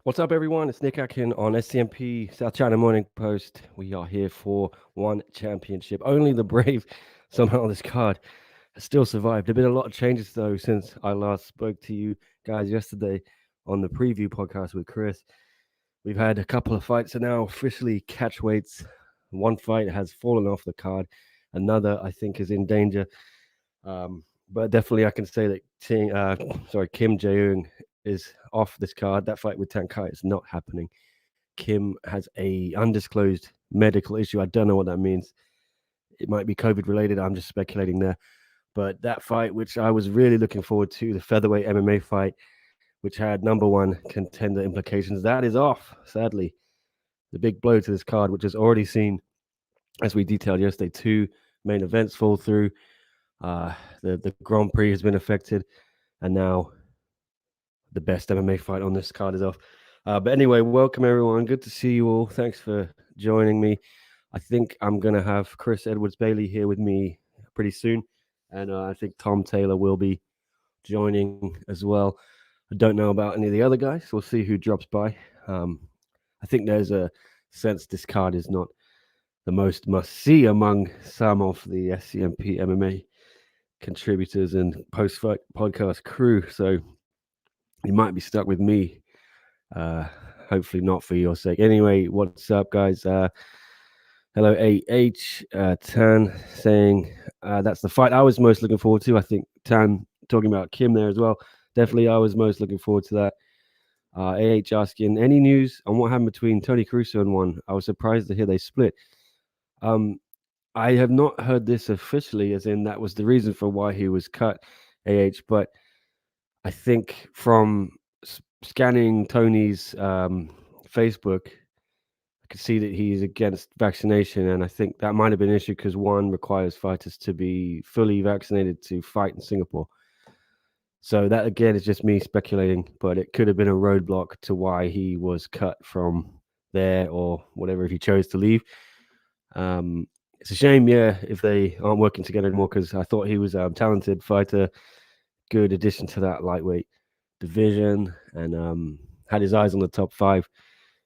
What's up, everyone? It's Nick Atkin on SCMP South China Morning Post. We are here for one championship. Only the brave somehow on this card has still survived. There have been a lot of changes, though, since I last spoke to you guys yesterday on the preview podcast with Chris. We've had a couple of fights are now officially catch weights. One fight has fallen off the card. Another, I think, is in danger. But definitely I can say that Kim Jae-ung is off this card. That fight with Tan Kai is not happening. Kim has a undisclosed medical issue. I don't know what that means. It might be COVID related. I'm just speculating there. But that fight, which I was really looking forward to, the featherweight MMA fight, which had number one contender implications, that is off, sadly. The big blow to this card, which has already seen, as we detailed yesterday, two main events fall through. The Grand Prix has been affected, and now the best MMA fight on this card is off. But anyway, welcome everyone. Good to see you all. Thanks for joining me. I think I'm going to have Chris Edwards-Bailey here with me pretty soon. And I think Tom Taylor will be joining as well. I don't know about any of the other guys. We'll see who drops by. I think there's a sense this card is not the most must-see among some of the SCMP MMA contributors and post-fight podcast crew. So you might be stuck with me. Hopefully not for your sake. Anyway, what's up, guys? Hello, AH. Tan saying that's the fight I was most looking forward to. I think Tan talking about Kim there as well. Definitely, I was most looking forward to that. AH asking, any news on what happened between Tony Caruso and one? I was surprised to hear they split. I have not heard this officially, as in that was the reason for why he was cut, AH, but I think from scanning Tony's Facebook, I could see that he's against vaccination, and I think that might have been an issue because one requires fighters to be fully vaccinated to fight in Singapore. So that, again, is just me speculating, but it could have been a roadblock to why he was cut from there or whatever if he chose to leave. It's a shame, if they aren't working together anymore because I thought he was a talented fighter, good addition to that lightweight division, and had his eyes on the top five.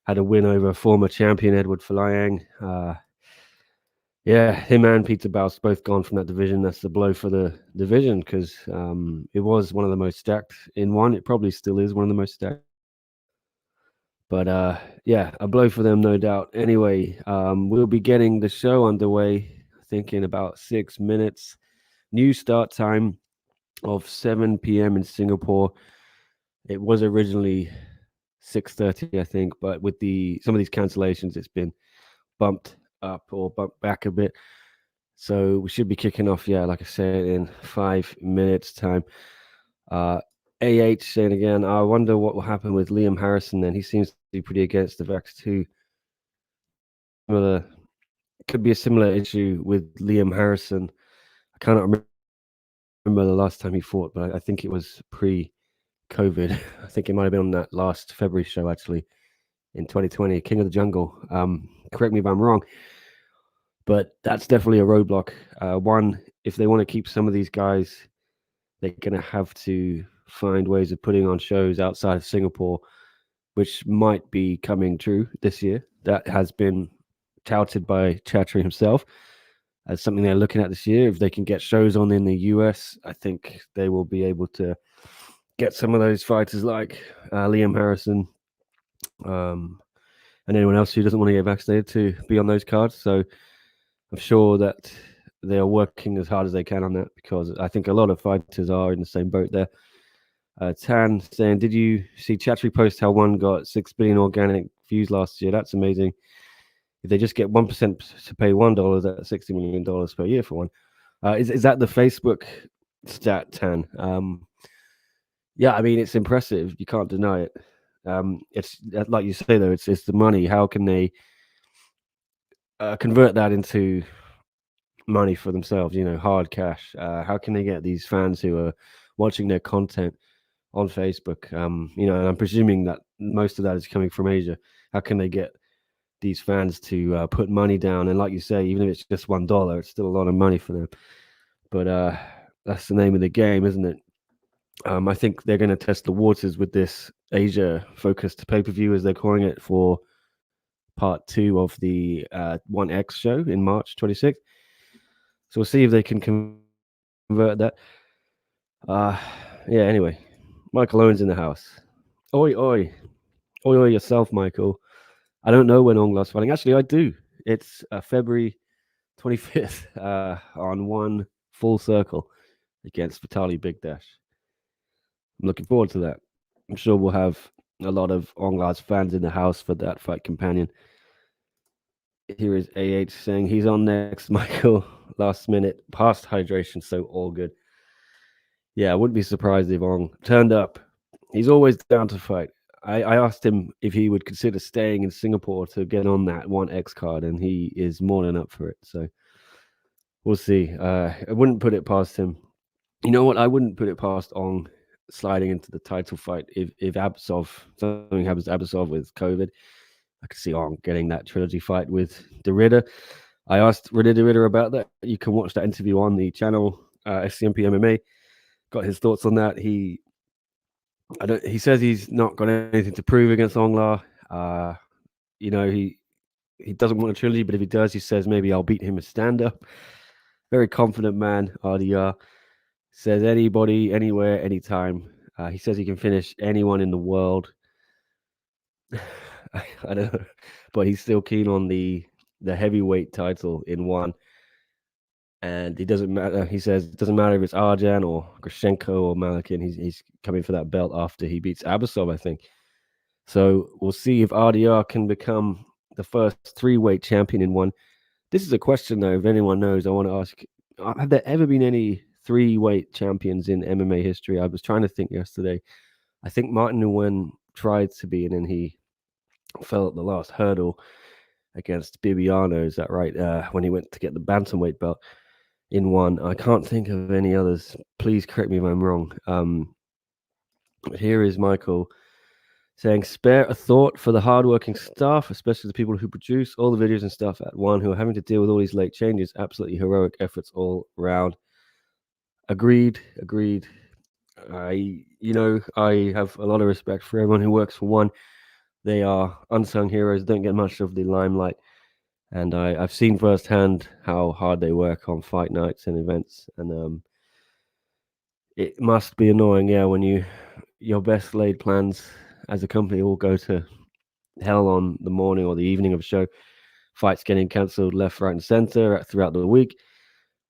Had a win over former champion Edward Folayang. Him and Peter Baus both gone from that division. That's the blow for the division because it was one of the most stacked in one. It probably still is one of the most stacked. But a blow for them, no doubt. Anyway, we'll be getting the show underway, I think, in about 6 minutes. New start time of 7 p.m. in Singapore. It was originally 6:30, I think, but with some of these cancellations, it's been bumped up or bumped back a bit. So we should be kicking off, like I said, in 5 minutes time. AH saying again, I wonder what will happen with Liam Harrison then. He seems to be pretty against the vax too. Could be a similar issue with Liam Harrison. I cannot remember the last time he fought, but I think it was pre-COVID. I think it might have been on that last February show, actually, in 2020, King of the Jungle. Correct me if I'm wrong, but that's definitely a roadblock. One, if they want to keep some of these guys, they're going to have to find ways of putting on shows outside of Singapore, which might be coming true this year. That has been touted by Chattery himself as something they're looking at this year. If they can get shows on in the US, I think they will be able to get some of those fighters like Liam Harrison and anyone else who doesn't want to get vaccinated to be on those cards. So I'm sure that they are working as hard as they can on that because I think a lot of fighters are in the same boat there. Tan saying, did you see Chattery post how one got 6 billion organic views last year? That's amazing. If they just get 1% to pay $1, that's $60 million per year for one. Is that the Facebook stat, Tan? I mean, it's impressive. You can't deny it. It's like you say, though, it's the money. How can they convert that into money for themselves, hard cash? How can they get these fans who are watching their content on Facebook? And I'm presuming that most of that is coming from Asia. How can they get these fans to put money down? And like you say, even if it's just $1, it's still a lot of money for them. But that's the name of the game, isn't it? I think they're going to test the waters with this Asia-focused pay-per-view, as they're calling it, for part 2 of the 1X show in March 26th. So we'll see if they can convert that. Yeah, anyway, Michael Owen's in the house. Oi, oi. Oi, oi yourself, Michael. I don't know when Onglar's fighting. Actually, I do. It's February 25th on one Full Circle against Vitali Big Dash. I'm looking forward to that. I'm sure we'll have a lot of Onglar's fans in the house for that fight companion. Here is AH saying he's on next, Michael. Last minute, past hydration, so all good. Yeah, I wouldn't be surprised if Ong turned up. He's always down to fight. I asked him if he would consider staying in Singapore to get on that 1X card, and he is more than up for it. So we'll see. I wouldn't put it past him. You know what? I wouldn't put it past Ong sliding into the title fight if something happens to Absov with COVID. I could see Ong getting that trilogy fight with De Ridder. I asked De Ridder about that. You can watch that interview on the channel SCMP MMA. Got his thoughts on that. He says he's not got anything to prove against Onglar. He doesn't want a trilogy, but if he does, he says maybe I'll beat him a stand-up. Very confident man, RDR. Says anybody, anywhere, anytime. He says he can finish anyone in the world. I don't know, but he's still keen on the heavyweight title in one. And it doesn't matter. He says it doesn't matter if it's Arjan or Grashenko or Malakin. He's coming for that belt after he beats Abasov, I think. So we'll see if RDR can become the first 3-weight champion in one. This is a question, though, if anyone knows. I want to ask: have there ever been any 3-weight champions in MMA history? I was trying to think yesterday. I think Martin Nguyen tried to be, and then he fell at the last hurdle against Bibiano. Is that right? When he went to get the bantamweight belt in one. I can't think of any others. Please correct me if I'm wrong. But here is Michael saying, spare a thought for the hardworking staff, especially the people who produce all the videos and stuff at one, who are having to deal with all these late changes. Absolutely heroic efforts all around. Agreed. I have a lot of respect for everyone who works for one. They are unsung heroes, don't get much of the limelight. And I've seen firsthand how hard they work on fight nights and events. And it must be annoying, yeah, when your best laid plans as a company all go to hell on the morning or the evening of a show. Fights getting cancelled left, right, and center throughout the week.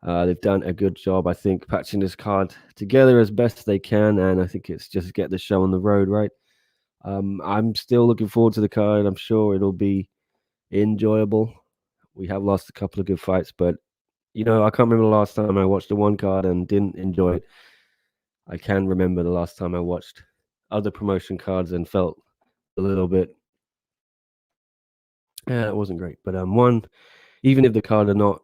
They've done a good job, I think, patching this card together as best they can, and I think it's just get the show on the road, right? I'm still looking forward to the card. I'm sure it'll be enjoyable. We have lost a couple of good fights, but I can't remember the last time I watched the one card and didn't enjoy it. I can remember the last time I watched other promotion cards and felt a little bit, it wasn't great. But one, even if the card are not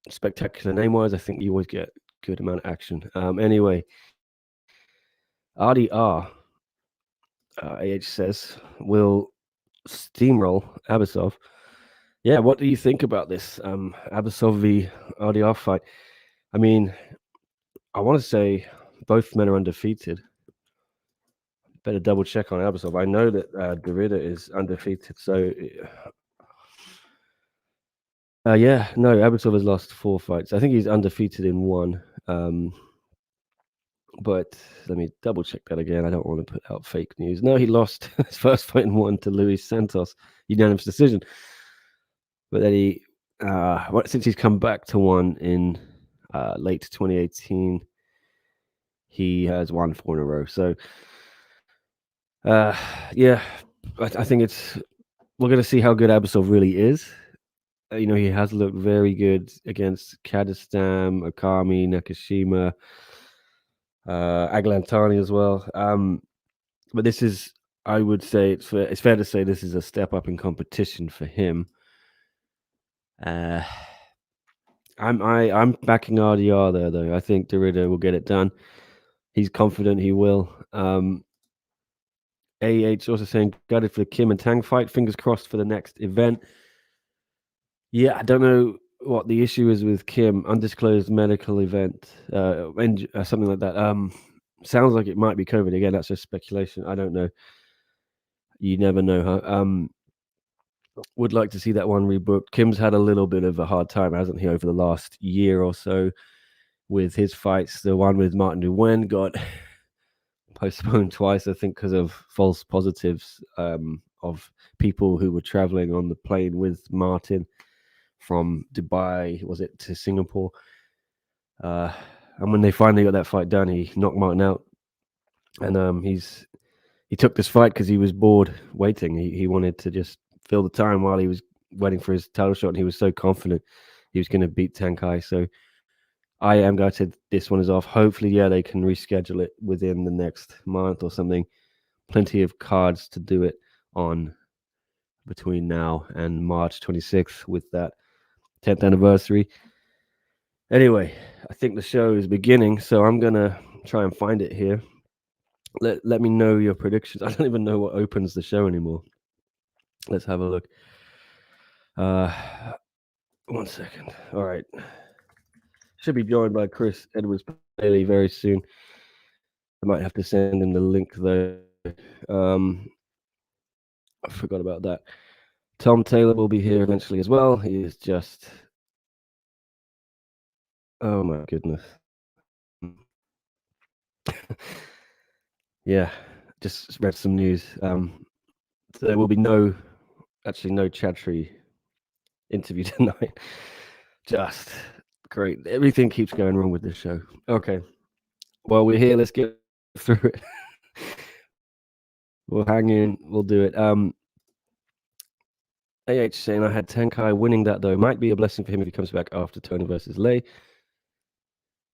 spectacular name-wise, I think you always get a good amount of action. Anyway, RDR, AH says, will steamroll Abasov. Yeah, what do you think about this Abasov v RDR fight? I mean, I want to say both men are undefeated. Better double check on Abasov. I know that De Ridder is undefeated, so Abasov has lost 4 fights. I think he's undefeated in one. But let me double check that again. I don't want to put out fake news. No, he lost his first fight in one to Luis Santos, unanimous decision. But then since he's come back to one in late 2018, he has won 4 in a row. So, I think we're going to see how good Abasov really is. He has looked very good against Kadistam, Okami, Nakashima, Aglantani as well. But this is, I would say, it's fair to say this is a step up in competition for him. I'm backing RDR there, though. I think De Ridder will get it done. He's confident he will. AH also saying gutted for the Kim and Tang fight. Fingers crossed for the next event. Yeah, I don't know what the issue is with Kim. Undisclosed medical event, something like that. Sounds like it might be COVID again. That's just speculation. I don't know. You never know, huh? Would like to see that one rebooked. Kim's had a little bit of a hard time, hasn't he, over the last year or so with his fights. The one with Martin Nguyen got postponed twice, I think, because of false positives of people who were traveling on the plane with Martin from Dubai, was it, to Singapore. And when they finally got that fight done, he knocked Martin out. And he took this fight because he was bored waiting. He wanted to just fill the time while he was waiting for his title shot, and he was so confident he was going to beat Tankai. So I am gutted this one is off. Hopefully, yeah, they can reschedule it within the next month or something. Plenty of cards to do it on between now and March 26th with that 10th anniversary. Anyway, I think the show is beginning, so I'm going to try and find it here. Let me know your predictions. I don't even know what opens the show anymore. Let's have a look. 1 second. All right. Should be joined by Chris Edwards Bailey very soon. I might have to send him the link though. I forgot about that. Tom Taylor will be here eventually as well. He is just, oh my goodness. Yeah, just read some news. There will be no Chatry interview tonight. Just great. Everything keeps going wrong with this show. Okay. Well, we're here. Let's get through it. We'll hang in. We'll do it. AH saying I had Tenkai winning that though. Might be a blessing for him if he comes back after Tony versus Lei.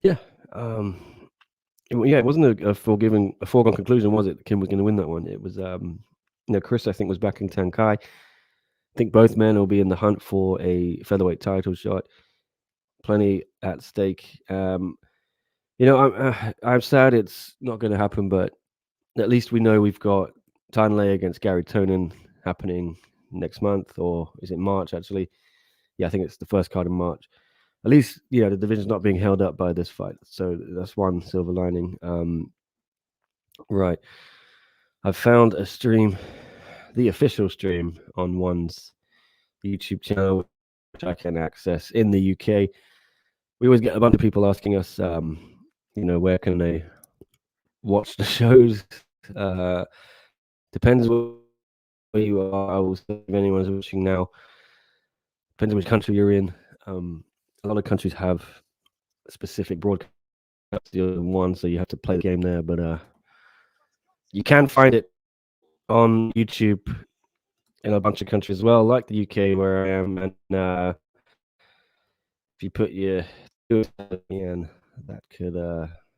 Yeah. It wasn't a foregone conclusion, was it? Kim was going to win that one. It was, Chris, I think, was backing Tenkai. I think both men will be in the hunt for a featherweight title shot. Plenty at stake. I'm sad it's not going to happen, but at least we know we've got Tanley against Gary Tonin happening next month, or is it March actually? Yeah, I think it's the first card in March. At least, the division's not being held up by this fight. So that's one silver lining. Right. I've found a stream, the official stream on one's YouTube channel, which I can access in the UK. We always get a bunch of people asking us, where can they watch the shows? Depends where you are. I will say if anyone's watching now, depends on which country you're in. A lot of countries have specific broadcast one, so you have to play the game there. But you can find it on YouTube in a bunch of countries as well, like the UK where I am. And if you put your in, that could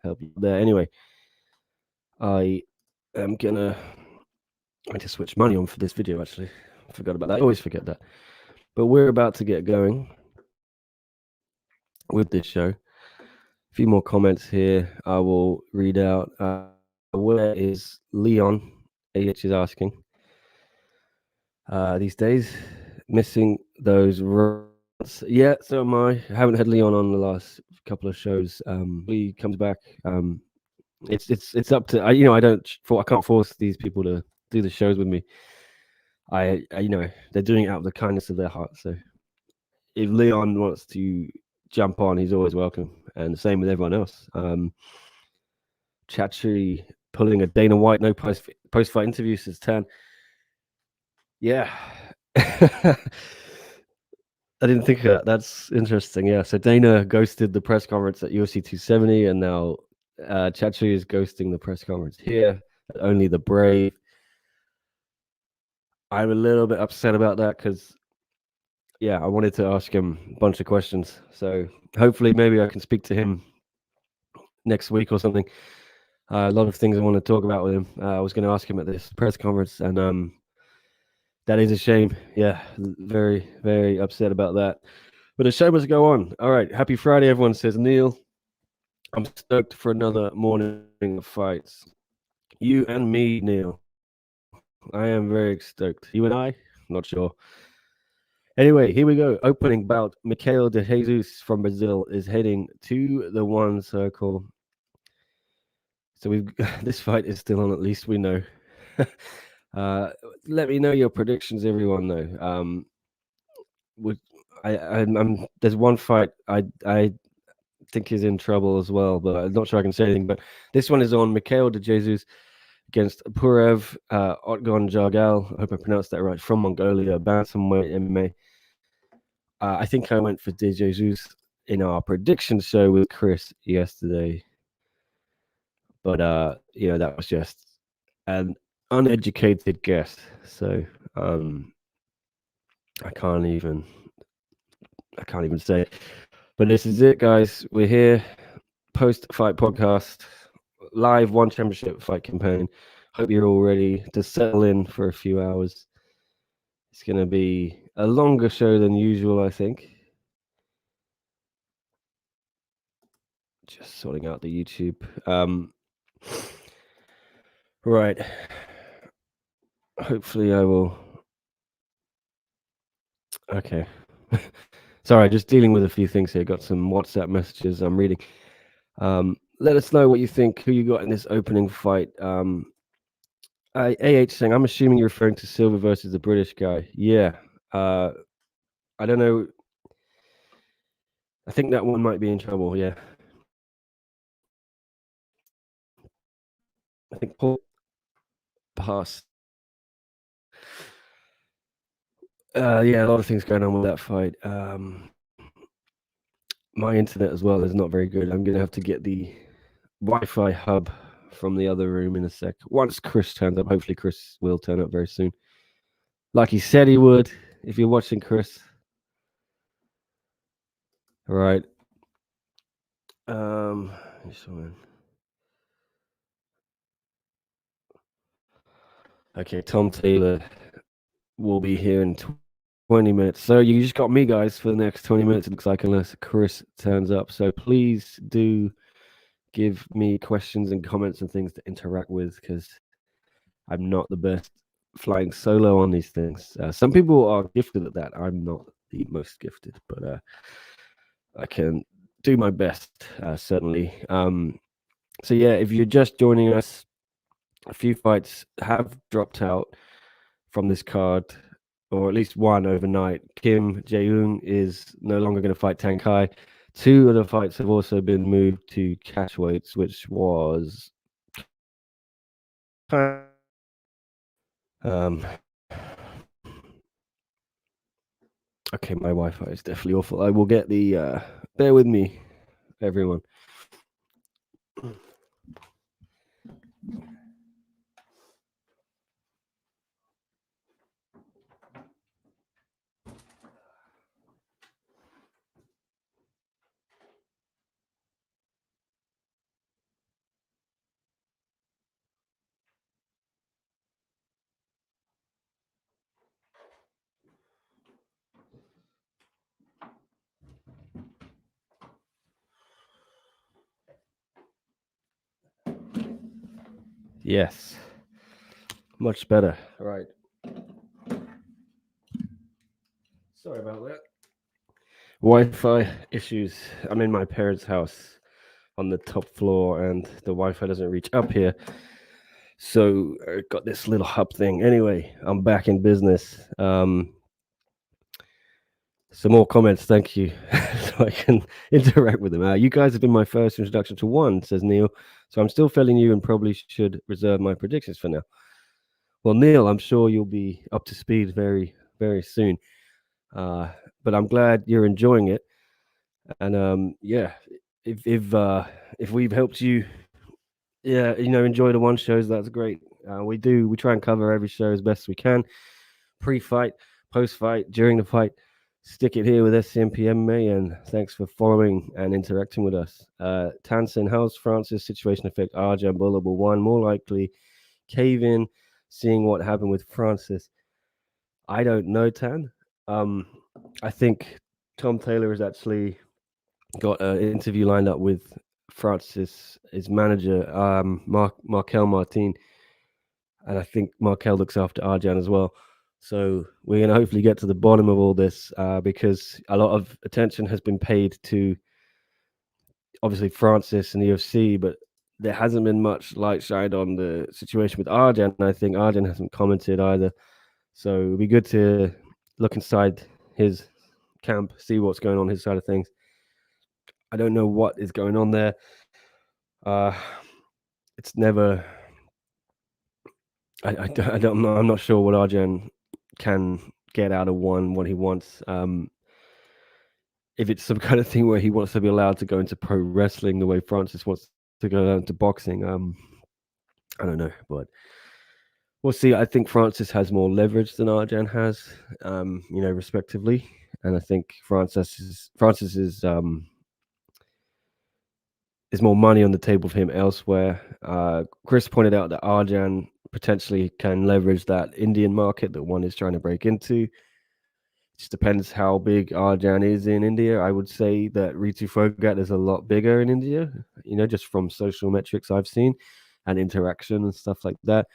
help you there. Anyway, I am gonna to switch money on for this video. Actually, I forgot about that. I always forget that. But we're about to get going with this show. A few more comments here. I will read out. Where is Leon? AH is asking. These days, missing those runs. Yeah, so am I. I haven't had Leon on the last couple of shows. He comes back. It's up to I can't force these people to do the shows with me. I they're doing it out of the kindness of their heart. So if Leon wants to jump on, he's always welcome, and the same with everyone else. Chatry pulling a Dana White no post fight interview, says Tan. Yeah. I didn't think of that. That's interesting. Yeah. So Dana ghosted the press conference at UFC 270, and now Chatry is ghosting the press conference here. Only the brave. I'm a little bit upset about that because, I wanted to ask him a bunch of questions. So hopefully, maybe I can speak to him next week or something. A lot of things I want to talk about with him. I was going to ask him at this press conference, and that is a shame. Yeah, very, very upset about that. But the show must go on. All right, happy Friday, everyone, says Neil. I'm stoked for another morning of fights. You and me, Neil. I am very stoked. You and I? Not sure. Anyway, here we go. Opening bout. Mikael de Jesus from Brazil is heading to the one circle. So we've this fight is still on. At least we know. Let me know your predictions, everyone. Though, would I'm there's one fight I think is in trouble as well, but I'm not sure I can say anything. But this one is on Mikhail de Jesus against Purev Otgon Jargal. I hope I pronounced that right. From Mongolia, bantamweight MMA. I think I went for De Jesus in our prediction show with Chris yesterday, but that was just an uneducated guess. So I can't even say. But this is it, guys. We're here, post-fight podcast, live one championship fight campaign. Hope you're all ready to settle in for a few hours. It's going to be a longer show than usual, I think. Just sorting out the YouTube. Right. Hopefully I will. Okay. Sorry, just dealing with a few things here. Got some WhatsApp messages I'm reading. Let us know what you think, who you got in this opening fight. AH saying, I'm assuming you're referring to Silva versus the British guy. Yeah. I don't know. I think that one might be in trouble, yeah. I think Paul passed. Yeah, a lot of things going on with that fight. My internet as well is not very good. I'm going to have to get the Wi-Fi hub from the other room in a sec. Once Chris turns up, hopefully Chris will turn up very soon. Like he said he would, if you're watching, Chris. All right. Okay, Tom Taylor will be here in 20 minutes. So you just got me, guys, for the next 20 minutes, it looks like, unless Chris turns up. So please do give me questions and comments and things to interact with, because I'm not the best flying solo on these things. Some people are gifted at that. I'm not the most gifted, but I can do my best, certainly. So yeah, if you're just joining us, a few fights have dropped out from this card, or at least one overnight. Kim Jae-yoon is no longer going to fight Tang Kai. Two of the fights have also been moved to catchweights, which was okay, my Wi-Fi is definitely awful. I will get the bear with me, everyone. Yes, much better. All right. Sorry about that. Wi-Fi issues. I'm in my parents' house on the top floor, and the Wi-Fi doesn't reach up here. So I got this little hub thing. Anyway, I'm back in business. Some more comments, thank you, so I can interact with them. You guys have been my first introduction to one, says Neil. So I'm still fairly new and probably should reserve my predictions for now. Well, Neil, I'm sure you'll be up to speed very, very soon. But I'm glad you're enjoying it. And yeah, if we've helped you, yeah, enjoy the one shows, that's great. We try and cover every show as best we can, pre-fight, post-fight, during the fight. Stick it here with SCMP MMA, and thanks for following and interacting with us. Tansen, how's France's situation affect Arjan Bullable? One, more likely cave in, seeing what happened with Francis. I don't know, Tan. I think Tom Taylor has actually got an interview lined up with Francis, his manager, Markel Martin. And I think Markel looks after Arjan as well. So we're going to hopefully get to the bottom of all this, because a lot of attention has been paid to, obviously, Francis and the UFC, but there hasn't been much light shined on the situation with Arjan. I think Arjan hasn't commented either. So it'd be good to look inside his camp, see what's going on his side of things. I don't know what is going on there. It's never. I don't know. I'm not sure what Arjan can get out of one, what he wants. If it's some kind of thing where he wants to be allowed to go into pro wrestling the way Francis wants to go into boxing, I don't know, but we'll see. I think Francis has more leverage than Arjan has, respectively, and I think Francis is more money on the table for him elsewhere. Chris pointed out that Arjan potentially can leverage that Indian market that one is trying to break into. Just depends how big Arjan is in India. I would say that Ritu Phogat is a lot bigger in India, just from social metrics I've seen and interaction and stuff like that.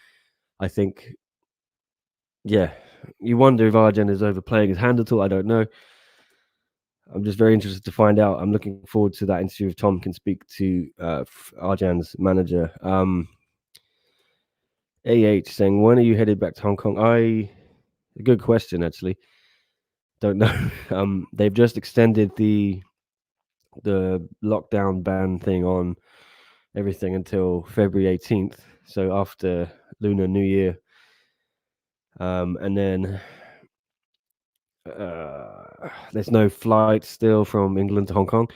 I think, yeah, you wonder if Arjan is overplaying his hand at all. I don't know. I'm just very interested to find out. I'm looking forward to that interview if Tom can speak to Arjan's manager. AH saying, when are you headed back to Hong Kong? A good question, actually. Don't know. They've just extended the lockdown ban thing on everything until February 18th. So after Lunar New Year. And then there's no flight still from England to Hong Kong.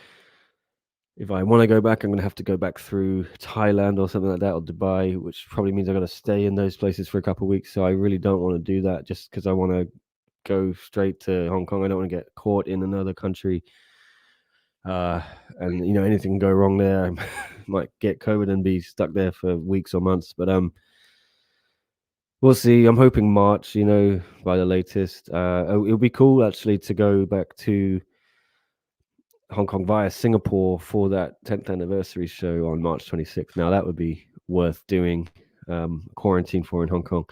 If I want to go back, I'm going to have to go back through Thailand or something like that, or Dubai, which probably means I'm going to stay in those places for a couple of weeks. So I really don't want to do that just because I want to go straight to Hong Kong. I don't want to get caught in another country. And, anything can go wrong there. I might get COVID and be stuck there for weeks or months. But we'll see. I'm hoping March, by the latest. It'll be cool, actually, to go back to Hong Kong via Singapore for that 10th anniversary show on March 26th. Now that would be worth doing, quarantine for in Hong Kong.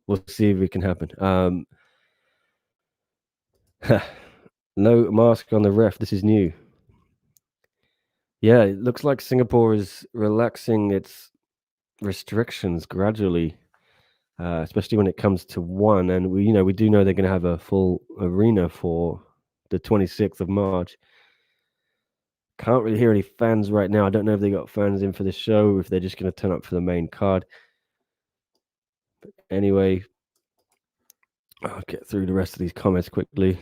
We'll see if it can happen. No mask on the ref. This is new. Yeah, it looks like Singapore is relaxing its restrictions gradually, especially when it comes to one. And we do know they're going to have a full arena for the 26th of March. Can't really hear any fans right now. I don't know if they got fans in for the show, if they're just going to turn up for the main card. But anyway, I'll get through the rest of these comments quickly.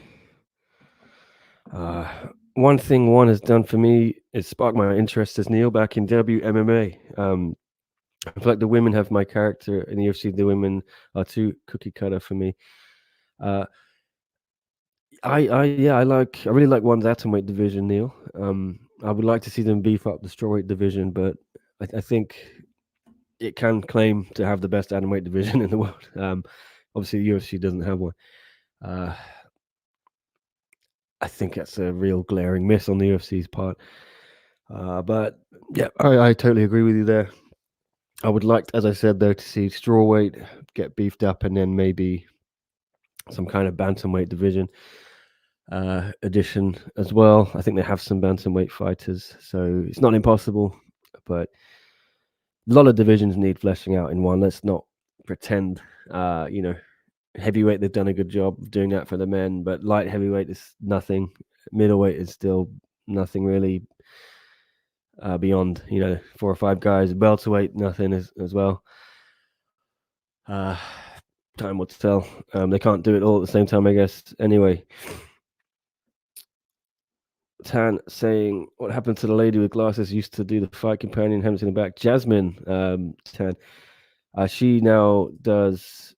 One thing one has done for me is spark my interest as Neil back in WMMA. I feel like the women have my character in the UFC. The women are too cookie cutter for me. I really like one's atomweight division, Neil. I would like to see them beef up the strawweight division, but I think it can claim to have the best atomweight division in the world. Obviously, the UFC doesn't have one. I think that's a real glaring miss on the UFC's part. But yeah, I totally agree with you there. I would like, as I said, though, to see strawweight get beefed up and then maybe some kind of bantamweight division addition as well. I think they have some bantamweight fighters, so it's not impossible, but a lot of divisions need fleshing out in one. Let's not pretend, heavyweight, they've done a good job of doing that for the men, but light heavyweight is nothing. Middleweight is still nothing really beyond, 4 or 5 guys. Welterweight, nothing as well. Time will tell. They can't do it all at the same time, I guess. Anyway, Tan saying, what happened to the lady with glasses used to do the fight companion, haven't seen her back? Jasmine, Tan. She now does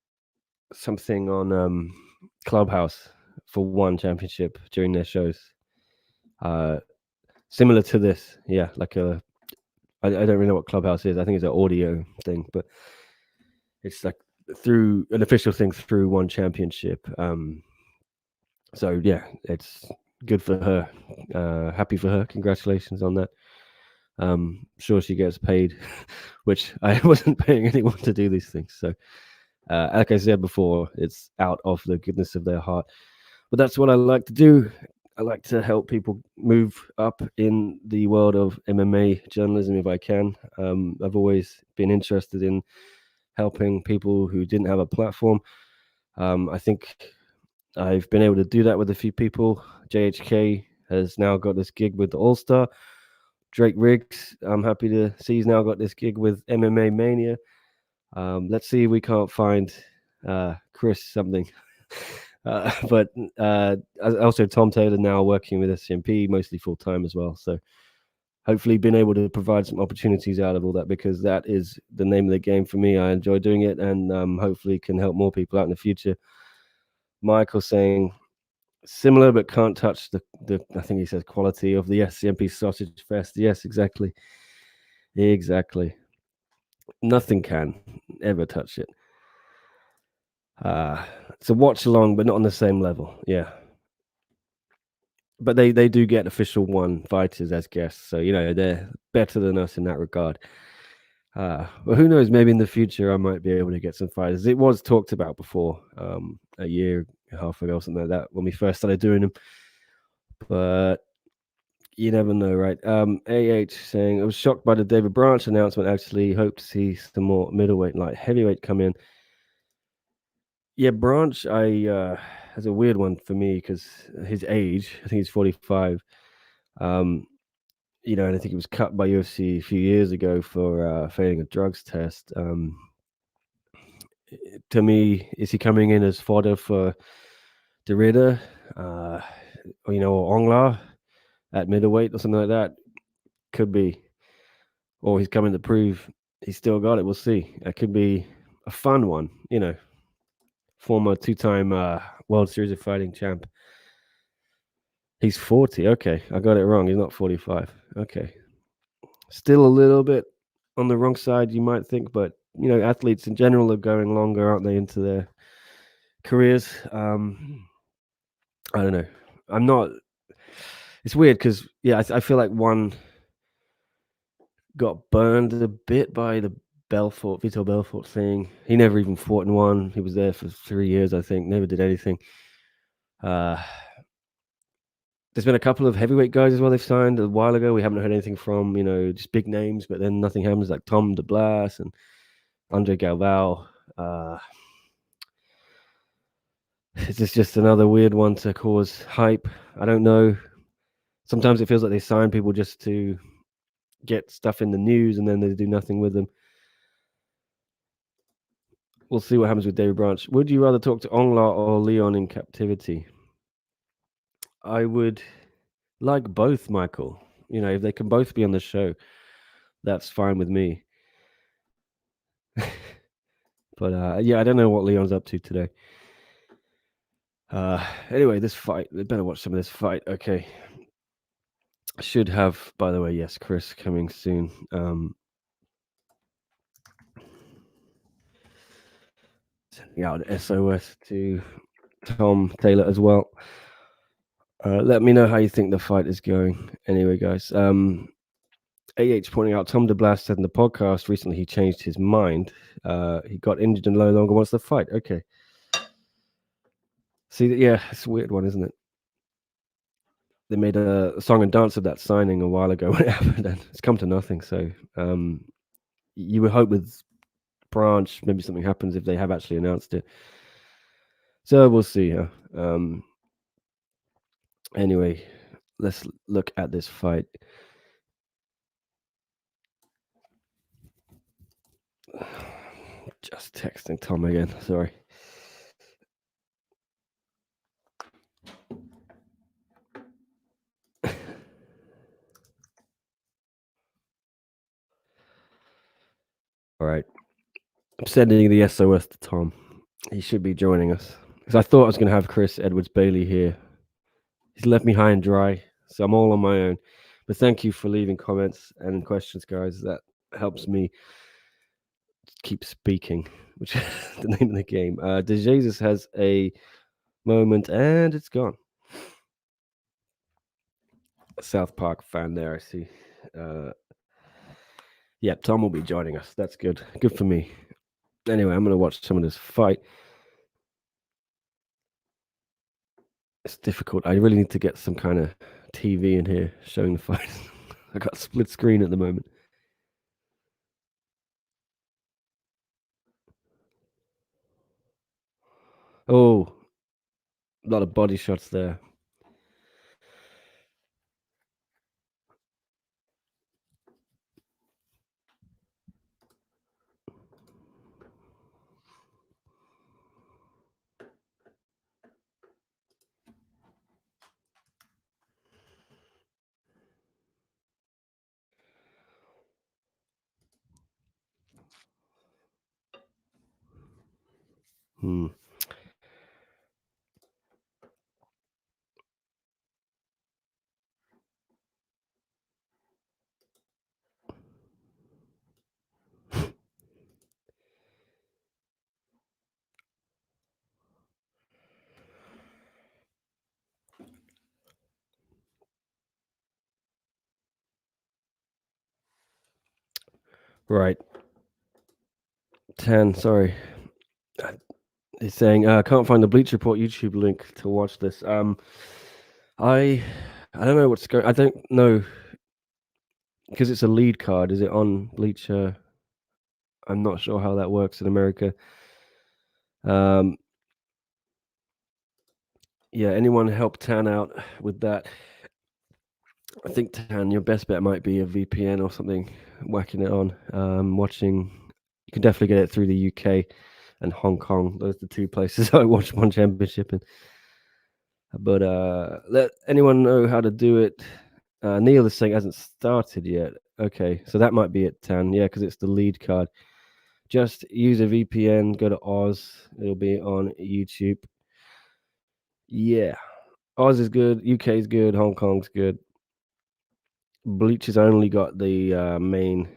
something on Clubhouse for one championship during their shows. Similar to this, yeah, like I don't really know what Clubhouse is. I think it's an audio thing, but it's like through an official thing through one championship. So yeah, it's good for her. Happy for her. Congratulations on that. Sure she gets paid, which I wasn't paying anyone to do these things. So like I said before, it's out of the goodness of their heart. But that's what I like to do. I like to help people move up in the world of MMA journalism if I can. I've always been interested in helping people who didn't have a platform. I think I've been able to do that with a few people. JHK has now got this gig with the All Star. Drake Riggs, I'm happy to see he's now got this gig with MMA Mania. Let's see if we can't find Chris something. But also Tom Taylor now working with SCMP, mostly full time as well. So hopefully been able to provide some opportunities out of all that, because that is the name of the game for me. I enjoy doing it, and hopefully can help more people out in the future. Michael saying similar but can't touch the I think he says quality of the SCMP Sausage Fest. Yes, exactly. Nothing can ever touch it. It's a watch along, but not on the same level. Yeah. But they do get official one fighters as guests, so they're better than us in that regard. Well, who knows? Maybe in the future I might be able to get some fighters. It was talked about before, a year and a half ago, something like that, when we first started doing them. But you never know, right? AH saying, I was shocked by the David Branch announcement. Actually, hope to see some more middleweight and light heavyweight come in. Yeah, Branch, has a weird one for me because his age. I think he's 45. And I think he was cut by UFC a few years ago for failing a drugs test. To me, is he coming in as fodder for Derrida, or Ongla at middleweight or something like that? Could be. Or he's coming to prove he's still got it. We'll see. That could be a fun one, former two-time World Series of Fighting champ. He's 40. Okay, I got it wrong. He's not 45. Okay. Still a little bit on the wrong side, you might think, but, athletes in general are going longer, aren't they, into their careers? I don't know. I'm not... It's weird because, I feel like one got burned a bit by the Vitor Belfort thing. He never even fought in one. He was there for 3 years, I think. Never did anything. There's been a couple of heavyweight guys as well they've signed a while ago. We haven't heard anything from, just big names, but then nothing happens, like Tom DeBlas and Andre Galvao. Is this just another weird one to cause hype? I don't know. Sometimes it feels like they sign people just to get stuff in the news and then they do nothing with them. We'll see what happens with David Branch. Would you rather talk to Ongla or Leon in captivity? I would like both, Michael. If they can both be on the show, that's fine with me. But I don't know what Leon's up to today. Anyway, this fight, they better watch some of this fight. Okay. I should have, by the way, yes, Chris coming soon. Sending out an SOS to Tom Taylor as well. Let me know how you think the fight is going. Anyway, guys, AH pointing out Tom DeBlas said in the podcast recently he changed his mind. He got injured and no longer wants to fight. Okay. See, it's a weird one, isn't it? They made a song and dance of that signing a while ago when it happened, and it's come to nothing. So you would hope with Branch maybe something happens if they have actually announced it. So we'll see. Anyway, let's look at this fight. Just texting Tom again. Sorry. All right. I'm sending the SOS to Tom. He should be joining us. Because I thought I was going to have Chris Edwards-Bailey here. He's left me high and dry, so I'm all on my own. But thank you for leaving comments and questions, guys. That helps me keep speaking, which is the name of the game. De Jesus has a moment, and it's gone. A South Park fan there, I see. Yeah, Tom will be joining us. That's good. Good for me. Anyway, I'm going to watch some of this fight. It's difficult. I really need to get some kind of TV in here showing the fights. I got split screen at the moment. Oh, a lot of body shots there. Hmm. Right. 10, sorry. He's saying, I can't find the Bleach Report YouTube link to watch this. I don't know what's going. I don't know because it's a lead card. Is it on Bleacher? I'm not sure how that works in America. Um, yeah, anyone help Tan out with that? I think Tan, your best bet might be a VPN or something, whacking it on. Watching, you can definitely get it through the UK and Hong Kong. Those are the two places I watch one championship in. But let anyone know how to do it. Neil is saying it hasn't started yet. Okay, so that might be it, Tan. Yeah, because it's the lead card. Just use a VPN, go to Oz. It'll be on YouTube. Yeah, Oz is good. UK is good. Hong Kong's good. Bleach has only got the main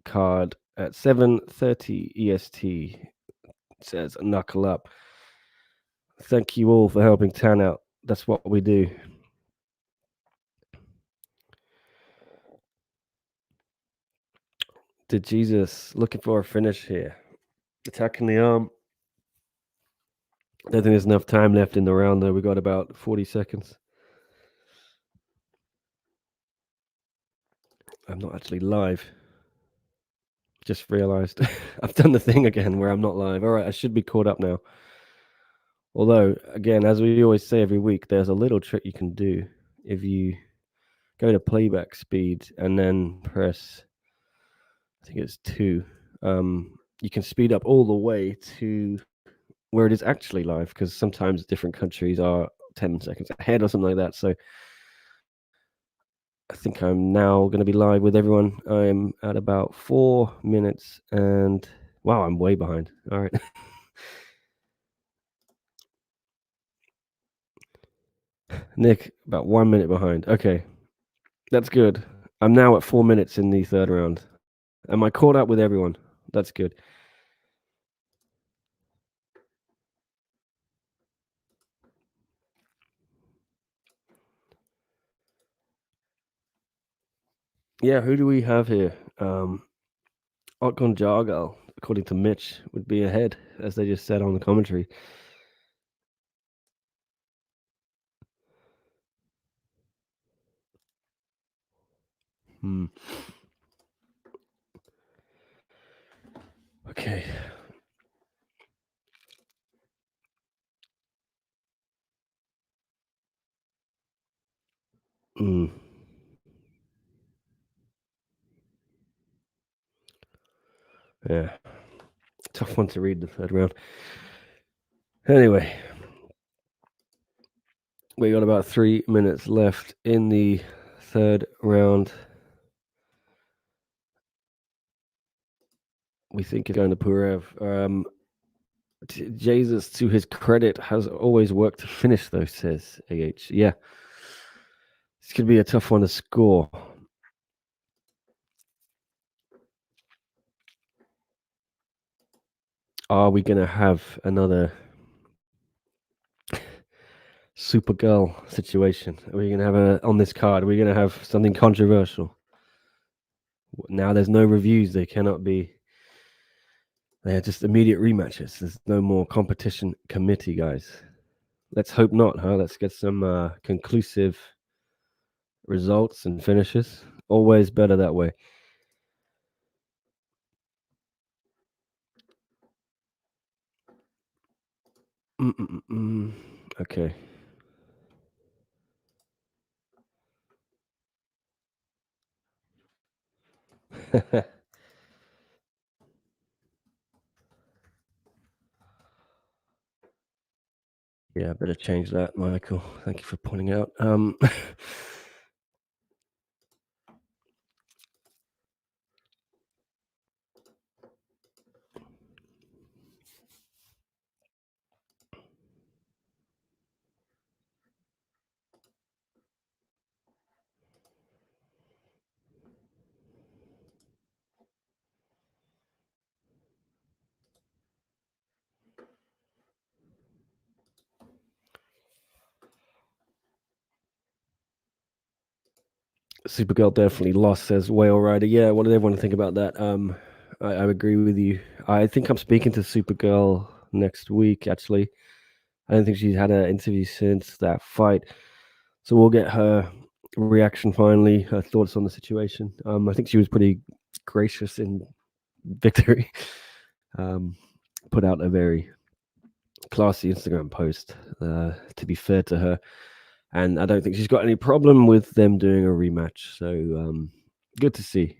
card at 7:30 EST. It says knuckle up. Thank you all for helping Tan out. That's what we do. Did Jesus looking for a finish here? Attacking the arm. I don't think there's enough time left in the round, though. We got about 40 seconds. I'm not actually live. Just realized I've done the thing again where I'm not live. All right, I should be caught up now. Although, again, as we always say every week, there's a little trick you can do if you go to playback speed and then press, I think it's 2. You can speed up all the way to where it is actually live because sometimes different countries are 10 seconds ahead or something like that. So I think I'm now going to be live with everyone. I'm at about 4 minutes and wow, I'm way behind. All right. Nick, about 1 minute behind. Okay. That's good. I'm now at 4 minutes in the third round. Am I caught up with everyone? That's good. Yeah, who do we have here? Otgon Jargal, according to Mitch, would be ahead, as they just said on the commentary. Hmm. Okay. Hmm. Yeah. Tough one to read the third round. Anyway, we got about 3 minutes left in the third round. We think it's going to Purev. Jesus, to his credit, has always worked to finish, though, says AH. Yeah. This could be a tough one to score. Are we going to have another Supergirl situation? Are we going to have on this card? Are we going to have something controversial? Now there's no reviews. They cannot be. They are just immediate rematches. There's no more competition committee, guys. Let's hope not, huh? Let's get some conclusive results and finishes. Always better that way. Mm-mm-mm. Okay. Yeah, I better change that, Michael. Thank you for pointing out. Supergirl definitely lost, says Whale Rider. Yeah, what did everyone think about that? I agree with you. I think I'm speaking to Supergirl next week, actually. I don't think she's had an interview since that fight. So we'll get her reaction finally, her thoughts on the situation. I think she was pretty gracious in victory. Um, put out a very classy Instagram post, to be fair to her. And I don't think she's got any problem with them doing a rematch. So good to see.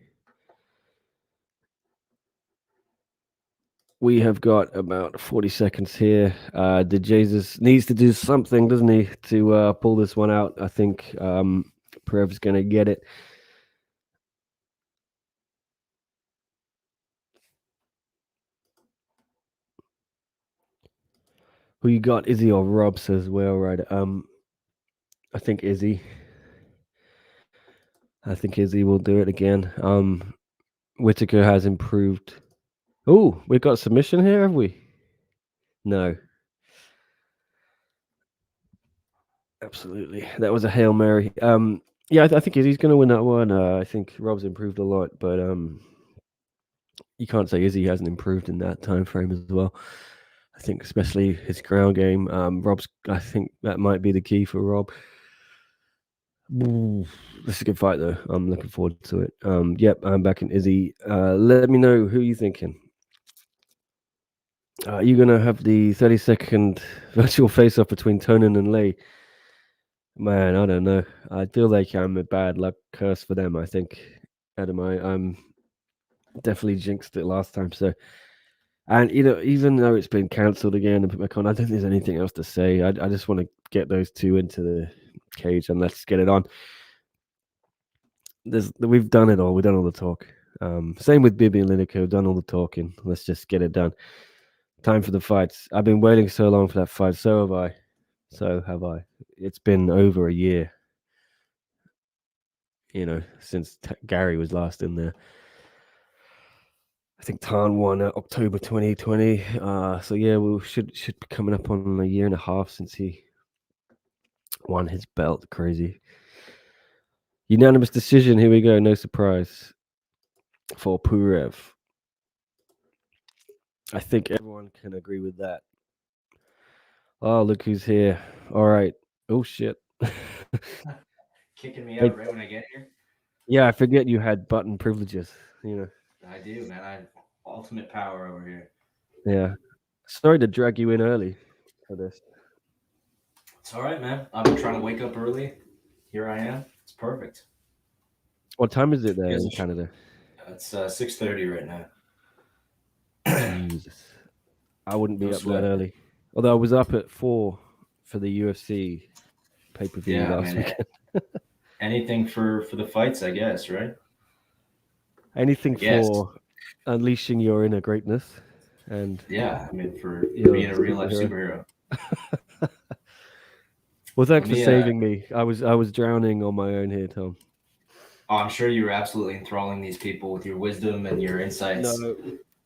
We have got about 40 seconds here. The Jesus needs to do something, doesn't he, to pull this one out? I think Perev's going to get it. Who you got, Izzy or Rob, says Whale Rider. I think Izzy. I think Izzy will do it again. Whitaker has improved. Oh, we've got a submission here, have we? No. Absolutely. That was a Hail Mary. Yeah, I think Izzy's going to win that one. I think Rob's improved a lot, but you can't say Izzy hasn't improved in that time frame as well. I think especially his ground game. Rob's. I think that might be the key for Rob. Ooh, this is a good fight though. I'm looking forward to it. Yep, I'm back in Izzy. Let me know who you thinking. Are you gonna have the 30-second virtual face-off between Tonin and Lei? Man, I don't know. I feel like I'm a bad luck curse for them. I think, Adam, I'm definitely jinxed it last time. So, and even though it's been cancelled again and put back on, I don't think there's anything else to say. I just want to get those two into the cage and let's get it on. We've done it all. We've done all the talk. Same with Bibi and Lineker. We've done all the talking. Let's just get it done. Time for the fights. I've been waiting so long for that fight. So have I. So have I. It's been over a year. Since Gary was last in there. I think Tan won October 2020. So yeah, we should be coming up on a year and a half since he won his belt. Crazy. Unanimous decision. Here we go. No surprise for Purev. I think everyone can agree with that. Oh, look who's here. All right. Oh, shit. Kicking me out right when I get here. Yeah, I forget you had button privileges. I do, man. I have ultimate power over here. Yeah. Sorry to drag you in early for this. It's all right, man. I've been trying to wake up early. Here I am. It's perfect. What time is it You there guys in are Canada? It's 6:30 right now. Jesus. I wouldn't No be up that sweat. early. Although I was up at 4 for the UFC pay-per-view Yeah, last man. weekend. Anything for the fights, I guess, right? Anything I guess. for unleashing your inner greatness and Yeah, I mean for your being a real life superhero. superhero. Well, Let thanks for me. saving me. I was drowning on my own here, Tom. Oh, I'm sure you were absolutely enthralling these people with your wisdom and your No, insights.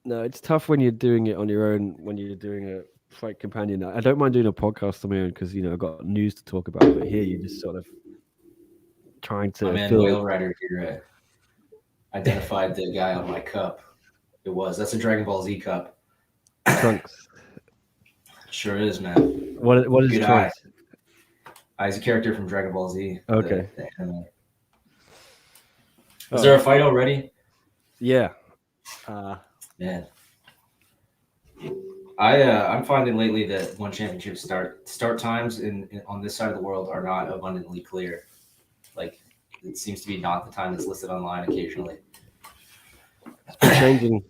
no, it's tough when you're doing it on your own. When you're doing a fight companion, I don't mind doing a podcast on my own because I've got news to talk about. But here, you're just sort of trying My to man fill Whale Rider here identified the guy on my cup. That's a Dragon Ball Z cup. Trunks. Sure is, man. What is his Good eye. choice? He's a character from Dragon Ball Z, Okay. the anime. All Is there a right. fight already? Yeah. Man, I'm finding lately that one championship start times on this side of the world are not abundantly clear. Like it seems to be not the time that's listed online occasionally. It's been changing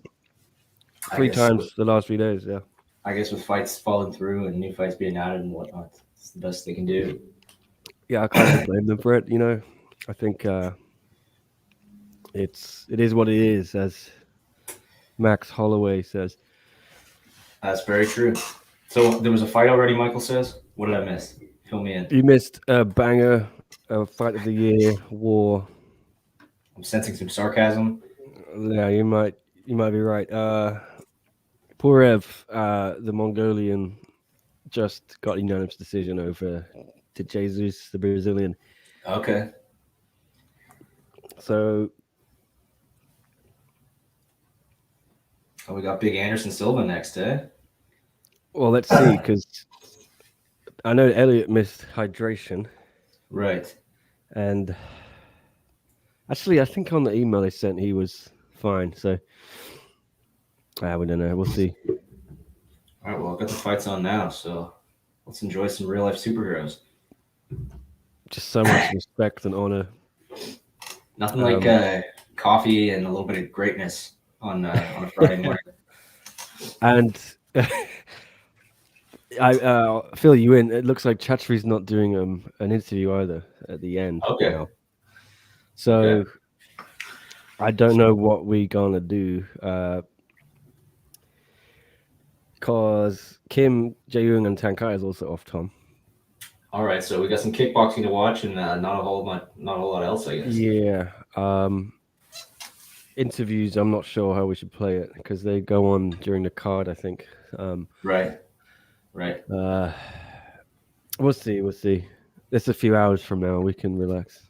I three guess times the last 3 days. Yeah. with fights falling through and new fights being added and whatnot, it's the best they can do. Yeah, I can't really blame them for it. I think it is what it is, as Max Holloway says. That's very true. So there was a fight already. Michael says, "What did I miss? Fill me in." You missed a banger, a fight of the year war. I'm sensing some sarcasm. Yeah, you might be right. Purev, the Mongolian, just got a unanimous decision over to Jesus, the Brazilian. Okay. So We got Big Anderson Silva next, eh? well, let's see, because I know Elliot missed hydration, Right. and actually, I think on the email they sent he was fine. So we don't know. We'll see. All right. Well, I've got the fights on now, so let's enjoy some real life superheroes. Just so much respect and honor. Nothing like coffee and a little bit of greatness on a Friday morning. And I fill you in. It looks like Chatri's not doing an interview either at the end. Okay. Now. So Okay. I don't know what we gonna do. Because Kim Jae-young and Tankai is also off, Tom. All right. So we got some kickboxing to watch and not a whole lot else, I guess. Yeah. Interviews, I'm not sure how we should play it because they go on during the card, I think. Right. We'll see. It's a few hours from now. We can relax.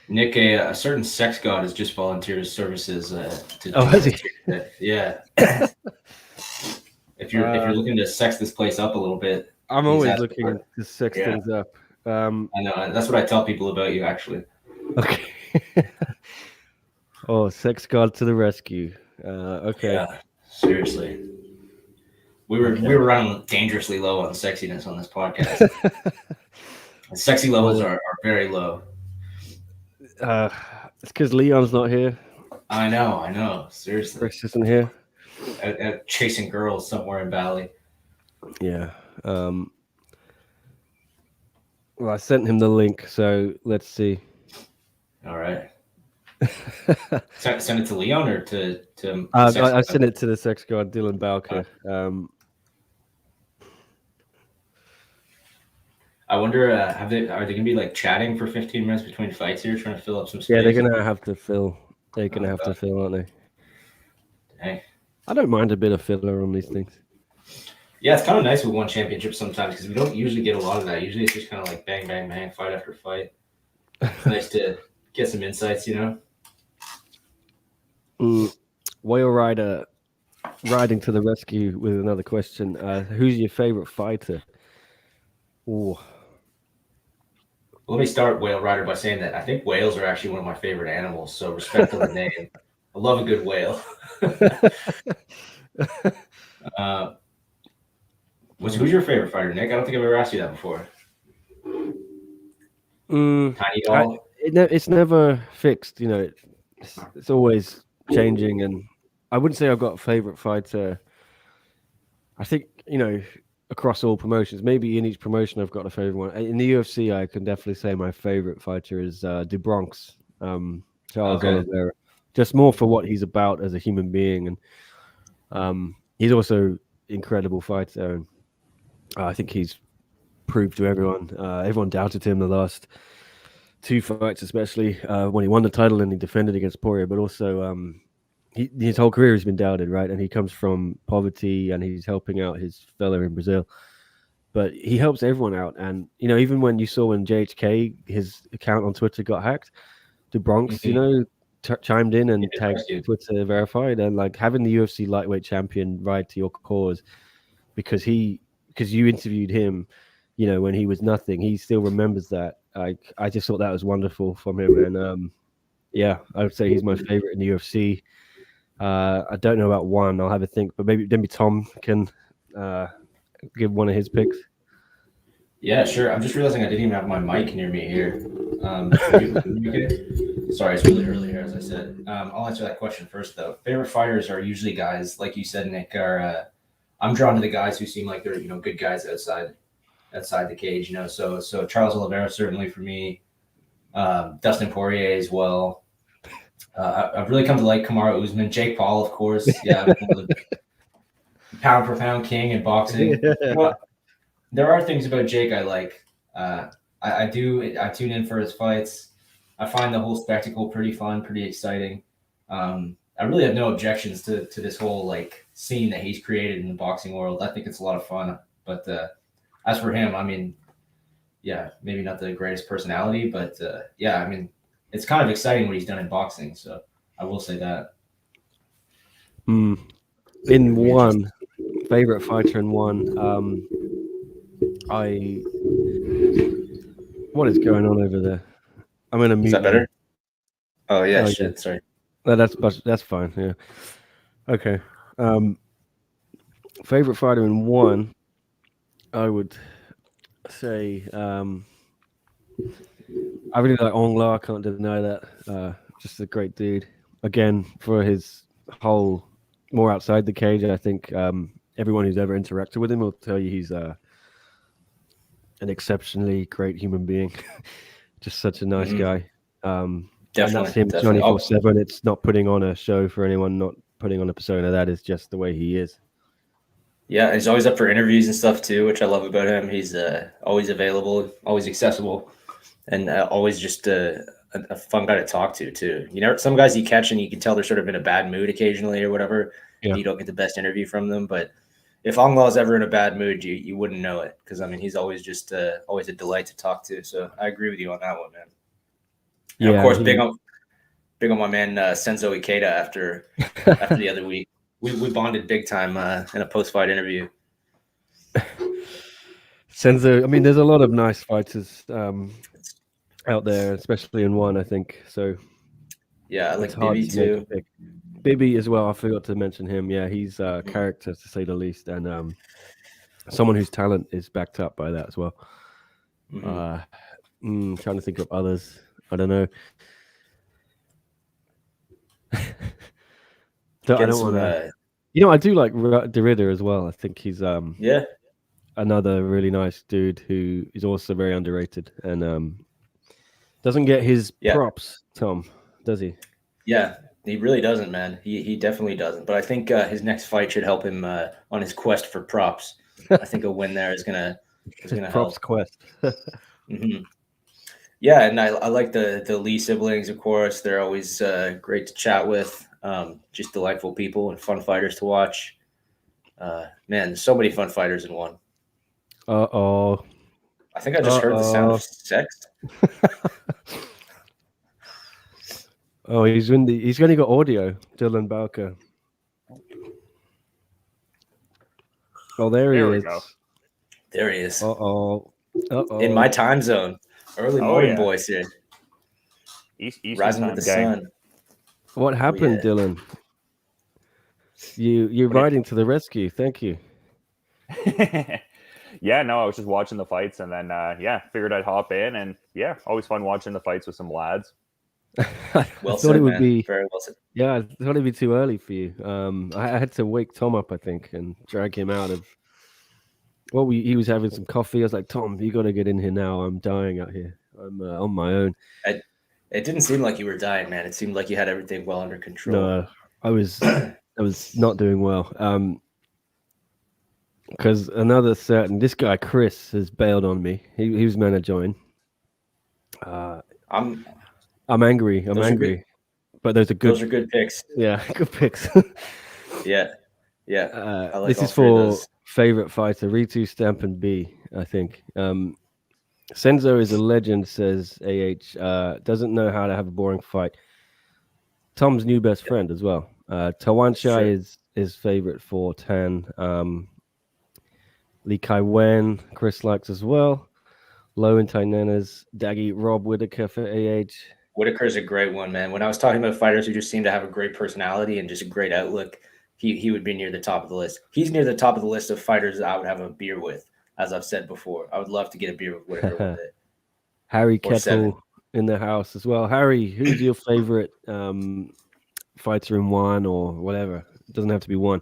Nick, a certain sex god has just volunteered his services to. Oh, has he? Yeah. If you're looking to sex this place up a little bit, I'm always looking to sex things up. I know. That's what I tell people about you, actually. Okay. Oh, sex god to the rescue. Okay. Yeah, seriously. We were running dangerously low on sexiness on this podcast. The sexy levels are very low. It's because Leon's not here. I know. Seriously. Chris isn't here. Out chasing girls somewhere in Bali. Yeah. Well, I sent him the link, so let's see. All right. Send it to Leon or to I sent it to the sex god Dylan Balker. I wonder, are they gonna be like chatting for 15 minutes between fights here, trying to fill up some space? Yeah, they're gonna have to fill. They're gonna have to fill, aren't they? Dang. I don't mind a bit of filler on these things. Yeah, it's kind of nice with one championship sometimes because we don't usually get a lot of that. Usually, it's just kind of like bang, bang, bang, fight after fight. It's nice to get some insights, Whale Rider riding to the rescue with another question. Who's your favorite fighter? Ooh. Let me start Whale Rider by saying that I think whales are actually one of my favorite animals. So respect to the name. I love a good whale. Who's your favorite fighter, Nick? I don't think I've ever asked you that before. Tiny doll. It's never fixed. It's always changing, and I wouldn't say I've got a favorite fighter. I think across all promotions, maybe in each promotion I've got a favorite one. In the UFC, I can definitely say my favorite fighter is DeBronx, Charles Oliveira. Just more for what he's about as a human being, and he's also incredible fighter. And I think he's proved to everyone. Everyone doubted him the last two fights, especially when he won the title and he defended against Poirier. But also, his whole career has been doubted, right? And he comes from poverty, and he's helping out his fella in Brazil. But he helps everyone out, and even when JHK, his account on Twitter got hacked, DeBronx, chimed in and tagged Twitter verified, and like having the UFC lightweight champion ride to your cause because he because you interviewed him, you know, when he was nothing, he still remembers that. I just thought that was wonderful from him, and yeah, I would say he's my favorite in the UFC. I don't know about one. I'll have a think, but maybe Tom can give one of his picks. Yeah, sure. I'm just realizing I didn't even have my mic near me here. For you, okay? Sorry, it's really early here, as I said. I'll answer that question first, though. Favorite fighters are usually guys, like you said, Nick. I'm drawn to the guys who seem like they're good guys outside the cage. So Charles Oliveira certainly for me. Dustin Poirier as well. I've really come to like Kamaru Usman, Jake Paul, of course. Yeah, pound for pound king in boxing. You know what? There are things about Jake I like. I tune in for his fights. I find the whole spectacle pretty fun, pretty exciting. I really have no objections to this whole like scene that he's created in the boxing world. I think it's a lot of fun. But as for him, I mean, yeah, maybe not the greatest personality, but yeah, I mean, it's kind of exciting what he's done in boxing. So I will say that. In one, favorite fighter in one. What is going on over there? I'm gonna mute. Is that better? Oh yeah, Oh, shit. yeah. Sorry. No, that's fine. Yeah. Okay. Favorite fighter in one, I would say I really like Ong La. I can't deny that. Just a great dude. Again, for his whole more outside the cage, I think everyone who's ever interacted with him will tell you he's an exceptionally great human being. Just such a nice guy. And that's him 24/7. It's not putting on a show for anyone, not putting on a persona. That is just the way he is. Yeah, he's always up for interviews and stuff too, which I love about him. He's always available, always accessible, and always just a fun guy to talk to too. You know, some guys you catch and you can tell they're sort of in a bad mood occasionally or whatever. Yeah. You don't get the best interview from them, but if Ong Law is ever in a bad mood, you wouldn't know it because I mean he's always just always a delight to talk to. So I agree with you on that one, man. And yeah, of course, big on my man Senzo Ikeda after the other week. We bonded big time in a post-fight interview. Senzo, I mean, there's a lot of nice fighters out there, especially in one, I think. So yeah, I like Bibi too. Bibi as well. I forgot to mention him. Yeah, he's a character to say the least, and someone whose talent is backed up by that as well. Trying to think of others. I don't know. I don't want to. You know, I do like Derrida as well. I think he's another really nice dude who is also very underrated and doesn't get his props, Tom, does he? Yeah, he really doesn't, man. He definitely doesn't. But I think his next fight should help him on his quest for props. I think a win there is gonna props help. Quest. Yeah, and I like the Lee siblings, of course. They're always great to chat with. Just delightful people and fun fighters to watch. Man, there's so many fun fighters in one. Uh-oh. I think I just heard the sound of sex. Oh, he's only got audio, Dylan Barker. Oh, there he is. Go. There he is. Uh-oh. In my time zone. Early morning boys here. Eastern Rising with the sun. What happened, Dylan? You're riding to the rescue. Thank you. Yeah, no, I was just watching the fights and then figured I'd hop in and always fun watching the fights with some lads. I thought it would be very well said. Yeah, I thought it'd be too early for you. I had to wake Tom up, I think, and drag him out of. Well, he was having some coffee. I was like, Tom, you got to get in here now. I'm dying out here. I'm on my own. It didn't seem like you were dying, man. It seemed like you had everything well under control. No, I was not doing well. Because this guy Chris has bailed on me. He was meant to join. I'm angry. I'm angry. But those are good picks. Yeah, good picks. Yeah. I like this is for favorite fighter, Ritu Stamp and B, I think. Senzo is a legend, says AH. Doesn't know how to have a boring fight. Tom's new best friend as well. Tawanshai is his favorite for Tan. Lee Kai Wen, Chris likes as well. Low and Tynanas, Daggy, Rob Whitaker for AH. Whitaker's a great one, man. When I was talking about fighters who just seem to have a great personality and just a great outlook, he would be near the top of the list. He's near the top of the list of fighters that I would have a beer with, as I've said before. I would love to get a beer with Whitaker one day. Harry Or seven. Kettle in the house as well. Harry, who's your favorite fighter in one or whatever? It doesn't have to be one.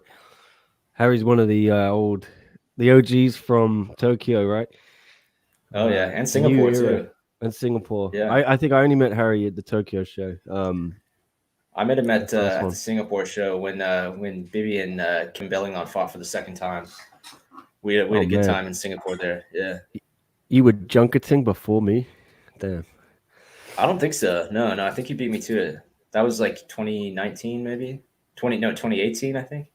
Harry's one of the OGs from Tokyo, right? Oh yeah, and Singapore too. And Singapore. Yeah. I think I only met Harry at the Tokyo show. I met him at first one. the Singapore show when Bibi and Kim Bellingham fought for the second time. We had a good time in Singapore there. Yeah. You were junketing before me? Damn. I don't think so. No, I think you beat me to it. That was like 2019 maybe. 2018, I think.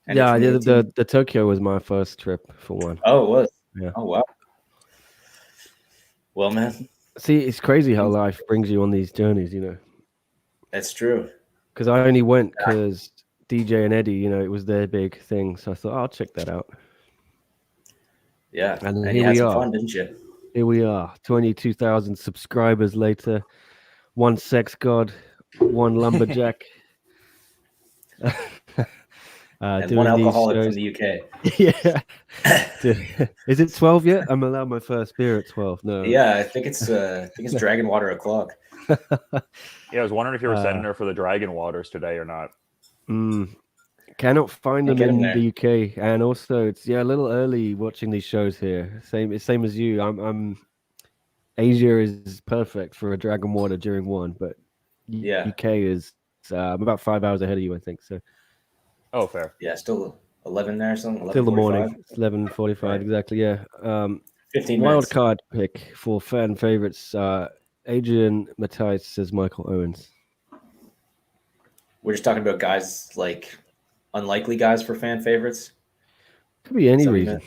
End of Yeah, 2018. the Tokyo was my first trip for one. Oh, it was. Yeah. Oh wow. Well, man, See, it's crazy how life brings you on these journeys, you know. that's true. Because I only went because DJ and Eddie, you know, it was their big thing. So I thought, I'll check that out. Yeah, And and here you had we some are. fun, didn't you? Here we are, 22,000 subscribers later. One sex god, one lumberjack. And doing one these alcoholic shows. from the UK. Yeah. Is it 12 yet? I'm allowed my first beer at 12. No. Yeah, I think it's Dragon Water o'clock. Yeah, I was wondering if you were sending her for the Dragon Waters today or not. Cannot find them Get 'em in there. the UK, and also it's a little early watching these shows here. Same as you. I'm Asia is perfect for a Dragon Water during one, but Yeah. UK is I'm about 5 hours ahead of you, I think. So Oh, fair. Yeah, still 11 there or something. till the 11:45? morning, it's 11:45 Right. exactly. Yeah. 15 Wild minutes. card pick for fan favorites. Adrian Matthijs says Michael Owens. We're just talking about guys like unlikely guys for fan favorites. Could be any Is that what you reason.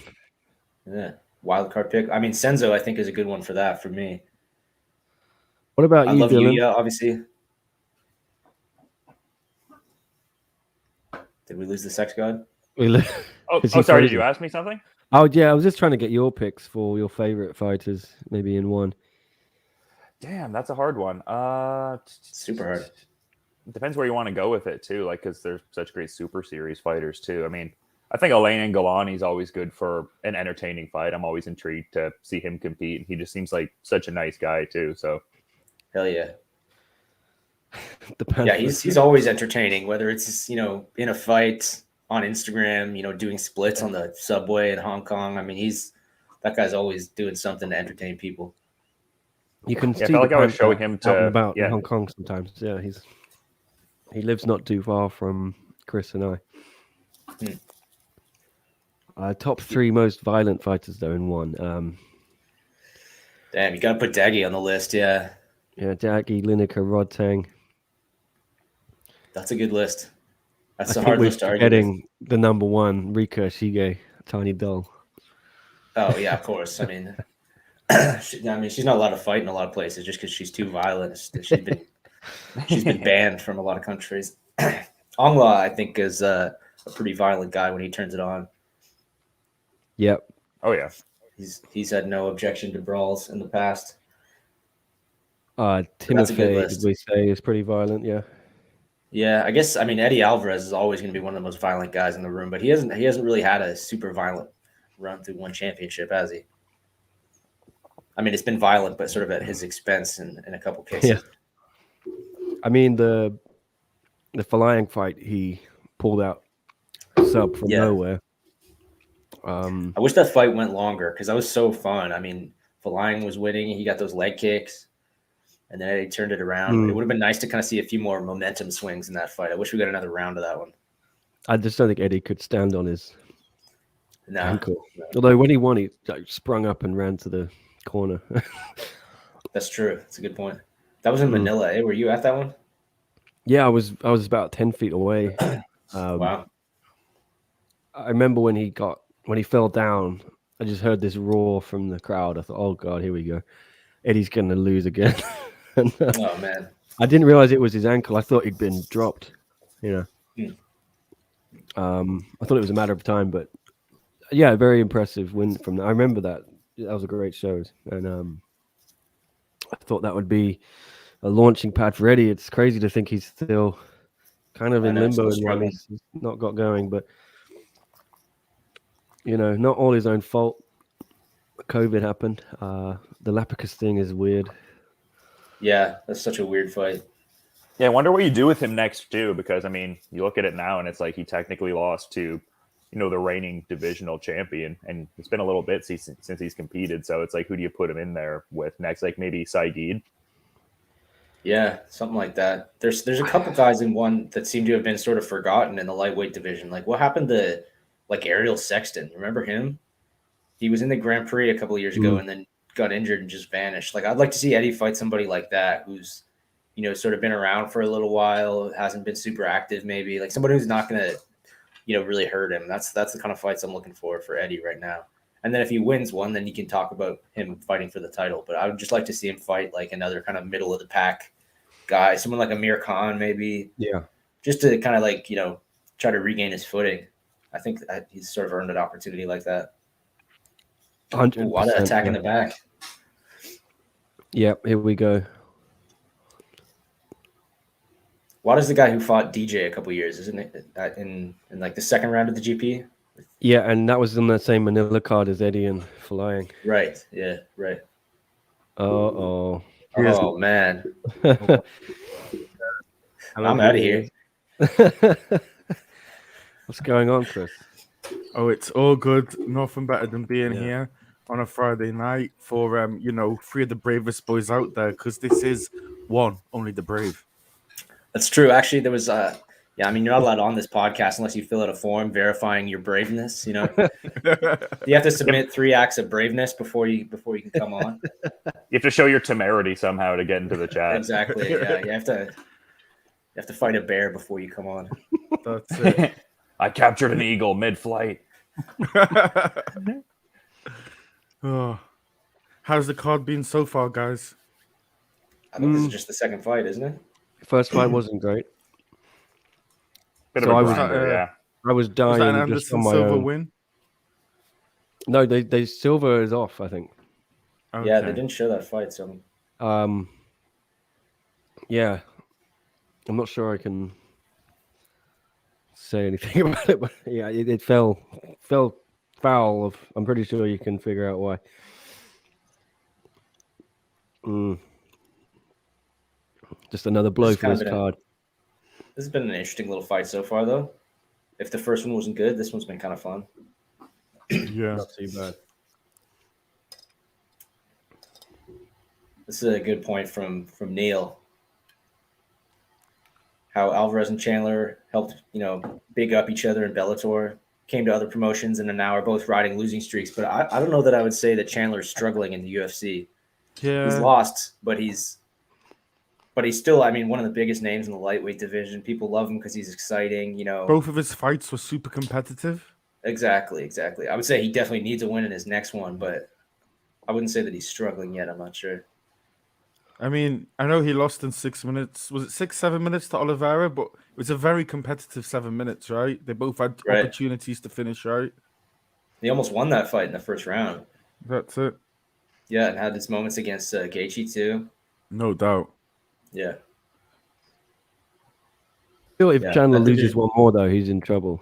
meant? Yeah. Wild card pick. I mean, Senzo, I think, is a good one for that for me. What about I you, love Dylan? Yuya, obviously. Did we lose the sex god? Oh, Is he sorry. Did frozen? you ask me something? Oh yeah, I was just trying to get your picks for your favorite fighters, maybe in one. Damn, that's a hard one. Super hard. Depends where you want to go with it too. Like, because there's such great Super Series fighters too. I mean, I think Elaine and Galani is always good for an entertaining fight. I'm always intrigued to see him compete. He just seems like such a nice guy too. So Hell yeah. Depends. Yeah, he's always entertaining, whether it's, in a fight on Instagram, doing splits on the subway in Hong Kong. I mean, that guy's always doing something to entertain people. You can Yeah, I see felt like the I was pants showing him out and to about in Hong Kong sometimes. Yeah, he lives not too far from Chris and I. Top 3 most violent fighters though in one. Damn, you got to put Daggy on the list. Yeah, Daggy, Lineker, Rodtang. that's a good list. That's I a think hard we're list to argue with. getting the number one, Rika Shige, Tiny Doll. Oh yeah, of course. I mean, she's not allowed to fight in a lot of places just because she's too violent. She's been banned from a lot of countries. Ongla, I think, is a pretty violent guy when he turns it on. Yep. Oh yeah. He's had no objection to brawls in the past. Timothy, did we say, is pretty violent? Yeah. Yeah, I guess. I mean, Eddie Alvarez is always going to be one of the most violent guys in the room, but he hasn't really had a super violent run through one championship, has he? I mean, it's been violent, but sort of at his expense in a couple cases. Yeah. I mean, the Flying fight, he pulled out sub from nowhere. I wish that fight went longer because that was so fun. I mean, Flying was winning. He got those leg kicks, and then he turned it around. It would have been nice to kind of see a few more momentum swings in that fight. I wish we got another round of that one. I just don't think Eddie could stand on his ankle. No. Although when he won, he sprung up and ran to the corner. That's true. That's a good point. That was in Manila. Hey, were you at that one? Yeah, I was about 10 feet away. Wow. I remember when he fell down, I just heard this roar from the crowd. I thought, oh God, here we go. Eddie's going to lose again. Oh, man. I didn't realize it was his ankle. I thought he'd been dropped, I thought it was a matter of time, but Yeah, very impressive win from that. I remember that. That was a great show, and I thought that would be a launching pad for Eddie. It's crazy to think he's still kind of I in know, limbo still in one. struggling. He's not got going, but not all his own fault. COVID happened. The Lapicus thing is weird. Yeah, that's such a weird fight. Yeah, I wonder what you do with him next too, because I mean, you look at it now and it's like he technically lost to, the reigning divisional champion, and it's been a little bit since he's competed. So it's like, who do you put him in there with next? Like maybe Saeed. Yeah, something like that. There's a couple guys in one that seem to have been sort of forgotten in the lightweight division. Like what happened to like Ariel Sexton? Remember him? He was in the Grand Prix a couple of years ago and then got injured and just vanished. Like I'd like to see Eddie fight somebody like that who's, sort of been around for a little while, hasn't been super active, maybe like somebody who's not gonna, really hurt him. That's the kind of fights I'm looking for Eddie right now. And then if he wins one, then you can talk about him fighting for the title. But I would just like to see him fight like another kind of middle of the pack guy, someone like Amir Khan, maybe. Yeah. Just to kind of like, try to regain his footing. I think that he's sort of earned an opportunity like that. 100%. Ooh, what an attack in the back. Yep, here we go. What is the guy who fought DJ a couple years, isn't it? In like the second round of the GP? Yeah, and that was on the same Manila card as Eddie and Flying. Right. Yeah, right. Oh man. I'm out of here. What's going on, Chris? Oh, it's all good. Nothing better than being here on a Friday night for three of the bravest boys out there, because this is only the brave. That's true. Actually, there was you're not allowed on this podcast unless you fill out a form verifying your braveness. You have to submit 3 acts of braveness before you can come on. You have to show your temerity somehow to get into the chat. Exactly. Yeah, you have to fight a bear before you come on. That's it. I captured an eagle mid-flight. Oh, how's the card been so far, guys? I think this is just the second fight, isn't it? First fight wasn't great. Bit So of I a was- grinder, yeah. I was Was that an dying just on Anderson my Silva own. win? No, they Silver is off, I think. Okay. Yeah, they didn't show that fight, so Yeah, I'm not sure I can say anything about it, but yeah, it fell foul. I'm pretty sure you can figure out why. Just another blow for this card. this has been an interesting little fight so far, though. If the first one wasn't good, this one's been kind of fun. Yeah. Not too bad. This is a good point from Neil. How Alvarez and Chandler helped, big up each other in Bellator, came to other promotions, and now are both riding losing streaks. But I don't know that I would say that Chandler's struggling in the UFC. Yeah. He's lost, but he's still, one of the biggest names in the lightweight division. People love him because he's exciting, Both of his fights were super competitive. Exactly. I would say he definitely needs a win in his next one, but I wouldn't say that he's struggling yet. I'm not sure. I know he lost in 6 minutes. Was it 6-7 minutes to Oliveira? But it was a very competitive 7 minutes, right? They both had opportunities to finish, right? He almost won that fight in the first round. That's it. Yeah, and had his moments against Gaethje too. No doubt. Yeah. I feel if Chandler I think loses one more, though, he's in trouble.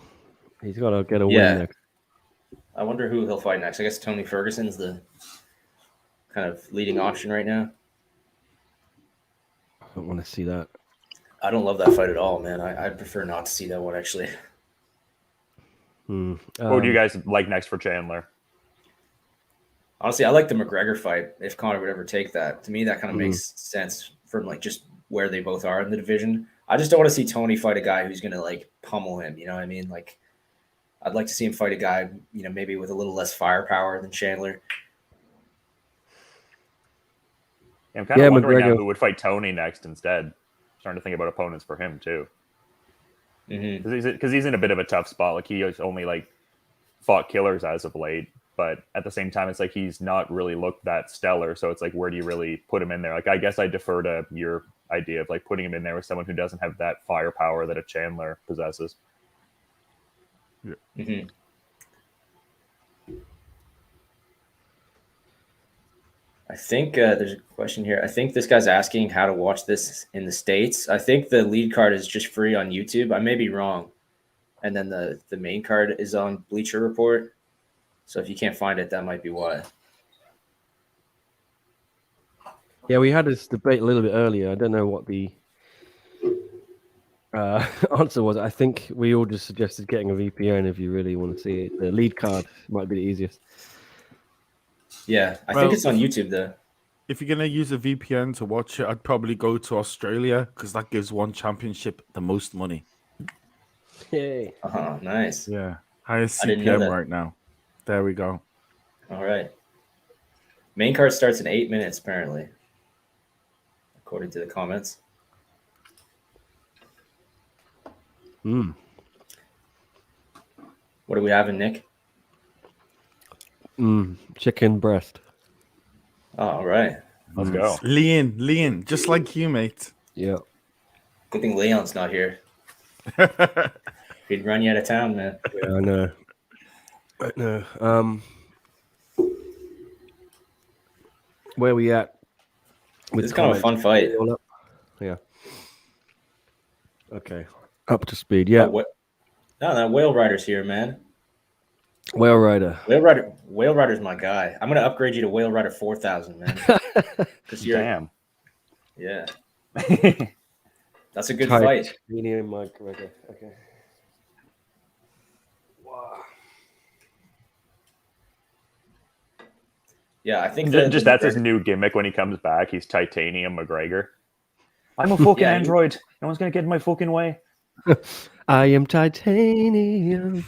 He's got to get a win next. I wonder who he'll fight next. I guess Tony Ferguson's the kind of leading option right now. I don't want to see that. I don't love that fight at all, man. I'd prefer not to see that one, actually. What would you guys like next for Chandler? Honestly, I like the McGregor fight. If Conor would ever take that, to me, that kind of makes sense from like just where they both are in the division. I just don't want to see Tony fight a guy who's gonna like pummel him. You know what I mean? Like, I'd like to see him fight a guy, maybe with a little less firepower than Chandler. Yeah, I'm kind of wondering McGregor. now who would fight Tony next instead. Starting to think about opponents for him too, because he's in a bit of a tough spot. Like he's only like fought killers as of late, but at the same time, it's like he's not really looked that stellar. So it's like, where do you really put him in there? Like, I guess I defer to your idea of like putting him in there with someone who doesn't have that firepower that a Chandler possesses. Yeah. Mm-hmm. think there's a question here. I think this guy's asking how to watch this in the States. I think the lead card is just free on YouTube. I may be wrong. And then the main card is on Bleacher Report. So if you can't find it, that might be why. Yeah, we had this debate a little bit earlier. I don't know what the answer was. I think we all just suggested getting a VPN if you really want to see it. The lead card might be the easiest. Yeah, I think it's on YouTube, though. If you're going to use a VPN to watch it, I'd probably go to Australia because that gives one championship the most money. Yay. Nice. Yeah. Highest I didn't know CPM that. right now. There we go. All right. Main card starts in 8 minutes, apparently, according to the comments. Mm. What are we having, Nick? Chicken breast. Oh, all right. Let's go. Lean, just like you, mate. Yeah. Good thing Leon's not here. He'd run you out of town, man. Yeah, I know. I know. Where we at? This is kind of a fun fight. All up? Yeah. Okay. Up to speed. Yeah. No, Whale Rider's here, man. Whale Rider. Whale Rider's my guy. I'm gonna upgrade you to Whale Rider 4000, man. Damn. Yeah. That's a good fight. Medium mic. Okay. Wow. Yeah, I think Just that's his new gimmick when he comes back. He's Titanium McGregor. I'm a fucking android. No one's gonna get in my fucking way. I am titanium.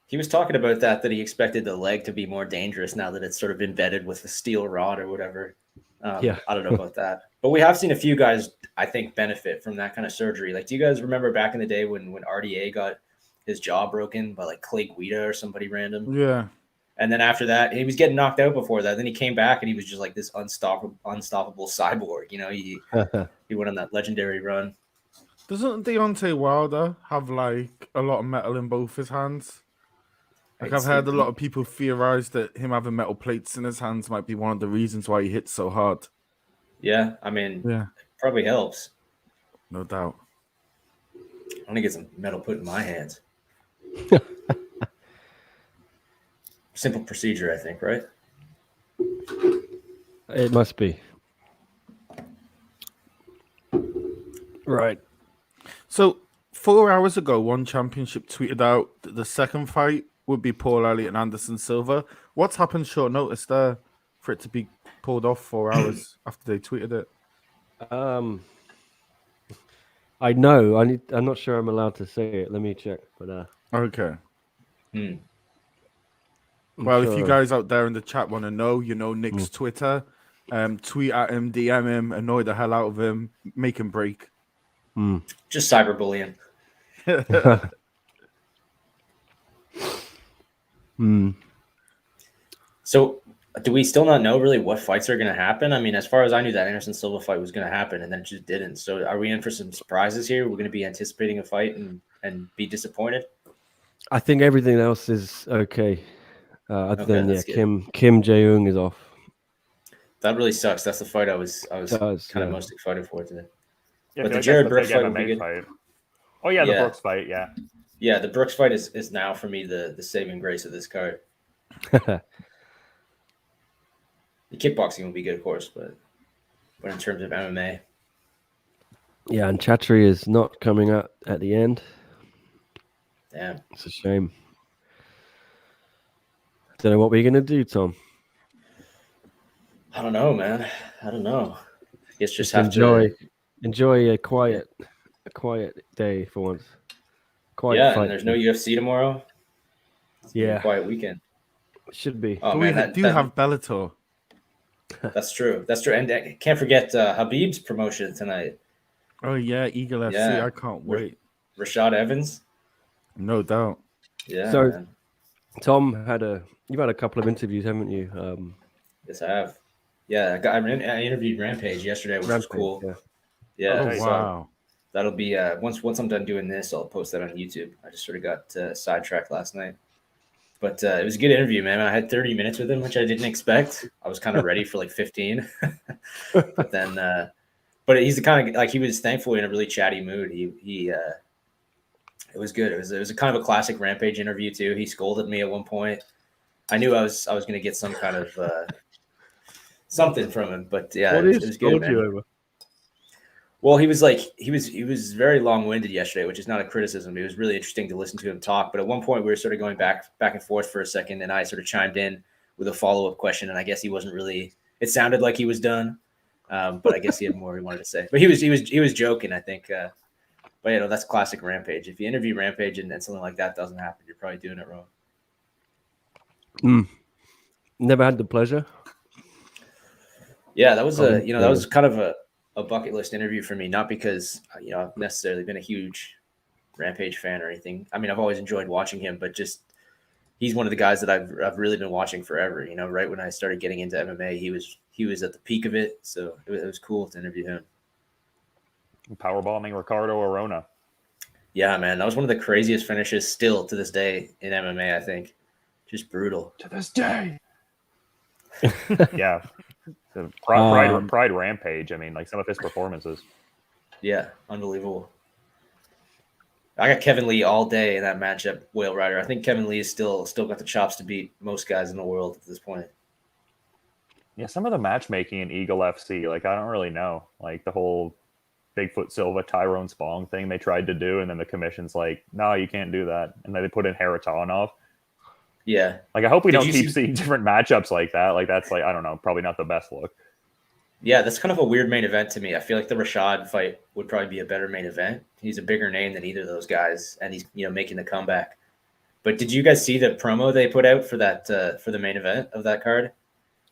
He was talking about that he expected the leg to be more dangerous now that it's sort of embedded with a steel rod or whatever. Yeah. I don't know about that. But we have seen a few guys, I think, benefit from that kind of surgery. Like, do you guys remember back in the day when RDA got his jaw broken by like Clay Guida or somebody random? Yeah. And then after that, he was getting knocked out before that. Then he came back and he was just like this unstoppable cyborg. You know, he went on that legendary run. Doesn't Deontay Wilder have like a lot of metal in both his hands? Like I've heard a lot of people theorize that him having metal plates in his hands might be one of the reasons why he hits so hard. Yeah, I mean, yeah, probably helps. No doubt. I'm gonna get some metal put in my hands. Simple procedure, I think, right? It must be. Right. So 4 hours ago, One Championship tweeted out that the second fight would be Paul Elliott and Anderson Silva. What's happened short notice there for it to be pulled off 4 hours after they tweeted it? I know. I'm not sure I'm allowed to say it. Let me check. But okay. I'm Well, sure. if you guys out there in the chat want to know, you know Nick's Twitter. Tweet at him, DM him, annoy the hell out of him, make him break. Just cyberbullying. So, do we still not know really what fights are going to happen? I mean, as far as I knew, that Anderson Silva fight was going to happen, and then it just didn't. So, are we in for some surprises here? We're going to be anticipating a fight and be disappointed. I think everything else is okay. Other than that's Kim Jae-ung is off. That really sucks. That's the fight I was kind of most excited for today. Yeah, But the that's Jared the Brooks big fight would be MMA good. fight. Oh yeah, the Yeah. Brooks fight. Yeah. Yeah, the Brooks fight is now for me the saving grace of this card. The kickboxing will be good, of course, but in terms of MMA, Yeah, and Chatri is not coming out at the end. damn. It's a shame. Don't know what we're gonna do, Tom. I don't know, man. I don't know. I guess just have enjoy a quiet day for once. Quiet yeah, fight. and there's no UFC tomorrow. It's gonna be a Yeah, quiet weekend. should be. Oh we man, do have Bellator. That's true. That's true. And can't forget Habib's promotion tonight. Oh yeah, Eagle FC. Yeah. I can't wait. Rashad Evans. No doubt. Yeah. So- man. Tom you've had a couple of interviews, haven't you? Yes, I have. Yeah, I interviewed Rampage yesterday, which was cool. Yeah. Yeah. Oh Nice. so wow. that'll be once I'm done doing this, I'll post that on YouTube. I just sort of got sidetracked last night. But it was a good interview, man. I had 30 minutes with him, which I didn't expect. I was kind of ready for like 15. But then, but he's the kind of like he was thankfully in a really chatty mood. It was good. It was a kind of a classic Rampage interview too. He scolded me at one point. I knew I was going to get some kind of something from him, but yeah, What it is was good, man. you over? Well, he was very long-winded yesterday, which is not a criticism. It was really interesting to listen to him talk. But at one point, we were sort of going back and forth for a second, and I sort of chimed in with a follow-up question. And I guess he wasn't really. It sounded like he was done, but I guess he had more he wanted to say. But he was joking, I think. But that's classic Rampage. If you interview Rampage and something like that doesn't happen, you're probably doing it wrong. Never had the pleasure. Yeah, that was that was kind of a bucket list interview for me, not because I've necessarily been a huge Rampage fan or anything. I mean, I've always enjoyed watching him, but just he's one of the guys that I've really been watching forever. Right when I started getting into MMA, he was at the peak of it, so it was cool to interview him. Powerbombing Ricardo Arona. Yeah, man, that was one of the craziest finishes still to this day in MMA. I think just brutal to this day. Yeah. The Pride Rampage. I mean, like some of his performances. Yeah, unbelievable. I got Kevin Lee all day in that matchup, Whale Rider. I think Kevin Lee is still got the chops to beat most guys in the world at this point. Yeah, some of the matchmaking in Eagle FC, like I don't really know. Like the whole Bigfoot Silva, Tyrone Spong thing they tried to do, and then the commission's like, no, you can't do that. And then they put in Haratonov. Yeah. Like I hope we don't keep seeing different matchups like that. Like that's like, I don't know, probably not the best look. Yeah, that's kind of a weird main event to me. I feel like the Rashad fight would probably be a better main event. He's a bigger name than either of those guys, and he's making the comeback. But did you guys see the promo they put out for that for the main event of that card?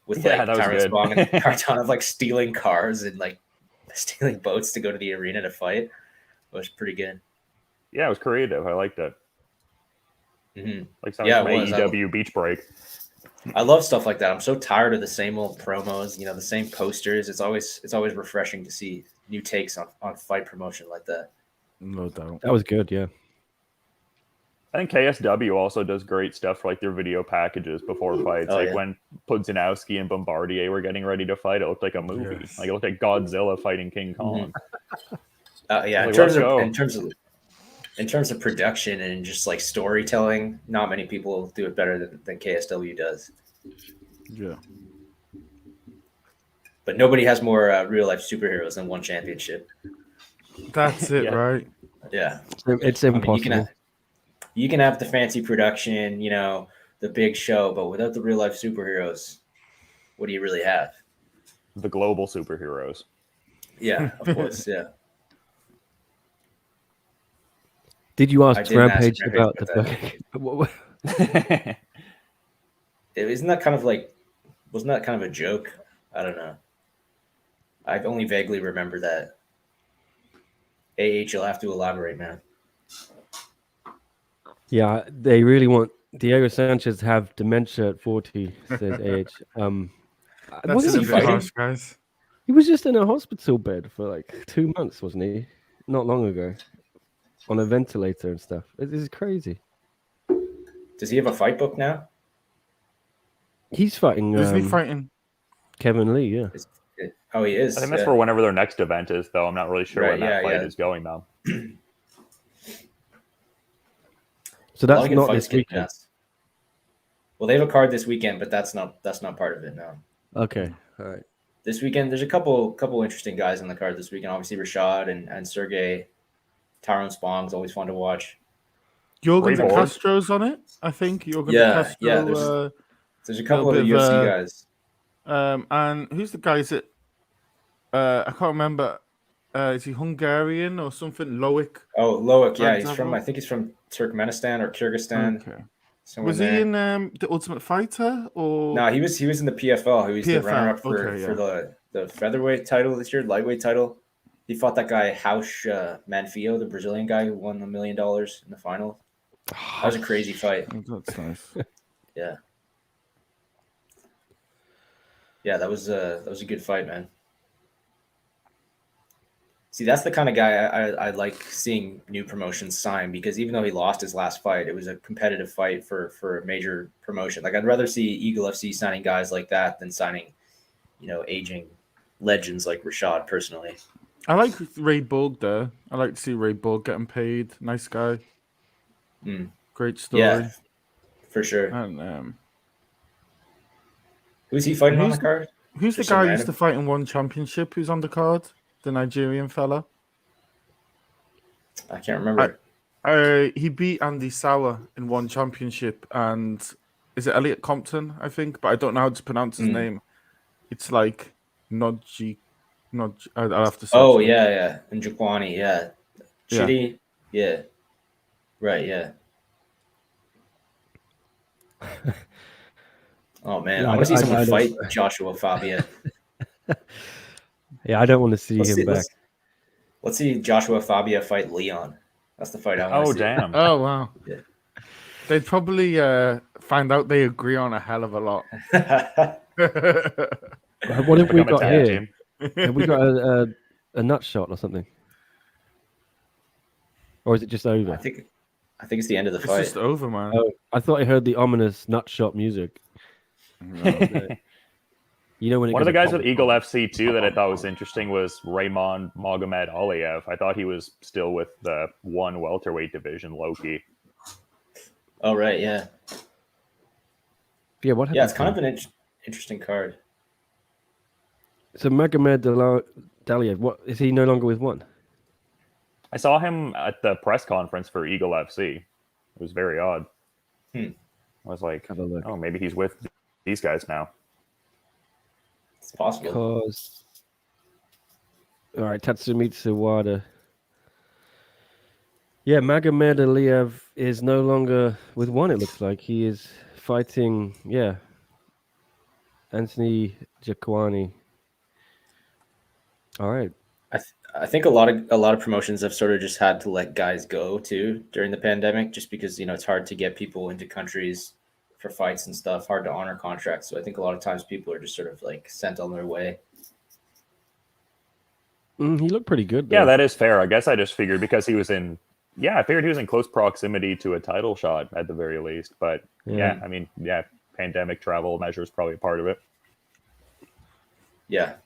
With Tyrone Spong and Haratonov like stealing cars and like stealing boats to go to the arena to fight. It was pretty good. Yeah, it was creative. I liked it. Mm-hmm. Like something from AEW Beach Break. I love stuff like that. I'm so tired of the same old promos, the same posters. It's always refreshing to see new takes on fight promotion like that. No doubt. That was good, yeah. I think KSW also does great stuff for like their video packages before fights. When Pudzianowski and Bombardier were getting ready to fight, it looked like a movie. Yes. Like it looked like Godzilla fighting King Kong. Mm-hmm. In terms of production and just like storytelling, not many people do it better than KSW does. Yeah. But nobody has more real life superheroes than one championship. That's it, right? Yeah. It's impossible. I mean, you can have the fancy production, the big show, but without the real life superheroes, what do you really have? The global superheroes. Yeah, of course. Yeah. Did you ask Rampage about the Isn't that kind of like, wasn't that kind of a joke? I don't know. I only vaguely remember that. you'll have to elaborate, man. Yeah, they really want Diego Sanchez to have dementia at 40, says That's a bit harsh, guys. He was just in a hospital bed for like 2 months, wasn't he? Not long ago. On a ventilator and stuff. This is crazy. Does he have a fight book now? He's fighting. Isn't he fighting Kevin Lee? Yeah. Oh, he is. I think that's for whenever their next event is, though. I'm not really sure when that fight is going now. So that's not this weekend. Well, they have a card this weekend, but that's not part of it now. Okay. All right. This weekend, there's a couple interesting guys on the card this weekend. Obviously, Rashad and Sergey. Tyrone Spong's always fun to watch. Jorgen De Castro's on it, I think. Jorgen De Castro. Yeah, there's a couple of the UFC guys. And who's the guy? Is it? I can't remember. Is he Hungarian or something? Loic. Oh, Loic. Yeah, I think he's from Turkmenistan or Kyrgyzstan. Okay. Was he in the Ultimate Fighter or? No, he was in the PFL. He was the runner-up for the featherweight title this year, lightweight title. He fought that guy Hausch Manfio, the Brazilian guy who won $1 million in the final. That was a crazy fight. That's nice. Yeah. Yeah, that was a good fight, man. See, that's the kind of guy I like seeing new promotions sign, because even though he lost his last fight, it was a competitive fight for a major promotion. Like, I'd rather see Eagle FC signing guys like that than signing, aging legends like Rashad personally. I like Ray Borg there. I like to see Ray Borg getting paid. Nice guy. Great story. Yeah, for sure. And Who's he fighting on the card? who's the Just some guy who used to random- fight in one championship? Who's on the card? The Nigerian fella. I can't remember. He beat Andy Sauer in one championship, and is it Elliot Compton? I think, but I don't know how to pronounce his name. It's like Nodji. I'll have to. Oh search it. yeah, and Jaquani, yeah. Chitty, yeah. Right, yeah. Oh man, Yeah, I want to see I someone don't- fight Joshua Fabia. Yeah, I don't want to see him back. Let's see Joshua Fabia fight Leon. That's the fight I want to Oh see. damn! Oh wow. Yeah. They'd probably find out they agree on a hell of a lot. What have we Become a got tag here? team. Have we got a nut shot or something? Or is it just over? I think it's the end of the It's fight. just over, man. Oh, I thought I heard the ominous nut shot music. You know when it One of the goes guys pop, with Eagle pop. FC too that I thought was interesting was Raymond Magomed Aliyev. I thought he was still with the one welterweight division, Loki. Oh right, yeah. Yeah, what happened? Yeah, it's kind of an interesting card. So Magomed Daliev, what is he no longer with one? I saw him at the press conference for Eagle FC. It was very odd. I was like, Have a look. oh, maybe he's with these guys now. It's possible. Because all right, Tatsumitsu Wada. Yeah, Magomed Aliyev is no longer with one. It looks like he is fighting. Yeah, Anthony Jaquani. All right. I think a lot of promotions have sort of just had to let guys go too during the pandemic, just because it's hard to get people into countries for fights and stuff, hard to honor contracts. So I think a lot of times people are just sort of like sent on their way. He looked pretty good. Yeah, though. that is fair. I guess I just figured because he was in. Yeah, I figured he was in close proximity to a title shot at the very least. But yeah, I mean, yeah, pandemic travel measures probably a part of it. Yeah.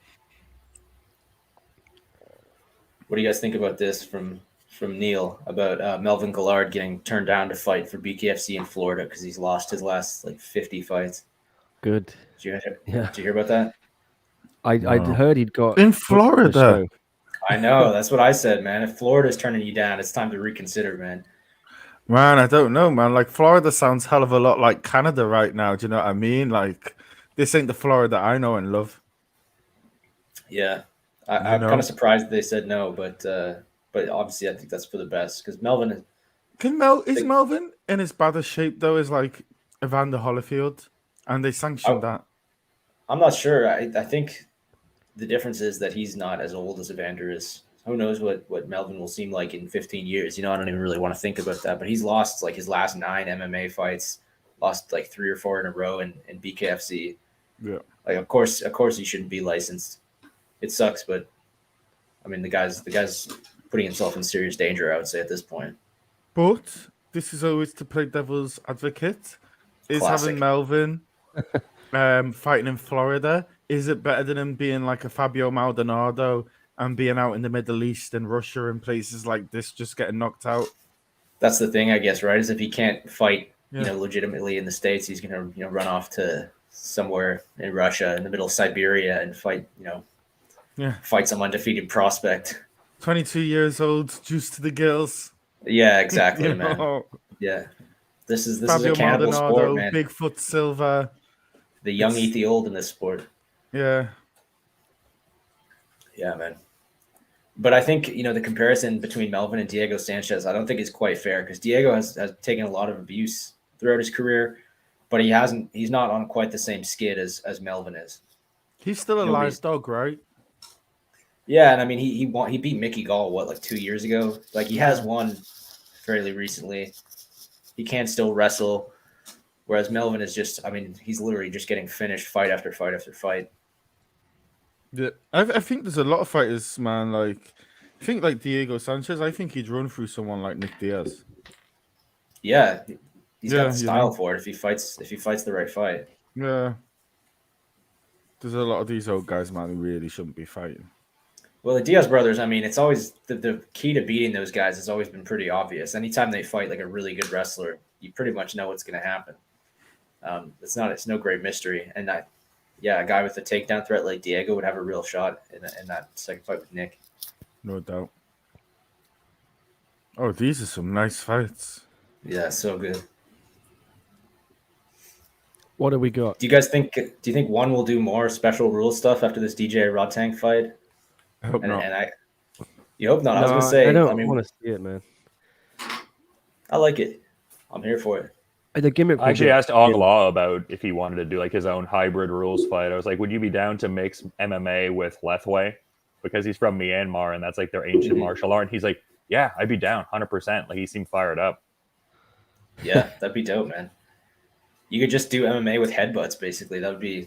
What do you guys think about this from Neil about Melvin Gillard getting turned down to fight for BKFC in Florida because he's lost his last like 50 fights? Good. Did you hear about that? I heard he'd got In booked for a Florida. show. I know. That's what I said, man. If Florida's turning you down, it's time to reconsider, man. Man, I don't know, man. Like, Florida sounds hell of a lot like Canada right now. Do you know what I mean? Like, this ain't the Florida I know and love. Yeah. I'm kind of surprised they said no, but obviously I think that's for the best because Melvin is. Is Melvin in as bad a shape though as like Evander Holyfield, and they sanctioned that? I'm not sure. I think the difference is that he's not as old as Evander is. Who knows what Melvin will seem like in 15 years? I don't even really want to think about that. But he's lost like his last 9 MMA fights, lost like 3 or 4 in a row in BKFC. Yeah. Like of course he shouldn't be licensed. It sucks, but I mean the guy's putting himself in serious danger, I would say, at this point. But this is always to play devil's advocate. Is Classic. having Melvin fighting in Florida, is it better than him being like a Fabio Maldonado and being out in the Middle East and Russia and places like this, just getting knocked out? That's the thing, I guess, right? Is if he can't fight, legitimately in the States, he's gonna, run off to somewhere in Russia, in the middle of Siberia, and fight, fight some undefeated prospect. 22 years old, juice to the gills. Yeah, exactly, man. know? Yeah, this is Fabio a cannibal Maldonado, sport, man. Bigfoot Silva. The young eat the old in this sport. Yeah. Yeah, man. But I think, the comparison between Melvin and Diego Sanchez, I don't think is quite fair because Diego has taken a lot of abuse throughout his career, but he's not on quite the same skid as Melvin is. He's still a live dog, right? Yeah, and I mean he beat Mickey Gall like 2 years ago. Like he has won fairly recently. He can still wrestle, whereas Melvin is just, I mean, he's literally just getting finished fight after fight after fight. Yeah, I think there's a lot of fighters, man. Like I think like Diego Sanchez, I think he'd run through someone like Nick Diaz. Yeah, he's got Yeah, the you style know. for it if he fights the right fight. Yeah. There's a lot of these old guys, man, who really shouldn't be fighting. Well, the Diaz brothers, I mean, it's always the key to beating those guys has always been pretty obvious. Anytime they fight like a really good wrestler, you pretty much know what's going to happen. It's no great mystery. And a guy with a takedown threat like Diego would have a real shot in that second fight with Nick. No doubt. Oh, these are some nice fights. Yeah, so good. What do we got? Do you think one will do more special rule stuff after this DJ Rodtang fight? I hope not. You hope not. I was No, gonna say. I don't I mean, want to see it, man. I like it. I'm here for it. The gimmick. I actually asked Ong Law about if he wanted to do like his own hybrid rules fight. I was like, would you be down to mix MMA with Lethwei? Because he's from Myanmar and that's like their ancient martial art. And he's like, yeah, I'd be down 100%. Like he seemed fired up. Yeah, that'd be dope, man. You could just do MMA with headbutts, basically. That would be.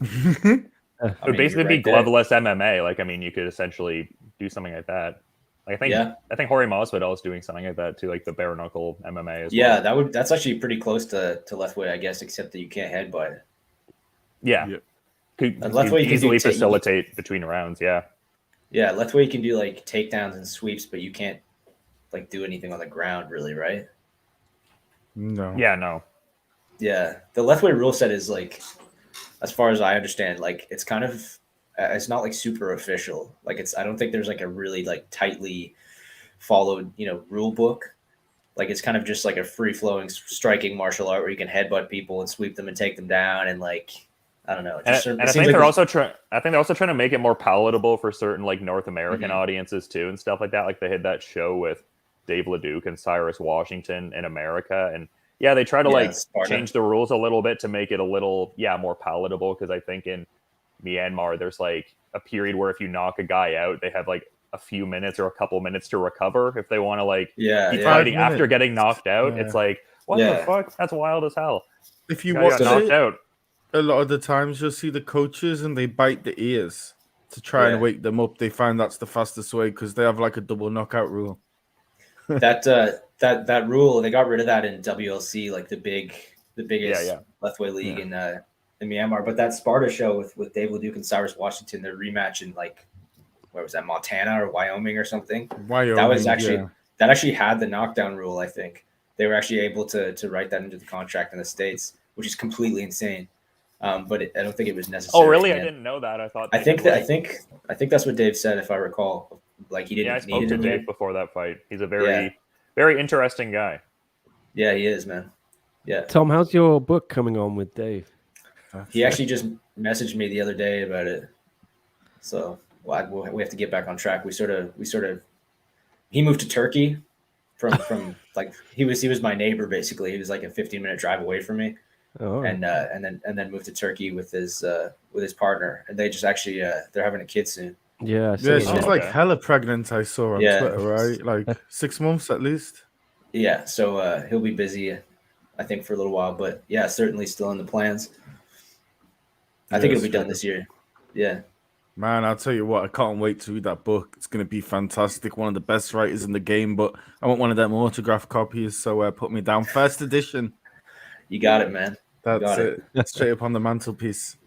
It would basically be gloveless MMA. Like, I mean, you could essentially do something like that. Like, I think Jorge Masvidal is doing something like that too, like the bare knuckle MMA as well. Yeah, that's actually pretty close to Lethwei, I guess, except that you can't headbutt it. Yeah. Could easily facilitate between rounds, yeah. Yeah, Lethwei you can do like takedowns and sweeps, but you can't like do anything on the ground really, right? No. Yeah, no. Yeah. The Lethwei rule set is like, as far as I understand, like it's kind of it's not like super official. Like I don't think there's like a really like tightly followed, rule book. Like it's kind of just like a free flowing striking martial art where you can headbutt people and sweep them and take them down and like I don't know. I think they're also trying to make it more palatable for certain like North American audiences too and stuff like that. Like they had that show with Dave LeDuc and Cyrus Washington in America, and they try to change the rules a little bit to make it a little more palatable. Because I think in Myanmar there's like a period where if you knock a guy out, they have like a few minutes or a couple minutes to recover if they want to like keep fighting after getting knocked out. It's like what the fuck? That's wild as hell. If you watch knocked out. A lot of the times you'll see the coaches and they bite the ears to try and wake them up. They find that's the fastest way because they have like a double knockout rule. That rule, they got rid of that in WLC, like the biggest Lethwei league in Myanmar. But that Sparta show with Dave LeDuc and Cyrus Washington, their rematch in like where was that, Montana or Wyoming or something? Wyoming. That was actually that actually had the knockdown rule. I think they were actually able to write that into the contract in the States, which is completely insane. But I don't think it was necessary. Oh, really? I didn't know that. I think that's what Dave said, if I recall. Like he didn't. Yeah, I spoke to Dave before that fight. He's a very interesting guy. Yeah, he is, man. Yeah. Tom, how's your book coming on with Dave? He actually just messaged me the other day about it. So we have to get back on track. We sort of. He moved to Turkey from like he was my neighbor basically. He was like a 15-minute drive away from me. Oh. And then moved to Turkey with his partner, and they just actually they're having a kid soon. Yeah, she's like hella pregnant. I saw on Twitter, right? Like 6 months at least. Yeah, so he'll be busy, I think, for a little while, but certainly still in the plans. I think it'll be done this year. Yeah, man, I'll tell you what, I can't wait to read that book. It's gonna be fantastic. One of the best writers in the game, but I want one of them autograph copies. So put me down. First edition. You got it, man. That's it. Straight up on the mantelpiece.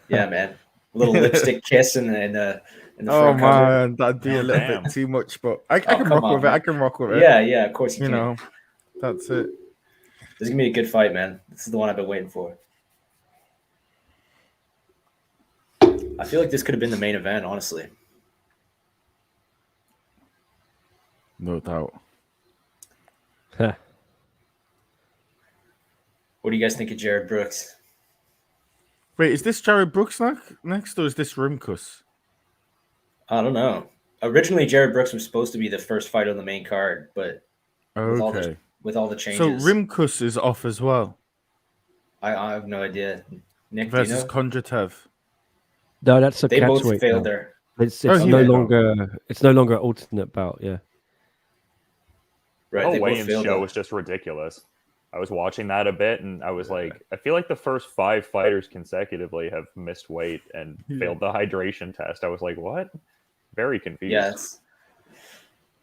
Yeah, man. A little lipstick kiss in the front cover. That'd be a little bit too much, but I can rock with it. I can rock with it. Yeah, of course you can. Know, that's it. This is gonna be a good fight, man. This is the one I've been waiting for. I feel like this could have been the main event, honestly. No doubt. What do you guys think of Jared Brooks? Wait, is this Jared Brooks next, or is this Rimkus? I don't know. Originally, Jared Brooks was supposed to be the first fight on the main card, but with all the changes. So Rimkus is off as well. I have no idea. Nick, versus Kondratev. No, that's a they catch both weight failed now. there. It's no longer alternate bout. Yeah. Right. The weigh-in show was just ridiculous. I was watching that a bit, and I was like, I feel like the first 5 fighters consecutively have missed weight and failed the hydration test. I was like, what? Very confused. Yeah,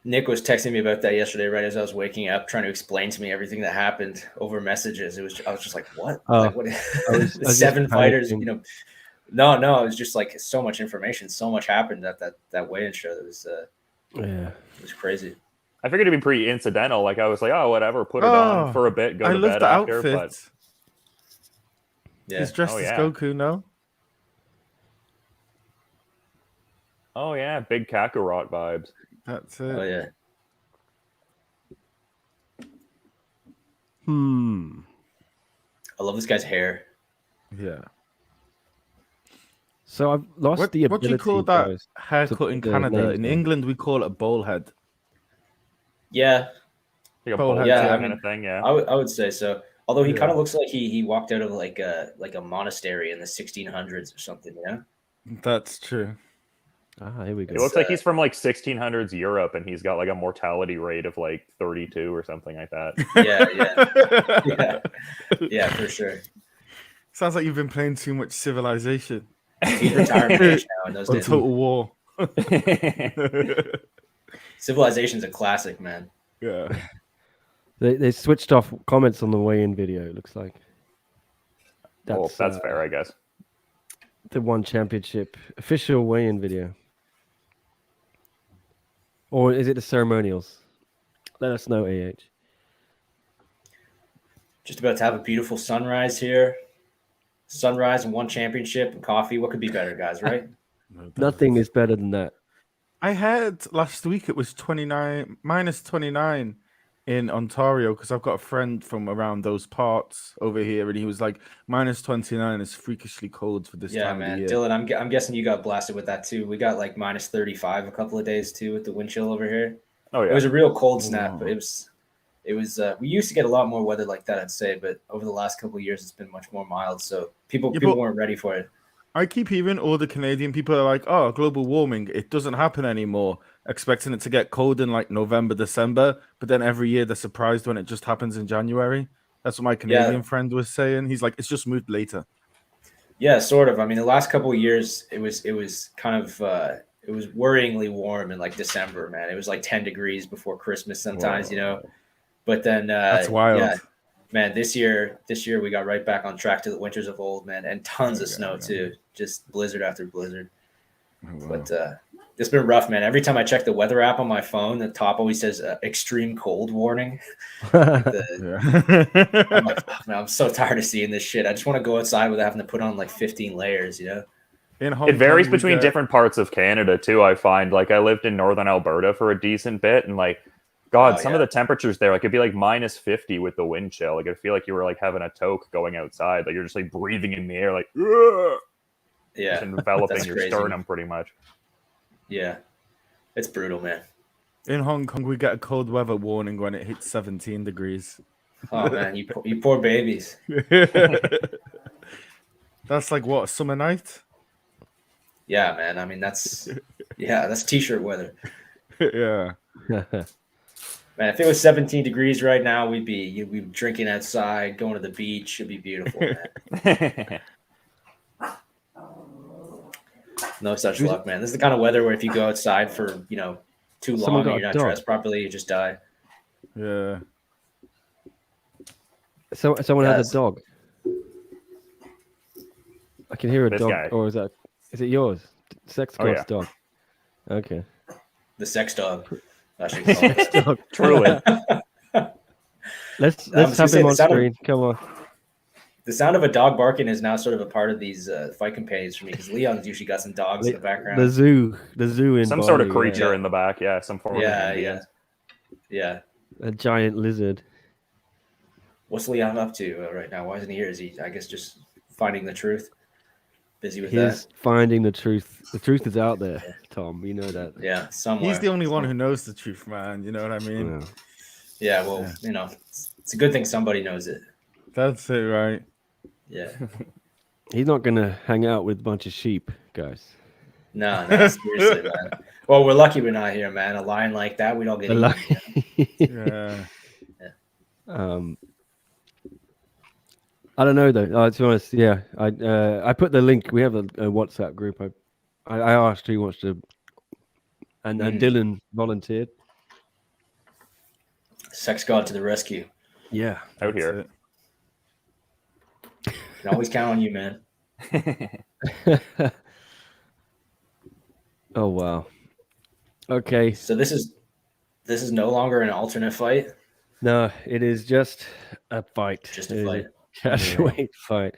Nick was texting me about that yesterday, right as I was waking up, trying to explain to me everything that happened over messages. I was just like, what? Like, what? was just 7 fighters, panicking. No, it was just like so much information, so much happened at that weigh-in show. That was it was crazy. I figured it'd be pretty incidental. Like I was like, oh, whatever, put it on for a bit, go I to love bed the after. outfit. But Yeah. He's dressed as yeah. Goku, no? Oh yeah, big Kakarot vibes. That's it. Oh yeah. I love this guy's hair. Yeah. So I've lost What the do ability. you call that guys, haircut in put the Canada? names In in. England, we call it a bowl head. Yeah, Like a Bowl bowl head, cut yeah, I kind mean, of thing. Yeah. I would say so. Although he Yeah. kind of looks like he walked out of like a monastery in the 1600s or something. Yeah. That's true. Here we go. It looks like he's from like 1600s Europe, and he's got like a mortality rate of like 32 or something like that. Yeah, for sure. Sounds like you've been playing too much Civilization He's retirement age now in those or days. Total War. Civilization's a classic, man. Yeah. They switched off comments on the weigh-in video. It looks like That's fair, I guess. the One Championship official weigh-in video, or is it the ceremonials? Let us know, AH. Just about to have a beautiful sunrise here. Sunrise and One Championship and coffee. What could be better, guys, right? Nothing is better than that. I heard last week it was minus 29 in Ontario because I've got a friend from around those parts over here, and he was like, minus 29 is freakishly cold for this Yeah, time man. of the year. Dylan, I'm guessing you got blasted with that too. We got like minus 35 a couple of days too with the wind chill over here. Oh It yeah. was a real cold snap, Wow. but it was we used to get a lot more weather like that, I'd say, but over the last couple of years it's been much more mild, so people but- weren't ready for it. I keep hearing all the Canadian people are like, oh, global warming, it doesn't happen anymore, expecting it to get cold in like November, December, but then every year they're surprised when it just happens in January. That's what my Canadian friend was saying. He's like, it's just moved later. Yeah, sort of. I mean, the last couple of years it was kind of it was worryingly warm in like December, man. It was like 10 degrees before Christmas sometimes, But then That's wild. Yeah, man, this year we got right back on track to the winters of old, man, and tons of snow too. Just blizzard after blizzard. Oh, wow. But it's been rough, man. Every time I check the weather app on my phone, the top always says extreme cold warning. I'm like, oh, man, I'm so tired of seeing this shit. I just want to go outside without having to put on like 15 layers, In Hong It varies Kong, we between get- different parts of Canada too. I find like I lived in northern Alberta for a decent bit, and like, God, some of the temperatures there, like it'd be like minus 50 with the wind chill. Like I feel like you were like having a toque going outside. Like you're just like breathing in the air, like Yeah, just enveloping that's your crazy. sternum pretty much. Yeah, it's brutal, man. In Hong Kong, we get a cold weather warning when it hits 17 degrees. Oh man, you poor babies. That's like what, a summer night? Yeah, man. I mean, that's t-shirt weather. Yeah. Man, if it was 17 degrees right now, you'd be drinking outside, going to the beach. It'd be beautiful, man. No such luck, man. This is the kind of weather where if you go outside for, too Someone long got and you're a not dog. dressed properly, you just die. Yeah. So someone has Yes. a dog. I can hear a This dog, guy. or is it yours? Sex Oh, God's yeah. dog. Okay. The sex dog. I should call it. Dog. Truly. Let's was have gonna him on say, screen. Come on. The sound of a dog barking is now sort of a part of these fight companions for me because Leon's usually got some dogs in the background. The zoo in Some sort of Bali, creature yeah. in the back, yeah. Some form of Yeah, Indian. yeah. A giant lizard. What's Leon up to right now? Why isn't he here? Is he, I guess, just finding the truth? Busy with He's finding the truth. The truth is out there, Tom. You know that. that? Yeah, somewhere. He's the only one who knows the truth, man. You know what I mean? Yeah. Yeah, well, it's a good thing somebody knows it. That's it, right? Yeah. He's not gonna hang out with a bunch of sheep, guys. No, seriously, man. Well, we're lucky we're not here, man. A lion like that, we don't get eaten. Yeah. I don't know though. To be honest, yeah. I put the link. We have a WhatsApp group. I asked who wants to, and Dylan volunteered. Sex god to the rescue. Yeah. Out here. it. Can always count on you, man. Oh wow. Okay. So this is no longer an alternate fight. No, it is just a fight. Just It a is fight. casualweight fight.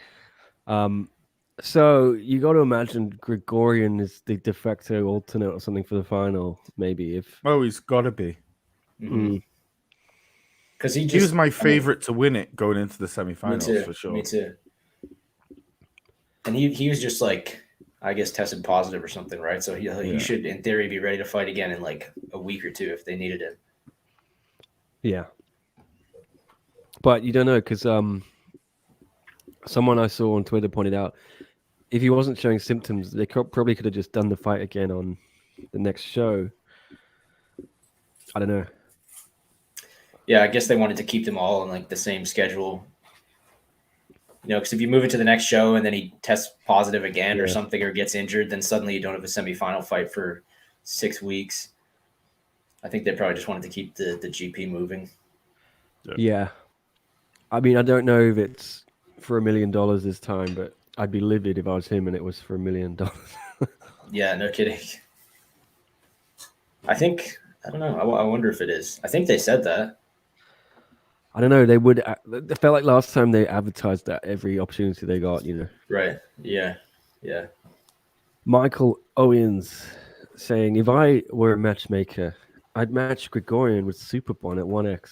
So you got to imagine Gregorian is the de facto alternate or something for the final, maybe if. Oh, he's got to be. Because He was my favorite to win it going into the Me semifinals too. for sure. Me too. And he was just like, I guess, tested positive or something, right? So he should, in theory, be ready to fight again in like a week or two if they needed him. Yeah. But you don't know because someone I saw on Twitter pointed out if he wasn't showing symptoms, they probably could have just done the fight again on the next show. I don't know. Yeah, I guess they wanted to keep them all on like the same schedule. You know, because if you move it to the next show and then he tests positive again or something or gets injured, then suddenly you don't have a semifinal fight for 6 weeks. I think they probably just wanted to keep the GP moving. Yeah. I mean, I don't know if it's for $1 million this time, but I'd be livid if I was him and it was for $1 million. Yeah, no kidding. I don't know. I wonder if it is. I think they said that. I don't know. They would. It felt like last time they advertised that every opportunity they got, you know. Right. Yeah. Yeah. Michael Owens saying, if I were a matchmaker, I'd match Gregorian with Superbon at 1x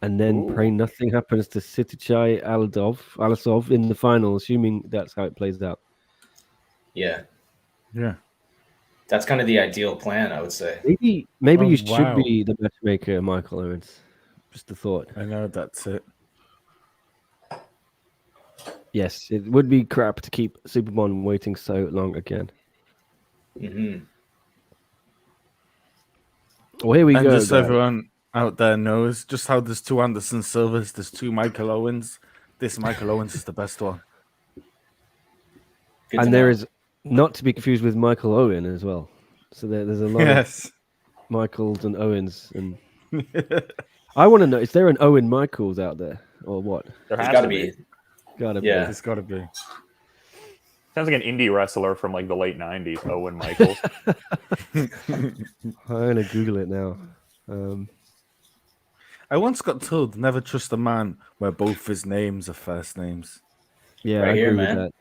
and then pray nothing happens to Sitichai Alisov in the final, assuming that's how it plays out. Yeah. Yeah. That's kind of the ideal plan, I would say. Maybe you wow. should be the matchmaker, Michael Owens. Just a thought. I know, that's it. Yes, it would be crap to keep Superbon waiting so long again. Mm-hmm. Well, here we And go. just so everyone out there knows just how there's 2 Anderson Silvers, there's 2 Michael Owens. This Michael Owens is the best one. And there is not to be confused with Michael Owen as well. So there's a lot of Michaels and Owens. And I want to know, is there an Owen Michaels out there or what? There There's has got to to be. Gotta be. Yeah. It's got to be. Sounds like an indie wrestler from like the late 90s, Owen Michaels. I'm going to Google it now. I once got told never trust a man where both his names are first names. Yeah, Right I here, agree with man. that.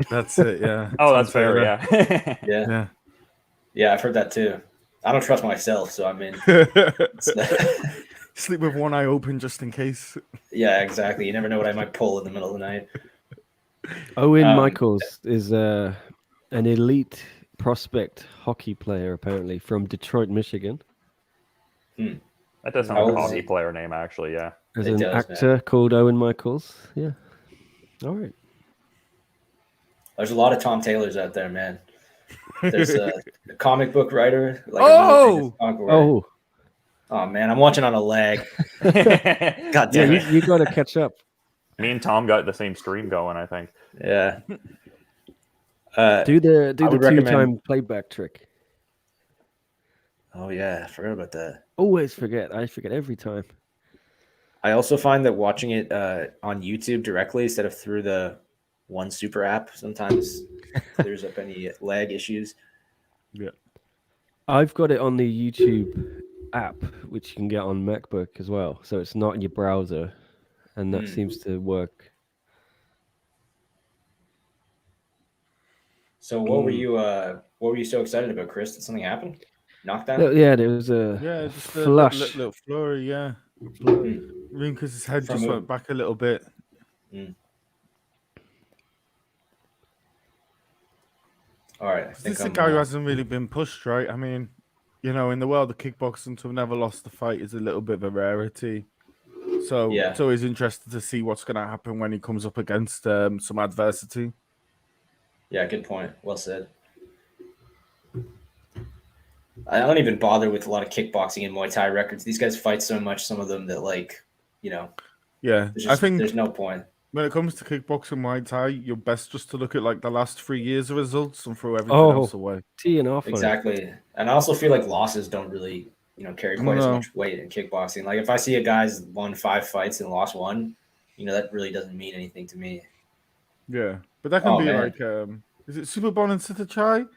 That's it, yeah. Oh, that's Sounds fair, better. yeah. Yeah. Yeah. Yeah, I've heard that too. I don't trust myself, so I mean, Sleep with one eye open just in case. yeah, exactly. You never know what I might pull in the middle of the night. Owen Michaels is an elite prospect hockey player, apparently, from Detroit, Michigan. That does sound How like a old is hockey he? player name, actually, yeah. There's It an does, actor called Owen Michaels. Yeah. All right. There's a lot of Tom Taylors out there, man. There's a comic book writer. Like Oh, oh man, I'm watching on a lag. God yeah, damn it. you got to catch up. Me and Tom got the same stream going, I think. Yeah. Do the I would 2-time playback trick. Oh yeah, I forgot about that. Always forget. I forget every time. I also find that watching it on YouTube directly instead of through the One Super app sometimes clears up any lag issues. Yeah. I've got it on the YouTube app, which you can get on MacBook as well. So it's not in your browser, and that seems to work. So what were you so excited about, Chris? Did something happen? Knockdown? Yeah, there was a Just flush. a little flurry, yeah. I mean, because his head just went back a little bit. All right. This is a guy who hasn't really been pushed, right? I mean, you know, in the world of kickboxing, to have never lost a fight is a little bit of a rarity. So it's always interesting to see what's going to happen when he comes up against some adversity. Yeah, good point. Well said. I don't even bother with a lot of kickboxing and Muay Thai records. These guys fight so much, some of them, that I think there's no point. when it comes to kickboxing Muay Thai, you're best just to look at like the last 3 years of results and throw everything else away. Teeing off. Exactly. And I also feel like losses don't really carry quite as No. much weight in kickboxing. Like if I see a guy's won 5 fights and lost 1, that really doesn't mean anything to me. Yeah, but that can Oh, be man. like, is it Superbon and Sitachai?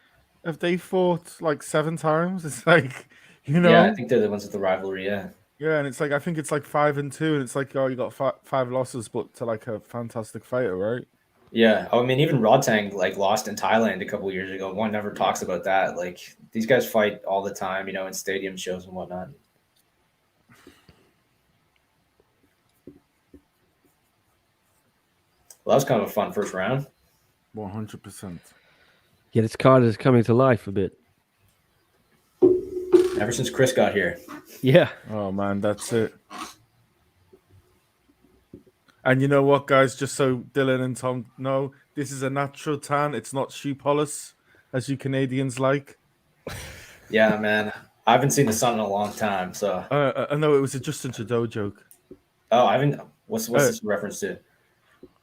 Have they fought like 7 times? It's like, Yeah, I think they're the ones with the rivalry. Yeah. Yeah, and it's like I think it's like 5-2, and it's like, oh, you got 5 losses, but to like a fantastic fighter, right? Yeah. Oh, I mean, even Rodtang like lost in Thailand a couple years ago. One never talks about that. Like these guys fight all the time, in stadium shows and whatnot. Well, that was kind of a fun first round. 100%. Yeah, this card is coming to life a bit. Ever since Chris got here. Yeah. Oh man, that's it. And you know what, guys? Just so Dylan and Tom know, this is a natural tan. It's not shoe polish, as you Canadians like. Yeah, man. I haven't seen the sun in a long time. So. I know it was a Justin Trudeau joke. Oh, I haven't. What's this reference to?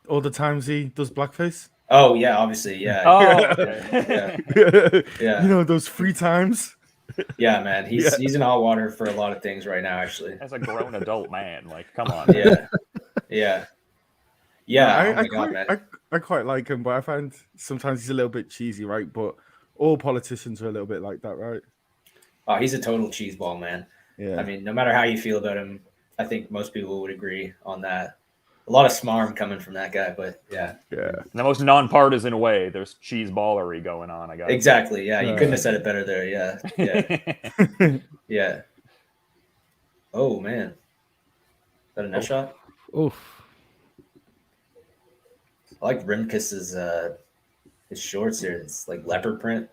All the times he does blackface. Oh yeah, obviously, yeah. Oh, okay. Yeah. Those 3 times. Yeah, man. He's in hot water for a lot of things right now, actually. As a grown adult man, like, come on. Yeah. I quite like him, but I find sometimes he's a little bit cheesy, right? But all politicians are a little bit like that, right? Oh, he's a total cheeseball, man. Yeah. I mean, no matter how you feel about him, I think most people would agree on that. A lot of smarm coming from that guy, but yeah. Yeah. In the most nonpartisan way, there's cheese ballery going on. I got exactly. Yeah, you couldn't have said it better there. Yeah. Yeah. Oh man, is that a net shot? Oof. I like Rimkus's his shorts here. It's like leopard print.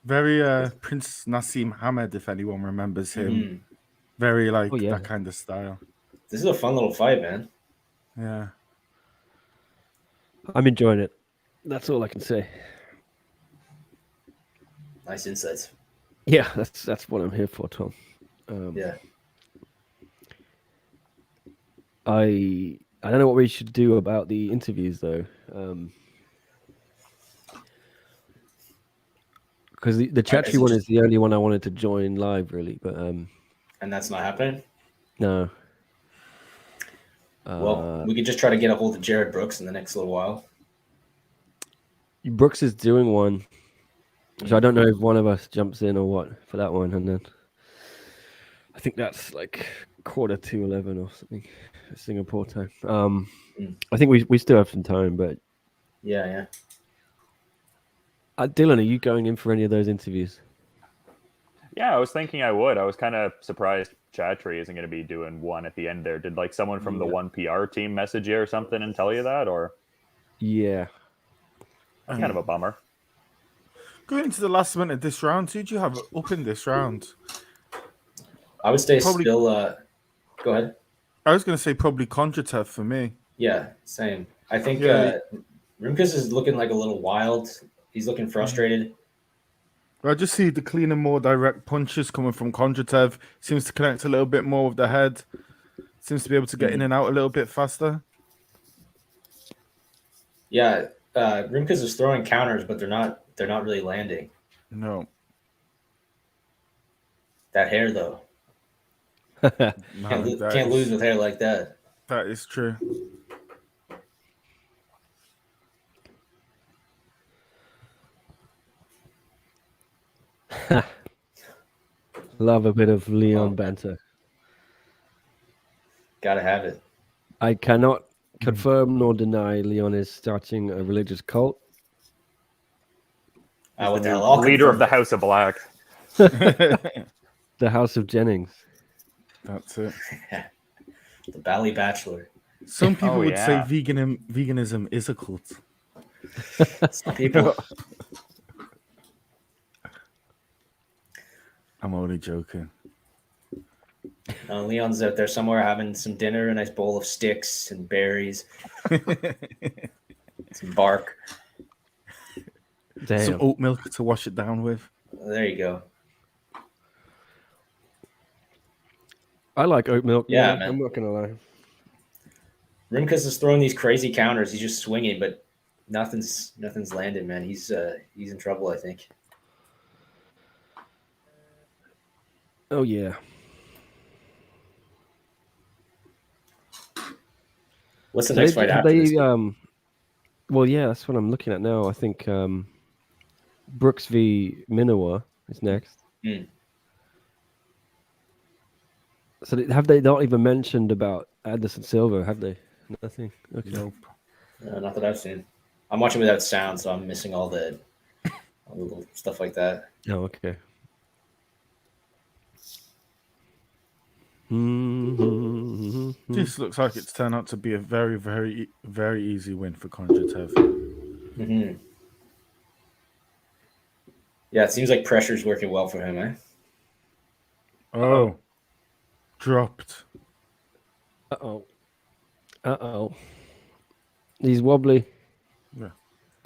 Very Prince Nassim Hamed, if anyone remembers him. Mm-hmm. Very like that kind of style. This is a fun little fight, man. Yeah. I'm enjoying it. That's all I can say. Nice insights. Yeah, that's what I'm here for, Tom. Yeah. I don't know what we should do about the interviews though. Because the Chatri one is the only one I wanted to join live, really. But and that's not happening. No. Well, we could just try to get a hold of Jared Brooks in the next little while. Brooks is doing one, so I don't know if one of us jumps in or what for that one, and then I think that's like 11:45 or something, Singapore time. I think we still have some time, but yeah. Dylan, are you going in for any of those interviews? Yeah, I was thinking I would. I was kind of surprised Chatri isn't going to be doing one at the end there. Did like someone from the one PR team message you or something and tell you that, or? Yeah. That's kind of a bummer. Going into the last minute of this round, who do you have up in this round? I would say probably, still. Go ahead. I was going to say probably Kondratev for me. Yeah, same. I think Rimkus is looking like a little wild. He's looking frustrated. I just see the cleaner, more direct punches coming from Kondratev. Seems to connect a little bit more with the head. Seems to be able to get in and out a little bit faster. Yeah, Rimkus is throwing counters, but they're not really landing. No. That hair though. Can't lose with hair like that. That is true. Love a bit of Leon banter. Gotta have it. I cannot confirm nor deny Leon is starting a religious cult. What the hell? Leader of the House of Black. The House of Jennings. That's it. The Bally Bachelor. Some people would say veganism is a cult. Some people. I'm only joking. Leon's out there somewhere having some dinner, a nice bowl of sticks and berries, some bark. Damn. Some oat milk to wash it down with. There you go. I like oat milk. Yeah, man. I'm not gonna lie. Rimkus is throwing these crazy counters. He's just swinging, but nothing's landing, man. He's in trouble, I think. Oh yeah. What's the So next fight have after this? well, yeah, that's what I'm looking at now. I think Brooks v Minowa is next. Mm. So have they not even mentioned about Anderson Silva? Have they? Nothing. Okay. Nope. Not that I've seen. I'm watching without sound, so I'm missing all the little stuff like that. Oh, okay. Mm-hmm. This looks like it's turned out to be a very, very, very easy win for Kondratev. Mm-hmm. Yeah, it seems like pressure's working well for him, eh? Oh, dropped. Uh-oh. Uh-oh. He's wobbly.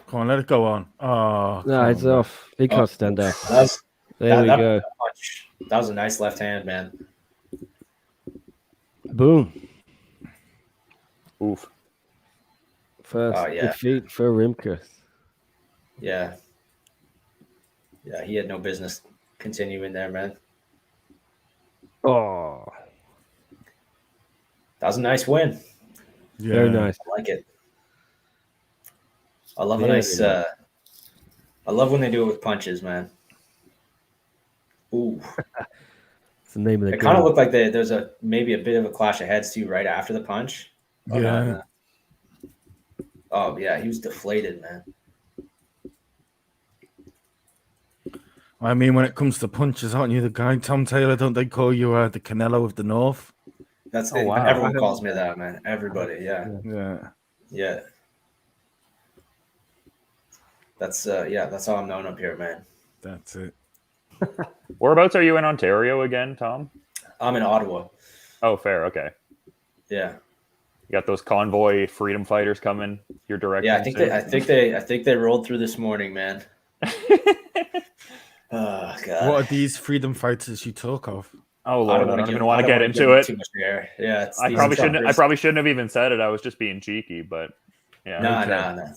Come on, let it go on. Oh, No, it's off. He can't stand up. There we go. That was a nice left hand, man. Boom. Oof. Oh, First yeah. defeat for Rimka. Yeah. Yeah, he had no business continuing there, man. Oh, That was a nice win. Yeah. very nice. I like it. I love Very a nice. nice. I love when they do it with punches, man. Ooh, It's the name of the it kind of game. looked like there's maybe a bit of a clash of heads too right after the punch. Oh, Yeah. no. Oh yeah, he was deflated, man. I mean, when it comes to punches, aren't you the guy, Tom Taylor? Don't they call you the Canelo of the North? That's Oh, wow. everyone calls me that, man. Everybody, yeah. Yeah. That's that's how I'm known up here, man. That's it. Whereabouts are you in Ontario again, Tom? I'm in Ottawa. Oh, fair. Okay. Yeah. You got those convoy freedom fighters coming your direction. Yeah, I think they rolled through this morning, man. Oh god. What are these freedom fighters you talk of? Oh Lord, I don't even want to get into give it. too much air. Yeah, I probably shouldn't have even said it. I was just being cheeky, but yeah. No.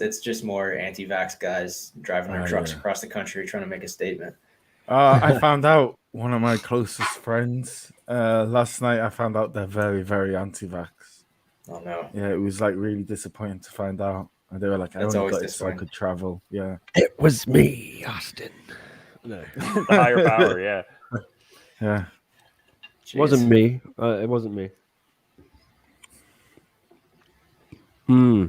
It's just more anti-vax guys driving their trucks across the country trying to make a statement. I found out one of my closest friends last night. I found out they're very, very anti-vax. Oh no. Yeah, it was like really disappointing to find out. And they were like, I That's only always got it so I could travel. Yeah. It was me, Austin. No, The higher power, yeah. Yeah. it wasn't me. It wasn't me. Hmm.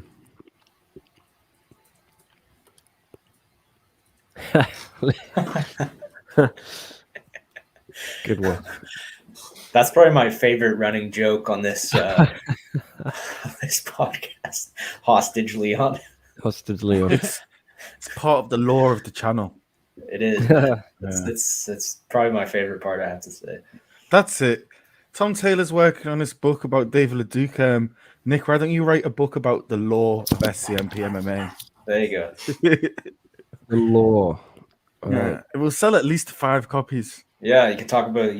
Good one. That's probably my favorite running joke on this this podcast. Hostage Leon. Hostage Leon. It's part of the lore of the channel. It is. Yeah. It's probably my favorite part, I have to say. That's it. Tom Taylor's working on this book about David LeDuc. Nick, why don't you write a book about the lore of SCMP MMA? There you go. The law. All Yeah, right. it will sell at least 5 copies. Yeah, you can talk about,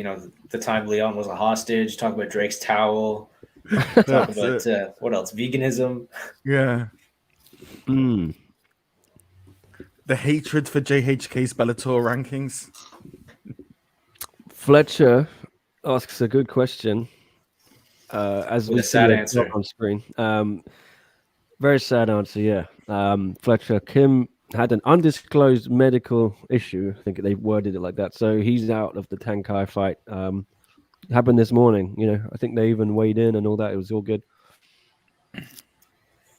the time Leon was a hostage, talk about Drake's towel, talk That's about it. what else? Veganism. Yeah. Mm. The hatred for JHK's Bellator rankings. Fletcher asks a good question. As With we a see sad it answer. up on screen. Very sad answer, yeah. Fletcher, Kim had an undisclosed medical issue. I think they worded it like that. So he's out of the Tankai fight. Happened this morning. I think they even weighed in and all that. It was all good.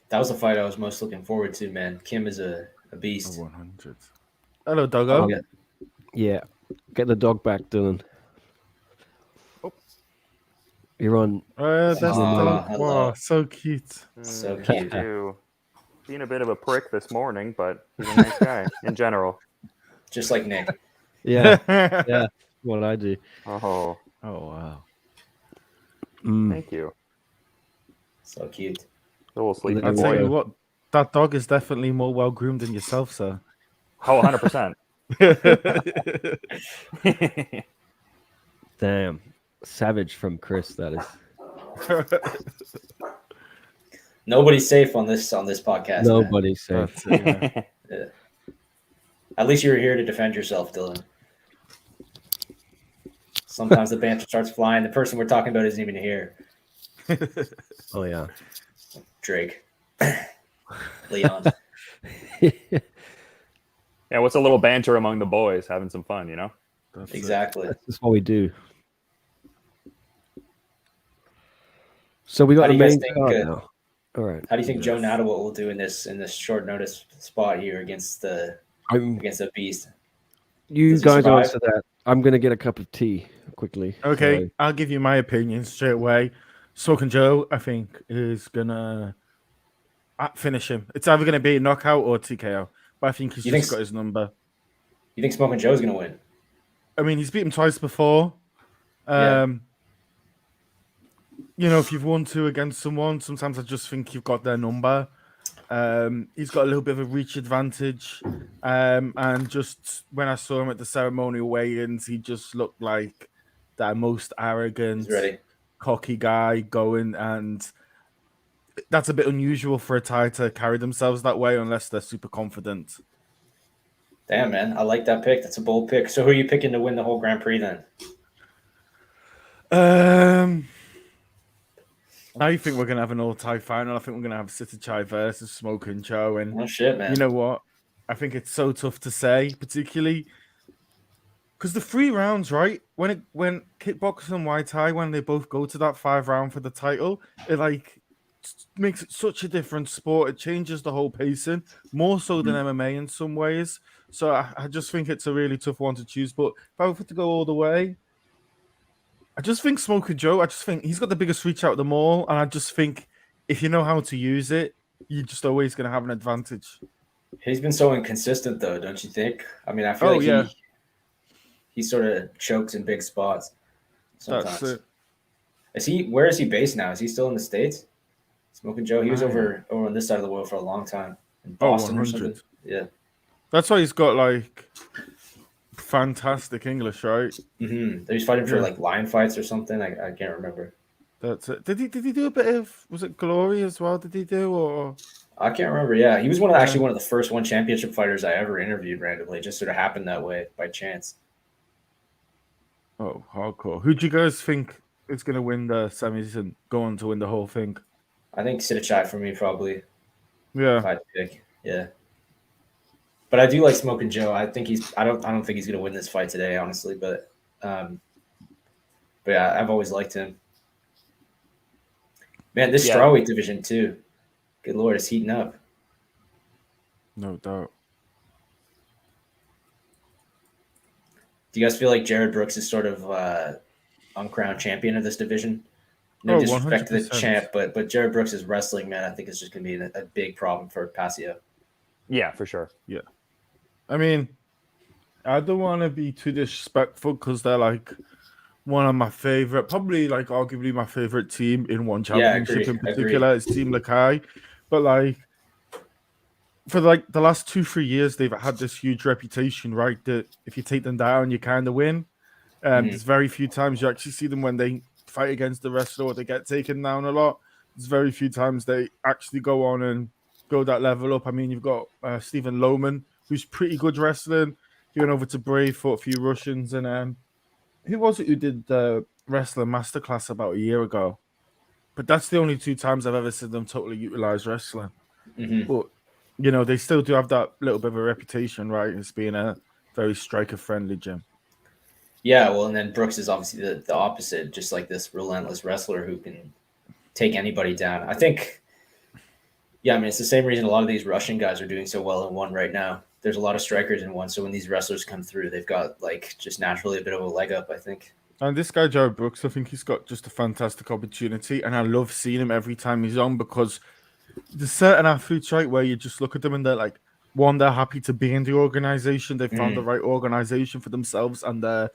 That was the fight I was most looking forward to, man. Kim is a beast. 100. Hello, Doggo. Yeah. Yeah. Get the dog back, Dylan. You're on. That's the dog. hello. Wow, so cute. So cute. Too. Being a bit of a prick this morning, but he's a nice guy in general. Just like Nick. Yeah. Yeah. What I do. Oh, wow. thank you. So cute. A little sleepy I'll tell boy. you what, that dog is definitely more well groomed than yourself, sir. Oh, 100%. Damn. Savage from Chris, that is. Nobody's safe on this podcast. Man. Nobody's safe. That's it, yeah. At least you're here to defend yourself, Dylan. Sometimes the banter starts flying. The person we're talking about isn't even here. Oh yeah. Drake, Leon. Yeah, what's a little banter among the boys, having some fun, you know? That's Exactly. That's what we do. So we How got do the you guys main think? card now. All right. How do you think Joe Yes. Nada will do in this short notice spot here against the Beast? You Does he guys survive? answer that. I'm gonna get a cup of tea quickly. Okay, So, I'll give you my opinion straight away. Smoking Joe, I think, is gonna finish him. It's either gonna be a knockout or TKO, but I think he's You just think got his number. you think Smoking Joe's gonna win? I mean, he's beat him twice before. Yeah. You know, if you've won two against someone, sometimes I just think you've got their number. He's got a little bit of a reach advantage. And just when I saw him at the ceremonial weigh-ins, he just looked like that most arrogant, He's ready. cocky guy going, and that's a bit unusual for a Thai to carry themselves that way unless they're super confident. Damn, man, I like that pick. That's a bold pick. So who are you picking to win the whole Grand Prix then? I think we're gonna have an all-Thai final. I think we're gonna have Chai versus Smoking Joe, and Oh shit, man. you know what? I think it's so tough to say, particularly because the 3 rounds, right? When kickboxing and Muay Thai, when they both go to that 5 round for the title, it like makes it such a different sport. It changes the whole pacing more so than MMA in some ways. So I just think it's a really tough one to choose. But if I were to go all the way, I just think Smoker Joe, I just think he's got the biggest reach out of them all. And I just think if you know how to use it, you're just always going to have an advantage. He's been so inconsistent, though, don't you think? I mean, I feel like he sort of chokes in big spots sometimes. That's it. Where is he based now? Is he still in the States? Smoking Joe? He was over on this side of the world for a long time. In Boston or something. Yeah. That's why he's got like fantastic English, right? Mm-hmm. He's fighting for like lion fights or something. I can't remember. That's it. Did he do a bit of, was it Glory as well? Did he do, or I can't remember. Yeah, he was actually one of the first one championship fighters I ever interviewed randomly. It just sort of happened that way by chance. Oh, hardcore. Who do you guys think is going to win the semis and go on to win the whole thing? I think Sittachai for me probably. Yeah. If I had to pick. Yeah. But I do like Smoking Joe. I think I don't think he's going to win this fight today, honestly, but yeah, I've always liked him. Man, this strawweight division too. Good Lord, it's heating up. No doubt. Do you guys feel like Jared Brooks is sort of uncrowned champion of this division? No disrespect to the champ, but Jared Brooks' wrestling, man, I think is just going to be a big problem for Pasio. Yeah, for sure. Yeah. I mean, I don't want to be too disrespectful because they're like one of my favorite, probably like arguably my favorite team in one championship in particular is Team Lakai. But like for like the last 2-3 years, they've had this huge reputation, right? That if you take them down, you kind of win. There's very few times you actually see them when they fight against the wrestler or they get taken down a lot. There's very few times they actually go on and go that level up. I mean, you've got Stephen Lohman, who's pretty good wrestling. He went over to Brave, fought a few Russians, and who was it who did the wrestling masterclass about a year ago? But that's the only 2 times I've ever seen them totally utilize wrestling. But you know, they still do have that little bit of a reputation, right, as being a very striker-friendly gym. Yeah, well, and then Brooks is obviously the opposite, just like this relentless wrestler who can take anybody down. I think, yeah, I mean, it's the same reason a lot of these Russian guys are doing so well in one right now. There's a lot of strikers in one, so when these wrestlers come through, they've got like just naturally a bit of a leg up, I think. And this guy, Jared Brooks, I think he's got just a fantastic opportunity, and I love seeing him every time he's on because there's certain athletes, right, where you just look at them and they're like, one, they're happy to be in the organization. They found the right organization for themselves and their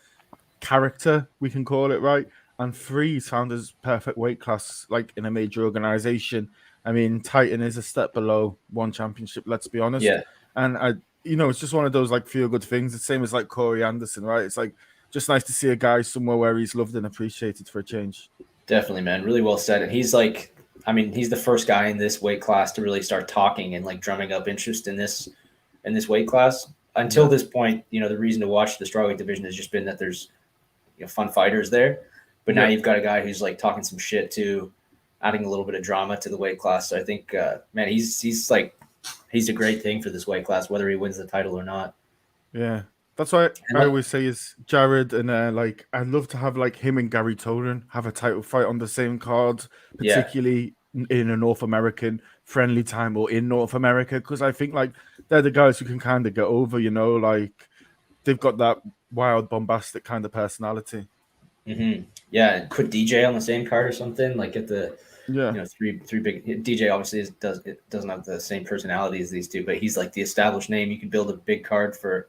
character, we can call it, right? And 3, he's found his perfect weight class, like in a major organization. I mean, Titan is a step below one championship, let's be honest. Yeah. And it's just one of those like feel good things. The same as like Corey Anderson, right? It's like just nice to see a guy somewhere where he's loved and appreciated for a change. Definitely, man. Really well said. And he's like, I mean, he's the first guy in this weight class to really start talking and like drumming up interest in this weight class. Until this point, you know, the reason to watch the strawweight division has just been that there's fun fighters there. But now you've got a guy who's like talking some shit too. adding a little bit of drama to the weight class. So I think, man, he's a great thing for this weight class, whether he wins the title or not. Yeah. That's why And I always say is Jared and like I'd love to have like him and Gary Tolan have a title fight on the same card, particularly in a North American friendly time or in North America, because I think like they're the guys who can kind of get over, you know, like they've got that wild, bombastic kind of personality. Yeah, put DJ on the same card or something, like get the three big. DJ obviously doesn't have the same personality as these two, but he's like the established name. You can build a big card for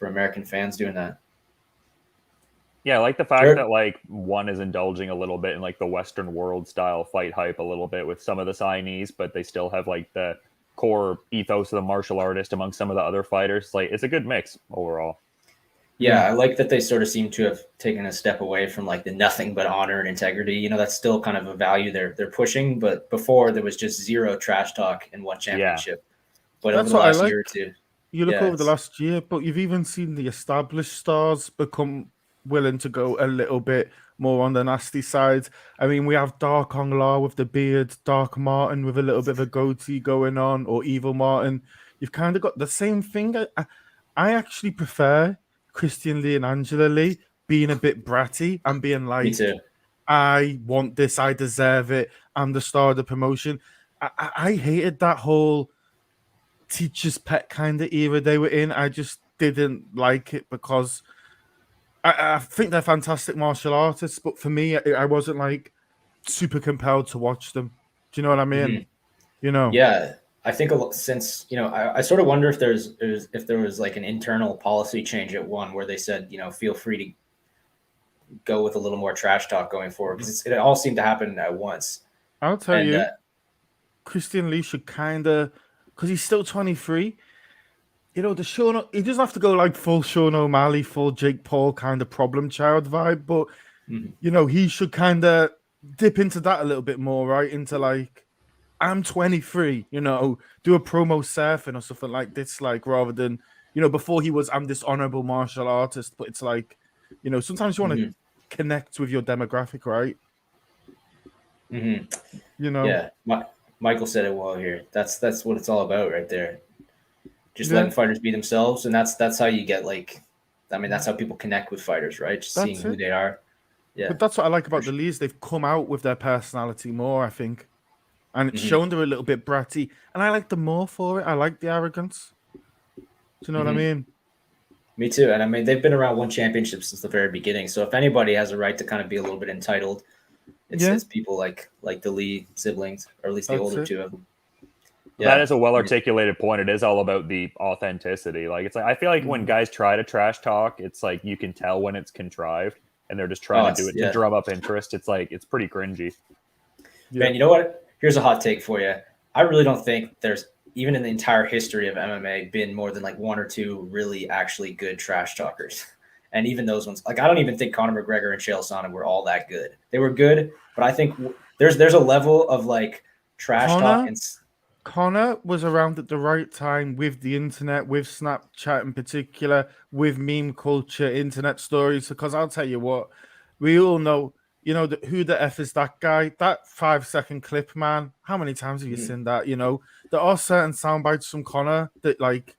American fans doing that. Yeah, I like the fact that like one is indulging a little bit in like the Western world style fight hype a little bit with some of the signees, but they still have like the core ethos of the martial artist among some of the other fighters. Like it's a good mix overall. Yeah, I like that they sort of seem to have taken a step away from like the nothing but honor and integrity. You know, that's still kind of a value they're pushing, but before there was just zero trash talk in one championship. But that's over the last year or two. You look over the last year, but you've even seen the established stars become willing to go a little bit more on the nasty side. I mean, we have Dark Hong La with the beard, Dark Martin with a little bit of a goatee going on, or Evil Martin. You've kind of got the same thing. I actually prefer Christian Lee and Angela Lee being a bit bratty and being like, Me too. I want this, I deserve it, I'm the star of the promotion. I hated that whole teacher's pet kind of era they were in. I just didn't like it because I think they're fantastic martial artists, but for me, I wasn't like super compelled to watch them. Do you know what I mean? You know? Yeah, I think since I sort of wonder if there was like an internal policy change at one where they said feel free to go with a little more trash talk going forward, because it all seemed to happen at once. I'll tell you, Christian Lee should kind of, because he's still 23. You know, he doesn't have to go like full Sean O'Malley, full Jake Paul kind of problem child vibe, but he should kind of dip into that a little bit more, right? Into like, I'm 23, do a promo surfing or something like this, like rather than, before he was, I'm this honorable martial artist, but it's like, sometimes you want to connect with your demographic, right? Yeah, Michael said it well here. That's what it's all about right there. Just letting fighters be themselves, and that's how you get that's how people connect with fighters, right? Just seeing who they are. Yeah. But that's what I like about the Lees. They've come out with their personality more, I think. And it's shown they're a little bit bratty. And I like them more for it. I like the arrogance. Do you know what I mean? Me too. And I mean, they've been around one championship since the very beginning. So if anybody has a right to kind of be a little bit entitled, it's people like the Lee siblings, or at least the older two of them. Yeah. That is a well-articulated point. It is all about the authenticity. Like, it's like, I feel like when guys try to trash talk, it's like you can tell when it's contrived and they're just trying to do it to drum up interest. It's like, it's pretty cringy. Man, you know what? Here's a hot take for you. I really don't think there's, even in the entire history of MMA, been more than like one or two really actually good trash talkers. And even those ones, like I don't even think Conor McGregor and Chael Sonnen were all that good. They were good, but I think there's a level of like trash talk. And Conor was around at the right time with the internet, with Snapchat in particular, with meme culture, internet stories. Because I'll tell you what, we all know, who the F is that guy? That 5-second clip, man. How many times have you seen that? There are certain sound bites from Conor that like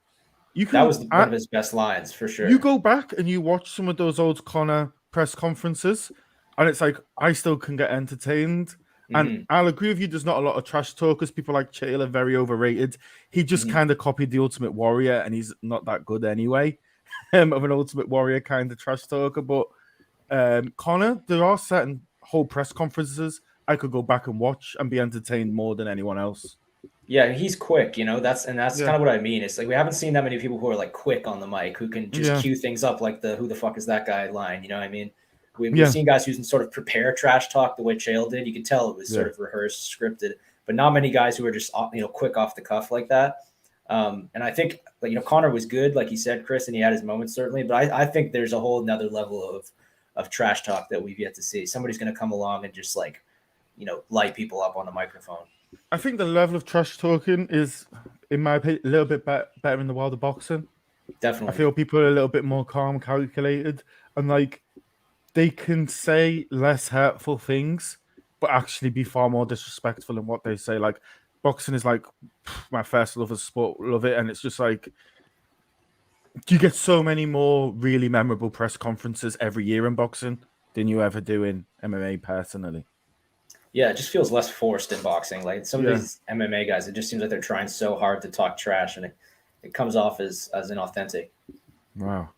you can. That was one of his best lines for sure. You go back and you watch some of those old Conor press conferences, and it's like I still can get entertained. And I'll agree with you, there's not a lot of trash talkers. People like Chael are very overrated. He just kind of copied the Ultimate Warrior, and he's not that good anyway, of an Ultimate Warrior kind of trash talker. But Conor, there are certain whole press conferences I could go back and watch and be entertained more than anyone else. Yeah, he's quick, that's kind of what I mean. It's like we haven't seen that many people who are like quick on the mic, who can just cue things up like the "who the fuck is that guy" line. You know what I mean? We've seen guys who can sort of prepare trash talk the way Chael did. You could tell it was sort of rehearsed, scripted, but not many guys who are just quick off the cuff like that. And I think Conor was good, like you said, Chris, and he had his moments certainly. But I think there's a whole another level of trash talk that we've yet to see. Somebody's going to come along and just light people up on the microphone. I think the level of trash talking is, in my opinion, a little bit better in the world of boxing. Definitely. I feel people are a little bit more calm, calculated, and like they can say less hurtful things but actually be far more disrespectful in what they say. Like boxing is like my first love of sport, love it, and it's just like you get so many more really memorable press conferences every year in boxing than you ever do in MMA personally. Yeah, it just feels less forced in boxing. Like some of these MMA guys, it just seems like they're trying so hard to talk trash, and it comes off as inauthentic. Wow.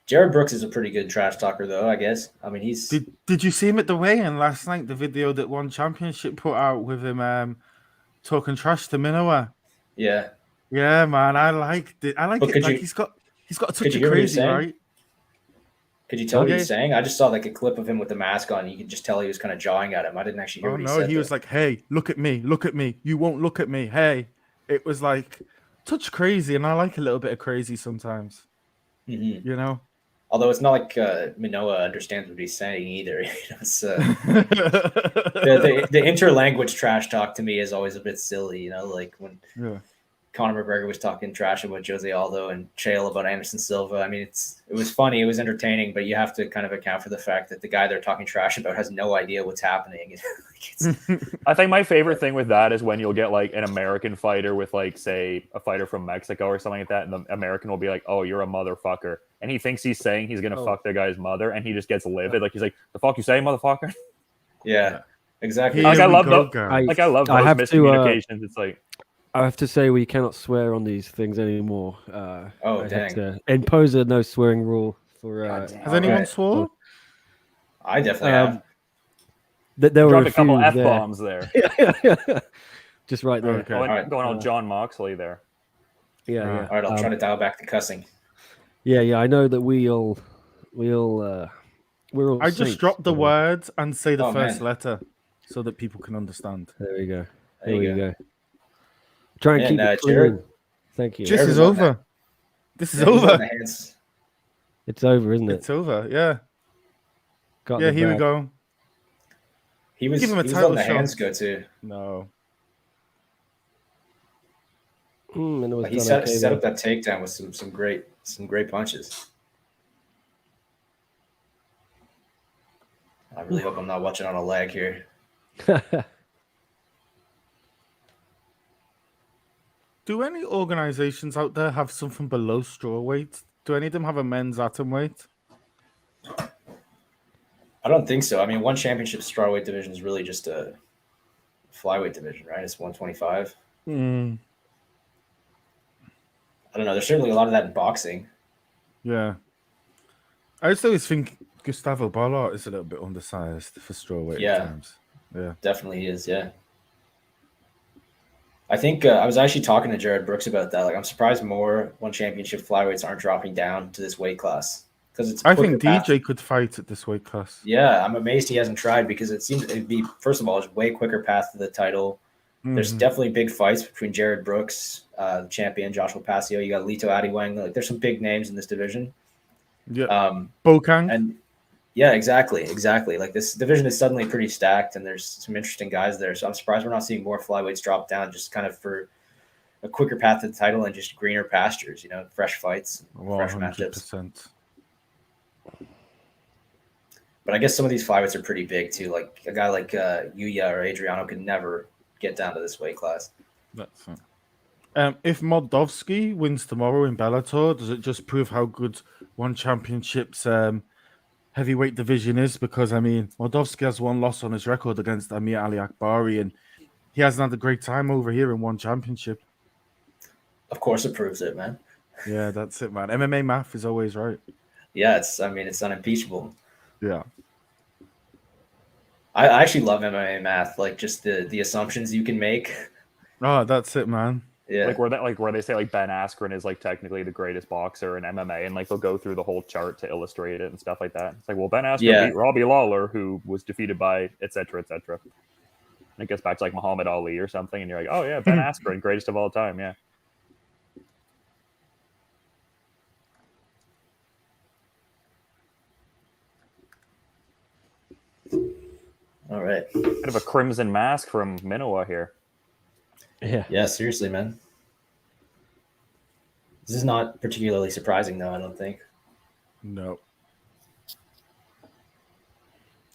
Jared Brooks is a pretty good trash talker, though, I guess. I mean, he's... Did you see him at the weigh-in last night? The video that One Championship put out with him talking trash to Minowa. Yeah. Yeah, man, I liked it. I like it. Like he's got a touch of crazy, right? Could you tell what he was saying? I just saw like a clip of him with the mask on. You could just tell he was kind of jawing at him. I didn't actually hear what he said. He was like, "Hey, look at me, look at me. You won't look at me. Hey." It was like touch crazy, and I like a little bit of crazy sometimes. Mm-hmm. You know. Although it's not like Minowa understands what he's saying either. It's, the interlanguage trash talk to me is always a bit silly. You know, like when Conor McGregor was talking trash about Jose Aldo and Chael about Anderson Silva. I mean, it was funny, it was entertaining, but you have to kind of account for the fact that the guy they're talking trash about has no idea what's happening. I think my favorite thing with that is when you'll get like an American fighter with like, say, a fighter from Mexico or something like that, and the American will be like, "Oh, you're a motherfucker," and he thinks he's saying he's gonna fuck the guy's mother, and he just gets livid, like he's like, "The fuck you say, motherfucker?" Yeah, exactly. Like I love those miscommunications. It's like. I have to say we cannot swear on these things anymore. Dang! Have to impose a no swearing rule for. Has anyone swore? I definitely have. There were a couple F-bombs there. Just right there. Okay. Going on John Moxley there. Yeah. All right, I'll try to dial back the cussing. Yeah. I know that we're all. I just drop the words and say the first letter so that people can understand. There we go. There we go. Try and keep it clean. Jared, thank you. This is over. This is over. It's over, isn't it? It's over. Yeah. Got here we go. He was letting the hands go too. No. He set up that takedown with some great punches. I really hope I'm not watching on a lag here. Do any organizations out there have something below strawweight? Do any of them have a men's atomweight? I don't think so. I mean, One Championship strawweight division is really just a flyweight division, right? It's 125. I don't know. There's certainly a lot of that in boxing. Yeah. I just always think Gustavo Ballard is a little bit undersized for strawweight at times. Yeah. Definitely he is, yeah. I think I was actually talking to Jared Brooks about that. Like, I'm surprised more One Championship flyweights aren't dropping down to this weight class because I think DJ could fight at this weight class. Yeah, I'm amazed he hasn't tried because it seems it'd be, first of all, it's way quicker path to the title. There's definitely big fights between Jared Brooks, the champion, Joshua Pasio. You got Lito Adiwang. Like, there's some big names in this division. Yeah. Bokang. And yeah, exactly. Like, this division is suddenly pretty stacked, and there's some interesting guys there. So I'm surprised we're not seeing more flyweights drop down, just kind of for a quicker path to the title and just greener pastures. You know, fresh fights, fresh matchups. But I guess some of these flyweights are pretty big too. Like a guy like Yuya or Adriano could never get down to this weight class. That's it. If Moldovsky wins tomorrow in Bellator, does it just prove how good One Championship's heavyweight division is? Because I mean, Moldovsky has one loss on his record against Amir Ali Akbari, and he hasn't had a great time over here in One Championship. Of course, it proves it, man. Yeah, that's it, man. MMA math is always right. Yeah, it's unimpeachable. Yeah. I actually love MMA math, like just the assumptions you can make. Oh, that's it, man. Yeah. Where they say like Ben Askren is like technically the greatest boxer in MMA, and like they'll go through the whole chart to illustrate it and stuff like that. It's like, well, Ben Askren beat Robbie Lawler, who was defeated by et cetera, et cetera. And it gets back to like Muhammad Ali or something, and you're like, oh yeah, Ben Askren, greatest of all time, yeah. All right. Bit of a crimson mask from Minowa here. Yeah, seriously, man. This is not particularly surprising, though, I don't think. No.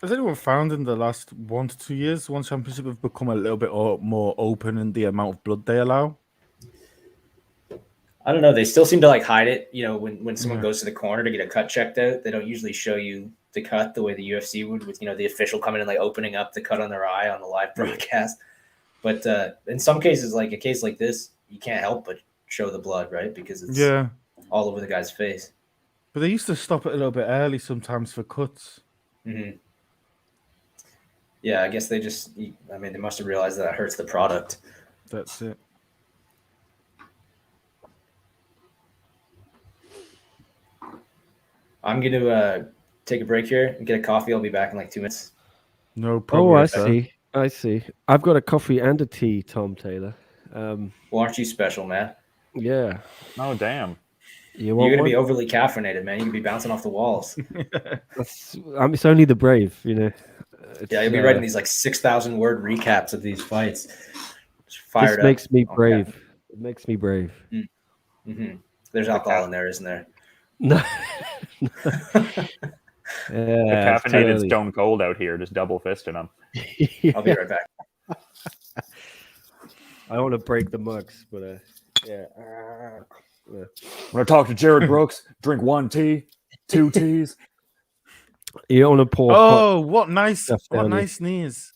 Has anyone found in the last 1 to 2 years, One Championship have become a little bit more open in the amount of blood they allow? I don't know. They still seem to like hide it. You know, when someone Yeah. goes to the corner to get a cut checked out, they don't usually show you the cut the way the UFC would, with the official coming in like opening up the cut on their eye on the live broadcast. But in some cases, like a case like this, you can't help but show the blood, right? Because it's all over the guy's face. But they used to stop it a little bit early sometimes for cuts. Mm-hmm. Yeah, I guess they must have realized that hurts the product. That's it. I'm going to take a break here and get a coffee. I'll be back in like 2 minutes. No problem. Oh, I see. I've got a coffee and a tea, Tom Taylor. Well, aren't you special, man? Yeah. Oh, damn. You're going to be overly caffeinated, man. You can be bouncing off the walls. It's only the brave, Yeah, you'll be writing these like 6,000 word recaps of these fights. This makes me brave. It makes me brave. Mm-hmm. There's alcohol in there, isn't there? No. The caffeinated Stone Cold out here, just double fisting them. Yeah. I'll be right back. I want to break the mugs, but yeah. When I talk to Jared Brooks, drink 1 tea, 2 teas. You don't want to pour. Oh, what nice knees.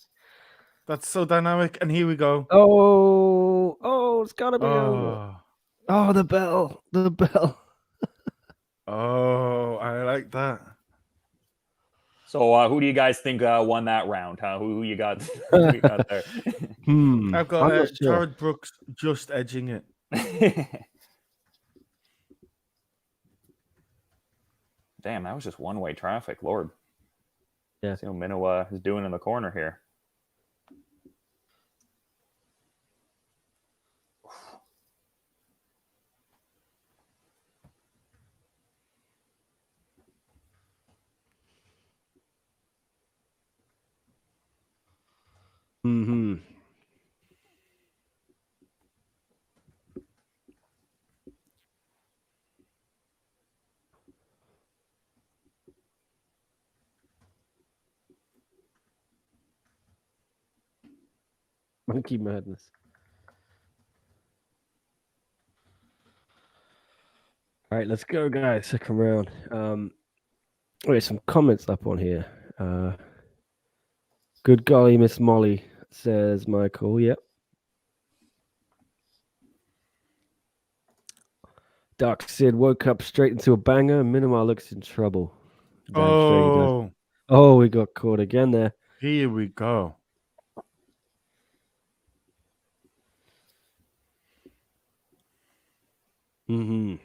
That's so dynamic. And here we go. Oh, it's gotta be over. Oh, the bell. Oh, I like that. So, who do you guys think won that round? Huh? Who you got? Who you got there? I've got Jared Brooks just edging it. Damn, that was just one-way traffic. Lord. Yeah. See what Minnow is doing in the corner here. Mm-hmm. Monkey madness. All right, let's go, guys. Second round. Wait, some comments up on here. Good golly, Miss Molly, says Michael. Yep. Dark Sid woke up straight into a banger. Minimal looks in trouble. Oh, we got caught again there. Here we go. Mm-hmm.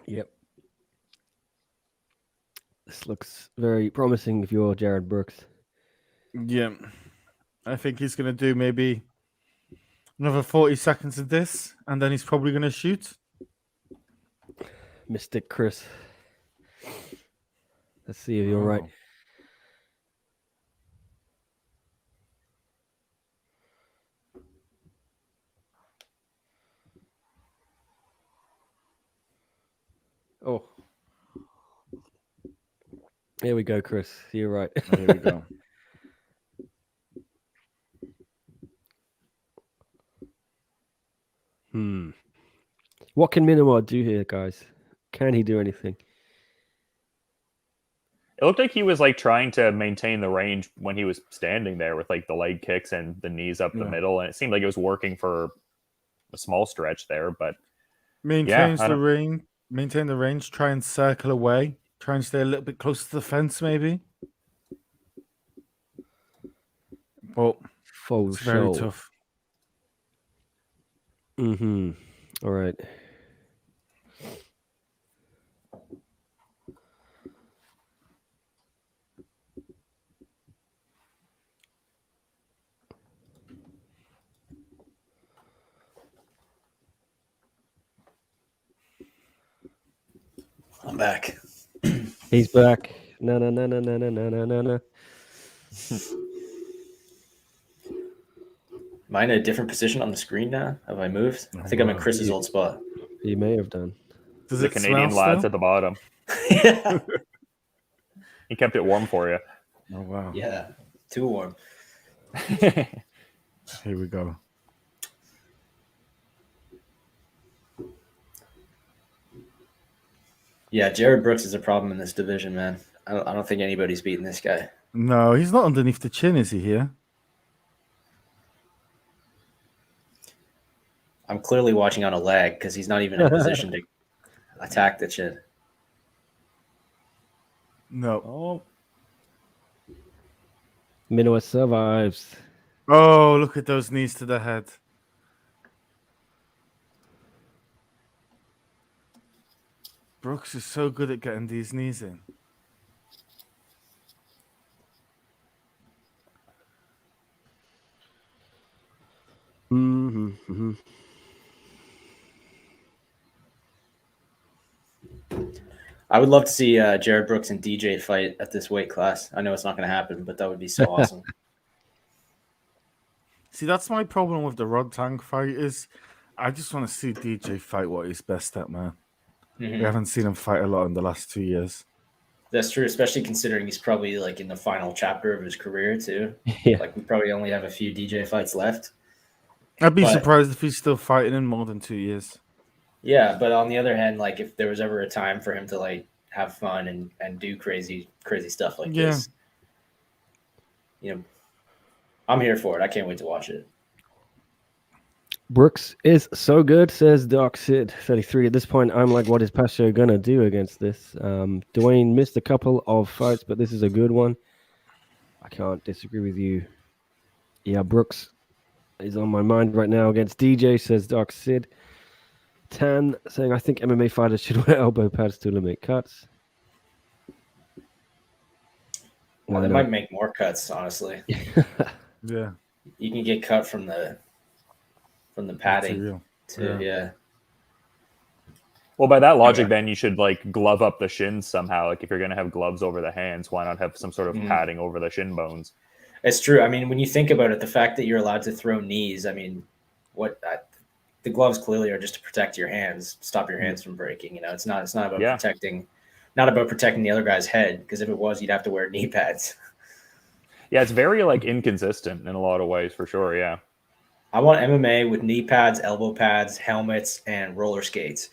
Yep. This looks very promising if you're Jared Brooks. Yeah. I think he's going to do maybe another 40 seconds of this, and then he's probably going to shoot. Mystic Chris. Let's see if you're right. Oh. Here we go, Chris. You're right. Here we go. What can Minimal do here, guys? Can he do anything? It looked like he was like trying to maintain the range when he was standing there with like the leg kicks and the knees up the middle, and it seemed like it was working for a small stretch there. But maintain the range, try and circle away, try and stay a little bit closer to the fence, maybe. But it's very tough. Mm-hmm. All right. I'm back. He's back. No. Am I in a different position on the screen now? Have I moved? I think I'm in Chris's old spot. He may have done. Does the Canadian lads at the bottom? Yeah. He kept it warm for you. Oh wow. Yeah, too warm. Here we go. Yeah, Jared Brooks is a problem in this division, man. I don't think anybody's beating this guy. No, he's not underneath the chin, is he here? I'm clearly watching on a lag because he's not even in a position to attack the chin. No. Oh, Minoa survives. Oh, look at those knees to the head. Brooks is so good at getting these knees in. Mm-hmm. I would love to see Jared Brooks and DJ fight at this weight class. I know it's not going to happen, but that would be so awesome. See, that's my problem with the Rod Tank fight is I just want to see DJ fight what he's best at, man. Mhm. We haven't seen him fight a lot in the last 2 years. That's true, especially considering he's probably like in the final chapter of his career too. Yeah. Like we probably only have a few DJ fights left. I'd be But- surprised if he's still fighting in more than 2 years. Yeah, but on the other hand, like if there was ever a time for him to like have fun and do crazy stuff like Yeah. this, I'm here for it. I can't wait to watch it. Brooks is so good, says Doc Sid 33. At this point, I'm like, what is Pasho gonna do against this? Dwayne missed a couple of fights, but this is a good one. I can't disagree with you. Yeah, Brooks is on my mind right now against DJ, says Doc Sid. Tan saying, I think MMA fighters should wear elbow pads to limit cuts. Well, Why they not? might make more cuts, honestly. Yeah. You can get cut from the padding Material. too. Yeah. well, by that logic, then you should like glove up the shins somehow. Like if you're gonna have gloves over the hands, why not have some sort of padding over the shin bones? It's true. I mean, when you think about it, the fact that you're allowed to throw knees, I mean, the gloves clearly are just to protect your hands, stop your hands from breaking. It's not about Yeah. protecting the other guy's head, because if it was, you'd have to wear knee pads. Yeah, it's very like inconsistent in a lot of ways for sure. Yeah. I want MMA with knee pads, elbow pads, helmets, and roller skates.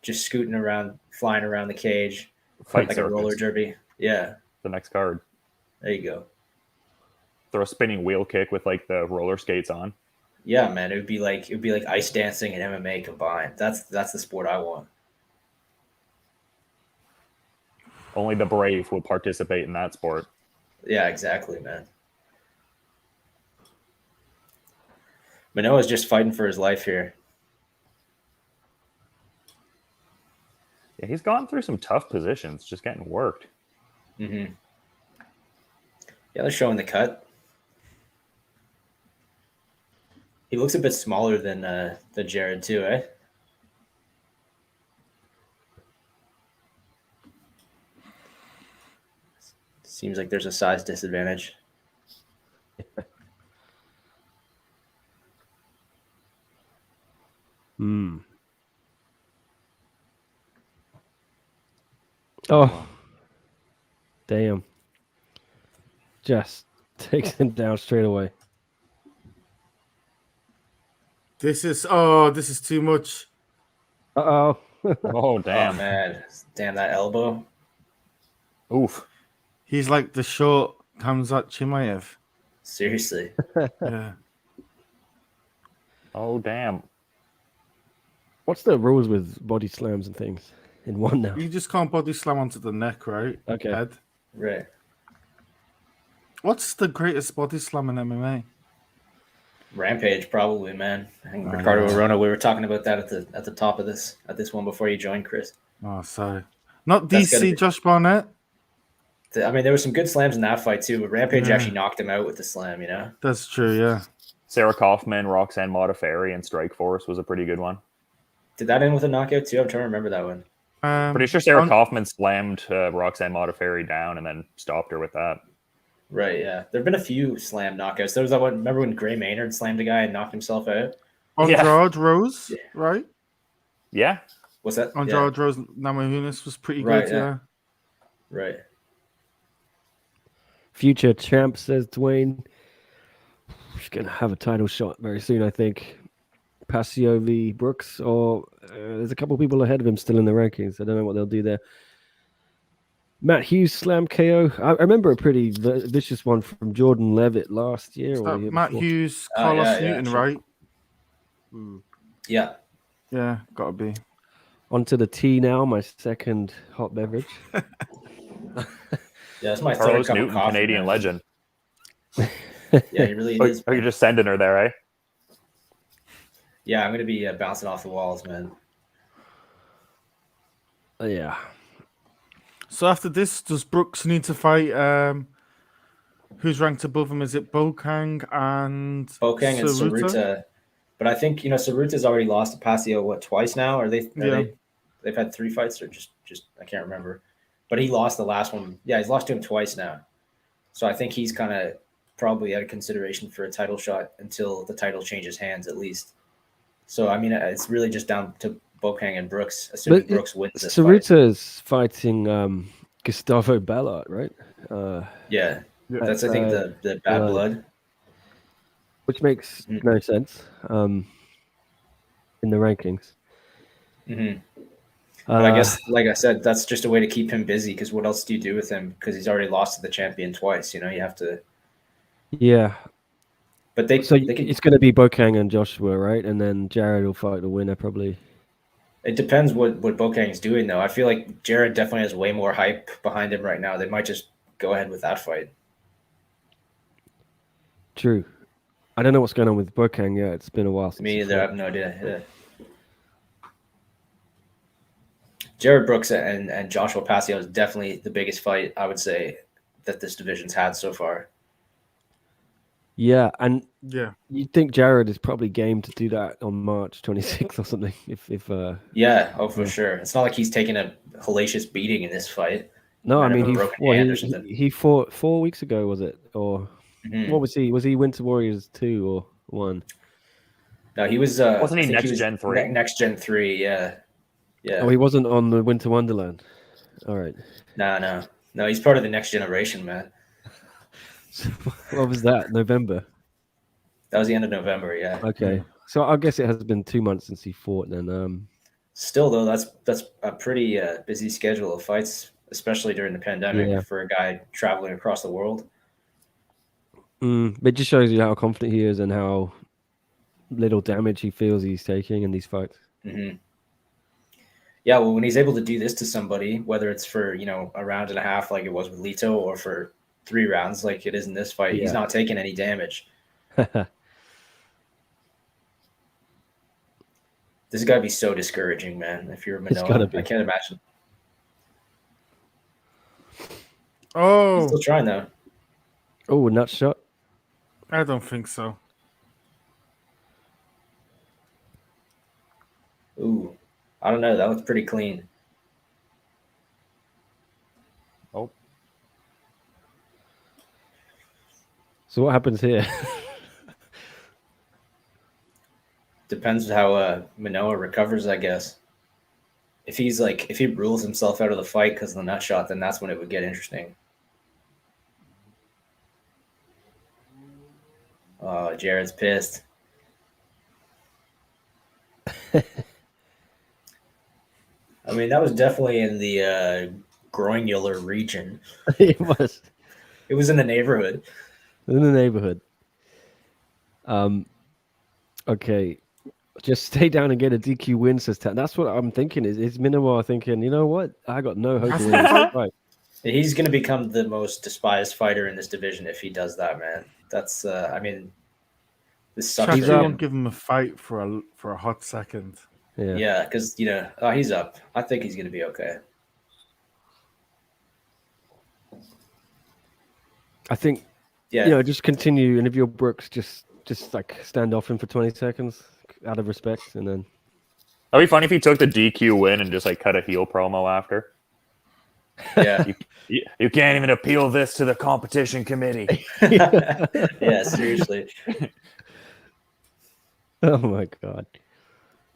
Just scooting around, flying around the cage Fight like a roller circuits. derby. Yeah, The next card. there you go. Throw a spinning wheel kick with like the roller skates on. Yeah, man, it would be like ice dancing and MMA combined. That's the sport I want. Only the brave will participate in that sport. Yeah, exactly, man. Manoa's just fighting for his life here. Yeah, he's gone through some tough positions, just getting worked. Mm-hmm. Yeah, they're showing the cut. He looks a bit smaller than Jared too, eh? Seems like there's a size disadvantage. Oh, damn. Just takes him down straight away. This is too much. Uh-oh. Oh Oh damn! man, damn that elbow. Oof! He's like the short Kamzat Chimaev. Seriously. Yeah. Oh damn! What's the rules with body slams and things in one now? You just can't body slam onto the neck, right? Okay. Head. Right. What's the greatest body slam in MMA? Rampage, probably, man. I think Oh, Ricardo yeah. Arona. We were talking about that at the top of this one before you joined, Chris. Oh, sorry. Not That's gotta DC be- Josh Barnett. I mean, there were some good slams in that fight too, but Rampage Yeah. actually knocked him out with the slam. That's true, yeah. Sarah Kaufman, Roxanne Modafferi, and Strikeforce was a pretty good one. Did that end with a knockout too? I'm trying to remember that one. Pretty sure Sarah on- Kaufman slammed Roxanne Modafferi down and then stopped her with that. Right. Yeah. There have been a few slam knockouts. There was that one. Remember when Gray Maynard slammed a guy and knocked himself out? Andrade Rose, Yeah. right? Yeah, What's that? Andrade Rose Namajunas was pretty Right, good, yeah. yeah. Right. Future champ, says Dwayne. He's going to have a title shot very soon, I think. Pasio v. Brooks, or there's a couple people ahead of him still in the rankings. I don't know what they'll do there. Matt Hughes slam KO. I remember a pretty vicious one from Jordan Levitt last year. Or the year Matt before. Hughes, Carlos yeah, Newton, sure. right? Yeah. Yeah, gotta be. Onto the tea now, my second hot beverage. Yeah, that's my third Carlos cup Newton, of coffee, Canadian man. legend. Yeah, he really Oh, is. you're just sending her there, eh? Yeah, I'm gonna be bouncing off the walls, man. Yeah. So after this, does Brooks need to fight? Who's ranked above him? Is it Bokang and Bokang and Saruta? Saruta. But I think Saruta's already lost to Pasio twice now. They've had 3 fights or just I can't remember. But he lost the last one. Yeah, he's lost to him twice now. So I think he's kind of probably out of consideration for a title shot until the title changes hands at least. So I mean, it's really just down to Bokang and Brooks, assuming Brooks wins this fight. Saruta's fighting Gustavo Ballard, right? Yeah, that's I think the bad blood. Which makes no sense in the rankings. Mm-hmm. But I guess, like I said, that's just a way to keep him busy, because what else do you do with him? Because he's already lost to the champion twice. You have to. Yeah. But it's going to be Bokang and Joshua, right? And then Jared will fight the winner, probably. It depends what Bokang's doing, though. I feel like Jared definitely has way more hype behind him right now. They might just go ahead with that fight. True. I don't know what's going on with Bokang yet. It's been a while since. Me either. I have no idea. Yeah. Jared Brooks and Joshua Pasio is definitely the biggest fight, I would say, that this division's had so far. Yeah, and yeah, you'd think Jared is probably game to do that on March 26th or something. Yeah, for sure. It's not like he's taking a hellacious beating in this fight. No, I mean he fought 4 weeks ago, was it? Or what was he? Was he Winter Warriors 2 or 1? No, he was. Wasn't he Next Gen 3? Next Gen 3, yeah. Yeah. Oh, he wasn't on the Winter Wonderland. All right. No. He's part of the next generation, man. What was that? November. That was the end of November. Yeah. Okay. So I guess it has been 2 months since he fought. Then. Still, though, that's a pretty busy schedule of fights, especially during the pandemic for a guy traveling across the world. It just shows you how confident he is and how little damage he feels he's taking in these fights. Mm-hmm. Yeah, well, when he's able to do this to somebody, whether it's for a round and a half like it was with Lito, or for 3 rounds like it is in this fight, he's not taking any damage. This has got to be so discouraging, man. If you're Manoa, I can't imagine. Oh, he's still trying though. Oh, nut shot. I don't think so. Ooh, I don't know. That was pretty clean. Oh. So what happens here? Depends how Manoa recovers, I guess. If he rules himself out of the fight because of the nut shot, then that's when it would get interesting. Oh, Jared's pissed. I mean, that was definitely in the groinular region. It was. It was in the neighborhood. In the neighborhood. Okay. Just stay down and get a DQ win, says Tat. That's what I'm thinking. Is Minowa thinking, you know what? I got no hope of winning this fight. He's going to become the most despised fighter in this division if he does that, man. That's, I mean, this sucks. He won't give him a fight for a hot second. Yeah, because he's up. I think he's going to be okay. I think, just continue, and if you're Brooks, just like stand off him for 20 seconds out of respect, and then. That'd be funny if he took the DQ win and just like cut a heel promo after. Yeah. You can't even appeal this to the competition committee. Yeah, seriously. Oh my god.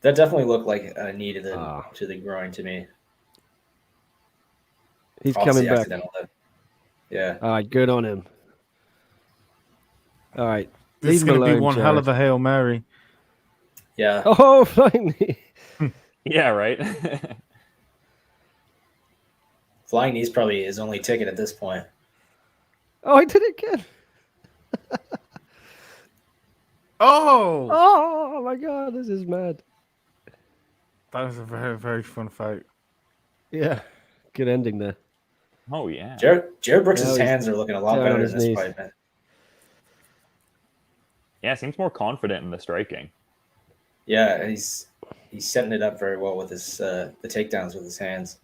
That definitely looked like a knee to the groin to me. He's Obviously coming back. accidental, though. Yeah. All right, good on him. All right, This leave is him going to be alone, one hell of Jared. a Hail Mary. Yeah. Oh, finally. Yeah, right. Flying knee's probably his only ticket at this point. Oh, I did it again. Oh! Oh my God, this is mad. That was a very, very fun fight. Yeah, good ending there. Oh yeah. Jared Brooks' Now he's hands are looking a lot down better on in his this knees. fight, man. Yeah, seems more confident in the striking. Yeah, he's setting it up very well with his the takedowns with his hands.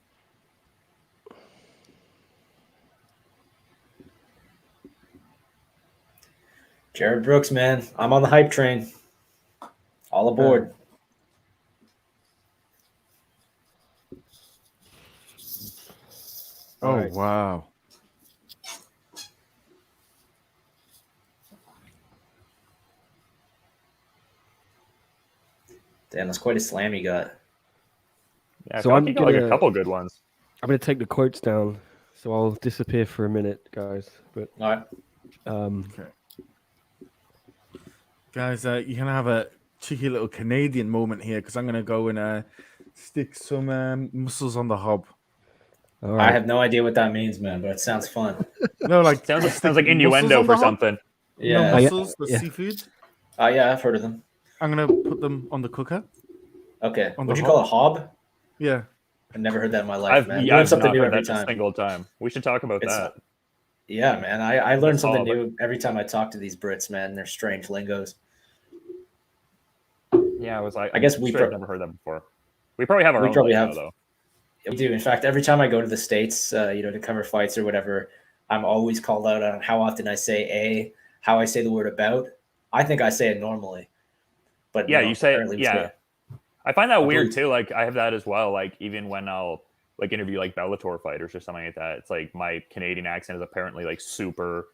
Jared Brooks, man, I'm on the hype train. All aboard. Oh, Alright. wow. Damn, that's quite a slam he got. Yeah, I So feel I'm like he got like a gonna- couple good ones. I'm gonna take the quotes down, so I'll disappear for a minute, guys. But All right. Guys, you're going to have a cheeky little Canadian moment here because I'm going to go and stick some muscles on the hob. all I right. have no idea what that means, man, but it sounds fun. No, like Sounds like stick muscles innuendo on for the hob? something. You know, Yeah. mussels, the yeah. seafood. Yeah, I've heard of them. I'm going to put them on the cooker. Okay. On Would the you call it hob? Yeah. I've never heard that in my life, man. I've Learn something not new heard every that a time. single time. We should talk about It's- that. Yeah, man. I learn That's something hob. new every time I talk to these Brits, man. They're strange lingos. Yeah, I was like, I guess I'm we sure pro- I've never heard that before. We probably have our We own probably lingo, have- though. We do. In fact, every time I go to the States, to cover fights or whatever, I'm always called out on how often I say how I say the word about. I think I say it normally. But Yeah, you say apparently we yeah. say- I find that I weird believe- too. Like I have that as well. Like even when I'll like interview like Bellator fighters or something like that, it's like my Canadian accent is apparently like super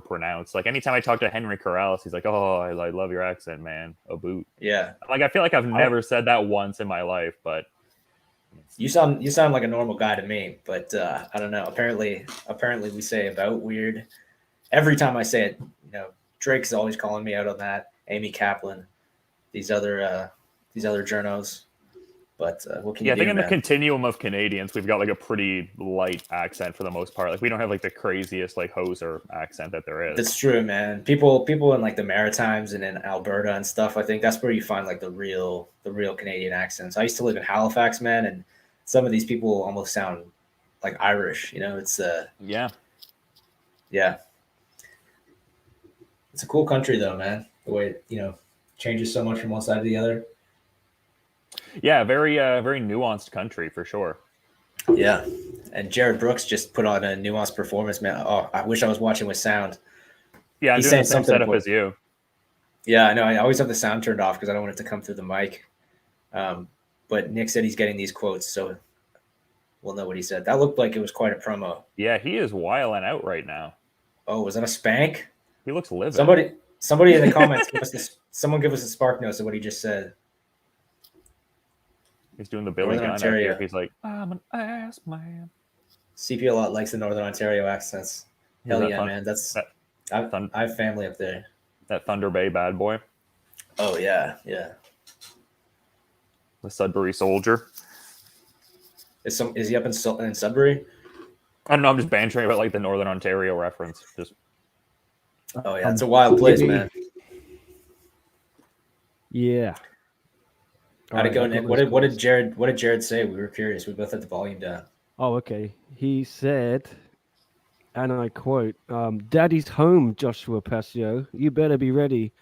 pronounced. Like anytime I talk to Henry Corrales, he's like, "Oh, I love your accent, man. A boot." Yeah. Like I feel like I've never said that once in my life, but You sound like a normal guy to me, but I don't know. Apparently we say about weird. Every time I say it, Drake's always calling me out on that. Amy Kaplan, these other journos. But what can yeah, you I think do, in man? the continuum of Canadians, we've got like a pretty light accent for the most part. Like we don't have like the craziest like hoser accent that there is. That's true, man. People in like the Maritimes and in Alberta and stuff. I think that's where you find like the real Canadian accents. I used to live in Halifax, man, and some of these people almost sound like Irish. It's Yeah. yeah. It's a cool country though, man. The way it, changes so much from one side to the other. Yeah, very nuanced country for sure. Yeah. And Jared Brooks just put on a nuanced performance, man. Oh, I wish I was watching with sound. Yeah, I'm He's doing saying the same something setup important. as you. Yeah, I know. I always have the sound turned off because I don't want it to come through the mic. But Nick said he's getting these quotes, so we'll know what he said. That looked like it was quite a promo. Yeah, he is wiling out right now. Oh, was that a spank? He looks livid. Somebody in the comments someone give us a spark notes of what he just said. He's doing the Billy Northern Gunn out Ontario. here. He's like, I'm an ass man. CP a lot likes the Northern Ontario accents. He's Hell that yeah, fun- man. that I have family up there. That Thunder Bay bad boy, Oh yeah. the Sudbury soldier. Is he up in Sudbury? I don't know. I'm just bantering about like the Northern Ontario reference. Just Oh yeah, it's a wild place, maybe- man. Yeah. How'd it go, Alright, I Nick? got What those did Jared say? We were curious. We both had the volume down. Oh, okay. He said, and I quote, Daddy's home, Joshua Pasio. You better be ready.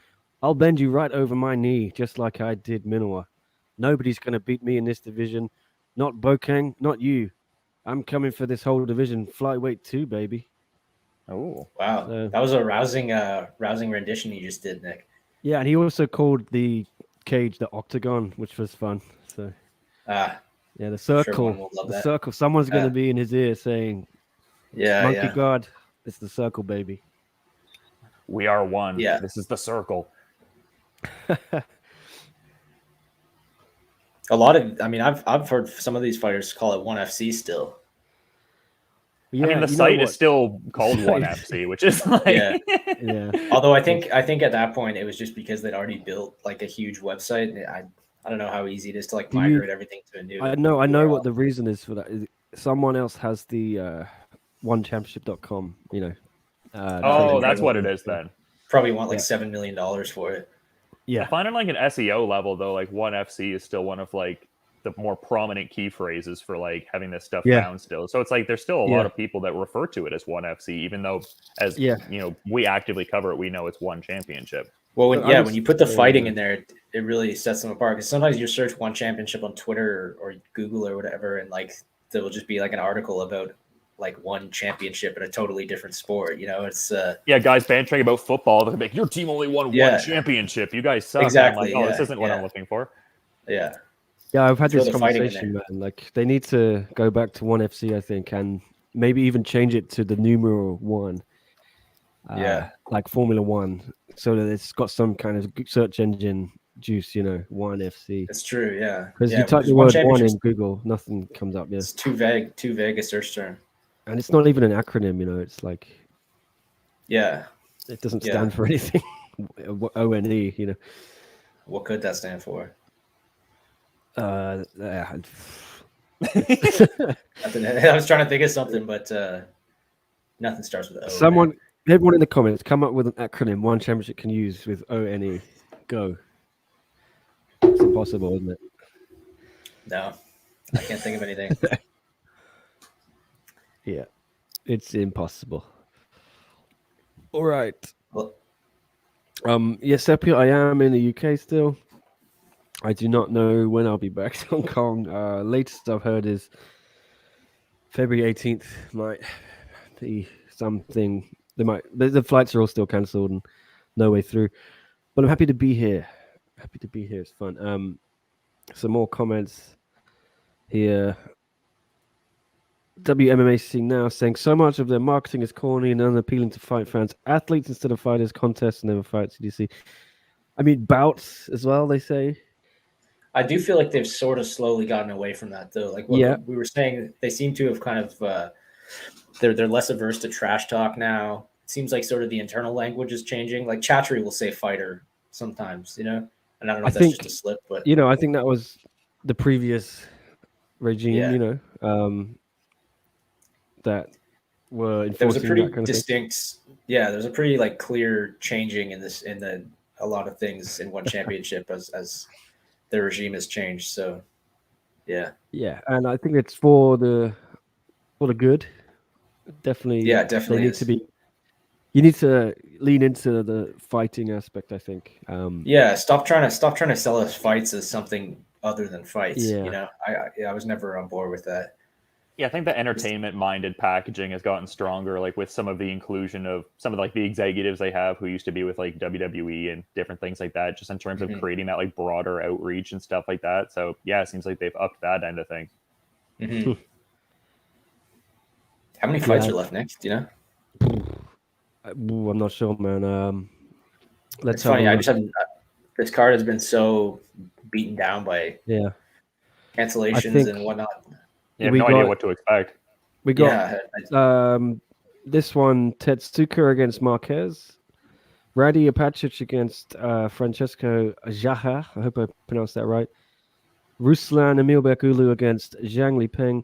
I'll bend you right over my knee, just like I did Minowa. Nobody's going to beat me in this division. Not Bokang, not you. I'm coming for this whole division. Flyweight too, baby. oh, Wow, So- that was a rousing rendition you just did, Nick. Yeah, and he also called the cage the octagon, which was fun. So, Ah, yeah, the sure circle. everyone will love The that. circle. Someone's going Yeah. to be in his ear saying, yeah, Monkey yeah. God, it's the circle, baby. we are one. Yeah. This is the circle. A lot of, I've heard some of these fighters call it 1FC still. Yeah, I mean, the you know site what? is still called Site. 1FC, which is like, Yeah. Yeah. Although I think at that point it was just because they'd already built like a huge website. And I don't know how easy it is to like Do you- migrate everything to a new. I know URL. what the reason is for that. Someone else has the onechampionship.com, you know. oh, training that's what it website. is then. Probably want like Yeah. $7 million for it. Yeah. I find it like an SEO level though, like 1FC is still one of like the more prominent key phrases for like having this stuff Yeah. found still. So it's like there's still a Yeah. lot of people that refer to it as 1FC, even though as Yeah. you know, we actively cover it, we know it's one championship. Well, But I when you put the was- fighting in there, it really sets them apart. Because sometimes you search one championship on Twitter or Google or whatever, and like there will just be like an article about like one championship in a totally different sport. You know, it's Yeah, guys bantering about football, they're like, your team only won Yeah. one championship. You guys suck. Exactly, And I'm like, oh, this yeah, isn't what I'm yeah. looking for. yeah. Yeah, I've had Throw this the fighting in conversation, man. Like they need to go back to one FC, I think, and maybe even change it to the numeral 1. Yeah. Like Formula 1, so that it's got some kind of search engine juice, you know, 1FC. It's true, yeah. Because Yeah, you type the one word 1 championship's- in Google, nothing comes up. Yeah, It's too vague a search term. and it's not even an acronym, you know. It's like Yeah. it doesn't Yeah. stand for anything. ONE, you know. What could that stand for? Yeah. I was trying to think of something, but nothing starts with O. Someone, everyone in the comments, come up with an acronym one championship can use with ONE. Go. It's impossible, isn't it? No, I can't think of anything. Yeah, it's impossible. All right. Well, Yes, Sepia, I am in the UK still. I do not know when I'll be back to Hong Kong. Latest I've heard is February 18th might be something. The flights are all still cancelled and no way through. But I'm happy to be here. Happy to be here. It's fun. Some more comments here. WMMA scene now saying so much of their marketing is corny and unappealing to fight fans. Athletes instead of fighters, contests never fight CDC. I mean, bouts as well, they say. I do feel like they've sort of slowly gotten away from that, though. Like what we were saying, they seem to have kind of they're less averse to trash talk now. It seems like sort of the internal language is changing. Like Chattery will say fighter sometimes, you know, and I don't know if that's just a slip, but you know, I think that was the previous regime, Yeah. you know, that were enforcing there was a pretty that kind of thing. distinct, yeah, there's a pretty like clear changing in a lot of things in one championship as the regime has changed. So, yeah. Yeah, and I think it's for the good. Definitely. Yeah, it definitely They need is. to be. You need to lean into the fighting aspect, I think. Yeah, stop trying to sell us fights as something other than fights. Yeah. You know, I was never on board with that. Yeah, I think the entertainment-minded packaging has gotten stronger, like with some of the inclusion of some of like the executives they have who used to be with like WWE and different things like that, just in terms of creating that like broader outreach and stuff like that. So yeah, it seems like they've upped that end of things. Mm-hmm. How many fights are left next? Do you know? I'm not sure, man. It's funny. I just haven't. This card has been so beaten down by cancellations and whatnot. You have no idea what to expect. We got this one: Tetsuka against Marquez, Radi Apacic against Francesco Jaha. I hope I pronounced that right. Ruslan Emilbek-Ulu against Zhang Lipeng,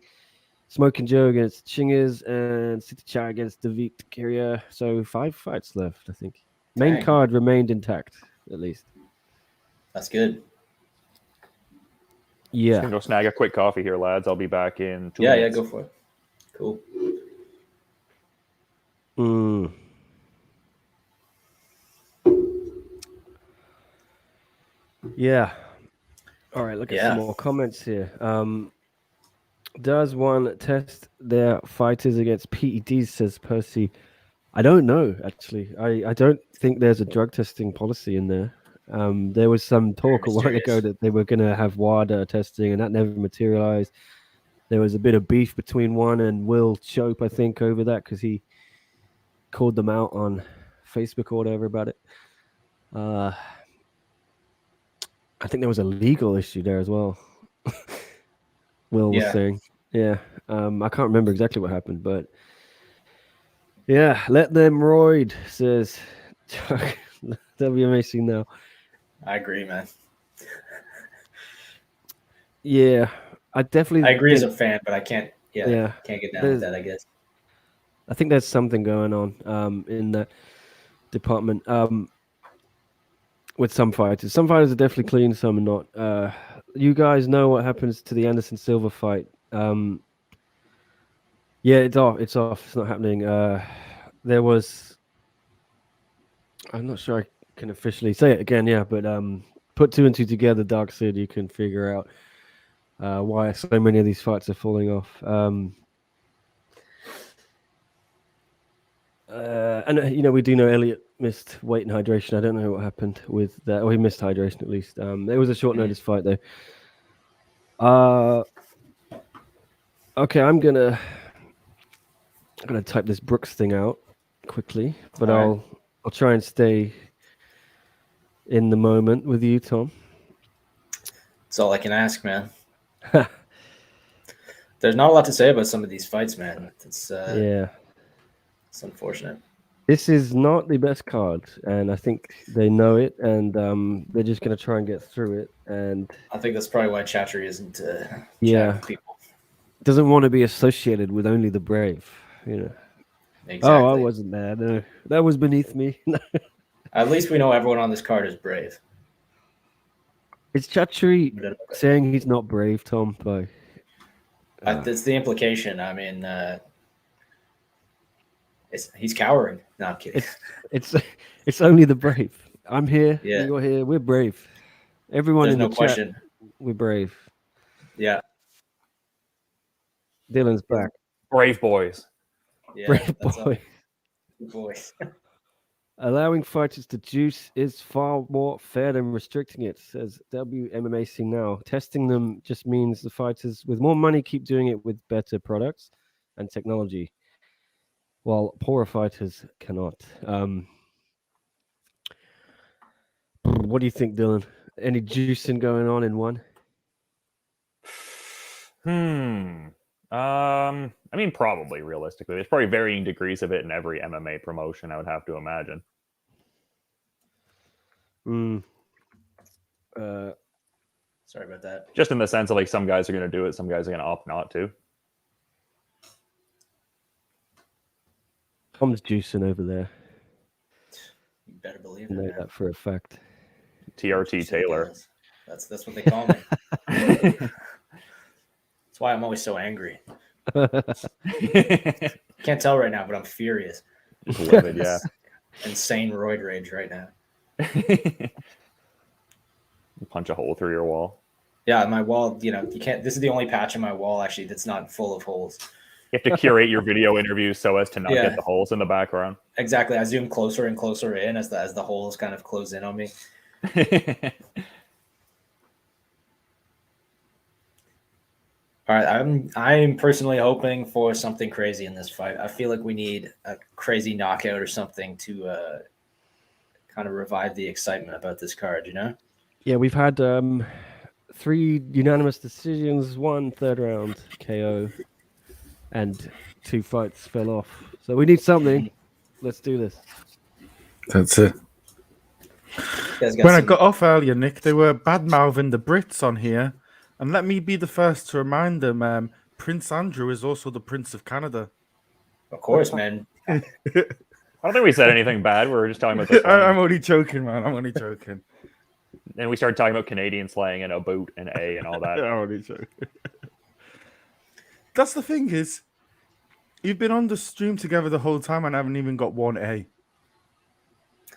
Smoking Joe against Chingiz, and Sitichai against David Kiria. So 5 fights left, I think. Main card remained intact, at least. That's good. Yeah. Just gonna go snag a quick coffee here, lads. I'll be back in 2 Yeah, minutes. go for it. Cool. Yeah. All right, look at some more comments here. Does one test their fighters against PEDs, says Percy. I don't know, actually. I don't think there's a drug testing policy in there. There was some talk a while ago that they were going to have WADA testing, and that never materialized. There was a bit of beef between one and Will Chope, I think, over that because he called them out on Facebook or whatever about it. I think there was a legal issue there as well. Will was saying, I can't remember exactly what happened, but Yeah, let them roid, says Chuck. WMAC now. I agree, man. Yeah, I definitely I agree as think, a fan, but I can't. Yeah, yeah, can't get down with there's, that. I guess. I think there's something going on in that department with some fighters. Some fighters are definitely clean, some are not. You guys know what happens to the Anderson Silva fight. Yeah, it's off. It's off. It's not happening. There was. I'm not sure I can officially say it again. Yeah, but put two and two together, Dark Sid, you can figure out why so many of these fights are falling off. And we do know Elliot missed weight and hydration. I don't know what happened with that. Or he missed hydration at least. It was a short notice fight though. Okay, I'm gonna type this Brooks thing out quickly, but All right. I'll try and stay in the moment with you, Tom. That's all I can ask, man. There's not a lot to say about some of these fights, man. Yeah. It's unfortunate. This is not the best card, and I think they know it, and they're just going to try and get through it. And I think that's probably why Chattery isn't Yeah. chatting with people. doesn't want to be associated with only the brave. Exactly. Oh, I wasn't there. No, that was beneath me. At least we know everyone on this card is brave. It's Chattery saying he's not brave, Tom. By That's the implication. I mean, he's cowering. No, I'm kidding. it's only the brave. I'm here. Yeah. You're here. We're brave. Everyone There's in no the question. chat, we're brave. Yeah. Dylan's back. Brave boys. Yeah. Brave that's boy. Good boys. Allowing fighters to juice is far more fair than restricting it, says WMMAC now. Testing them just means the fighters with more money keep doing it with better products and technology, while poorer fighters cannot. What do you think, Dylan? Any juicing going on in one? I mean, probably realistically, there's probably varying degrees of it in every MMA promotion. I would have to imagine. Sorry about that. Just in the sense of like some guys are going to do it, some guys are going to opt not to. Tom's juicing over there. You better believe I it. know Man. that for a fact. TRT Taylor. That's what they call me. That's why I'm always so angry. Can't tell right now, but I'm furious. Livid, yeah. Insane roid rage right now. Punch a hole through your wall. Yeah, my wall, you can't. This is the only patch in my wall actually that's not full of holes. You have to curate your video interviews so as to not get the holes in the background. Exactly. I zoom closer and closer in as the holes kind of close in on me. All right, I'm personally hoping for something crazy in this fight. I feel like we need a crazy knockout or something to kind of revive the excitement about this card, Yeah, we've had 3 unanimous decisions, 1 third round KO, and 2 fights fell off. So we need something. Let's do this. That's it. When I got off earlier, Nick, they were bad-mouthing the Brits on here. And let me be the first to remind them, Prince Andrew is also the Prince of Canada. Of course, man. I don't think we said anything bad. We were just talking about the slang. I'm only joking, man. I'm only joking. And we started talking about Canadian slang and a boot and a and all that. I'm only joking. That's the thing is, you've been on the stream together the whole time and I haven't even got one A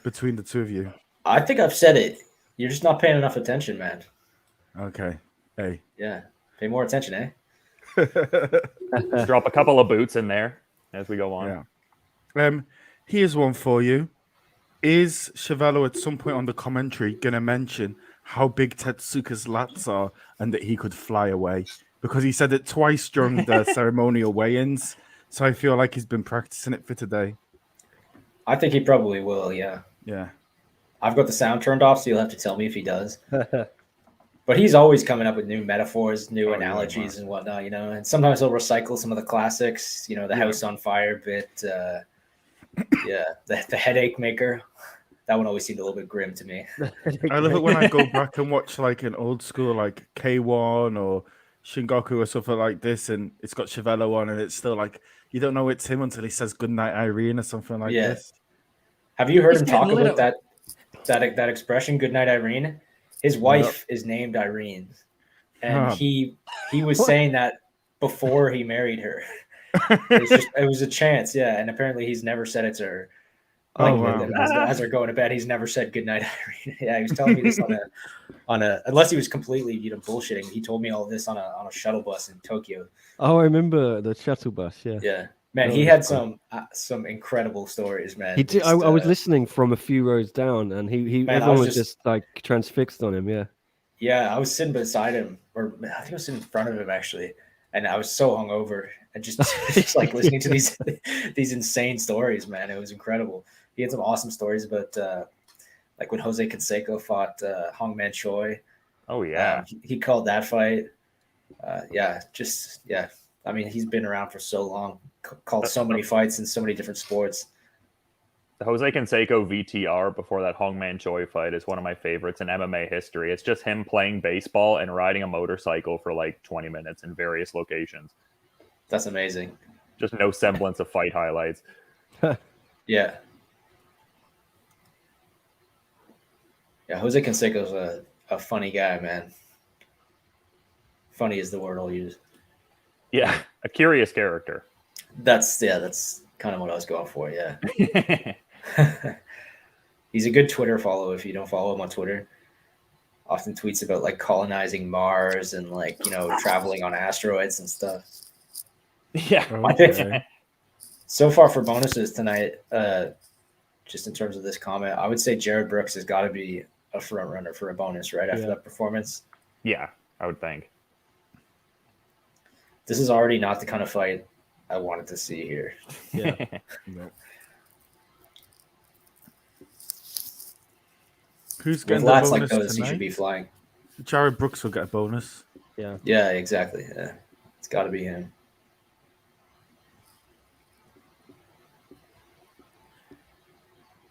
between the two of you. I think I've said it. You're just not paying enough attention, man. Okay. A. Yeah. Pay more attention, eh? Drop a couple of boots in there as we go on. Yeah. Here's one for you. Is Chevello at some point on the commentary going to mention how big Tetsuka's lats are and that he could fly away? Because he said it twice during the ceremonial weigh-ins. So I feel like he's been practicing it for today. I think he probably will, yeah. Yeah. I've got the sound turned off, so you'll have to tell me if he does. But he's always coming up with new metaphors, new analogies and whatnot, And sometimes he'll recycle some of the classics, the house on fire bit. Yeah, the headache maker. That one always seemed a little bit grim to me. I love it when I go back and watch like an old school like K1 or Shingoku or something like this, and it's got Chevello on, and it's still like you don't know it's him until he says "Goodnight, Irene" or something like Yeah. this. Have you heard He's him talk getting about little. that expression, "Good night, Irene"? His wife is named Irene, and Ah. he was saying that before he married her. It was a chance, yeah. And apparently, he's never said it to her. Like, Oh, wow. as they're going to bed, he's never said "Good night, Irene." Yeah, he was telling me this on a unless he was completely bullshitting. He told me all this on a shuttle bus in Tokyo. Oh, I remember the shuttle bus. Yeah. Yeah, man, That he was had fun. some incredible stories, man. He did. I was listening from a few rows down, and Man, everyone was just like transfixed on him. Yeah. Yeah, I was sitting beside him, or I think I was sitting in front of him actually, and I was so hungover and just like listening to these insane stories, man. It was incredible. He had some awesome stories about like when Jose Canseco fought Hong Man Choi. Oh yeah. He called that fight. Yeah. I mean, he's been around for so long, called so many fights in so many different sports. The Jose Canseco VTR before that Hong Man Choi fight is one of my favorites in MMA history. It's just him playing baseball and riding a motorcycle for like 20 minutes in various locations. That's amazing. Just no semblance of fight highlights. Yeah. Yeah, Jose Canseco's a funny guy, man. Funny is the word I'll use. Yeah, a curious character. That's kind of what I was going for, yeah. He's a good Twitter follow if you don't follow him on Twitter. Often tweets about like colonizing Mars and like, traveling on asteroids and stuff. Yeah. Okay. So far for bonuses tonight, just in terms of this comment, I would say Jared Brooks has got to be a front runner for a bonus right after that performance. Yeah, I would think. This is already not the kind of fight I wanted to see here. Yeah. No. Who's With getting the lats bonus like those, he tonight? should be flying. Jared Brooks will get a bonus. Yeah. Yeah, exactly. Yeah. It's got to be him.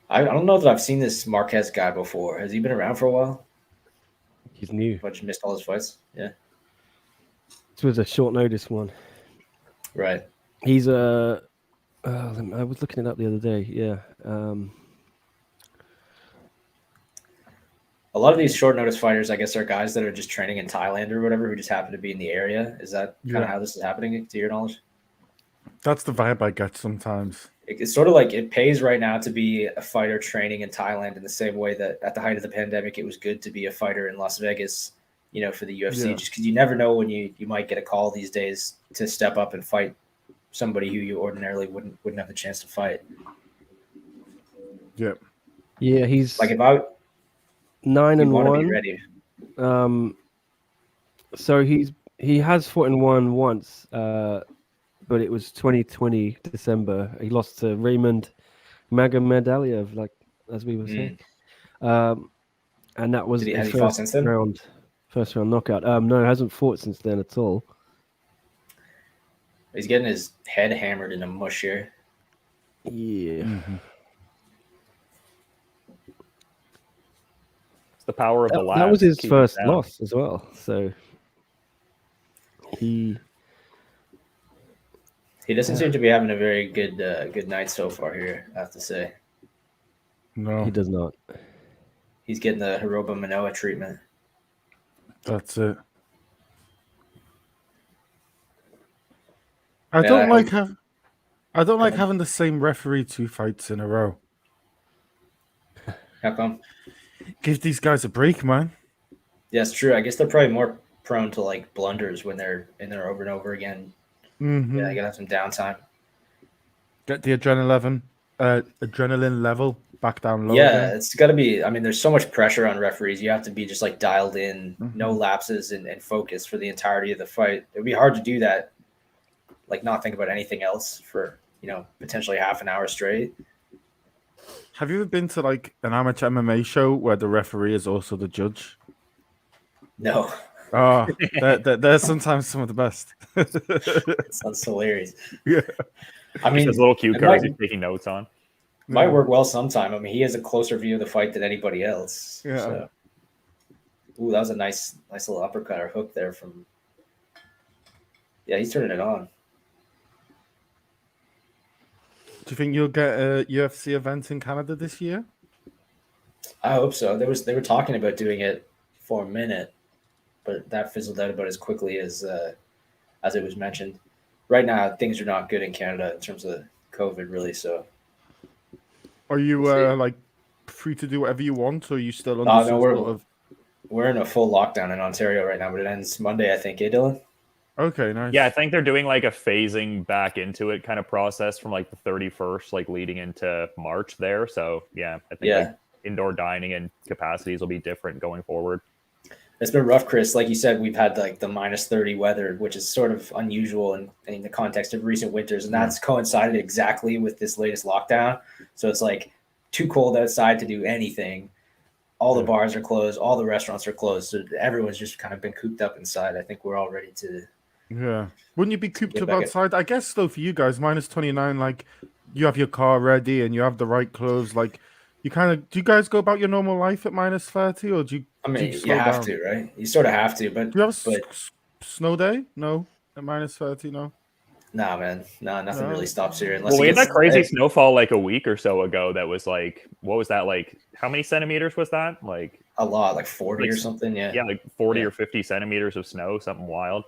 I don't know that I've seen this Marquez guy before. Has he been around for a while? He's new. But you missed all his fights. Yeah. This was a short notice one. Right. He's I was looking it up the other day. Yeah. A lot of these short notice fighters, I guess, are guys that are just training in Thailand or whatever who just happen to be in the area. Is that kind of how this is happening, to your knowledge? That's the vibe I get sometimes. It's sort of like it pays right now to be a fighter training in Thailand in the same way that at the height of the pandemic, it was good to be a fighter in Las Vegas, for the UFC, just because you never know when you might get a call these days to step up and fight somebody who you ordinarily wouldn't have the chance to fight. Yeah. Yeah. He's Like if I 9-1. be ready. So he has fought in one once, but it was 2020 December. He lost to Raymond Magomedaliev, like as we were saying, and that was Has his he fought since then? first round knockout. No, hasn't fought since then at all. He's getting his head hammered in a mush here. Yeah. Mm-hmm. It's the power of the lab. That was his first loss as well. So he doesn't seem to be having a very good night so far here, I have to say. No, he does not. He's getting the Hiroba Manoa treatment. that's it. I don't like having the same referee 2 fights in a row. How come? Give these guys a break, man. Yeah, it's true. I guess they're probably more prone to like blunders when they're in there over and over again. Mm-hmm. Yeah, you gotta have some downtime. Get the adrenaline level back down low. Yeah, again. it's got to be. I mean, there's so much pressure on referees. You have to be just like dialed in, no lapses, and focus for the entirety of the fight. It would be hard to do that, like not think about anything else for potentially half an hour straight. Have you ever been to like an amateur MMA show where the referee is also the judge? No. Oh, they're sometimes some of the best. It sounds hilarious. Yeah. I mean, those little cue cards he's taking notes on. Might work well sometime. I mean, he has a closer view of the fight than anybody else. Yeah. So. Ooh, that was a nice little uppercut or hook there from. Yeah, he's turning it on. Do you think you'll get a UFC event in Canada this year? I hope so. They were talking about doing it for a minute, but that fizzled out about as quickly as it was mentioned. Right now, things are not good in Canada in terms of COVID, really. So, Are you We'll like free to do whatever you want, or are you still under some sort of? we're in a full lockdown in Ontario right now, but it ends Monday, I think. Dylan? Okay, nice. Yeah, I think they're doing like a phasing back into it kind of process from like the 31st, like leading into March there. So yeah, I think like indoor dining and capacities will be different going forward. It's been rough, Chris. Like you said, we've had like the -30 weather, which is sort of unusual in the context of recent winters. And that's coincided exactly with this latest lockdown. So it's like too cold outside to do anything. All the bars are closed. All the restaurants are closed. So everyone's just kind of been cooped up inside. I think we're all ready to. Yeah. Wouldn't you be cooped up outside? I guess, though, for you guys, -29, like you have your car ready and you have the right clothes. Like you kind of, do you guys go about your normal life at -30 or do you? I mean, you you have to, right? You sort of have to, but do you have a snow day? No, at -30, no. Nah, man, no, nothing really stops here unless. Well, we had that crazy snowfall like a week or so ago. That was like, what was that like? How many centimeters was that? Like a lot, like 40 or something. Yeah, yeah, like 40 or 50 centimeters of snow, something wild.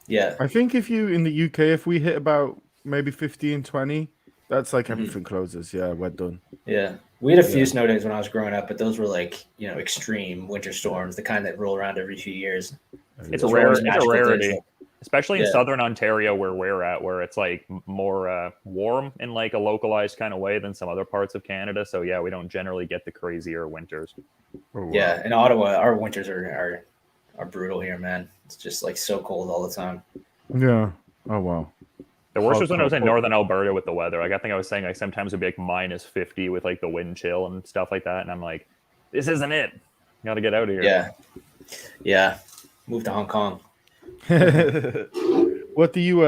Yeah, I think if you in the UK, if we hit about maybe 15, 20, that's like everything closes. Yeah, we're done. Yeah. We had a few snow days when I was growing up, but those were like, extreme winter storms, the kind that roll around every few years. It's a rarity, especially in southern Ontario where we're at, where it's like more warm in like a localized kind of way than some other parts of Canada. So yeah, we don't generally get the crazier winters. Oh, wow. Yeah, in Ottawa, our winters are brutal here, man. It's just like so cold all the time. Yeah. Oh wow. The worst was when I was in northern Alberta with the weather. Like I think I was saying, like sometimes it'd be like -50 with like the wind chill and stuff like that, and I'm like, this isn't it. Got to get out of here. Yeah, yeah. Move to Hong Kong. What do you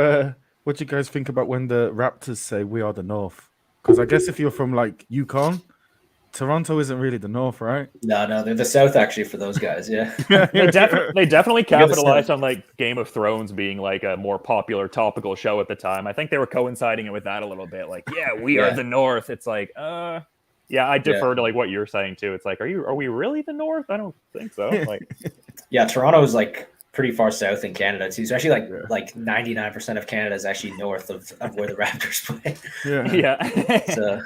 guys think about when the Raptors say we are the North? Because I guess if you're from like Yukon, Toronto isn't really the North, right? No, they're the South actually for those guys. Yeah, they definitely capitalized on like Game of Thrones being like a more popular topical show at the time. I think they were coinciding it with that a little bit. Like, yeah, we are the North. It's like, yeah, I defer to like what you're saying too. It's like, are we really the North? I don't think so. Like, yeah, Toronto is like pretty far south in Canada too. So actually, like 99% of Canada is actually north of where the Raptors play. Yeah. So.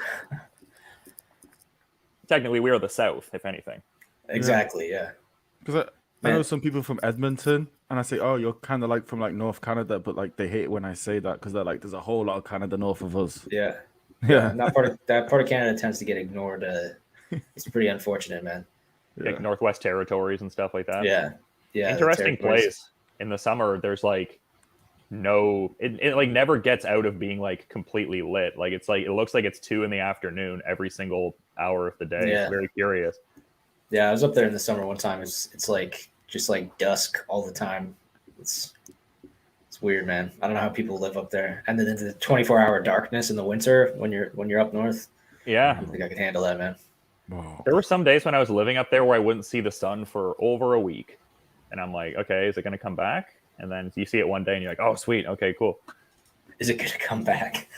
Technically, we are the South, if anything. Exactly, yeah. Because I know some people from Edmonton, and I say, "Oh, you're kind of like from like North Canada," but like they hate it when I say that because they're like, "There's a whole lot of Canada north of us." Yeah. And that part of Canada tends to get ignored. It's pretty unfortunate, man. Like Northwest Territories and stuff like that. Yeah. Interesting place. In the summer, there's like it like never gets out of being like completely lit. Like it's like it looks like it's 2 p.m. every single hour of the day. Yeah. It's very curious. Yeah, I was up there in the summer one time. It's like just like dusk all the time. It's weird, man. I don't know how people live up there. And then into the 24-hour darkness in the winter when you're up north. Yeah. I don't think I could handle that, man. Whoa. There were some days when I was living up there where I wouldn't see the sun for over a week. And I'm like, okay, is it going to come back? And then you see it one day and you're like, oh, sweet. Okay, cool. Is it going to come back?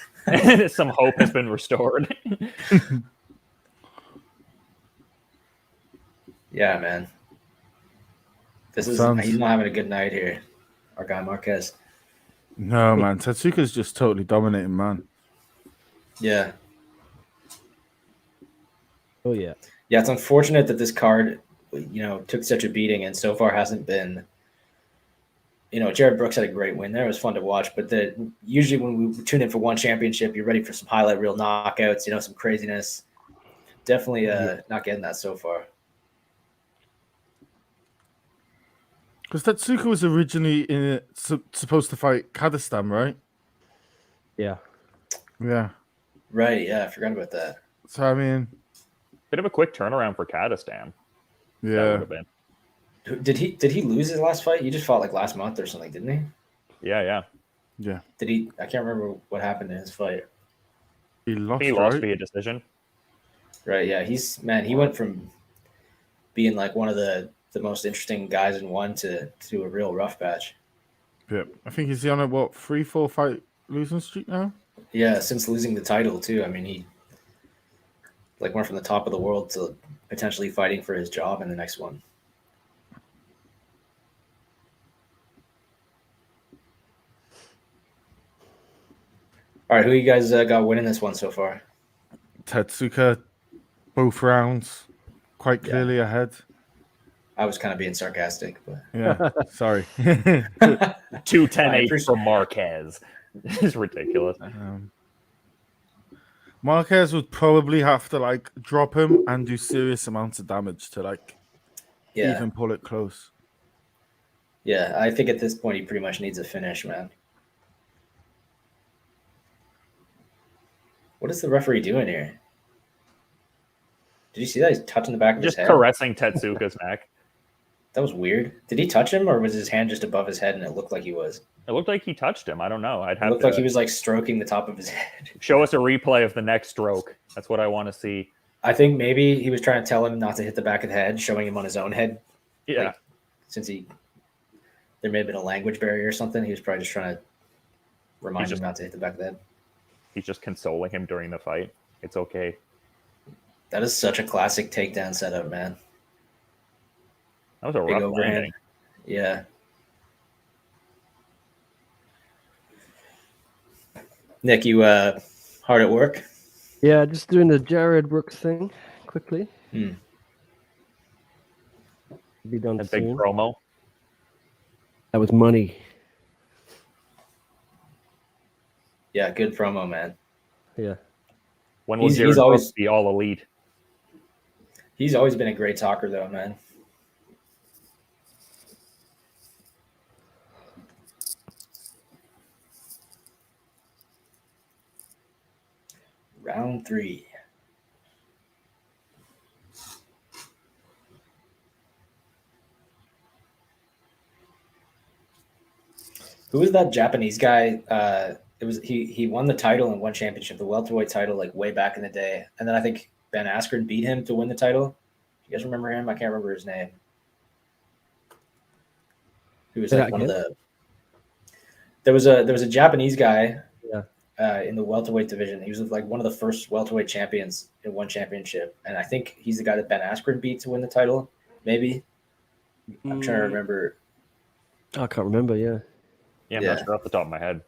Some hope has been restored. Yeah, man. He's not having a good night here. Our guy Marquez. No, man. Tetsuka's just totally dominating, man. Yeah. Oh, yeah. Yeah, it's unfortunate that this card, took such a beating and so far hasn't been. Jared Brooks had a great win there. It was fun to watch. But usually when we tune in for one championship, you're ready for some highlight reel knockouts, some craziness. Definitely not getting that so far. Because Tetsuka was originally supposed to fight Kadestan, right? Yeah. Yeah. Right, yeah. I forgot about that. So, I mean... Bit of a quick turnaround for Kadestan. Yeah. Did he lose his last fight? He just fought like last month or something, didn't he? Yeah. Did he? I can't remember what happened in his fight. He lost via decision. Right. Yeah. He went from being like one of the most interesting guys in one to a real rough patch. Yeah, I think he's on a 3-4 fight losing streak now. Yeah. Since losing the title too. I mean, he like went from the top of the world to potentially fighting for his job in the next one. All right. Who you guys got winning this one so far? Tetsuka, both rounds, quite clearly ahead. I was kind of being sarcastic, but Yeah, sorry. 2-10-8 for Marquez. It's ridiculous. Marquez would probably have to like drop him and do serious amounts of damage to like even pull it close. Yeah, I think at this point he pretty much needs a finish, man. What is the referee doing here? Did you see that? He's touching the back of his Just head. caressing Tetsuka's neck. That was weird. Did he touch him, or was his hand just above his head and it looked like he was? It looked like he touched him. I don't know. I'd It have looked to like he was like stroking the top of his head. show us a replay of the next stroke. That's what I want to see. I think maybe he was trying to tell him not to hit the back of the head, showing him on his own head. Yeah. Like, since there may have been a language barrier or something, he was probably just trying to remind him not to hit the back of the head. He's just consoling him during the fight. It's okay. That is such a classic takedown setup, man. That was a Big rough overhand. landing. Yeah. Nick, you hard at work? Yeah, just doing the Jared Brooks thing quickly. Hmm. Be done A big soon. promo. That was money. Yeah, good promo, man. Yeah. When will He's Jared always- Brooks be all elite? He's always been a great talker, though, man. Round 3. Who was that Japanese guy? It was he won the title and won championship, the welterweight title, like way back in the day. And then I think Ben Askren beat him to win the title. You guys remember him? I can't remember his name. He was Say like that one of again? the. There was a Japanese guy. Yeah. In the welterweight division, he was like one of the first welterweight champions in one championship, and I think he's the guy that Ben Askren beat to win the title. Maybe I'm trying to remember. I can't remember. Yeah. Yeah, I'm Yeah. not sure off the top of my head.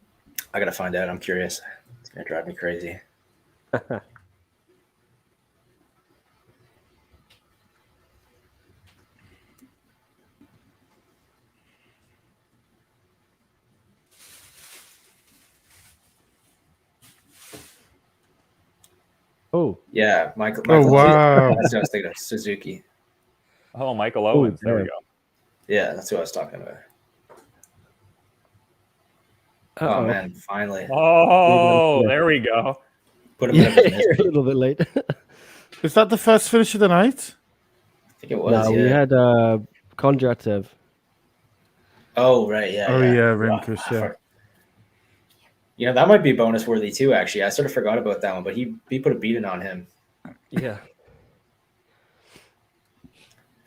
I gotta find out. I'm curious. It's gonna drive me crazy. Oh. Yeah, Michael. Oh, wow. That's what I was thinking of. Suzuki. Oh, Michael Owens. There we yeah. go. Yeah, that's what I was talking about. Oh Uh-oh. man, finally Oh, there we go. put him Yeah, in his you're a misery. little bit late. Is that the first finish of the night? I think it was. No, yeah. we had Kondratev. Oh right, yeah. Oh, yeah, Wow, Rinkus, yeah. You know, that might be bonus worthy too. Actually, I sort of forgot about that one, but he put a beating on him. Yeah.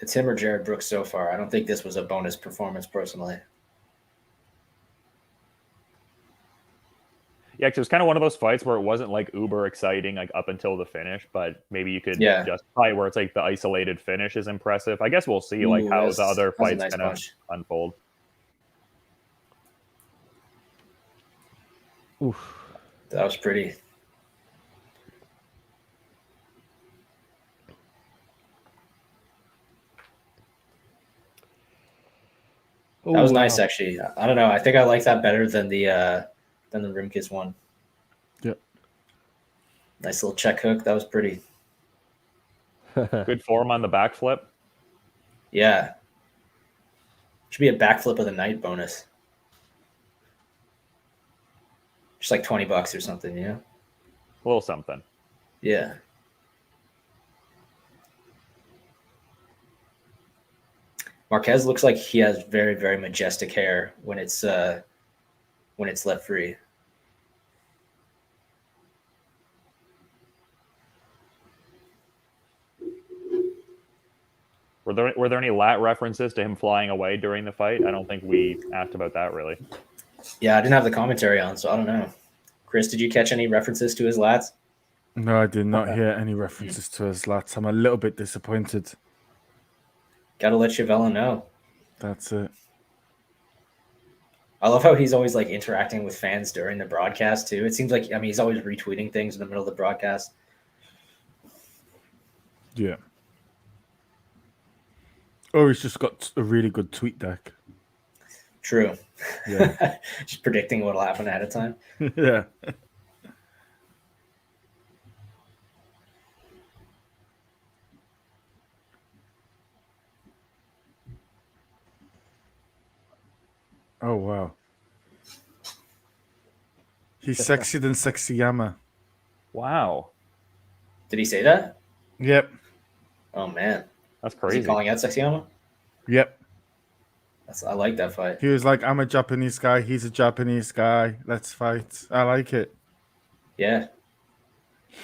It's him or Jared Brooks so far. I don't think this was a bonus performance personally. Yeah, 'cause it was kind of one of those fights where it wasn't like uber exciting, like up until the finish, but maybe you could Yeah. justify where it's like the isolated finish is impressive. I guess we'll see like Ooh, how that's- the other that was a fights nice kind of punch. unfold. Oof. That was pretty. That was Oh, nice, wow. actually. I don't know. I think I like that better than the Rimkus one. Yep. Nice little check hook. That was pretty. Good form on the backflip. Yeah. Should be a backflip of the night bonus. Just like $20 or something, you know? A little something. Yeah. Marquez looks like he has very, very majestic hair when it's let free. Were there any lat references to him flying away during the fight? I don't think we asked about that really. Yeah, I didn't have the commentary on, so I don't know. Chris, did you catch any references to his lats? No, I did not hear any references to his lats. I'm a little bit disappointed. Gotta let Chavella know. That's it. I love how he's always like interacting with fans during the broadcast too. It seems like he's always retweeting things in the middle of the broadcast. Yeah. Or he's just got a really good tweet deck. True. Yeah. Just predicting what'll happen ahead of time. Yeah. Oh wow. He's sexier than Sexy Yama. Wow, Did he say that? Yep. Oh man. that's Is crazy. he calling out Sexyama? Yep. I like that fight. He was like, I'm a Japanese guy, he's a Japanese guy. Let's fight. I like it. Yeah.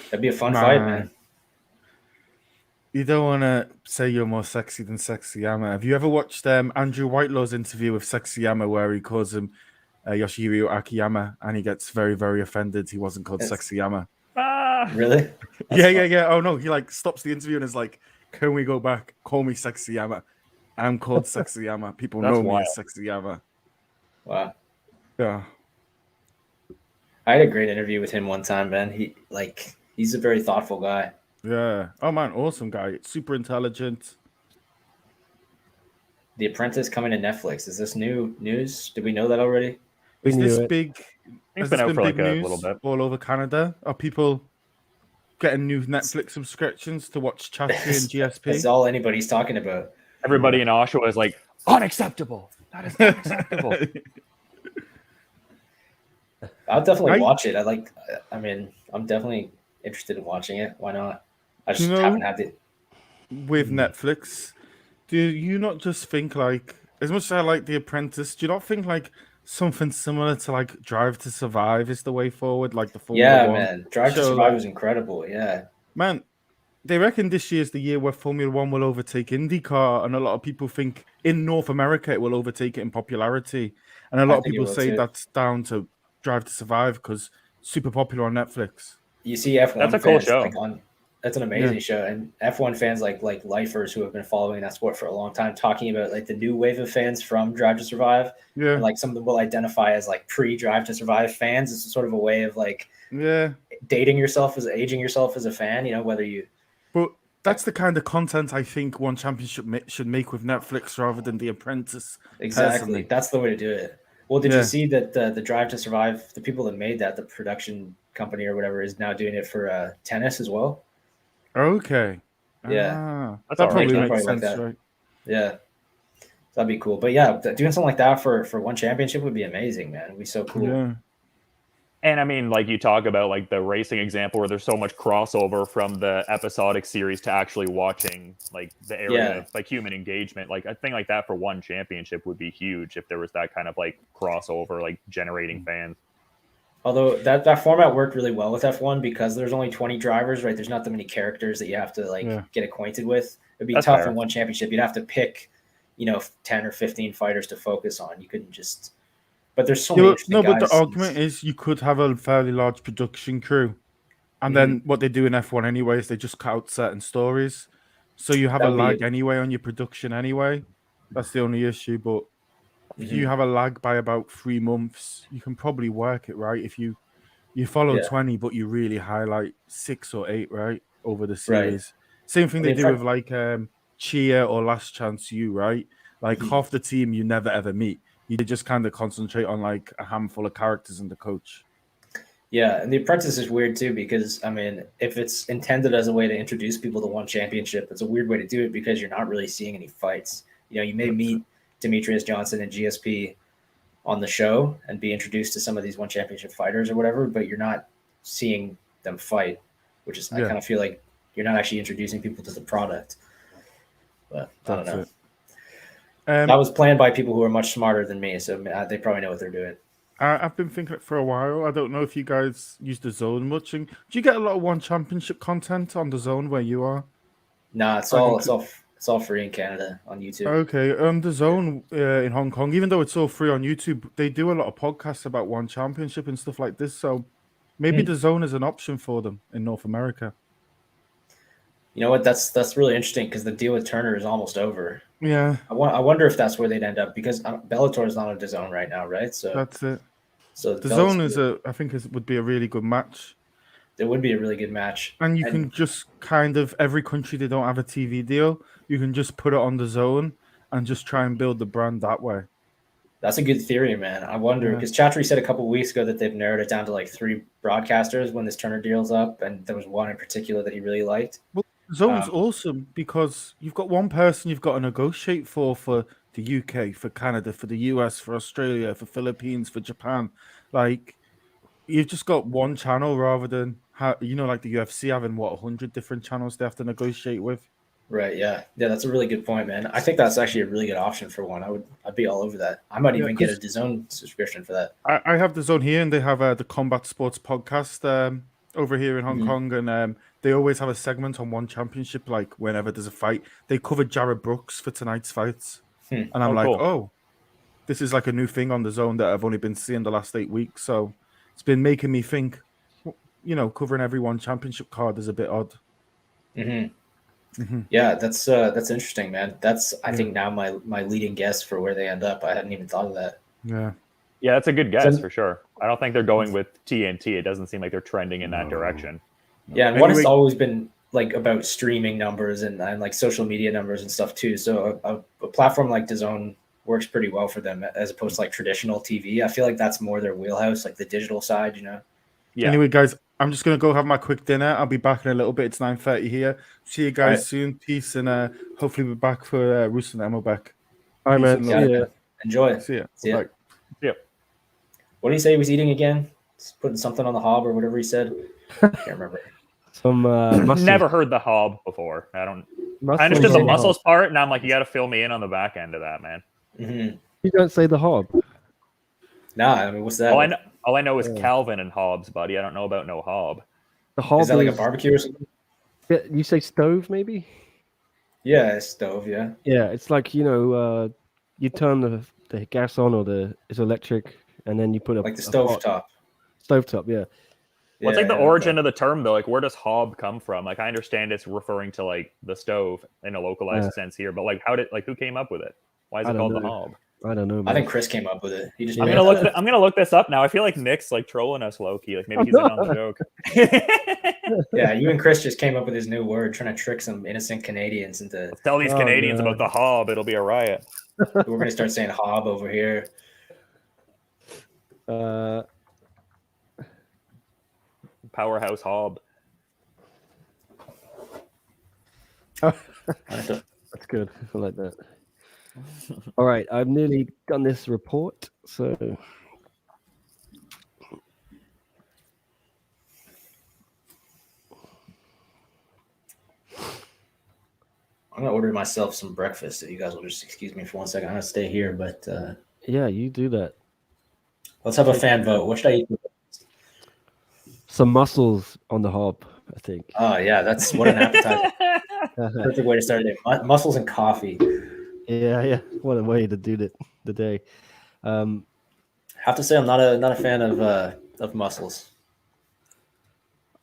That'd be a fun fight, man. You don't want to say you're more sexy than Sexy Yama. Have you ever watched Andrew Whitelaw's interview with Sexy Yama where he calls him Yoshihiro Akiyama and he gets very, very offended he wasn't called Sexy Yama? Ah! Really? Yeah. Oh no, he like stops the interview and is like, can we go back? Call me Sexy Yama. I'm called Sexy Yama. People That's know me wild. as Sexy Yama. Wow. Yeah. I had a great interview with him one time, man. He's a very thoughtful guy. Yeah. Oh man, awesome guy. Super intelligent. The Apprentice coming to Netflix. Is this new news? Did we know that already? We Is knew this it. big? It's Has been this out been for big like a news little bit. all over Canada? Are people getting new Netflix subscriptions to watch Chatry and GSP? That's all anybody's talking about. Everybody in Oshawa is like, unacceptable. That is unacceptable. I'll definitely Right? watch it. I'm definitely interested in watching it. Why not? I just You know- haven't had it. With Netflix, do you not just think like, as much as I like The Apprentice, do you not think like something similar to like Drive to Survive is the way forward? Like the Formula Yeah, One man. Drive to show, Survive like- was incredible. Yeah. Man, they reckon this year's the year where Formula One will overtake IndyCar, and a lot of people think in North America it will overtake it in popularity. And a lot of think it people will say too. that's down to Drive to Survive because super popular on Netflix. You see F1 That's a cool fans show. that's an amazing show. And F1 fans like lifers who have been following that sport for a long time talking about like the new wave of fans from Drive to Survive. Yeah, And like some of them will identify as like pre-Drive to Survive fans. It's sort of a way of like yeah. aging yourself as a fan, whether you But that's the kind of content I think One Championship should make with Netflix rather than The Apprentice. Exactly. Personally. That's the way to do it. Well, did Yeah. you see that the Drive to Survive, the people that made that, the production company or whatever, is now doing it for tennis as well? Okay. Yeah. That's That all right. probably I'd makes probably like sense, that. right? Yeah. That'd be cool. But yeah, doing something like that for one championship would be amazing, man. It'd be so cool. Yeah. And I mean, like you talk about like the racing example where there's so much crossover from the episodic series to actually watching like the area of like human engagement. Like a thing like that for one championship would be huge if there was that kind of like crossover, like generating fans. Although that format worked really well with F1 because there's only 20 drivers, right? There's not that many characters that you have to get acquainted with. It'd be That's tough fair. in one championship. You'd have to pick, 10 or 15 fighters to focus on. You couldn't just. But there's so many interesting But the guys. argument is you could have a fairly large production crew. And then what they do in F1 anyway is they just cut out certain stories. So you have That a would be lag anyway on your production anyway. That's the only issue. But if you have a lag by about 3 months, you can probably work it, right? If you follow 20, but you really highlight 6 or 8, right? Over the series. Same thing they do with like Chia or Last Chance U, right? Like half the team you never ever meet. You just kind of concentrate on like a handful of characters and the coach. Yeah, and The Apprentice is weird too because if it's intended as a way to introduce people to one championship, it's a weird way to do it because you're not really seeing any fights. You may meet Demetrius Johnson and GSP on the show and be introduced to some of these one championship fighters or whatever, but you're not seeing them fight, which is I kind of feel like you're not actually introducing people to the product. But I don't know. That was planned by people who are much smarter than me, so they probably know what they're doing. I've been thinking it for a while. I don't know if you guys use the Zone much. And do you get a lot of One Championship content on the Zone where you are? Nah, it's It's all free in Canada on YouTube. Okay, the Zone in Hong Kong, even though it's all free on YouTube, they do a lot of podcasts about One Championship and stuff like this. So maybe the Zone is an option for them in North America. You know what? That's really interesting because the deal with Turner is almost over. Yeah, I wonder if that's where they'd end up because Bellator is not on DAZN right now, right? So that's it. so The Zone is I think would be a really good match. It would be a really good match. And you can just kind of, every country they don't have a TV deal, you can just put it on the Zone and just try and build the brand that way. That's a good theory, man. I wonder because Chattery said a couple of weeks ago that they've narrowed it down to like 3 broadcasters when this Turner deal's up, and there was one in particular that he really liked. Well, Zone's awesome because you've got one person you've got to negotiate for the UK, for Canada, for the US, for Australia, for Philippines, for Japan. Like, you've just got one channel rather than like the UFC having 100 different channels they have to negotiate with. Right. Yeah. That's a really good point, man. I think that's actually a really good option for one. I'd be all over that. I might even get a DAZN subscription for that. I have the Zone here, and they have the Combat Sports podcast over here in Hong Kong, and they always have a segment on One Championship, like whenever there's a fight. They covered Jared Brooks for tonight's fights, and I'm cool. This is like a new thing on the Zone that I've only been seeing the last 8 weeks. So it's been making me think, covering every One Championship card is a bit odd. Yeah, that's interesting, man. That's I think now my leading guess for where they end up. I hadn't even thought of that. Yeah, that's a good guess for sure. I don't think they're going with TNT. It doesn't seem like they're trending in that direction. Yeah, and One has always been like about streaming numbers and like social media numbers and stuff too. So a platform like DAZN works pretty well for them as opposed to like traditional TV. I feel like that's more their wheelhouse, like the digital side, Yeah. Anyway, guys, I'm just gonna go have my quick dinner. I'll be back in a little bit. It's 9:30 here. See you guys soon. Peace, and hopefully we're back for Roos and Emma back. All right, man. Yeah, enjoy. See ya. Yeah. What did he say he was eating again? Just putting something on the hob or whatever he said. I can't remember. Some never heard the hob before. I understood the muscles part, and I'm like, you got to fill me in on the back end of that, man. You don't say the hob. Nah, I mean, what's that? All I know is Calvin and Hobbs, buddy. I don't know about no hob. The hob is that like a barbecue or something? Yeah, you say stove, maybe? Yeah, stove. Yeah. Yeah, it's like you turn the gas on or it's electric, and then you put like the stove top. Stove top, yeah. What's like the origin of the term though? Like, where does hob come from? Like, I understand it's referring to like the stove in a localized sense here, but like, who came up with it? Why is it called the hob? I don't know. Man. I think Chris came up with it. He just. I'm gonna look this up now. I feel like Nick's like trolling us, low-key. Like maybe he's in on the joke. Yeah, you and Chris just came up with his new word, trying to trick some innocent Canadians into. Let's tell these Canadians about the hob. It'll be a riot. We're gonna start saying hob over here. Powerhouse hob. That's good. I like that. All right, I've nearly done this report, so I'm gonna order myself some breakfast. If you guys will just excuse me for 1 second. I'm gonna stay here, but yeah, you do that. Let's have a fan vote. What should I eat? Some mussels on the hob, I think. Oh yeah, that's what an appetizer. Perfect way to start it. Mussels and coffee. Yeah. What a way to do the day. Have to say I'm not a fan of mussels.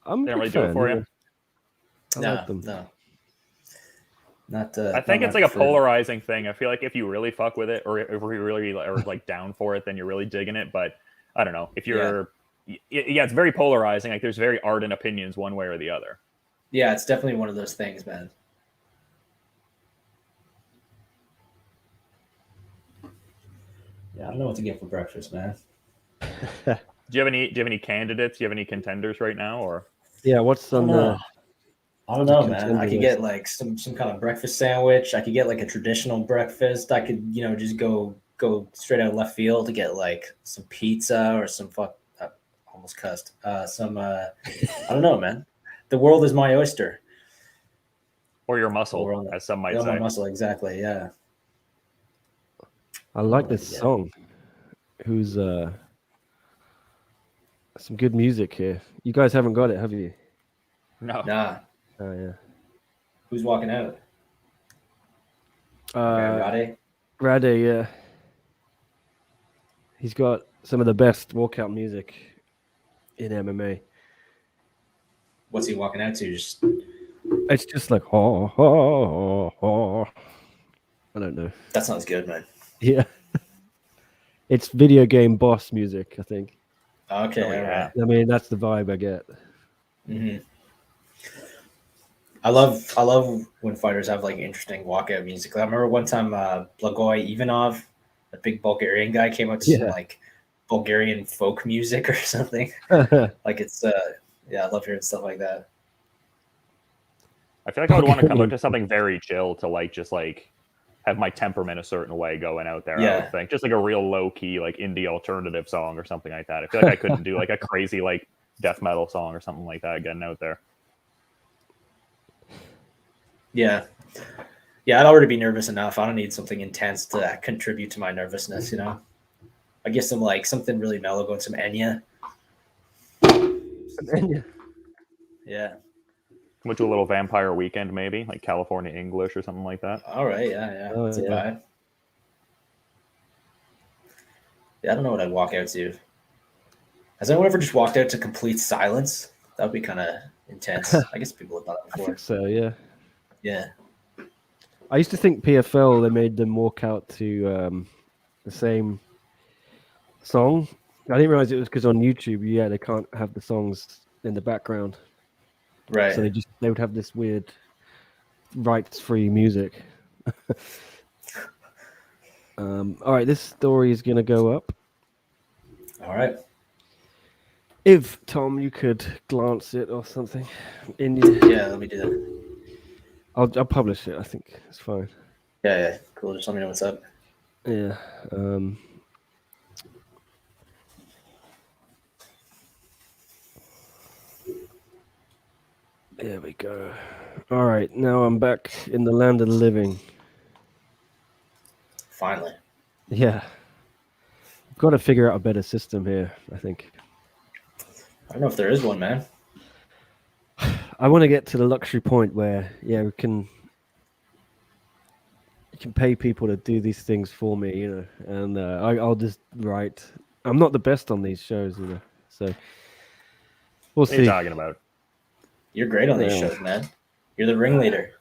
I'm they don't really do it for you. No. Not. I think it's like a polarizing thing. I feel like if you really fuck with it, or if you really are like down for it, then you're really digging it. But I don't know if you're. Yeah, it's very polarizing. Like there's very ardent opinions one way or the other. Yeah, it's definitely one of those things, man. Yeah, I don't know what to get for breakfast, man. Do you have any candidates? Do you have any contenders right now, or? Yeah, what's some? I don't know, man. I could get like some kind of breakfast sandwich. I could get like a traditional breakfast. I could, just go straight out of left field to get like some pizza or some almost cussed. I don't know, man. The world is my oyster. Or your muscle, as some might say. My muscle, exactly. Yeah. I like this song. Who's some good music here. You guys haven't got it, have you? No. Nah. Oh yeah. Who's walking out? Rade. Rade, yeah. He's got some of the best walkout music in MMA. What's he walking out to? Just It's just like, oh. I don't know. that sounds good, man. Yeah. It's video game boss music, I think. Okay, Oh, yeah. I mean, that's the vibe I get. Mm-hmm. I love when fighters have like interesting walkout music. I remember one time Blagoy Ivanov, the big Bulgarian guy, came out to some like Bulgarian folk music or something. Like it's I love hearing stuff like that. I feel like I would want to come out to something very chill to like just like have my temperament a certain way going out there. I would think just like a real low key like indie alternative song or something like that. I feel like I couldn't do like a crazy like death metal song or something like that getting out there. Yeah. I'd already be nervous enough. I don't need something intense to contribute to my nervousness, you know? I guess some like something really mellow, going some Enya. Yeah. Went to a little Vampire Weekend, maybe like California English or something like that. All right, yeah. Oh, That's a vibe. Yeah, I don't know what I'd walk out to. Has anyone ever just walked out to complete silence? That would be kind of intense. I guess people have done it I before. think so, yeah. Yeah. I used to think PFL, they made them walk out to the same song. I didn't realize it was because on YouTube, they can't have the songs in the background. Right. So they would have this weird rights-free music. All right, this story is going to go up. All right. If, Tom, you could glance it or something. Yeah, let me do that. I'll publish it, I think. It's fine. Yeah. Cool. Just let me know what's up. Yeah. There we go. All right, now I'm back in the land of the living. Finally. Yeah. I've got to figure out a better system here, I think. I don't know if there is one, man. I want to get to the luxury point where, we can pay people to do these things for me, you know, and I'll just write. I'm not the best on these shows, you know, so we'll see. What are you talking about? You're great on these shows, man. You're the ringleader.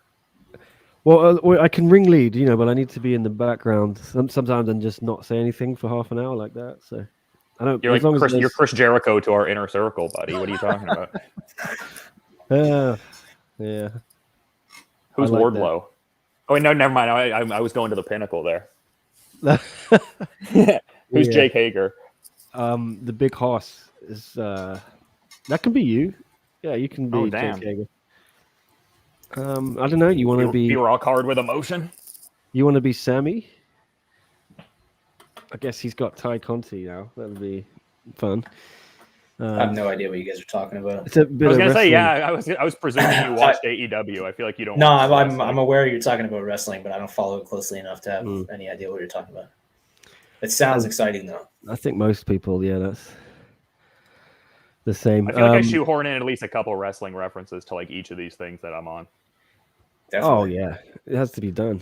Well, I can ring lead, you know, but I need to be in the background sometimes and just not say anything for half an hour like that. So I don't. You're like you're Chris Jericho to our inner circle, buddy. What are you talking about? Yeah. Who's like Wardlow? Oh wait, no, never mind. I was going to the Pinnacle there. Who's Jake Hager? The big horse is that can be you. Yeah, you can be Jake Hager. I don't know. You want to be rock hard with emotion? You want to be Sammy? I guess he's got Ty Conti now. That would be fun. I have no idea what you guys are talking about. It's a bit I was gonna say, I was presuming you watched AEW. I feel like you don't. No, I'm aware you're talking about wrestling, but I don't follow it closely enough to have any idea what you're talking about. It sounds exciting though. I think most people, that's the same. I feel like I shoehorn in at least a couple wrestling references to like each of these things that I'm on. Definitely. Oh yeah, it has to be done.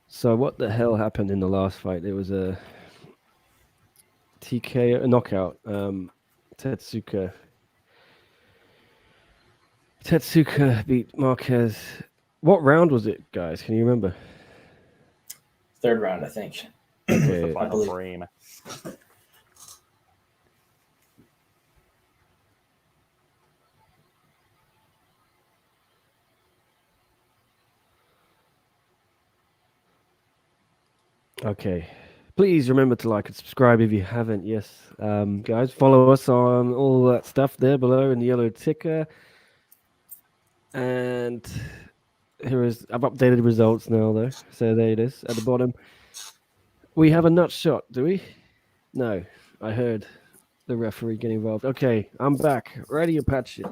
So what the hell happened in the last fight? It was a TKO, a knockout. Tetsuka beat Marquez. What round was it, guys? Can you remember? Third round, I think. Okay. The final frame. Okay. Please remember to like and subscribe if you haven't. Yes, guys, follow us on all that stuff there below in the yellow ticker. And I've updated results now though. So there it is at the bottom. We have a nut shot, do we? No, I heard the referee get involved. Okay, I'm back. Ready, Apache.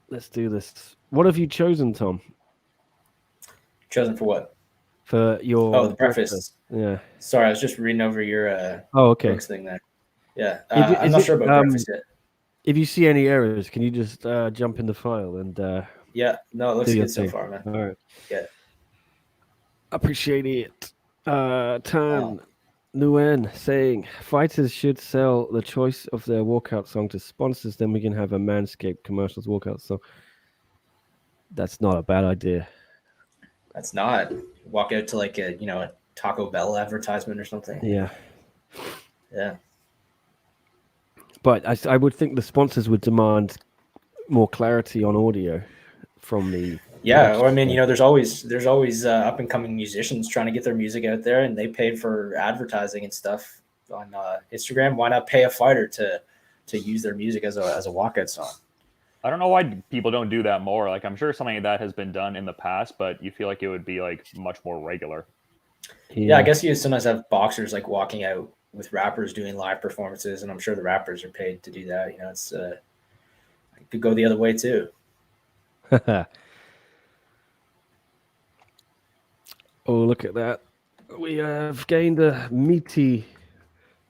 Let's do this. What have you chosen, Tom? Chosen for what? For your the preface. Yeah. Sorry, I was just reading over your okay. Brooks thing there. Yeah, I'm not sure about breakfast yet. If you see any errors, can you just jump in the file and Yeah, no, it looks do your good so thing? far, man. All right. Yeah. Appreciate it. Tan Nguyen saying fighters should sell the choice of their walkout song to sponsors, then we can have a Manscaped commercials walkout song. That's not a bad idea. That's not walk out to like a Taco Bell advertisement or something. Yeah. Yeah. But I would think the sponsors would demand more clarity on audio from the Yeah, or I hosts. mean, there's always up and coming musicians trying to get their music out there, and they paid for advertising and stuff on Instagram. Why not pay a fighter to use their music as a walkout song? I don't know why people don't do that more. Like, I'm sure something like that has been done in the past, but you feel like it would be like much more regular. Yeah, I guess you sometimes have boxers like walking out with rappers doing live performances, and I'm sure the rappers are paid to do that. It's it could go the other way too. Oh, look at that. We have gained a meaty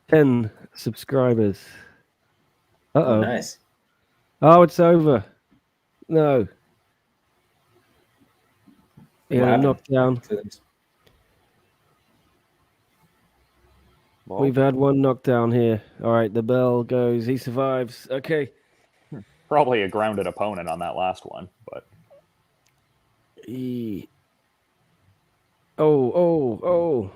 10 subscribers. Uh-oh. Oh, nice. Oh, it's over. No. Yeah, knocked down. Well, We've had one knockdown here. All right, the bell goes. He survives. Okay. probably a grounded opponent on that last one, but Oh.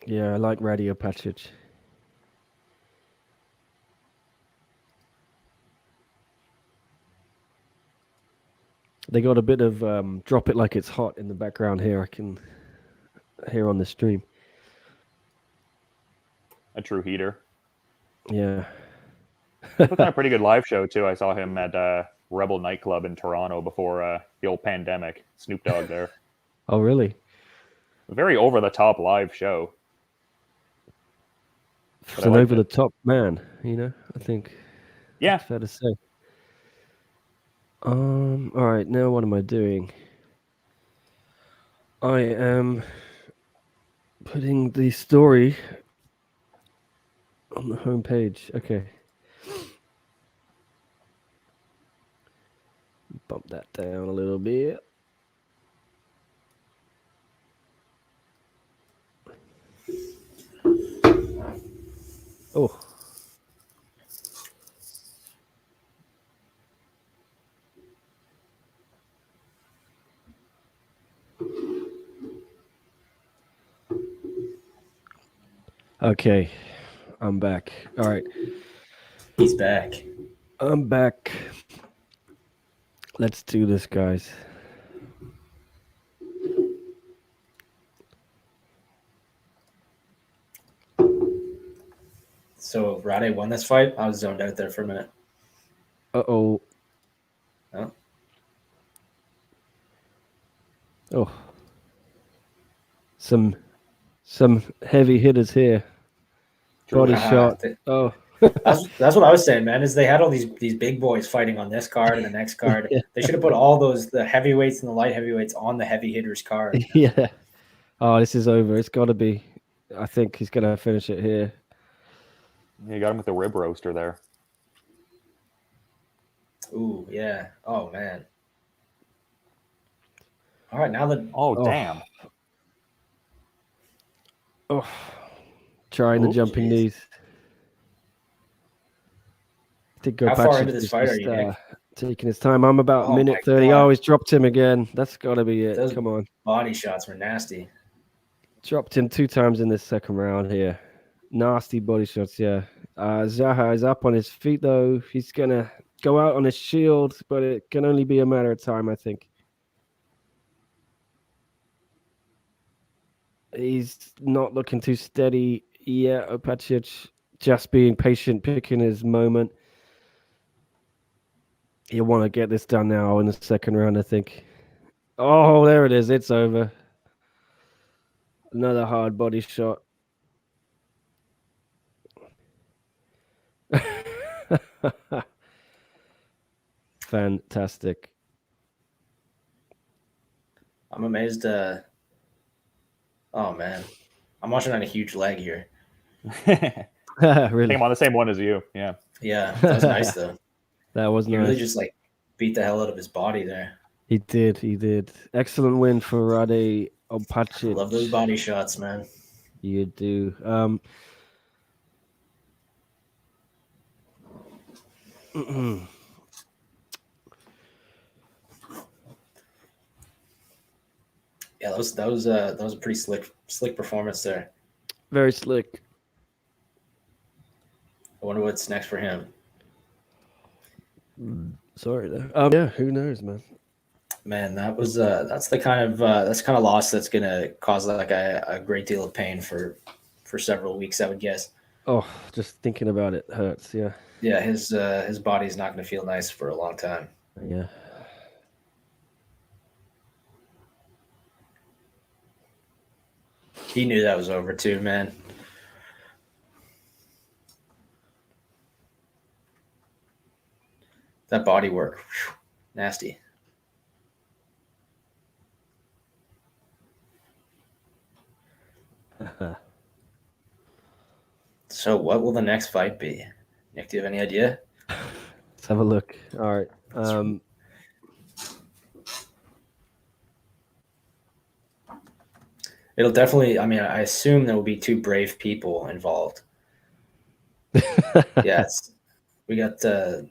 Yeah, I like radio passage. They got a bit of drop it like it's hot in the background here. I can hear on the stream. a true heater. Yeah. Put on a pretty good live show too. I saw him at Rebel nightclub in Toronto before the old pandemic. Snoop Dogg there. Oh, really? Very over the top live show. It's an over the top man, I think. Yeah. That's fair to say. All right, now what am I doing? I am putting the story on the home page. Okay. Bump that down a little bit. Oh. Okay, I'm back. All right. He's back. I'm back. Let's do this, guys. So Rade won this fight. I was zoned out there for a minute. Uh-oh. Oh. Oh. Some heavy hitters here. Body shot. Oh. That's what I was saying, man. Is they had all these big boys fighting on this card and the next card. Yeah. They should have put all the heavyweights and the light heavyweights on the heavy hitters card. Yeah. Oh, this is over. It's got to be. I think he's going to finish it here. You got him with the rib roaster there. Ooh, yeah. Oh, man. All right, now that. Oh, damn. Oh. Trying the jumping knees. Did go How back far into this fight are you, Nick? Taking his time. I'm about minute 30. God. Oh, he's dropped him again. That's got to be it. Those Come on. body shots were nasty. Dropped him 2 times in this second round here. Nasty body shots, yeah. Zaha is up on his feet, though. He's going to go out on his shield, but it can only be a matter of time, I think. He's not looking too steady. Yeah, Opacic just being patient, picking his moment. You want to get this done now in the second round, I think. Oh, there it is. It's over. Another hard body shot. Fantastic. I'm amazed. Oh, man. I'm watching on a huge leg here. I Really, think I'm on the same one as you. Yeah. Yeah, that was nice though. that was He nice. really just like beat the hell out of his body there. He did. He did. Excellent win for Rade Opacic. Love those body shots, man. You do. Yeah, that was a pretty slick performance there. Very slick. I wonder what's next for him. Sorry there. Yeah, who knows, man. Man, that's the kind of loss that's gonna cause like a great deal of pain for several weeks, I would guess. Oh, just thinking about it hurts. Yeah. Yeah, his body's not gonna feel nice for a long time. Yeah. He knew that was over too, man. That body work, whew, nasty. So, what will the next fight be? Nick, do you have any idea? Let's have a look. All right. It'll definitely. I mean, I assume there will be two brave people involved. Yeah, we got Zhang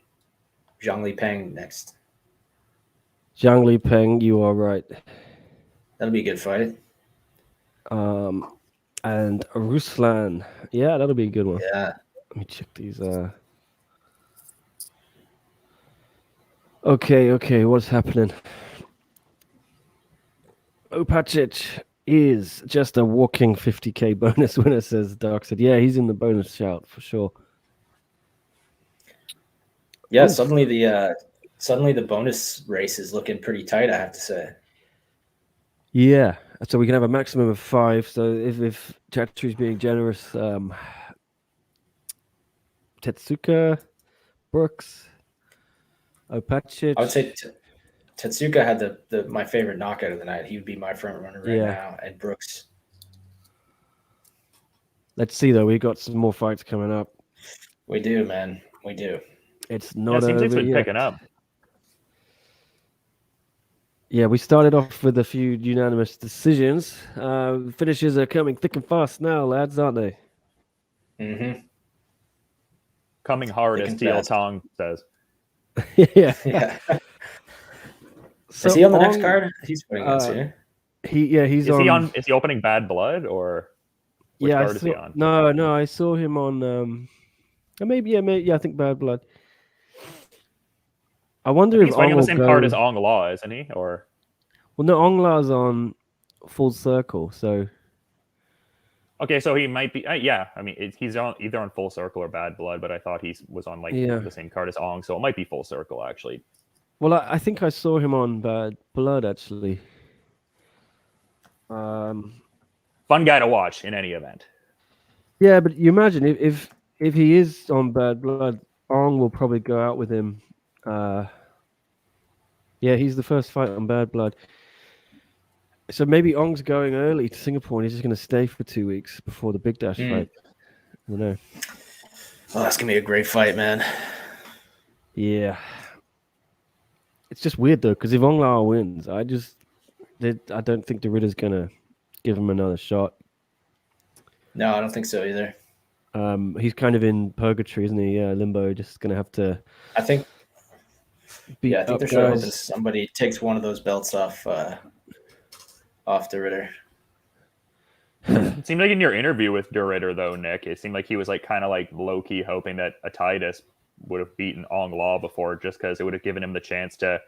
Li Peng next. Zhang Li Peng, you are right. That'll be a good fight. And Ruslan. Yeah, that'll be a good one. Yeah. Let me check these. Okay, what's happening? Opacic is just a walking 50k bonus winner, says Darkseid. Yeah, he's in the bonus shout for sure. Yeah, Oof. suddenly the bonus race is looking pretty tight, I have to say. Yeah, so we can have a maximum of 5. So if Chatri's being generous, Tetsuka, Brooks, Opacic. I would say Tetsuka had my favorite knockout of the night. He would be my front runner right now. And Brooks. Let's see though. We got some more fights coming up. We do, man. We do. It's not It seems like over it's been yet. picking up. Yeah, we started off with a few unanimous decisions. Finishes are coming thick and fast now, lads, aren't they? Mm-hmm. Coming hard, as Thick and TL fast. Tong says. Yeah. Yeah. So is he on the next Ong- card? He's putting us here. He's on. Is he opening Bad Blood or which yeah, card is he on? No, I saw him on. Maybe, I think Bad Blood. I wonder if He's fighting Ong on the will same go... card as Ong Law, isn't he? Or Well, no, Ong La's on Full Circle, so okay, so he might be. Yeah, I mean, he's on either on Full Circle or Bad Blood, but I thought he was on like Yeah. the same card as Ong, so it might be Full Circle actually. well, I think I saw him on Bad Blood actually. Fun guy to watch in any event. Yeah, but you imagine if he is on Bad Blood, Ong will probably go out with him. Yeah, he's the first fight on Bad Blood. So maybe Ong's going early to Singapore and he's just going to stay for 2 weeks before the Big Dash fight. I don't know. Oh, that's gonna be a great fight, man. Yeah. It's just weird though, because if Ong Lao wins, I don't think the Ritter's going to give him another shot. No, I don't think so either. He's kind of in purgatory, isn't he? Yeah, limbo. Just going to have to I think beat I think up they're sort of guys. hoping somebody takes one of those belts off the Ritter. It seemed like in your interview with De Ritter, though, Nick, it seemed like he was like kind of like low key hoping that Titus would have beaten Ong Law before, just because it would have given him the chance to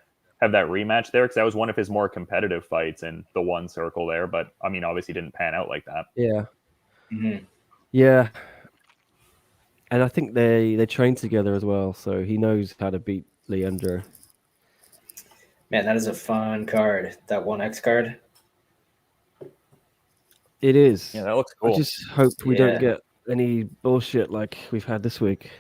have that rematch there, because that was one of his more competitive fights in the one circle there. But I mean, obviously, didn't pan out like that. Yeah. Mm-hmm. Yeah. And I think they train together as well, so he knows how to beat Leandro. Man, that is a fun card. That 1X card. It is. Yeah, that looks cool. I just hope we don't get any bullshit like we've had this week.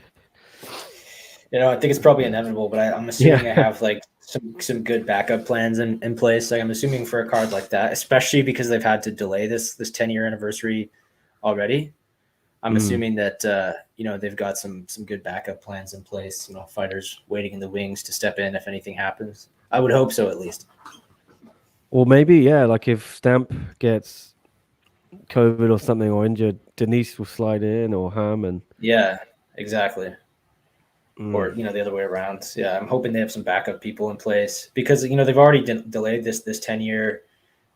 You know, I think it's probably inevitable, but I'm assuming I have like some good backup plans in place. Like I'm assuming for a card like that, especially because they've had to delay this 10-year anniversary already. I'm assuming that they've got some good backup plans in place. Fighters waiting in the wings to step in if anything happens. I would hope so, at least. Or maybe, yeah, like if Stamp gets COVID or something or injured, Denise will slide in, or Ham, and Yeah, exactly. Or the other way around. Yeah, I'm hoping they have some backup people in place because they've already delayed this 10-year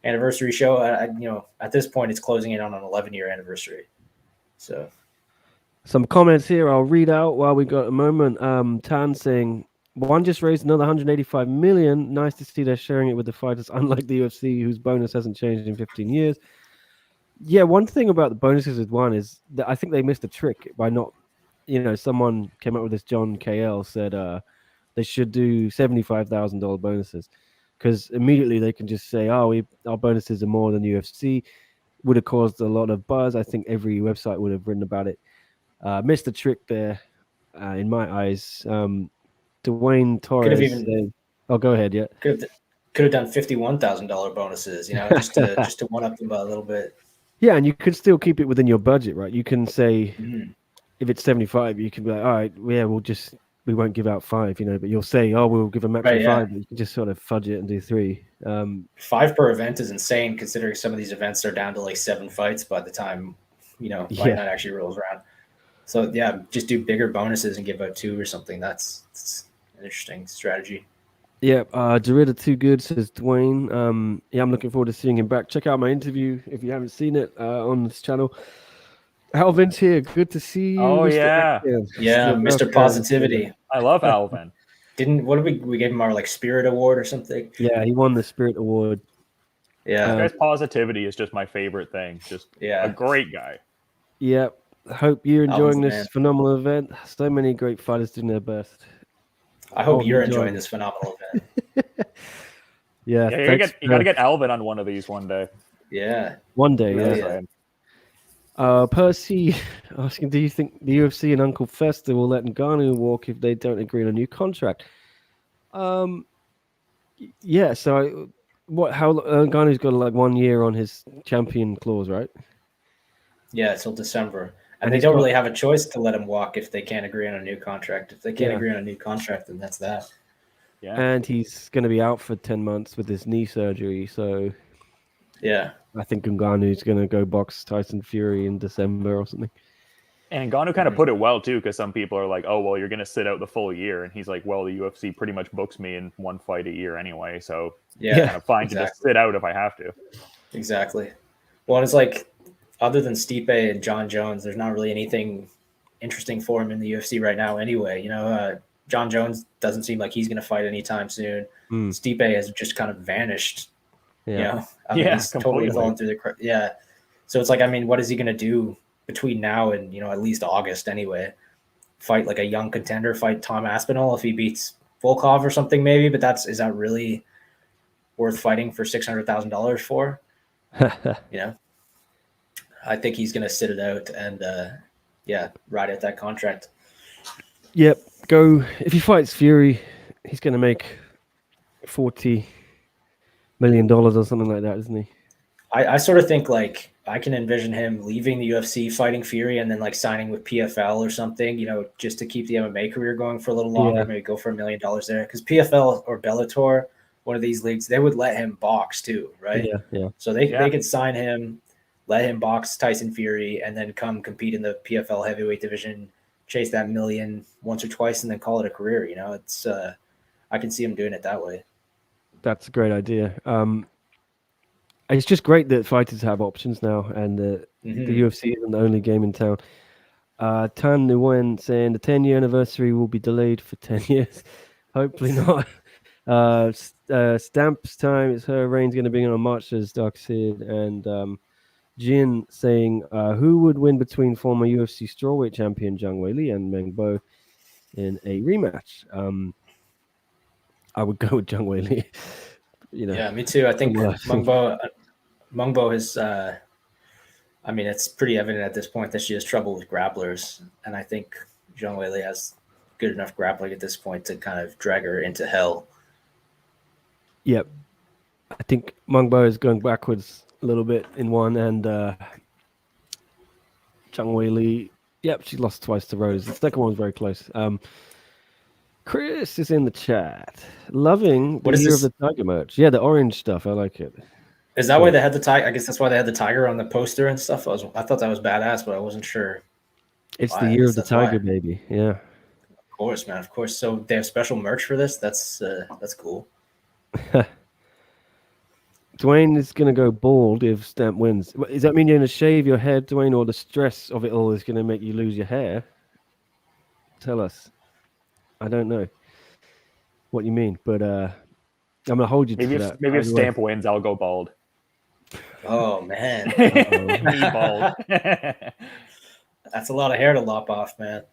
anniversary show. At this point, it's closing in on an 11-year anniversary. So some comments here I'll read out while we got a moment. Tan saying, one just raised another 185 million. Nice to see they're sharing it with the fighters, unlike the UFC, whose bonus hasn't changed in 15 years. Yeah, one thing about the bonuses with one is that I think they missed a trick by not, someone came up with this. John KL said they should do $75,000 bonuses, because immediately they can just say, oh, our bonuses are more than UFC. Would have caused a lot of buzz. I think every website would have written about it. Missed the trick there, in my eyes. Dwayne Torres saying, "Oh, go ahead, yeah." Could have done $51,000 bonuses, just to one up them a little bit. Yeah, and you could still keep it within your budget, right? You can say, if it's 75, you can be like, all right, yeah, we won't give out 5, but you'll say, oh, we'll give a maximum 5, but you can just sort of fudge it and do 3. 5 per event is insane, considering some of these events are down to like 7 fights by the time fight night actually rolls around. So yeah, just do bigger bonuses and give out 2 or something. That's an interesting strategy. Yeah, Derrida too good, says Dwayne. Yeah, I'm looking forward to seeing him back. Check out my interview if you haven't seen it on this channel. Alvin's here. Good to see you. Oh, Mr. yeah. Atkins. Yeah, Mr. Positivity. I love Alvin. What did we gave him our Spirit Award or something? Yeah, he won the Spirit Award. Yeah. This guy's positivity is just my favorite thing. Just a great guy. Yeah. Hope you're enjoying this phenomenal event. So many great fighters doing their best. I hope you're enjoying this phenomenal event. Yeah, you gotta get Alvin on one of these one day. Yeah. One day, Percy asking, do you think the UFC and Uncle Fester will let Ngannou walk if they don't agree on a new contract? Yeah, so how Ngannou's got 1 year on his champion clause, right? Yeah, till December. And they don't really have a choice to let him walk if they can't agree on a new contract. If they can't agree on a new contract, then that's that. Yeah. And he's going to be out for 10 months with his knee surgery. So yeah, I think Ngannou's going to go box Tyson Fury in December or something. And Ngannou kind of put it well, too, because some people are like, oh, well, you're going to sit out the full year. And he's like, well, the UFC pretty much books me in 1 fight a year anyway. So kind of fine to just sit out if I have to. Exactly. Well, it's like, other than Stipe and John Jones, there's not really anything interesting for him in the UFC right now anyway. John Jones doesn't seem like he's going to fight anytime soon. Stipe has just kind of vanished. Yeah. He's totally fallen through the – yeah. So it's like, what is he going to do between now and, at least August anyway? Fight like a young contender, fight Tom Aspinall if he beats Volkov or something maybe, but is that really worth fighting for $600,000 for? I think he's going to sit it out and, ride out that contract. Yep. If he fights Fury, he's going to make $40 million or something like that, isn't he? I sort of think I can envision him leaving the UFC, fighting Fury, and then signing with PFL or something, just to keep the MMA career going for a little longer, maybe go for $1 million there. Because PFL or Bellator, one of these leagues, they would let him box too, right? Yeah. So they could sign him, let him box Tyson Fury, and then come compete in the PFL heavyweight division, chase that $1 million once or twice, and then call it a career. It's I can see him doing it that way. That's a great idea. It's just great that fighters have options now, and the UFC isn't the only game in town. Tan Nguyen saying the 10-year anniversary will be delayed for 10 years. Hopefully not. Stamp's time, it's her reign's going to be on March, as Doc said, and Jin saying, who would win between former UFC strawweight champion Zhang Weili and Meng Bo in a rematch? I would go with Zhang Weili. Yeah, me too. I think Meng Bo is, it's pretty evident at this point that she has trouble with grapplers. And I think Zhang Weili has good enough grappling at this point to kind of drag her into hell. Yep. I think Meng Bo is going backwards a little bit in one, and Zhang Wei Li. Yep, she lost twice to Rose. The second one was very close. Chris is in the chat. Loving the What is Year this? of the Tiger merch. Yeah, the orange stuff. I like it. Is that why they had the tiger? I guess that's why they had the tiger on the poster and stuff. I thought that was badass, but I wasn't sure. It's why. the I Year guess of the that's why. Tiger, baby. Yeah. Of course, man. Of course. So they have special merch for this. That's cool. Dwayne is going to go bald if Stamp wins. Does that mean you're going to shave your head, Dwayne, or the stress of it all is going to make you lose your hair? Tell us. I don't know what you mean, but I'm going to hold you Maybe to if that. maybe if Either way. Stamp wins, I'll go bald. Oh man, Me bald. that's a lot of hair to lop off, man.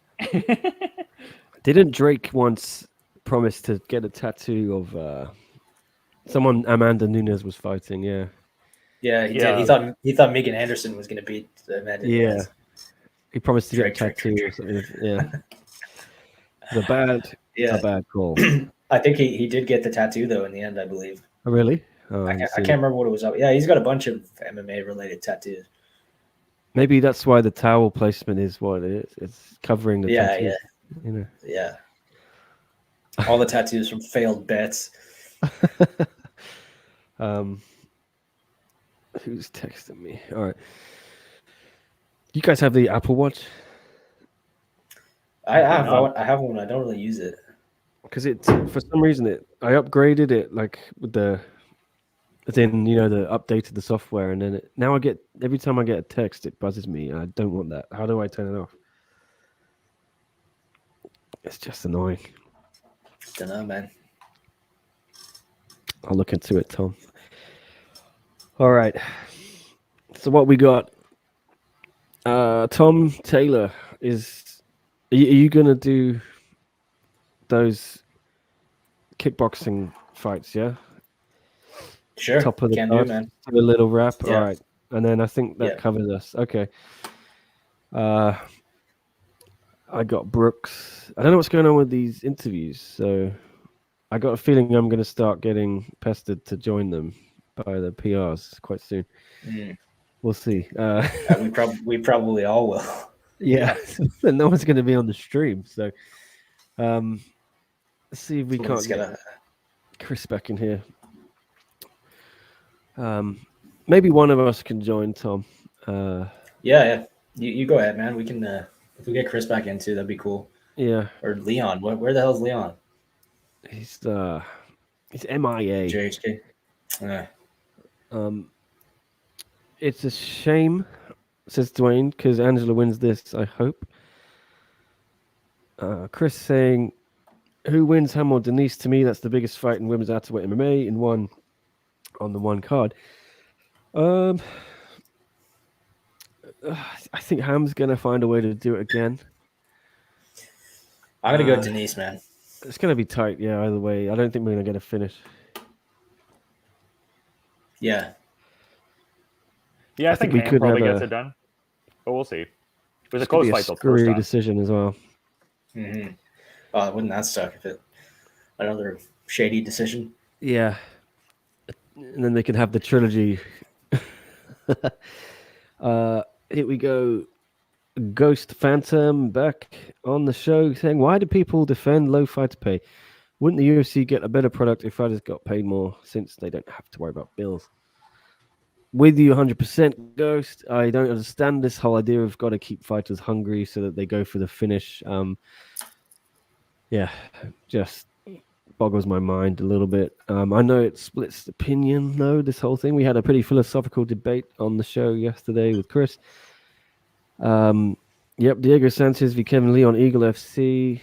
Didn't Drake once promise to get a tattoo of someone Amanda Nunes was fighting? Yeah. Yeah, he Yeah. did. He thought Megan Anderson was going to beat Amanda Yeah. Nunes. He promised to get a Drake. tattoo or something. Yeah. It's a bad call. I think he did get the tattoo though in the end, I believe. Oh, really? Oh, I can't remember what it was up. Yeah, he's got a bunch of MMA related tattoos. Maybe that's why the towel placement is what it is. It's covering the Yeah, tattoo. You know. Yeah. All the tattoos from failed bets. Who's texting me? All right. You guys have the Apple Watch? I have one. I don't really use it. Because for some reason I upgraded it like with the updated the software, and then now every time I get a text it buzzes me, and I don't want that. How do I turn it off? It's just annoying. Don't know, man. I'll look into it, Tom. All right. So what we got? Tom Taylor is. Are you gonna do those kickboxing fights? Yeah. Sure. Top of the Can card. do, man. Do a little wrap. Yeah. All right. And then I think that Yeah. covers us. Okay. I got Brooks. I don't know what's going on with these interviews, so I got a feeling I'm going to start getting pestered to join them by the PRs quite soon. We'll see. We probably all will. Yeah, and no one's going to be on the stream, so let's see if we can't get Chris back in here. Maybe one of us can join, Tom. Yeah. You go ahead, man. We can if we get Chris back in too, that'd be cool. Yeah. Or Leon. Where the hell's Leon? He's MIA. JHK. Yeah. It's a shame, says Dwayne, because Angela wins this, I hope. Chris saying, who wins, Ham or Denise? To me, that's the biggest fight in women's welterweight MMA on the one card. I think Ham's going to find a way to do it again. I'm going to go Denise, man. It's going to be tight, yeah, either way. I don't think we're going to get a finish. Yeah. Yeah, I think we Ham could probably have gets it done. But we'll see. It was a This could close be fight the first screwy time. decision as well. Mm-hmm. Oh, wouldn't that suck if it another shady decision? Yeah. And then they can have the trilogy. Here we go. Ghost Phantom back on the show saying, why do people defend low fighter pay? Wouldn't the UFC get a better product if fighters got paid more since they don't have to worry about bills? With you 100%, Ghost. I don't understand this whole idea of got to keep fighters hungry so that they go for the finish. Yeah, just boggles my mind a little bit. I know it splits opinion, though, this whole thing. We had a pretty philosophical debate on the show yesterday with Chris. Yep, Diego Sanchez v. Kevin Lee on Eagle FC.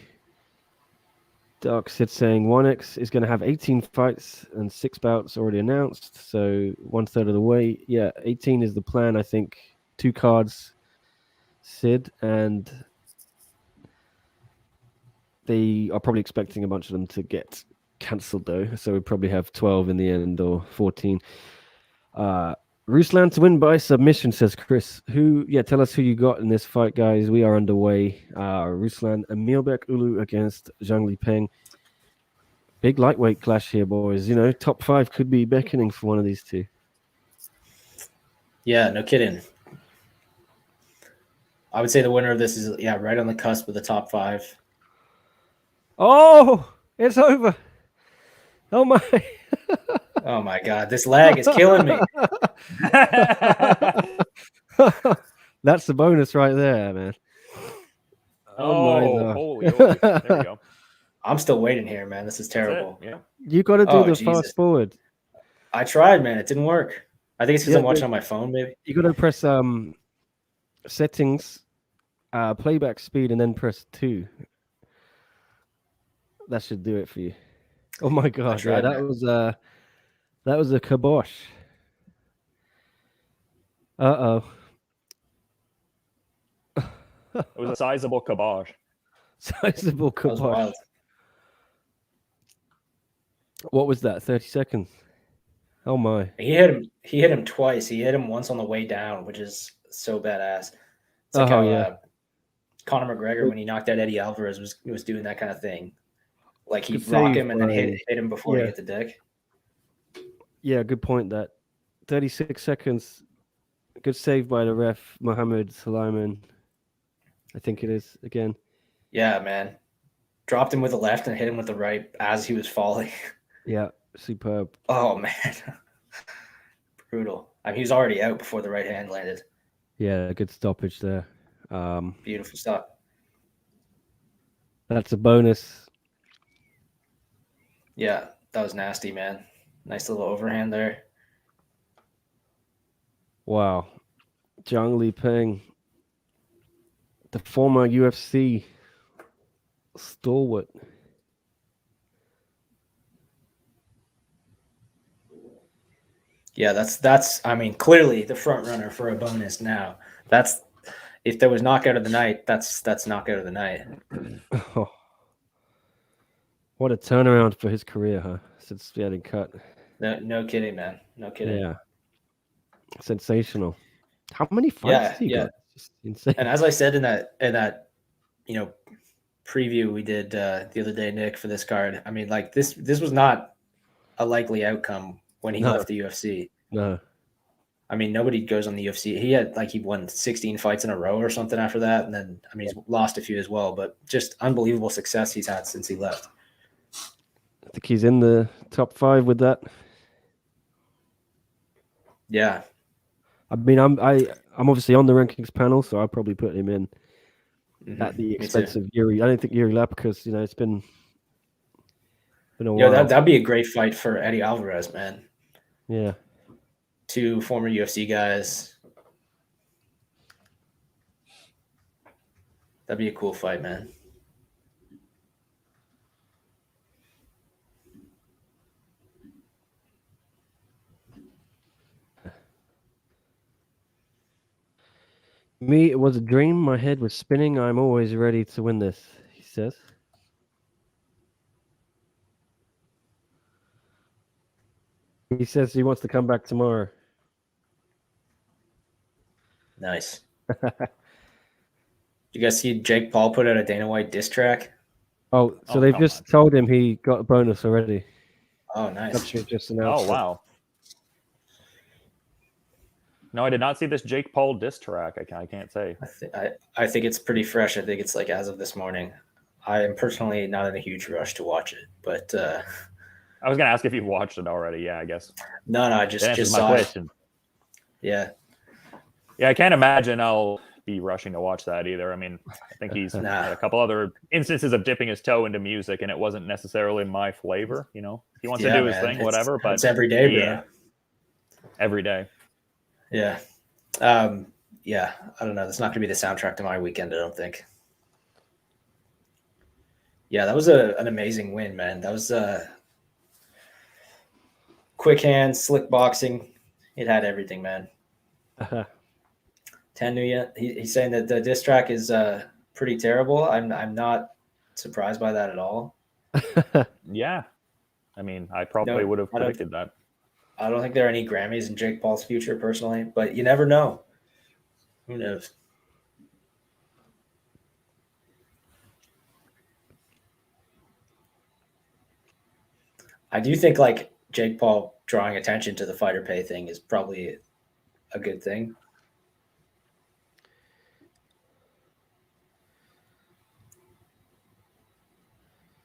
Dark Sid saying 1X is going to have 18 fights and 6 bouts already announced. So 1/3 of the way. Yeah, 18 is the plan, I think. 2 cards, Sid, and they are probably expecting a bunch of them to get cancelled, though. So we probably have 12 in the end or 14. Ruslan to win by submission, says Chris. Tell us who you got in this fight, guys. We are underway. Ruslan Emilbek Ulu against Zhang Lipeng. Big lightweight clash here, boys. You know, top 5 could be beckoning for one of these two. Yeah, no kidding. I would say the winner of this is right on the cusp of the top 5. Oh, it's over. Oh my. Oh my god, this lag is killing me. That's the bonus right there, man. Oh, my holy, holy. There we go. I'm still waiting here, man. This is That's it. terrible. Yeah. You got to do Oh, the Jesus. fast forward. I tried, man. It didn't work. I think it's because Yeah, I'm watching on my phone, maybe. You got to press settings, playback speed, and then press 2. That should do it for you. Oh my god, tried, that man. was a kibosh. Uh-oh. It was a sizable kibosh. Sizable That was kibosh. wild. What was that? 30 seconds. Oh my. He hit him twice. He hit him once on the way down, which is so badass. It's like how Conor McGregor, when he knocked out Eddie Alvarez, was doing that kind of thing. Like he'd Good rock save him and then by- hit him before he yeah. hit the deck. Yeah, good point. That 36 seconds. Good save by the ref, Mohammed Sulaiman. I think it is again. Yeah, man. Dropped him with the left and hit him with the right as he was falling. Yeah, superb. Oh man. Brutal. I mean, he was already out before the right hand landed. Yeah, good stoppage there. Beautiful stuff. That's a bonus. Yeah, that was nasty, man. Nice little overhand there. Wow. Zhang Li Peng, the former UFC stalwart. Yeah, that's I mean, clearly the front runner for a bonus now. That's if there was knockout of the night, that's knockout of the night. Oh. What a turnaround for his career, huh? Since getting cut. No kidding, man. No kidding. Yeah. Sensational. How many fights has he got? Just insane. And as I said in that preview we did the other day, Nick, for this card, I mean, like this was not a likely outcome when he left the UFC. No. I mean, nobody goes on the UFC. He won 16 fights in a row or something after that, and then I mean he's lost a few as well, but just unbelievable success he's had since he left. I think he's in the top 5 with that. Yeah. I mean, I'm obviously on the rankings panel, so I'll probably put him in at the Me expense too. of Yuri. I don't think Yuri left because it's been a while. Yeah, that'd be a great fight for Eddie Alvarez, man. Yeah. 2 former UFC guys. That'd be a cool fight, man. Me, it was a dream. My head was spinning. I'm always ready to win this, he says. He says he wants to come back tomorrow. Nice. You guys see Jake Paul put out a Dana White diss track? Oh, so Oh, they've come just told him he got a bonus already. Oh, nice. That should just announced. Oh, wow. No, I did not see this Jake Paul diss track. I can't say. I think it's pretty fresh. I think it's like as of this morning. I am personally not in a huge rush to watch it, but I was going to ask if you've watched it already. Yeah, I guess. no, I just That answers saw my it. question. Yeah. Yeah, I can't imagine I'll be rushing to watch that either. I mean, I think he's Nah. had a couple other instances of dipping his toe into music, and it wasn't necessarily my flavor. If he wants to do his thing, whatever. But it's every day, yeah, bro. every day. Yeah. Yeah. I don't know. That's not going to be the soundtrack to my weekend, I don't think. Yeah, that was an amazing win, man. That was quick hands, slick boxing. It had everything, man. Tanuya, he's saying that the diss track is pretty terrible. I'm not surprised by that at all. Yeah, I mean, I probably would have predicted that. I don't think there are any Grammys in Jake Paul's future, personally, but you never know. Who knows? I do think like Jake Paul drawing attention to the fighter pay thing is probably a good thing.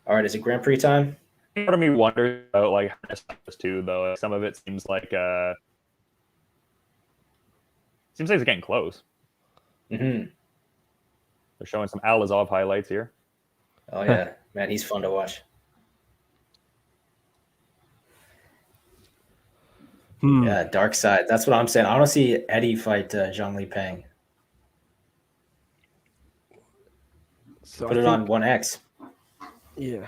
All right, is it Grand Prix time? Part of me wonders about like this too, though. Some of it seems like it's getting close. Mm-hmm. They're showing some Alizov highlights here. Oh yeah, man, he's fun to watch. Yeah, dark side. That's what I'm saying. I want to see Eddie fight Zhang Li Peng. So Put it on 1X. Yeah.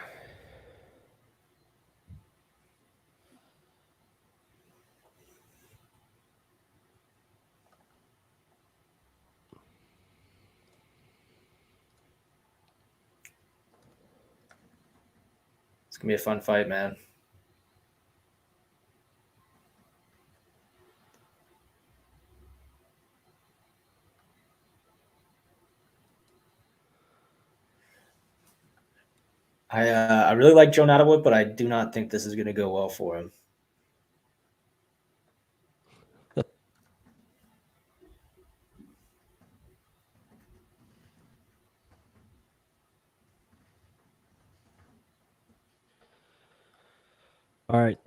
It's gonna be a fun fight, man. I really like Joe Nottlewood, but I do not think this is going to go well for him. All right.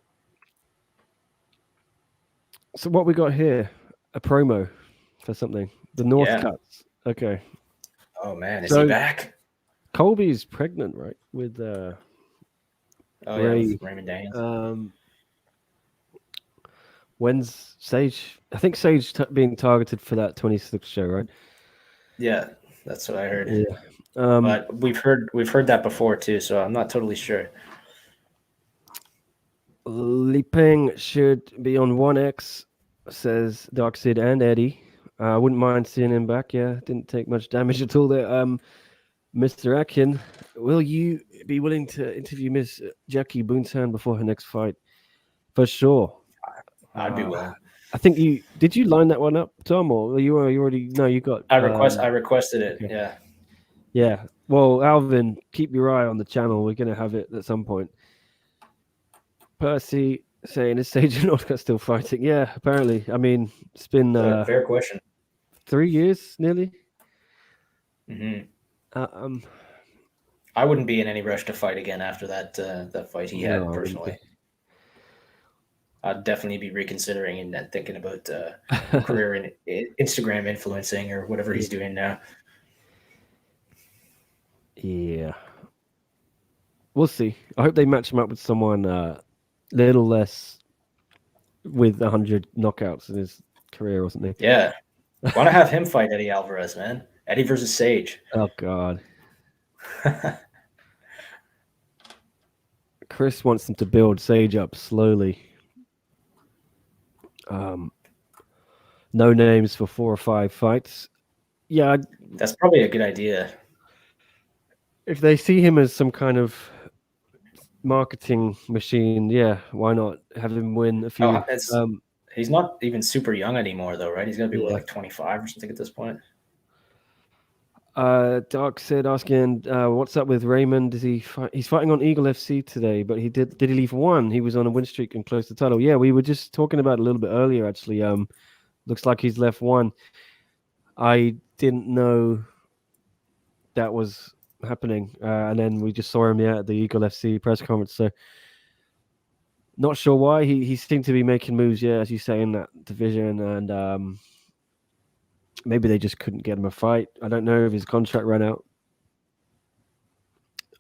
So what we got here? A promo for something. The North Yeah. Cuts. Okay. Oh man, is So- he back? Colby's pregnant, right? With Oh yeah, Ray. with Raymond Daniels. When's Sage? I think Sage being targeted for that 26th show, right? Yeah, that's what I heard. Yeah. But we've heard that before too, so I'm not totally sure. Li Peng should be on 1X, says Dark Sid and Eddie. I wouldn't mind seeing him back. Yeah, didn't take much damage at all there. Mr. Akin, will you be willing to interview Miss Jackie Boontan before her next fight? For sure. I'd be willing. I think did you line that one up, Tom, or you already? No, you got. I requested it. okay. Yeah. Yeah. Well, Alvin, keep your eye on the channel. We're gonna have it at some point. Percy saying, is Sage Northcutt still fighting? Yeah, apparently. I mean, it's been Fair question. 3 years nearly. Mm-hmm. Um, I wouldn't be in any rush to fight again after that fight he had No, I wouldn't personally. I'd definitely be reconsidering and thinking about career in Instagram influencing or whatever he's doing now. yeah. We'll see. I hope they match him up with someone little less with 100 knockouts in his career or something. Yeah. Want to have him fight Eddie Alvarez, man. Eddie versus Sage. Oh, God. Chris wants them to build Sage up slowly. No names for 4 or 5 fights. Yeah, That's probably a good idea. if they see him as some kind of marketing machine, yeah, why not have him win a few? He's not even super young anymore, though, right? He's gonna be Yeah. like 25 or something at this point. Dark said asking, what's up with Raymond? Is he he's fighting on Eagle FC today, but did he leave 1? He was on a win streak and close the title. Yeah, we were just talking about it a little bit earlier, actually. Looks like he's left 1. I didn't know that was happening, and then we just saw him at the Eagle FC press conference. So not sure why he seemed to be making moves, yeah, as you say, in that division, and maybe they just couldn't get him a fight. I don't know if his contract ran out.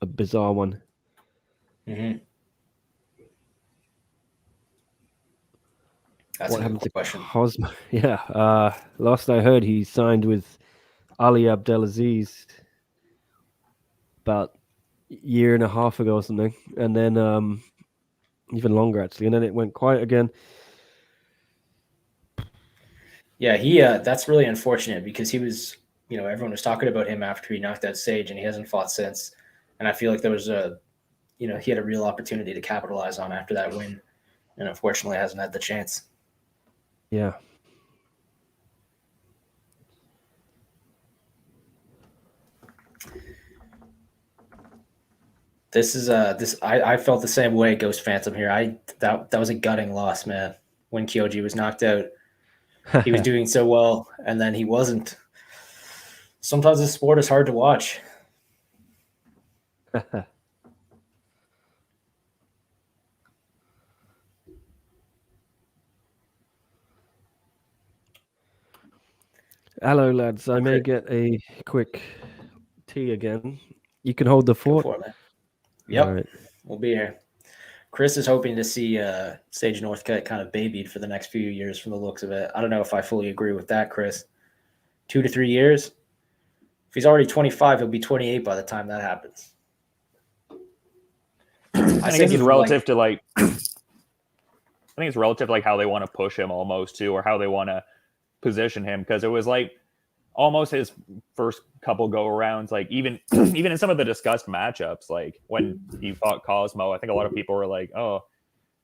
A bizarre one. Mm-hmm. That's What a happened good to question. Cosmo? Yeah, last I heard, he signed with Ali Abdelaziz about a year and a half ago or something, and then even longer actually, and then it went quiet again. Yeah, that's really unfortunate because he was, everyone was talking about him after he knocked out Sage, and he hasn't fought since. And I feel like there was he had a real opportunity to capitalize on after that win, and unfortunately hasn't had the chance. Yeah. This is I felt the same way, Ghost Phantom here. That was a gutting loss, man. When Kyoji was knocked out, he was doing so well, and then he wasn't. Sometimes this sport is hard to watch. Hello, lads. I may Okay. get a quick tea again. You can hold the Go fort. for it, man. Yep, All right. we'll be here. Chris is hoping to see Sage Northcutt kind of babied for the next few years from the looks of it. I don't know if I fully agree with that, Chris. 2 to 3 years. If he's already 25, he'll be 28 by the time that happens. I guess it's relative to like I think it's relative to like how they want to push him almost too, or how they want to position him, because it was like almost his first couple go arounds, like even in some of the discussed matchups, like when he fought Cosmo, I think a lot of people were like, oh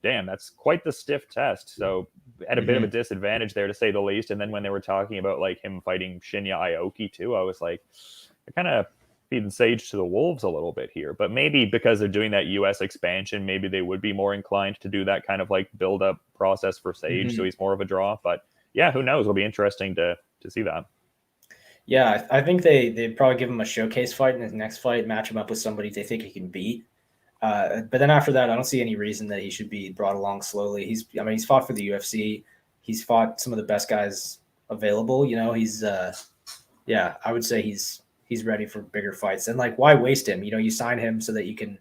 damn, that's quite the stiff test. So at a bit of a disadvantage there, to say the least. And then when they were talking about like him fighting Shinya Aoki too, I was like, they're kind of feeding Sage to the wolves a little bit here. But maybe because they're doing that US expansion, maybe they would be more inclined to do that kind of like build up process for Sage, so he's more of a draw. But yeah, who knows? It'll be interesting to see that. Yeah, I think they'd probably give him a showcase fight in his next fight, match him up with somebody they think he can beat. But then after that, I don't see any reason that he should be brought along slowly. He's fought for the UFC. He's fought some of the best guys available. You know, he's I would say he's ready for bigger fights. And like, why waste him? You know, you sign him so that you can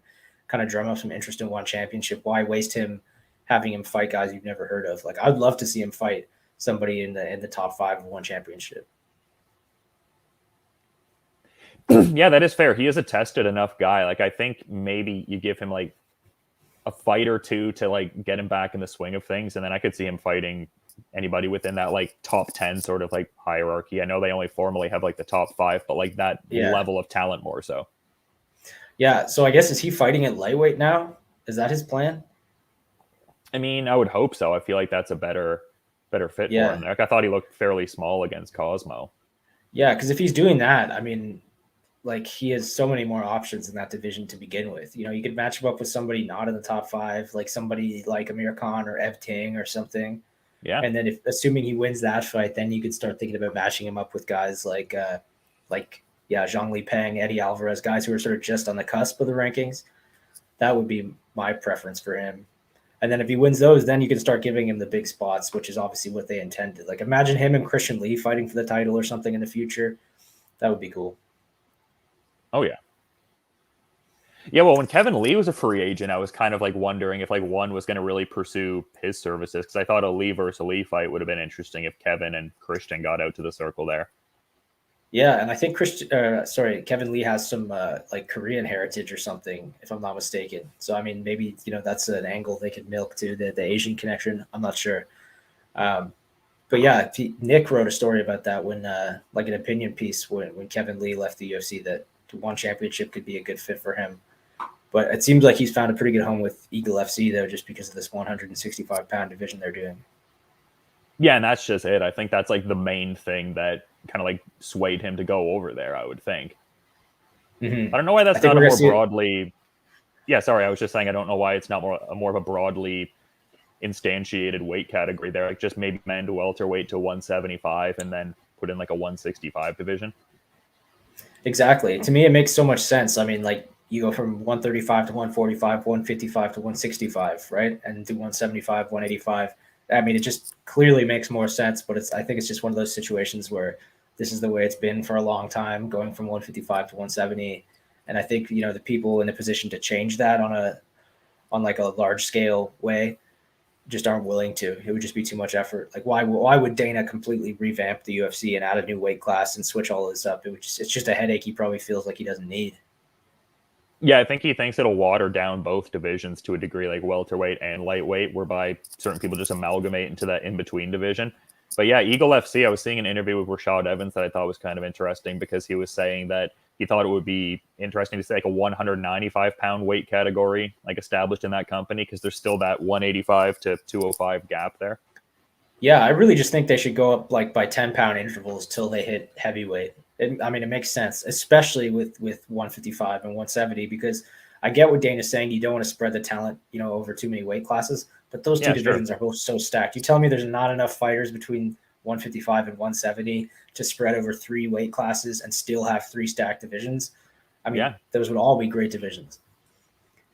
kind of drum up some interest in one championship. Why waste him having him fight guys you've never heard of? Like, I'd love to see him fight somebody in the top 5 of one championship. Yeah, that is fair. He is a tested enough guy. Like, I think maybe you give him like a fight or two to like get him back in the swing of things, and then I could see him fighting anybody within that like top 10 sort of like hierarchy. I know they only formally have like the top 5, but like that level of talent more so. Yeah. So I guess, is he fighting at lightweight now? Is that his plan? I mean, I would hope so. I feel like that's a better fit for him. Like, I thought he looked fairly small against Cosmo. Yeah, because if he's doing that, I mean, like, he has so many more options in that division to begin with. You know, you could match him up with somebody not in the top 5, like somebody like Amir Khan or Ev Ting or something. Yeah. And then if, assuming he wins that fight, then you could start thinking about matching him up with guys like Zhang Peng, Eddie Alvarez, guys who are sort of just on the cusp of the rankings. That would be my preference for him. And then if he wins those, then you can start giving him the big spots, which is obviously what they intended. Like, imagine him and Christian Lee fighting for the title or something in the future. That would be cool. Oh, yeah. Yeah, well, when Kevin Lee was a free agent, I was kind of like wondering if like one was going to really pursue his services, because I thought a Lee versus a Lee fight would have been interesting if Kevin and Christian got out to the circle there. Yeah, and I think Kevin Lee has some like Korean heritage or something, if I'm not mistaken. So I mean, maybe, you know, that's an angle they could milk to, the Asian connection. I'm not sure. But yeah, Nick wrote a story about that when like an opinion piece when Kevin Lee left the UFC, that one championship could be a good fit for him. But it seems like he's found a pretty good home with Eagle FC, though, just because of this 165-pound division they're doing. Yeah, and that's just it. I think that's like the main thing that kind of like swayed him to go over there, I would think. I don't know why that's not a more broadly... Yeah, sorry, I was just saying I don't know why it's not more of a broadly instantiated weight category there. Like, just maybe man to welterweight to 175 and then put in like a 165 division. Exactly. To me, it makes so much sense. I mean, like, you go from 135 to 145, 155 to 165, right? And do 175, 185. I mean, it just clearly makes more sense, but I think it's just one of those situations where this is the way it's been for a long time, going from 155 to 170. And I think, you know, the people in a position to change that on like a large scale way just aren't willing to. It would just be too much effort. Like, why would Dana completely revamp the UFC and add a new weight class and switch all this up? It's just a headache he probably feels like he doesn't need. Yeah, I think he thinks it'll water down both divisions to a degree, like welterweight and lightweight, whereby certain people just amalgamate into that in-between division. But yeah, Eagle FC, I was seeing an interview with Rashad Evans that I thought was kind of interesting, because he was saying that he thought it would be interesting to see like a 195-pound weight category like established in that company, because there's still that 185 to 205 gap there. Yeah, I really just think they should go up like by 10-pound intervals till they hit heavyweight. I mean, it makes sense, especially with 155 and 170, because I get what Dana's saying. You don't want to spread the talent, you know, over too many weight classes, but those two divisions are both so stacked. You tell me there's not enough fighters between 155 and 170 to spread over 3 weight classes and still have 3 stacked divisions. I mean, those would all be great divisions.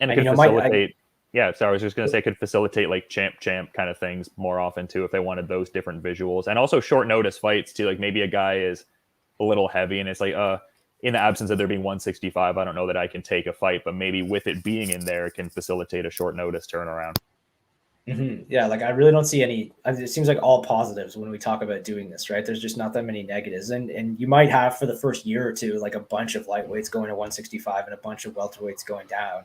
And it could facilitate Yeah, so I was just gonna say it could facilitate like champ kind of things more often too if they wanted those different visuals, and also short notice fights too. Like maybe a guy is a little heavy and it's like in the absence of there being 165, I don't know that I can take a fight, but maybe with it being in there, it can facilitate a short notice turnaround. Yeah, like I really don't see any. It seems like all positives when we talk about doing this, right? There's just not that many negatives, and you might have for the first year or two like a bunch of lightweights going to 165 and a bunch of welterweights going down.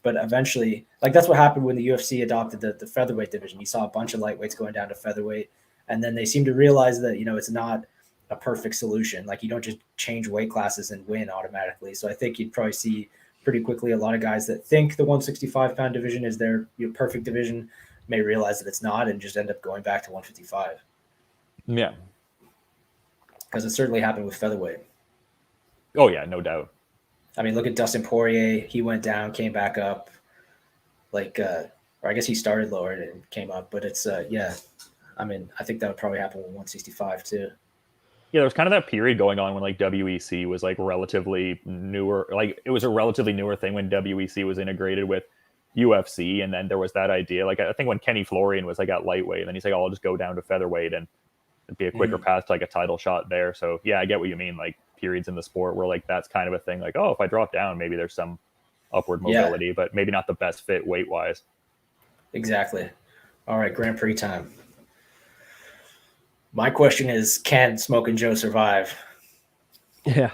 But eventually, like that's what happened when the UFC adopted the featherweight division. You saw a bunch of lightweights going down to featherweight, and then they seem to realize that it's not a perfect solution. Like you don't just change weight classes and win automatically. So I think you'd probably see pretty quickly a lot of guys that think the 165-pound division is their perfect division may realize that it's not and just end up going back to 155. Yeah. Because it certainly happened with featherweight. Oh, yeah, no doubt. I mean, look at Dustin Poirier. He went down, came back up. Like, or I guess he started lower and came up. But it's, yeah. I mean, I think that would probably happen with 165 too. Yeah, there was kind of that period going on when like WEC was like relatively newer. Like it was a relatively newer thing when WEC was integrated with UFC, and then there was that idea. Like I think when Kenny Florian was like at lightweight, and then he's like, "Oh, I'll just go down to featherweight and it'd be a quicker path to like a title shot there." So yeah, I get what you mean. Like periods in the sport where like that's kind of a thing. Like, oh, if I drop down, maybe there's some upward mobility, but maybe not the best fit weight wise. Exactly. All right, Grand Prix time. My question is, can Smoking Joe survive? Yeah.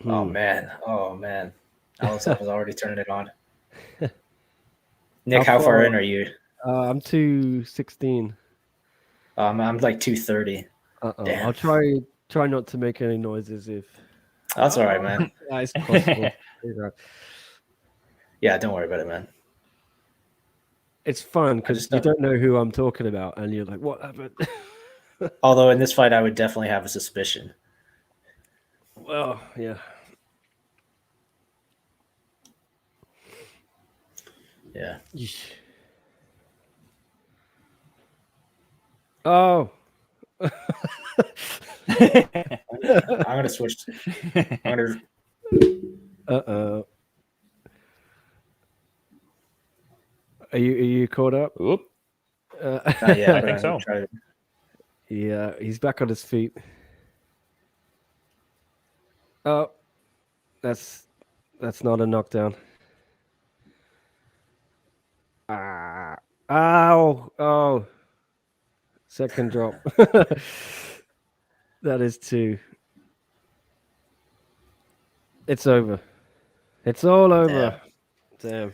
Oh man. Alisov was already turning it on. Nick, how far in are you? I'm 216. I'm like 230. Damn. I'll try not to make any noises if that's all right, man. It's possible. Yeah, don't worry about it, man. It's fun because you don't know who I'm talking about, and you're like, "What happened?" Although in this fight, I would definitely have a suspicion. Well, yeah. Yeah. Oh. I'm gonna switch. Uh-oh. Are you caught up? Oop. Yeah, I think so. Yeah, he's back on his feet. Oh, that's not a knockdown. Oh. Second drop. That is two. It's over. It's all over. Damn.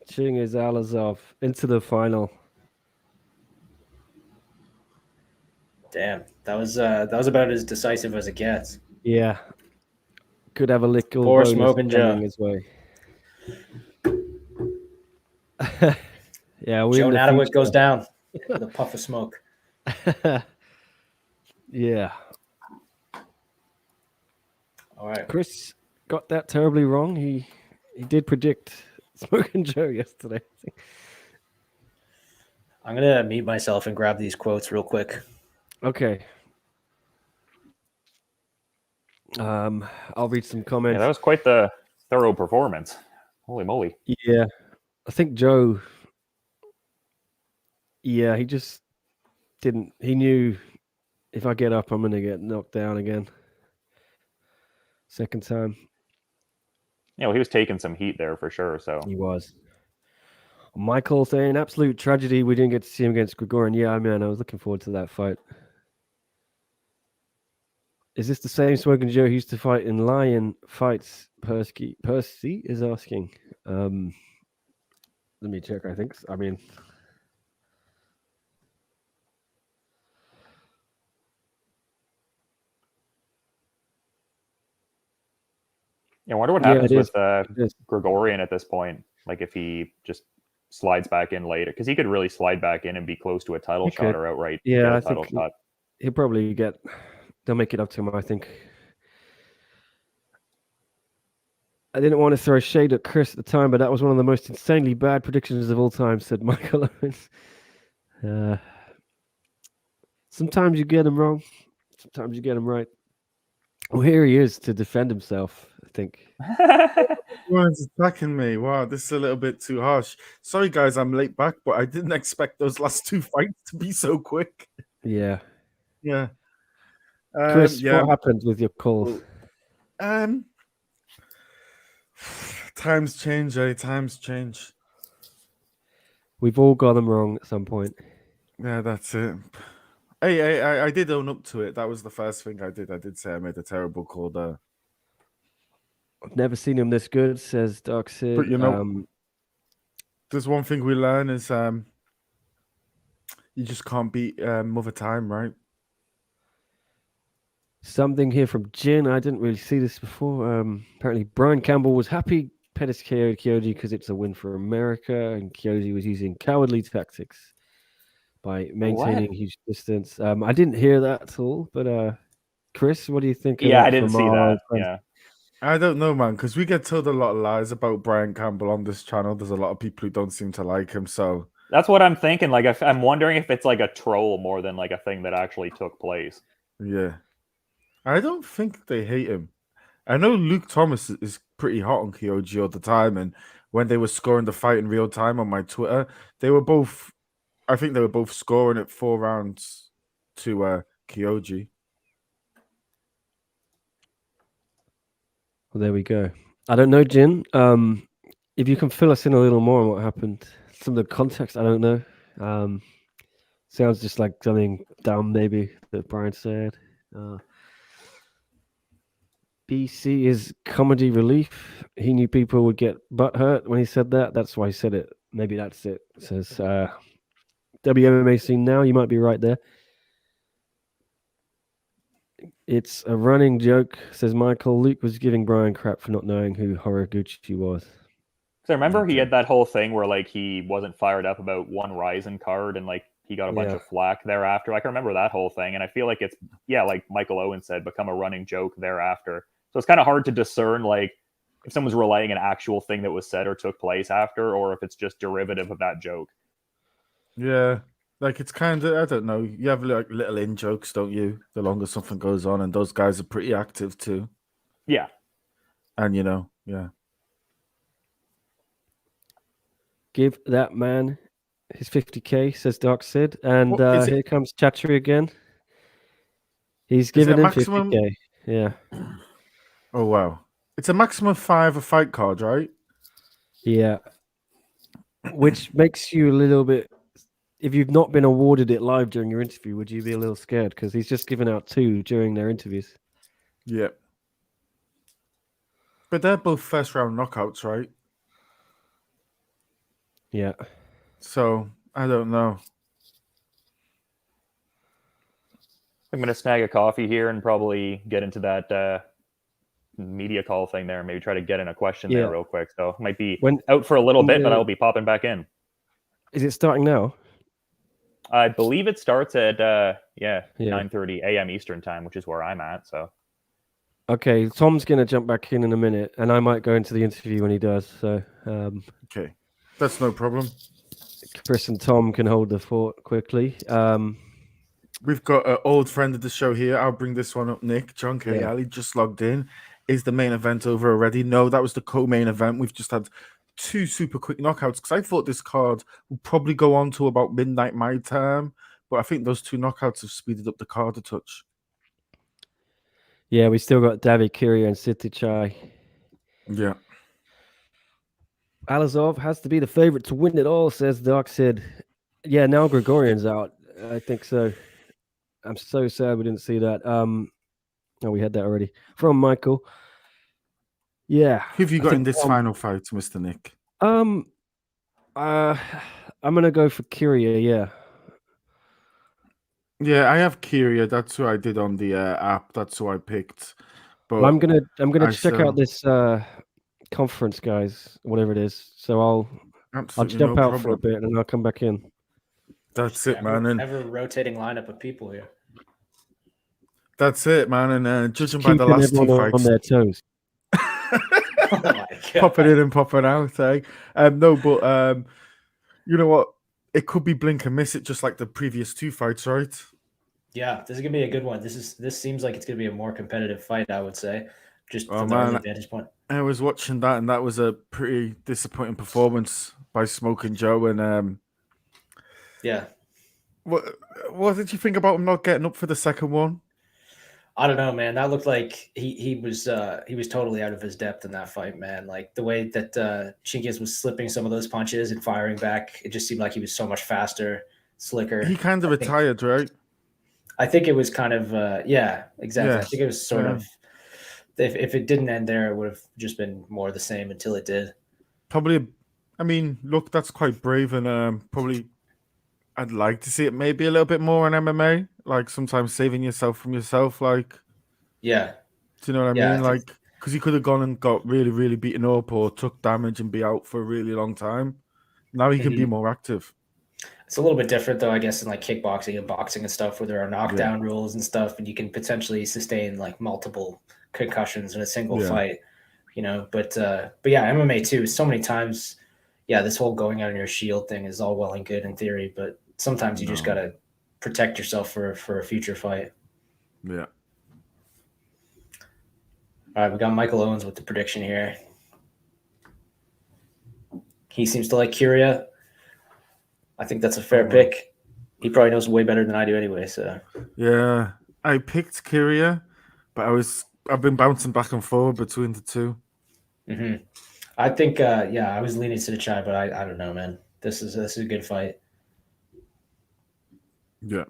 Chingiz Alisov into the final. Damn, that was about as decisive as it gets. Yeah. Could have a little Poor bonus Smoking Joe. coming his way. Yeah, Joe Natawick goes down with a puff of smoke. Yeah. All right. Chris got that terribly wrong. He did predict Smoking Joe yesterday. I'm gonna mute myself and grab these quotes real quick. Okay. I'll read some comments. Yeah, that was quite the thorough performance. Holy moly. Yeah. I think Joe, yeah, he just didn't. He knew if I get up, I'm going to get knocked down again. Second time. Yeah, well, he was taking some heat there for sure. So He was. Michael saying, absolute tragedy we didn't get to see him against Gregorian. Yeah, man, I was looking forward to that fight. Is this the same Smoking Joe who used to fight in Lion fights? Percy is asking. Let me check, I think. I mean... I wonder what happens with Gregorian at this point. Like if he just slides back in later, because he could really slide back in and be close to a title shot or outright I title think shot. He'll probably get. They'll make it up to him, I think. I didn't want to throw shade at Chris at the time, but that was one of the most insanely bad predictions of all time, said Michael Owens. Sometimes you get him wrong. Sometimes you get him right. Well, here he is to defend himself, I think. Everyone's attacking me. Wow, this is a little bit too harsh. Sorry, guys, I'm late back, but I didn't expect those last two fights to be so quick. Yeah. Yeah. Chris, yeah. what happened with your calls? Times change, eh? Times change. We've all got them wrong at some point. Yeah, that's it. Hey, I did own up to it. That was the first thing I did. I did say I made a terrible call there. I've never seen him this good, says Dark Sid. But, you know, there's one thing we learn is you just can't beat Mother Time, right? Something here from Jin. I didn't really see this before. Apparently, Brian Campbell was happy Pettis KO'd Kyoji because it's a win for America, and Kyoji was using cowardly tactics by maintaining huge distance. I didn't hear that at all, but Chris, what do you think? Yeah, I didn't see that. Yeah. I don't know, man, because we get told a lot of lies about Brian Campbell on this channel. There's a lot of people who don't seem to like him, so that's what I'm thinking. Like, I'm wondering if it's like a troll more than like a thing that actually took place. Yeah. I don't think they hate him. I know Luke Thomas is pretty hot on Kyoji all the time, and when they were scoring the fight in real time on my Twitter, I think they were both scoring at 4 rounds to Kyoji. Well, there we go. I don't know, Jin. If you can fill us in a little more on what happened, some of the context, I don't know. Sounds just like something dumb, maybe, that Brian said. BC is comedy relief. He knew people would get butthurt when he said that. That's why he said it. Maybe that's it. It says, WMMA scene now. You might be right there. It's a running joke, says Michael. Luke was giving Brian crap for not knowing who Horiguchi was. So remember he had that whole thing where like he wasn't fired up about one Ryzen card and like he got a bunch of flack thereafter. Like I remember that whole thing, and I feel like it's like Michael Owen said, become a running joke thereafter. So it's kind of hard to discern like if someone's relaying an actual thing that was said or took place after, or if it's just derivative of that joke. Yeah, like it's kind of, I don't know. You have like little in jokes, don't you? The longer something goes on, and those guys are pretty active too. Yeah, and you know, yeah. Give that man his 50K, says Dark Sid, and here comes Chattery again. He's giving him maximum... 50K. Yeah. Oh wow! It's a maximum 5 a fight card, right? Yeah. Which makes you a little bit. If you've not been awarded it live during your interview, would you be a little scared? Because he's just given out 2 during their interviews. Yeah. But they're both first round knockouts, right? Yeah. So I don't know. I'm gonna snag a coffee here and probably get into that media call thing there. Maybe try to get in a question there real quick. So might be out for a little bit, but I'll be popping back in. Is it starting now? I believe it starts at 9:30 a.m. Eastern time, which is where I'm at. So okay, Tom's gonna jump back in a minute, and I might go into the interview when he does. So okay, that's no problem. Chris and Tom can hold the fort quickly. We've got an old friend of the show here. I'll bring this one up, Nick. John K. Ali just logged in. Is the main event over already? No, that was the co-main event. We've just had 2 super quick knockouts because I thought this card would probably go on to about midnight my time, but I think those 2 knockouts have speeded up the card a touch. Yeah, we still got David Curia and Sitichai. Yeah. Alazov has to be the favorite to win it all, says Dark Sid. Yeah, now Gregorian's out. I think so. I'm so sad we didn't see that. Oh, we had that already. From Michael. Yeah. Who have you got in this final fight, Mr. Nick? I'm gonna go for Curia, yeah. Yeah, I have Curia. That's who I did on the app. That's who I picked. But well, I'm gonna check out this conference, guys, whatever it is. So I'll jump out for a bit and I'll come back in. That's it, man. And ever rotating lineup of people here. That's it, man. And judging by the last 2 fights, on their toes. Oh my God. Popping in and popping out, eh? No, but you know what? It could be blink and miss it, just like the previous 2 fights, right? Yeah, this is gonna be a good one. This seems like it's gonna be a more competitive fight, I would say, just Oh from the early man, vantage point. I was watching that, and that was a pretty disappointing performance by Smoking Joe. And Yeah. what what did you think about him not getting up for the second one? I don't know, man. That looked like he was totally out of his depth in that fight, man. Like the way that Chingiz was slipping some of those punches and firing back, it just seemed like he was so much faster, slicker. He kind of retired, right? I think it was kind of yeah, exactly. Yeah, I think it was sort yeah. of if it didn't end there, it would have just been more the same until it did. Probably. I mean, look, that's quite brave, and probably I'd like to see it maybe a little bit more in MMA. Like sometimes saving yourself from yourself. Like, Yeah, do you know what I yeah. mean? Like, because he could have gone and got really, really beaten up or took damage and be out for a really long time. Now he can be more active. It's a little bit different though, I guess, in like kickboxing and boxing and stuff, where there are knockdown rules and stuff, and you can potentially sustain like multiple concussions in a single fight. You know, but yeah, MMA too. So many times, yeah, this whole going out on your shield thing is all well and good in theory, but sometimes you just gotta protect yourself for a future fight. Yeah. All right, we got Michael Owens with the prediction here. He seems to like Curia. I think that's a fair pick. He probably knows way better than I do anyway. So Yeah, I picked Kyria, but I've been bouncing back and forward between the two. I think yeah, I was leaning Sidichai, but I don't know, man. This is a good fight. Yeah.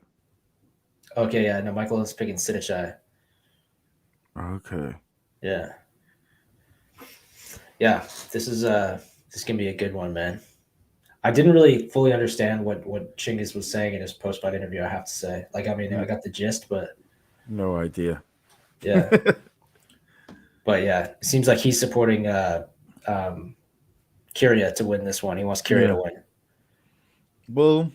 Okay, yeah, no, Michael is picking Sidichai. Okay. Yeah. Yeah, this is gonna be a good one, man. I didn't really fully understand what Chingiz was saying in his post-fight interview, I have to say. Like, I mean, I got the gist, but No idea. yeah. But yeah, it seems like he's supporting Kyria to win this one. He wants Kyria to win. Well,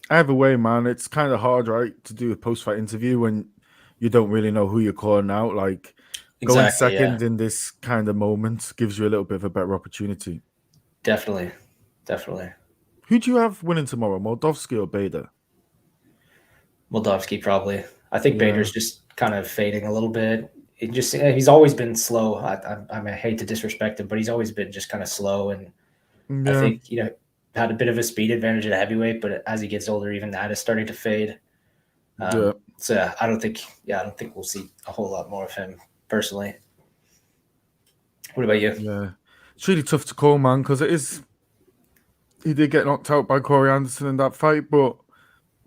either way, man, it's kind of hard, right, to do a post-fight interview when you don't really know who you're calling out. Like, going second in this kind of moment gives you a little bit of a better opportunity. Definitely. Who do you have winning tomorrow, Moldovsky or Bader? Moldovsky probably. I think Bader's just kind of fading a little bit. He's always been slow. I mean, I hate to disrespect him, but he's always been just kind of slow, and I think had a bit of a speed advantage at heavyweight, but as he gets older, even that is starting to fade. So I don't think we'll see a whole lot more of him personally. What about you? Yeah, it's really tough to call, man, because he did get knocked out by Corey Anderson in that fight, but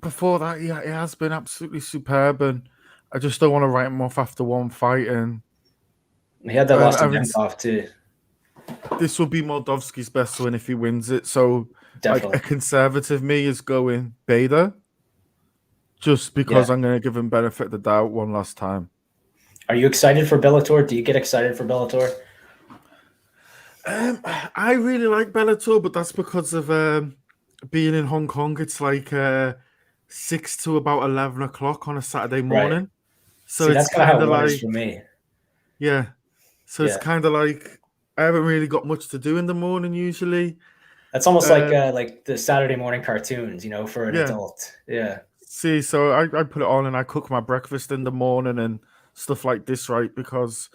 before that, it has been absolutely superb, and I just don't want to write him off after one fight. And he had that loss to Nemkov too. This will be Moldovsky's best win if he wins it. So, definitely, like, a conservative me is going Bader, just because I'm going to give him benefit of the doubt one last time. Are you excited for Bellator? Do you get excited for Bellator? I really like Bellator, but that's because of being in Hong Kong. It's like 6 to about 11 o'clock on a Saturday morning. Right. So it's kind of like for me. Yeah. So it's kind of like I haven't really got much to do in the morning usually. That's almost like the Saturday morning cartoons, you know, for an adult. Yeah. See, so I put it on and I cook my breakfast in the morning and stuff like this, right? Because,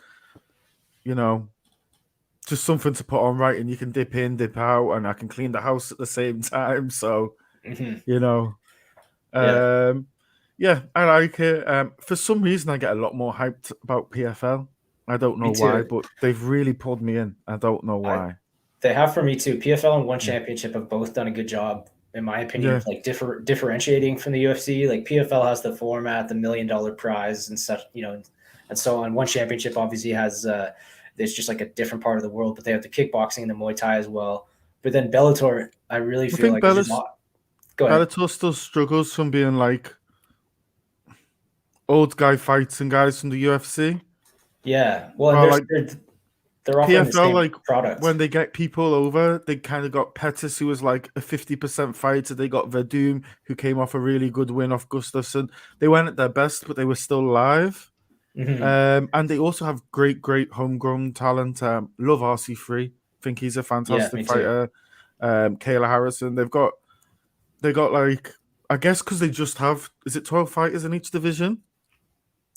you know, just something to put on, right? And you can dip in, dip out, and I can clean the house at the same time. So, you know, yeah, I like it. For some reason, I get a lot more hyped about PFL. I don't know why, but they've really pulled me in. I don't know why. They have for me too. PFL and One Championship have both done a good job, in my opinion, of like differentiating from the UFC. Like PFL has the format, the $1 million prize, and such, you know, and so on. One Championship obviously has it's just like a different part of the world, but they have the kickboxing and the Muay Thai as well. But then Bellator, I really feel like Bellator still struggles from being like old guy fights and guys from the UFC. Yeah, well, they're offering the same like product. When they get people over, they kind of got Pettis, who was like a 50% fighter. They got Verdum, who came off a really good win off Gustafsson. They weren't at their best, but they were still live. And they also have great homegrown talent. Love RC3. Think he's a fantastic fighter. Kayla Harrison. They got like I guess because they just have, is it 12 fighters in each division?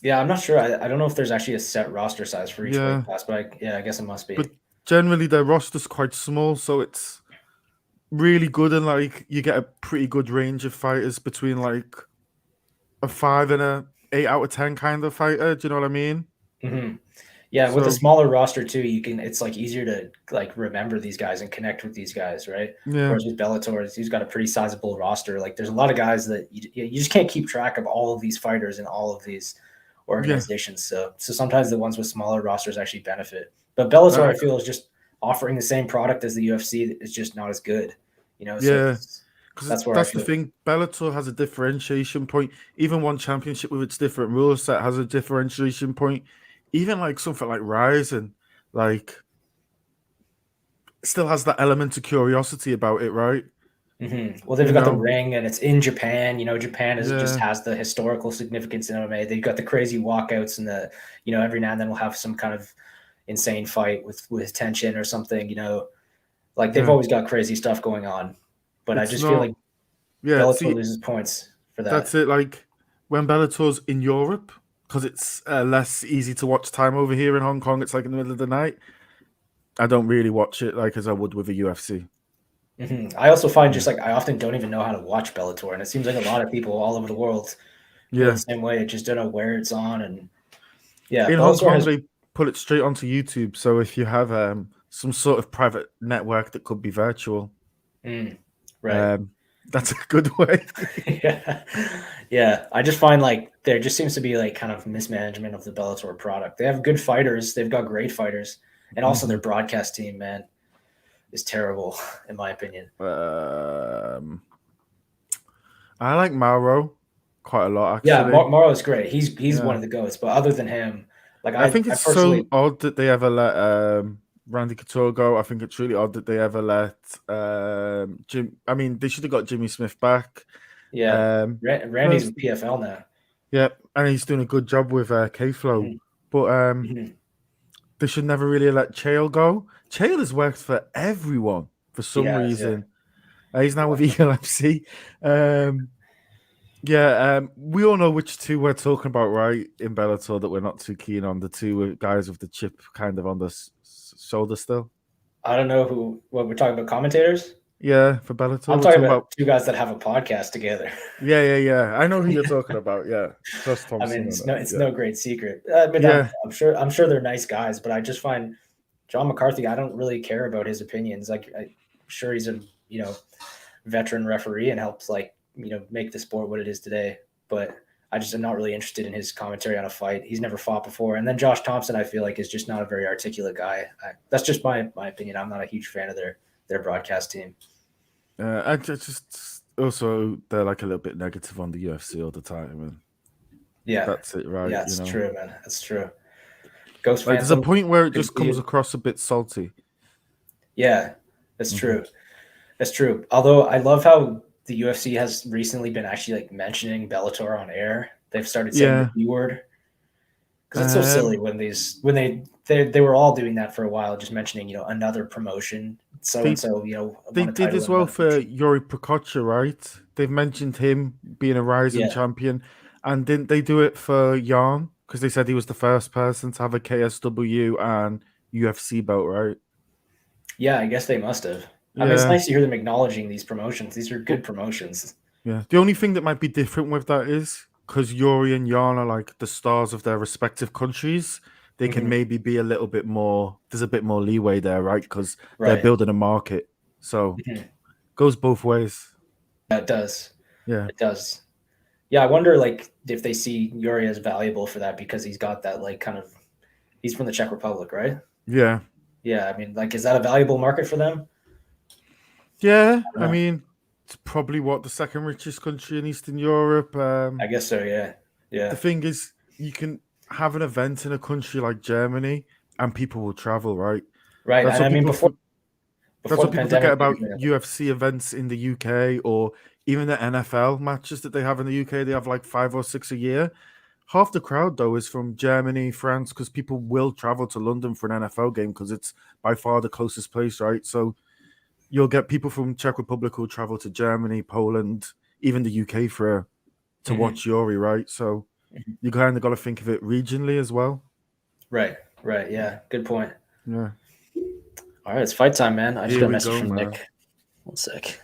Yeah, I'm not sure. I don't know if there's actually a set roster size for each Yeah. weight class, but I guess it must be. But generally their roster's quite small, so it's really good, and like you get a pretty good range of fighters between like a 5 and a 8 out of 10 kind of fighter. Do you know what I mean? Mhm. Yeah, with a So smaller roster too, it's like easier to like remember these guys and connect with these guys, right? yeah, Whereas with Bellator, he's got a pretty sizable roster. Like there's a lot of guys that you just can't keep track of all of these fighters in all of these organizations. So sometimes the ones with smaller rosters actually benefit. But Bellator, I feel, is just offering the same product as the UFC. It's just not as good, you know. So yeah. Because that's where that's I the feel. thing. Bellator has a differentiation point. Even one championship with its different rule set has a differentiation point. Even like something like Ryzen, like still has that element of curiosity about it, right? Well, they've You got the know? ring, and it's in Japan. You know, Japan just Yeah, has the historical significance in MMA. They've got the crazy walkouts, and every now and then we'll have some kind of insane fight with tension or something. You know, like they've yeah. always got crazy stuff going on. But I It's just feel not. like Yeah, Bellator see, loses points for that. that's it. Like when Bellator's in Europe, because it's less easy to watch time over here in Hong Kong. It's like in the middle of the night. I don't really watch it like as I would with a UFC. I also find Yeah. just like I often don't even know how to watch Bellator, and it seems like a lot of people all over the world feel Yeah. the same way. Just don't know where it's on, and yeah, In Hong Bellator Kong, has. they put it straight onto YouTube. So if you have some sort of private network that could be virtual, Right. that's a good way. Yeah. I just find like there just seems to be like kind of mismanagement of the Bellator product. They have good fighters, they've got great fighters, and also their broadcast team, man, is terrible in my opinion. I like Mauro quite a lot, Yeah, actually. Morrow is great. He's one Yeah. of the goats, but other than him, like I I think it's personally, so odd that they ever let Randy Couture go. I think it's really odd that they ever let Jim. I mean, they should have got Jimmy Smith back. yeah, Randy's with Personally, PFL now. yeah, and he's doing a good job with K-Flow. Mhm. But Mhm. they should never really let Chael go. Chael has worked for everyone for some Yeah, reason. He's now with Eagle FC. We all know which two we're talking about, right? In Bellator, that we're not too keen on. The two guys with the chip kind of on the shoulder still. I don't know what we're talking about. Commentators? Yeah, for Bellator. I'm We're talking about two guys that have a podcast together. Yeah. I know who you're talking about. Yeah, Josh I mean, Thompson. it's no great secret. I mean, Yeah. I'm sure they're nice guys, but I just find John McCarthy. I don't really care about his opinions. Like, I'm sure he's a veteran referee and helps make the sport what it is today. But I just am not really interested in his commentary on a fight. He's never fought before. And then Josh Thompson, I feel like, is just not a very articulate guy. That's just my opinion. I'm not a huge fan of their broadcast team. I just also they're like a little bit negative on the UFC all the time, and Yeah, that's it, right? Yeah, it's true, man. That's true. Ghost like, there's a Phantom, point where it just good comes dude. across a bit salty. Yeah, that's true. That's true. Although I love how the UFC has recently been actually like mentioning Bellator on air. They've started saying the B word because it's so silly when they were all doing that for a while, just mentioning another promotion, so and so. They did as well for Yuri Prokocha, right? They've mentioned him being a rising champion, and didn't they do it for Yarn? Because they said he was the first person to have a KSW and UFC belt, right? Yeah, I guess they must have. I mean, it's nice to hear them acknowledging these promotions. These are good promotions. Yeah. The only thing that might be different with that is because Yuri and Yarn are like the stars of their respective countries, they can maybe be a little bit more, there's a bit more leeway there, right? Because they're building a market. So goes both ways. Yeah, it does. Yeah. It does. Yeah, I wonder if they see Yuri as valuable for that because he's got that he's from the Czech Republic, right? Yeah. Yeah, I mean, is that a valuable market for them? Yeah, I mean, it's probably the second richest country in Eastern Europe. I guess so, yeah. The thing is, you can have an event in a country like Germany and people will travel, right? Right. That's and what I mean, people before the forget pandemic, about UFC events in the UK or even the NFL matches that they have in the UK. They have like 5 or 6 a year. Half the crowd, though, is from Germany, France, because people will travel to London for an NFL game because it's by far the closest place, right? So you'll get people from Czech Republic who travel to Germany, Poland, even the UK to watch Yuri, right? So you kind of got to think of it regionally as well. Right. Yeah, good point. Yeah. All right, it's fight time, man. I just Here got a we message go, from man. Nick. 1 sec.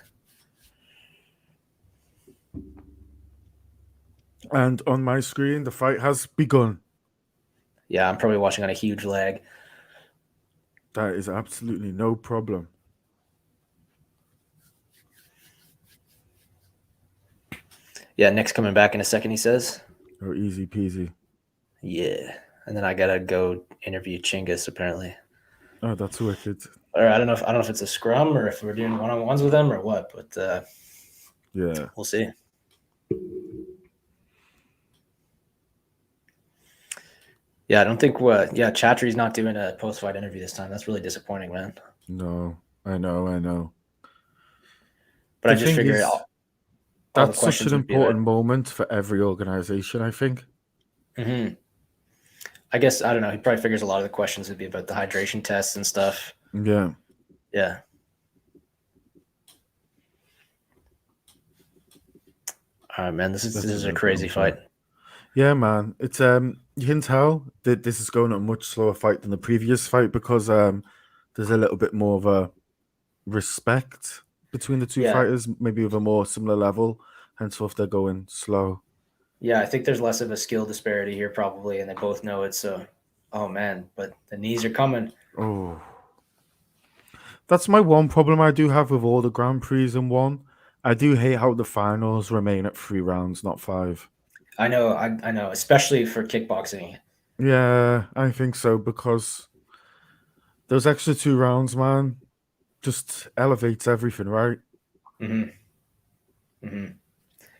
And on my screen, the fight has begun. Yeah, I'm probably watching on a huge lag. That is absolutely no problem. Yeah, Nick's coming back in a second, he says. Oh, easy peasy. Yeah. And then I gotta go interview Chinggis, apparently. Oh, that's wicked. Or I don't know if it's a scrum or if we're doing one-on-ones with them or what, but Yeah. we'll see. Yeah, I don't think Chatry's not doing a post-fight interview this time. That's really disappointing, man. No, I know. But I just figured that's such an important moment for every organization, I think. Mm-hmm. I guess, I don't know. He probably figures a lot of the questions would be about the hydration tests and stuff. Yeah. Yeah. All right, man. This is a crazy fight. Yeah, man. It's you can tell that this is going a much slower fight than the previous fight because there's a little bit more of a respect between the two fighters, maybe with a more similar level, hence if they're going slow. Yeah, I think there's less of a skill disparity here probably, and they both know it. So, oh man, but the knees are coming. Oh, that's my one problem I do have with all the Grand Prix in one. I do hate how the finals remain at 3 rounds, not 5. I know, especially for kickboxing. Yeah, I think so because those extra 2 rounds, man, just elevates everything, right?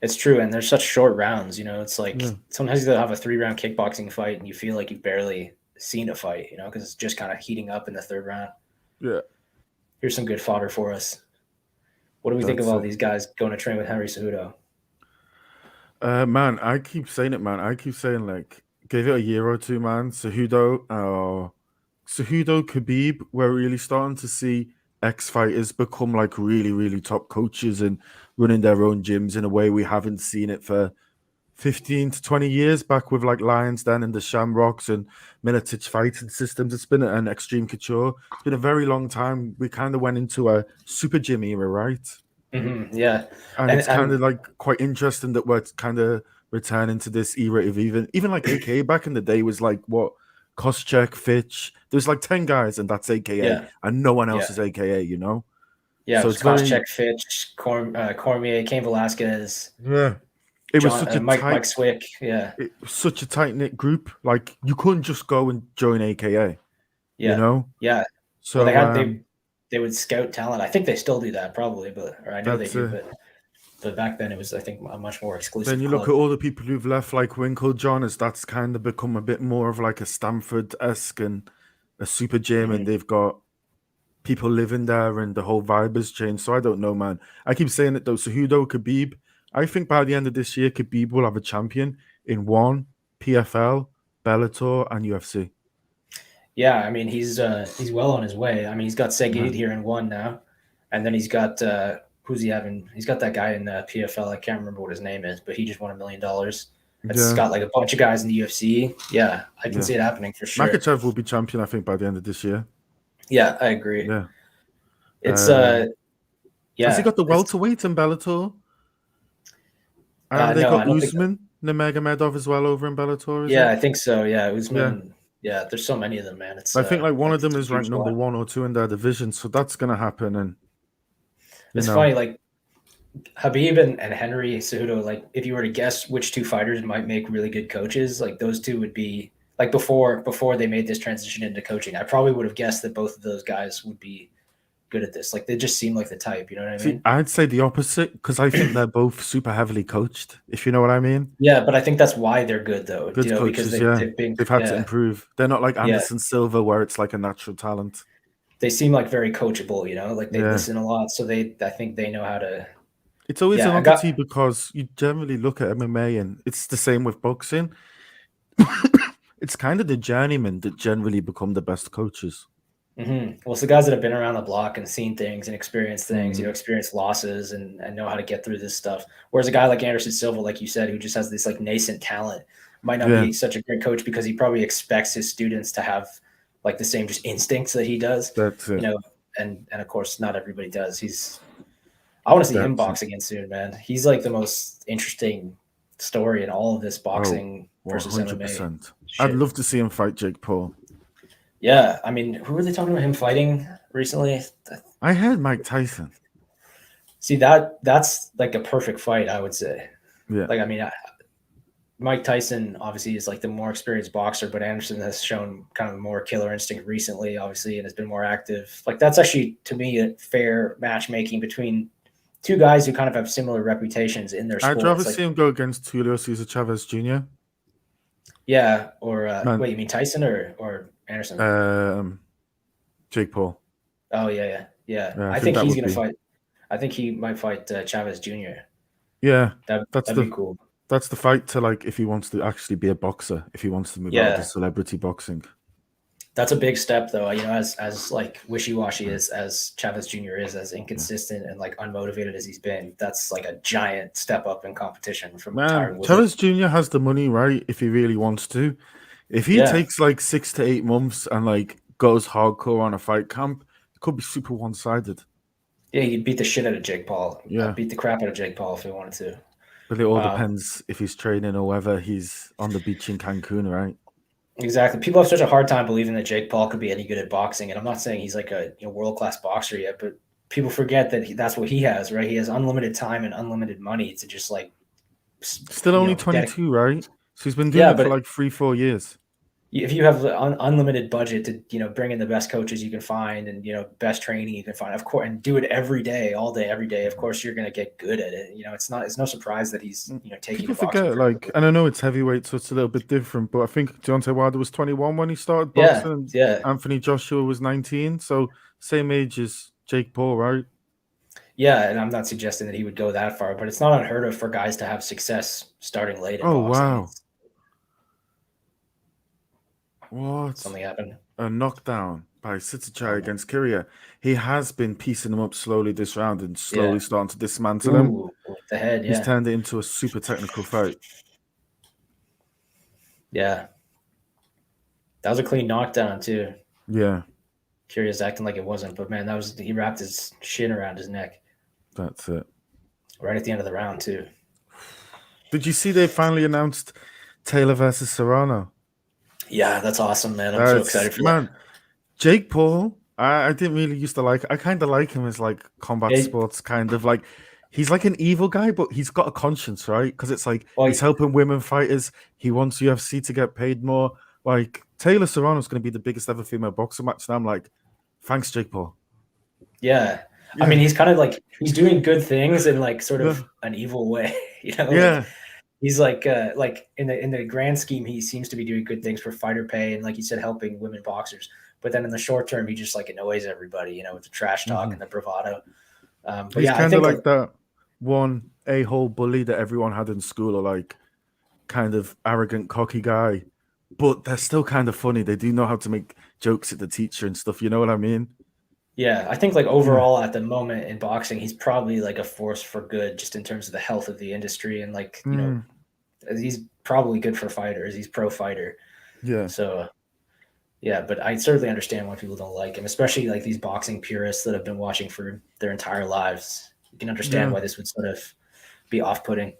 It's true, and they're such short rounds. It's like sometimes you have a 3-round kickboxing fight, and you feel like you've barely seen a fight. Because it's just kind of heating up in the 3rd round. Yeah. Here's some good fodder for us. What do we think of all these guys going to train with Henry Cejudo? Man, I keep saying it, man. I keep saying, like, give it a year or 2, man. Cejudo, Khabib, we're really starting to see ex-fighters become, like, really, really top coaches and running their own gyms in a way we haven't seen it for 15 to 20 years, back with, like, Lions Den and the Shamrocks and Miletich fighting systems. It's been an Extreme Couture. It's been a very long time. We kind of went into a super gym era, right? Yeah. And it's kind of like quite interesting that we're kind of returning to this era of even like AKA back in the day was like what Koscheck, Fitch. There's like 10 guys and that's AKA and no one else is AKA, Yeah, so it's Koscheck, Fitch, Cormier, Cain Velasquez. Yeah. It was such a Mike Swick. Yeah. It was such a tight-knit group. Like you couldn't just go and join AKA. Yeah. Yeah. So they would scout talent. I think they still do that probably, or I know they do, but back then it was, I think, a much more exclusive. Then you look at all the people who've left, like Winklejohn, as that's kind of become a bit more of like a Stanford-esque and a super gym, and they've got people living there, and the whole vibe has changed. So I don't know, man. I keep saying it though. Cejudo, Khabib. I think by the end of this year, Khabib will have a champion in one PFL, Bellator, and UFC. Yeah, I mean he's well on his way. I mean he's got Seguin here in 1 now, and then he's got who's he having? He's got that guy in PFL. I can't remember what his name is, but he just won $1 million. It's got like a bunch of guys in the UFC. Yeah, I can see it happening for sure. Makachev will be champion, I think, by the end of this year. Yeah, I agree. Yeah, it's Has he got the welterweight in Bellator? And they got Usman, Nurmagomedov as well over in Bellator. I think so. Yeah, Usman. Yeah, there's so many of them, man. I think like one of them is ranked number 1 or 2 in their division, so that's gonna happen. And it's funny, like Khabib and Henry Cejudo. Like, if you were to guess which 2 fighters might make really good coaches, like those 2 would be like before they made this transition into coaching. I probably would have guessed that both of those guys would be good at this. Like they just seem like the type, you know what I mean? I'd say the opposite because I think they're both super heavily coached, if you know what I mean. Yeah, but I think that's why they're good though. Good coaches, because they've had to improve. They're not like Anderson Silva where it's like a natural talent. They seem like very coachable, like they listen a lot, so I think they know how to. It's always an oddity because you generally look at MMA and it's the same with boxing. It's kind of the journeymen that generally become the best coaches. Well, it's the guys that have been around the block and seen things and experienced things, Mm. experienced losses and know how to get through this stuff. Whereas a guy like Anderson Silva, like you said, who just has this like nascent talent, might not Yeah. be such a great coach because he probably expects his students to have like the same just instincts that he does. That's it. And of course not everybody does. I want to see him box again soon, man. He's like the most interesting story in all of this boxing versus MMA. 100%. I'd love to see him fight Jake Paul. Yeah, I mean, who were they talking about him fighting recently? I heard Mike Tyson. See, that's like a perfect fight, I would say. Yeah. Like, I mean, Mike Tyson obviously is like the more experienced boxer, but Anderson has shown kind of more killer instinct recently, obviously, and has been more active. Like, that's actually, to me, a fair matchmaking between two guys who kind of have similar reputations in their sports. I'd rather see him go against Julio Cesar Chavez Jr. Yeah, or wait, you mean Tyson or Anderson? Jake Paul. Oh yeah. I think he's gonna fight. I think he might fight Chavez Jr. Yeah, that'd be cool. That's the fight to like if he wants to actually be a boxer, if he wants to move out to celebrity boxing. That's a big step, though. As like wishy-washy as Chavez Jr. is, as inconsistent and like unmotivated as he's been, that's like a giant step up in competition from Chavez Jr. has the money, right? If he really wants to, if he takes like 6 to 8 months and like goes hardcore on a fight camp, it could be super one-sided. Yeah, he'd beat the shit out of Jake Paul. Yeah, beat the crap out of Jake Paul if he wanted to. But it all depends if he's training or whether he's on the beach in Cancun, right? Exactly. People have such a hard time believing that Jake Paul could be any good at boxing, and I'm not saying he's like a world-class boxer yet, but people forget that that's what he has, right? He has unlimited time and unlimited money to just like. Still only 22, right? So he's been doing it for like 3-4 years. If you have an unlimited budget to bring in the best coaches you can find and best training you can find, of course, and do it every day, all day, every day, of course you're going to get good at it. It's no surprise that he's taking. People forget, like, and I know it's heavyweight, so it's a little bit different, but I think Deontay Wilder was 21 when he started boxing. Yeah. Anthony Joshua was 19, so same age as Jake Paul, right? Yeah, and I'm not suggesting that he would go that far, but it's not unheard of for guys to have success starting late in boxing. Wow. What? Something happened. A knockdown by Sitachai against Kyria. He has been piecing him up slowly this round and slowly starting to dismantle him. With the head, He's turned it into a super technical fight. Yeah. That was a clean knockdown, too. Yeah. Kyria's acting like it wasn't, but man, he wrapped his shin around his neck. That's it. Right at the end of the round, too. Did you see they finally announced Taylor versus Serrano? Yeah, that's awesome, man. I'm so excited for that. Jake Paul, I didn't really used to like. I kind of like him as like combat sports, kind of like he's like an evil guy, but he's got a conscience, right? Because it's like he's helping women fighters. He wants UFC to get paid more. Like Taylor Serrano's going to be the biggest ever female boxer match, and I'm like, thanks, Jake Paul. Yeah. I mean, he's kind of like he's doing good things in like sort of an evil way, Yeah. He's like in the grand scheme, he seems to be doing good things for fighter pay and like you said, helping women boxers. But then in the short term, he just like annoys everybody, with the trash talk and the bravado. But he's kind of like that one a-hole bully that everyone had in school, or like kind of arrogant, cocky guy. But they're still kind of funny. They do know how to make jokes at the teacher and stuff. You know what I mean? Yeah, I think like overall at the moment in boxing, he's probably like a force for good just in terms of the health of the industry. And like, he's probably good for fighters. He's pro fighter. Yeah. So, yeah, but I certainly understand why people don't like him, especially like these boxing purists that have been watching for their entire lives. You can understand why this would sort of be off-putting.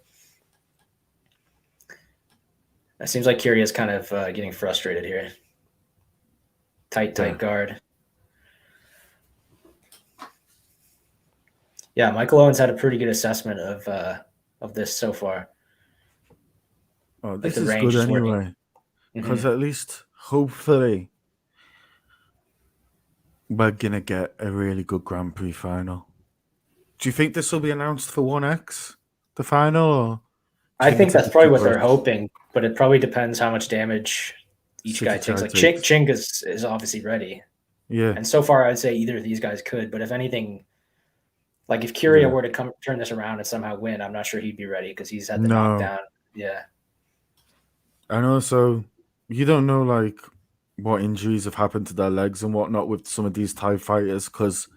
It seems like Kyria's kind of getting frustrated here. Tight guard. Yeah, Michael Owens had a pretty good assessment of this so far. Oh, this is good anyway. Because at least, hopefully, we're going to get a really good Grand Prix final. Do you think this will be announced for 1X, the final? Or I think that's probably what they're hoping, but it probably depends how much damage each guy takes. Like Chink is obviously ready. Yeah. And so far, I'd say either of these guys could, but if anything, like if Kyria were to turn this around and somehow win, I'm not sure he'd be ready because he's had the knockdown. Yeah. And also, you don't know like what injuries have happened to their legs and whatnot with some of these Thai fighters, because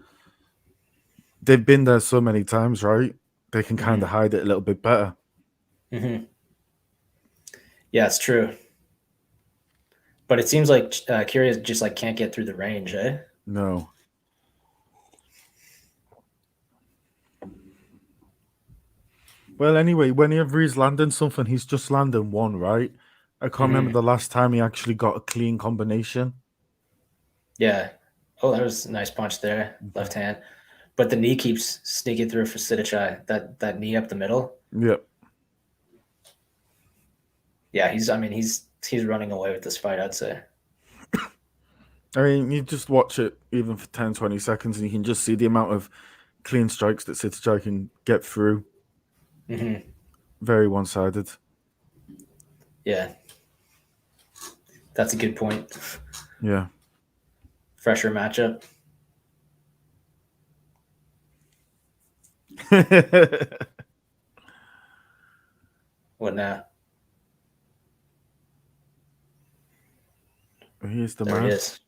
they've been there so many times, right? They can kind of hide it a little bit better. Mm-hmm. Yeah, it's true. But it seems like Kyrgios just like can't get through the range, eh? No. Well, anyway, whenever he's landing something, he's just landing one, right? I can't remember the last time he actually got a clean combination. Yeah. Oh, that was a nice punch there, left hand. But the knee keeps sneaking through for Sidichai. That knee up the middle. Yep. Yeah, he's running away with this fight, I'd say. I mean, you just watch it even for 10, 20 seconds and you can just see the amount of clean strikes that Sidichai can get through. Mm-hmm. Very one-sided. Yeah. That's a good point. Yeah. Fresher matchup. What now? Here's the There man. it is.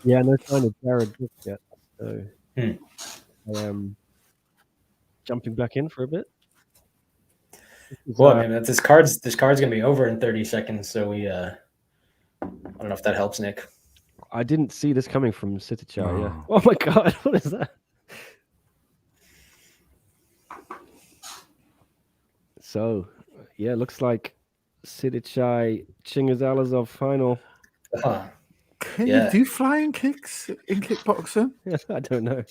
Yeah, no sign of Jared just yet. So Hmm. I am jumping back in for a bit. Well, I mean, this card's gonna be over in 30 seconds, so we I don't know if that helps, Nick. I didn't see this coming from Sidichai. Yeah. Oh. Oh my god, what is that? So, yeah, looks like Sidichai Chingizalazov final. Can Yeah. you do flying kicks in kickboxing? I don't know.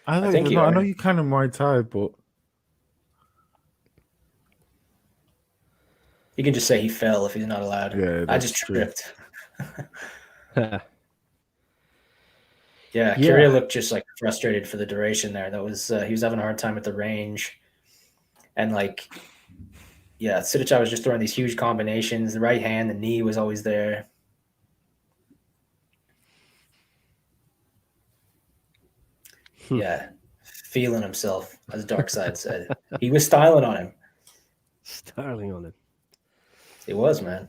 I don't think even you know. I are. know you can in Muay Thai, but You can just say he fell if he's not allowed. Yeah, I that's just true. tripped. Yeah. Yeah, Kyrgios looked just like frustrated for the duration there. That was he was having a hard time at the range, and like, yeah, Sidichai was just throwing these huge combinations. The right hand, the knee was always there. Yeah, feeling himself, as Darkside said. He was styling on him. Styling on it. It was, man.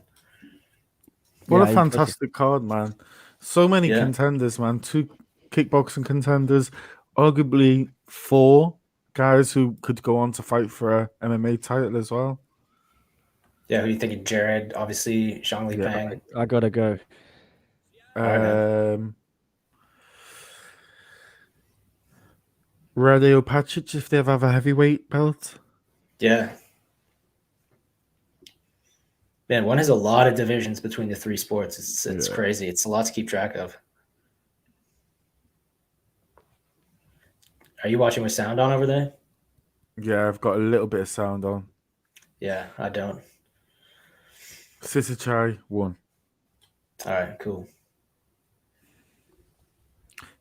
what Yeah, a impressive. fantastic card, man. So many Yeah. contenders, man. 2 kickboxing contenders, arguably 4 guys who could go on to fight for a MMA title as well. Yeah, who are you thinking? Jared, obviously, Zhang Yeah. Pang. I gotta go. right, Radeo Pacic, if they ever have a heavyweight belt. Yeah. Man, one has a lot of divisions between the 3 sports. It's Yeah. crazy. It's a lot to keep track of. Are you watching with sound on over there? Yeah, I've got a little bit of sound on. Yeah, I don't. Sidichai won. All right, cool.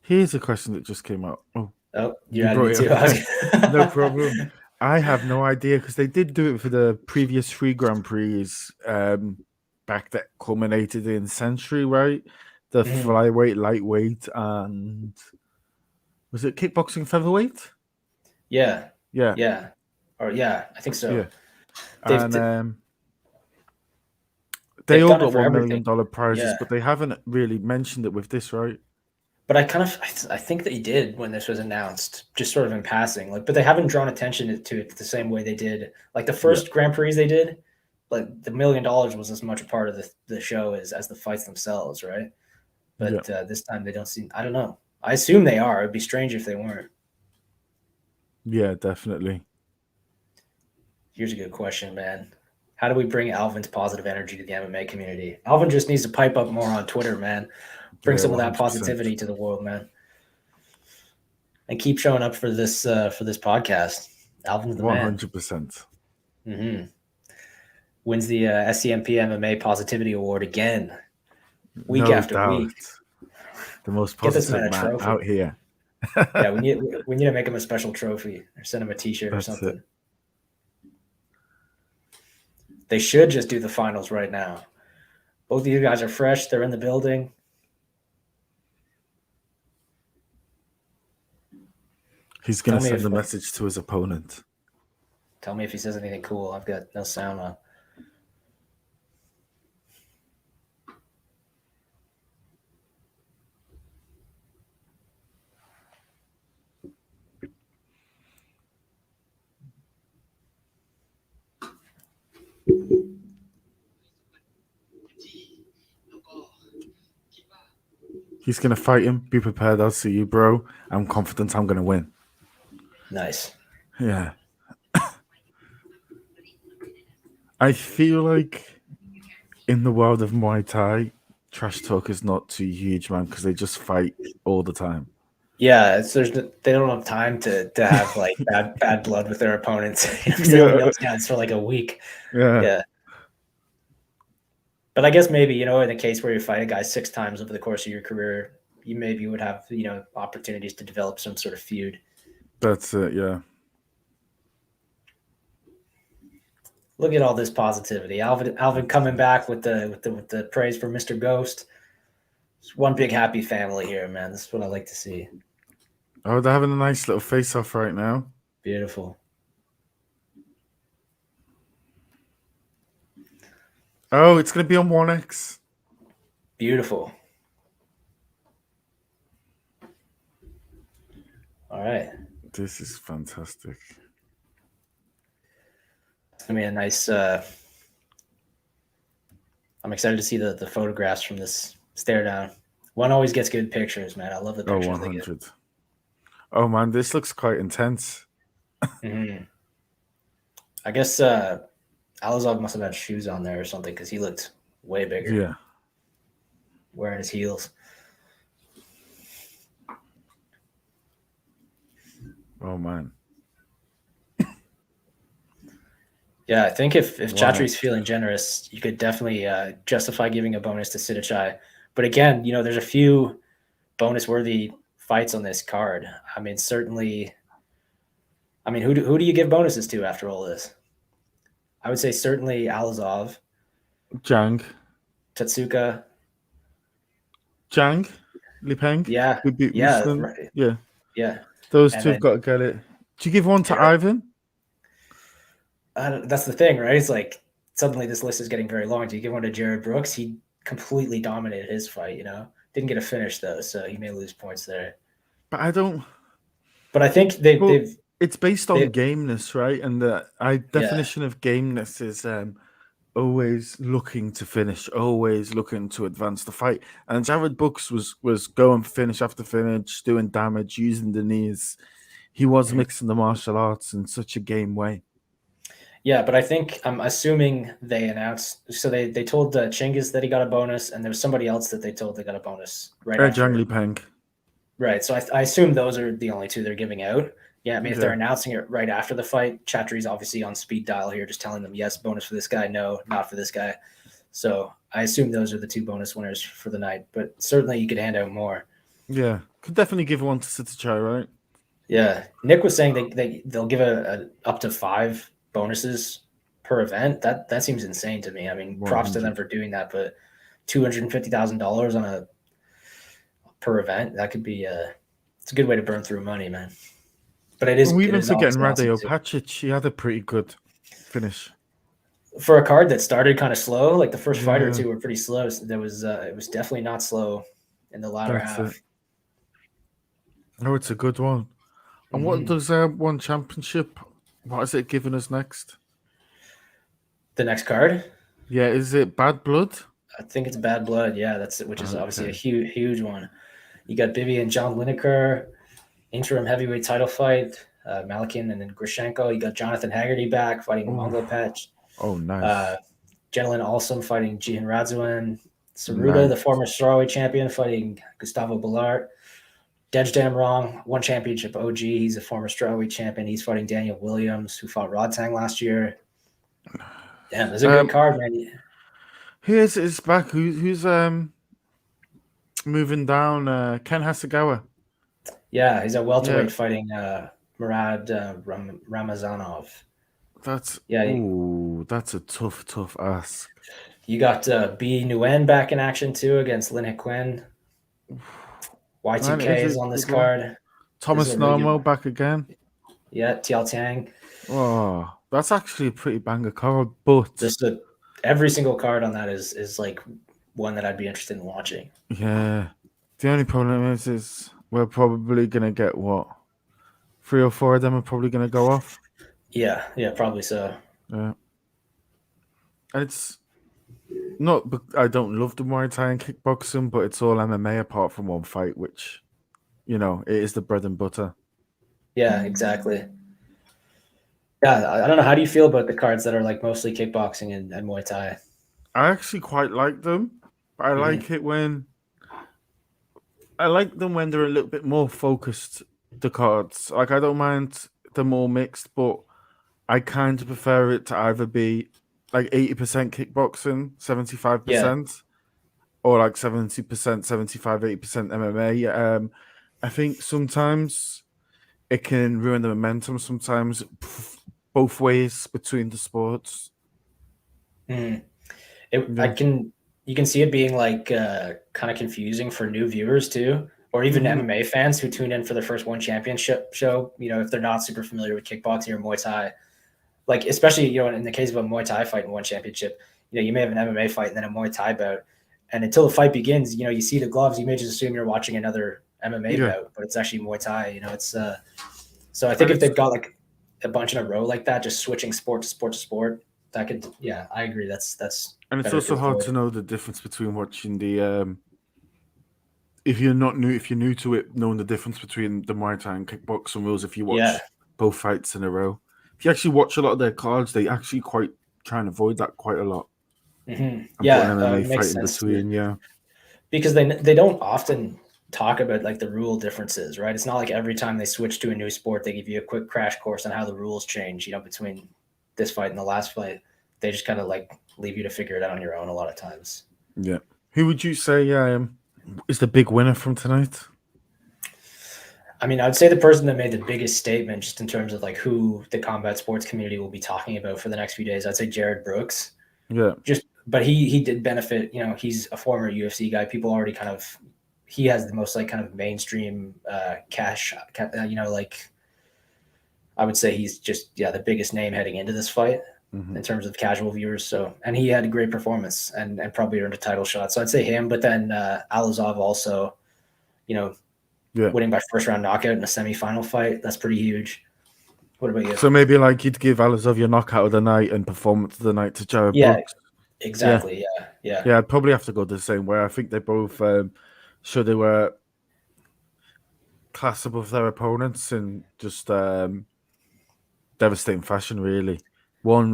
Here's a question that just came up. Oh, Oh, You you had brought me it too. up. No problem. I have no idea because they did do it for the previous 3 Grand Prix back that culminated in Century, right? The Mhm. flyweight, lightweight, and was it kickboxing featherweight? Yeah, Yeah. yeah. Or yeah, I think so. Yeah. They've- And they they've all done it got for $1 everything. million prizes, Yeah. but they haven't really mentioned it with this, right? But I think they did when this was announced, just sort of in passing. Like, but they haven't drawn attention to it the same way they did. Like the first Grand Prix they did, like the $1 million was as much a part of the show as the fights themselves, right? But this time they don't seem. I don't know. I assume they are. It'd be strange if they weren't. Yeah, definitely. Here's a good question, man. How do we bring Alvin's positive energy to the MMA community? Alvin just needs to pipe up more on Twitter, man. Bring Yeah, some of that 100%. positivity to the world, man. And keep showing up for this podcast. Alvin's the man. 100%. Mm-hmm. Wins the SCMP MMA Positivity Award again, week No after doubt. week. The most Get this positive man a man trophy. out here. Yeah, we need to make him a special trophy or send him a T-shirt or That's something. it. They should just do the finals right now. Both of you guys are fresh. They're in the building. He's going to Tell me send a if- message to his opponent. Tell me if he says anything cool. I've got no sound on. He's gonna fight him. Be prepared. I'll see you, bro. I'm confident I'm gonna win. Nice. Yeah. I feel like in the world of Muay Thai, trash talk is not too huge, man, because they just fight all the time. Yeah, they don't have time to have like bad blood with their opponents. They only know guys for like a week. Yeah. But I guess maybe, in the case where you fight a guy 6 times over the course of your career, you maybe would have, opportunities to develop some sort of feud. That's it, yeah. Look at all this positivity. Alvin coming back with the praise for Mr. Ghost. It's one big happy family here, man. This is what I like to see. Oh, they're having a nice little face-off right now. Beautiful. Oh, it's going to be on 1X. Beautiful. All right. This is fantastic. It's going to be a nice... I'm excited to see the photographs from this stare down. One always gets good pictures, man. I love the pictures. Oh, 100. Oh, man, this looks quite intense. Mm-hmm. I guess Alazov must have had shoes on there or something because he looked way bigger. Yeah. Wearing his heels. Oh, man. Yeah, I think if Chatri's feeling generous, you could definitely justify giving a bonus to Sidichai. But again, there's a few bonus-worthy fights on this card. I mean, certainly... I mean, who do you give bonuses to after all this? I would say certainly Alazov. Zhang. Tetsuka. Zhang? Li Peng? Yeah. Right. Yeah. Yeah. Those two have got to get it. Do you give one to Ivan? That's the thing, right? It's like suddenly this list is getting very long. Do you give one to Jared Brooks? He completely dominated his fight, Didn't get a finish, though, so he may lose points there. But I don't... But I think they've... It's based on gameness, right? And the definition of gameness is always looking to finish, always looking to advance the fight. And Jared Brooks was going finish after finish, doing damage, using the knees. He was mixing the martial arts in such a game way. Yeah, but I think I'm assuming they announced. So they told Chingiz that he got a bonus, and there was somebody else that they told they got a bonus right after. Zhang Li Peng. Right. So I assume those are the only two they're giving out. Yeah, I mean, if they're announcing it right after the fight, Chatri's obviously on speed dial here, just telling them, yes, bonus for this guy, no, not for this guy. So I assume those are the 2 bonus winners for the night, but certainly you could hand out more. Yeah, could definitely give one to Sidichai, right? Yeah, Nick was saying they'll give a up to 5 bonuses per event. That seems insane to me. I mean, props to them for doing that, but $250,000 on a per event, that could be it's a good way to burn through money, man. But it is. We even forgetting Radej Opacic. He had a pretty good finish for a card that started kind of slow. Like the first fight or two were pretty slow. So it was definitely not slow in the latter half. Oh, it's a good one. And what does one championship? What is it giving us next? The next card? Yeah, is it Bad Blood? I think it's Bad Blood. Yeah, which is obviously a huge one. You got Bibi and John Lineker. Interim heavyweight title fight, Malakin and then Grishenko. You got Jonathan Haggerty back fighting Mongo Patch. Oh, nice. Jenilyn Alsam fighting Jihan Radzuan. Saruda, the former strawweight champion, fighting Gustavo Ballart. Dejdam Wrong, one championship OG. He's a former strawweight champion. He's fighting Daniel Williams, who fought Rodtang last year. Damn, there's a good card, man. Who is back? Who's moving down? Ken Hasegawa. Yeah, he's a welterweight fighting Murad Ramazanov. That's a tough ask. You got B Nguyen back in action too against Lin Hquin. Y2K is on this card. Thomas Narmo back again. Yeah, Tiao Tang. Oh, that's actually a pretty banger card, but just every single card on that is like one that I'd be interested in watching. Yeah, the only problem is we're probably gonna get 3 or 4 of them are probably gonna go off. Yeah, probably so. Yeah. And it's not. I don't love the Muay Thai and kickboxing, but it's all MMA apart from one fight, which it is the bread and butter. Yeah, exactly. Yeah, I don't know. How do you feel about the cards that are like mostly kickboxing and Muay Thai? I actually quite like them. I Mhm. like it when I like them when they're a little bit more focused. The cards, like I don't mind them all mixed, but I kind of prefer it to either be like 80% kickboxing, 75%, or like 70%, 75, 80% MMA. I think sometimes it can ruin the momentum. Sometimes both ways between the sports. Mhm. Yeah. You can see it being like kind of confusing for new viewers too, or even Mhm. MMA fans who tune in for their first one championship show. If they're not super familiar with kickboxing or Muay Thai, like especially in the case of a Muay Thai fight and one championship, you may have an MMA fight and then a Muay Thai bout, and until the fight begins, you see the gloves, you may just assume you're watching another MMA Yeah. bout, but it's actually Muay Thai. It's so I think And if it's they've got like a bunch in a row like that, just switching sport to sport to sport, that could, yeah, I agree. That's and it's better to also hard avoid. to know the difference between watching the if you're new to it, knowing the difference between the Muay Thai and kickboxing rules. If you watch Yeah. both fights in a row, if you actually watch a lot of their cards, they actually quite try and avoid that quite a lot Mm-hmm. and put Yeah, an MMA it makes fight in sense between. Yeah, because they don't often talk about like the rule differences, right? It's not like every time they switch to a new sport, they give you a quick crash course on how the rules change, between this fight and the last fight. They just kind of like leave you to figure it out on your own a lot of times. yeah. Who would you say is the big winner from tonight? I mean, I'd say the person that made the biggest statement just in terms of like who the combat sports community will be talking about for the next few days, I'd say Jared Brooks. Yeah, But he did benefit, he's a former UFC guy. People already he has the most like kind of mainstream cash, like I would say he's just, the biggest name heading into this fight in terms of casual viewers. So, and he had a great performance and probably earned a title shot. So I'd say him, but then Alazov also, winning by first round knockout in a semifinal fight. That's pretty huge. What about you? So maybe like you'd give Alazov your knockout of the night and performance of the night to Jared Brooks. Exactly. Yeah. Yeah, I'd probably have to go the same way. I think they both showed they were class above their opponents in just devastating fashion, really. One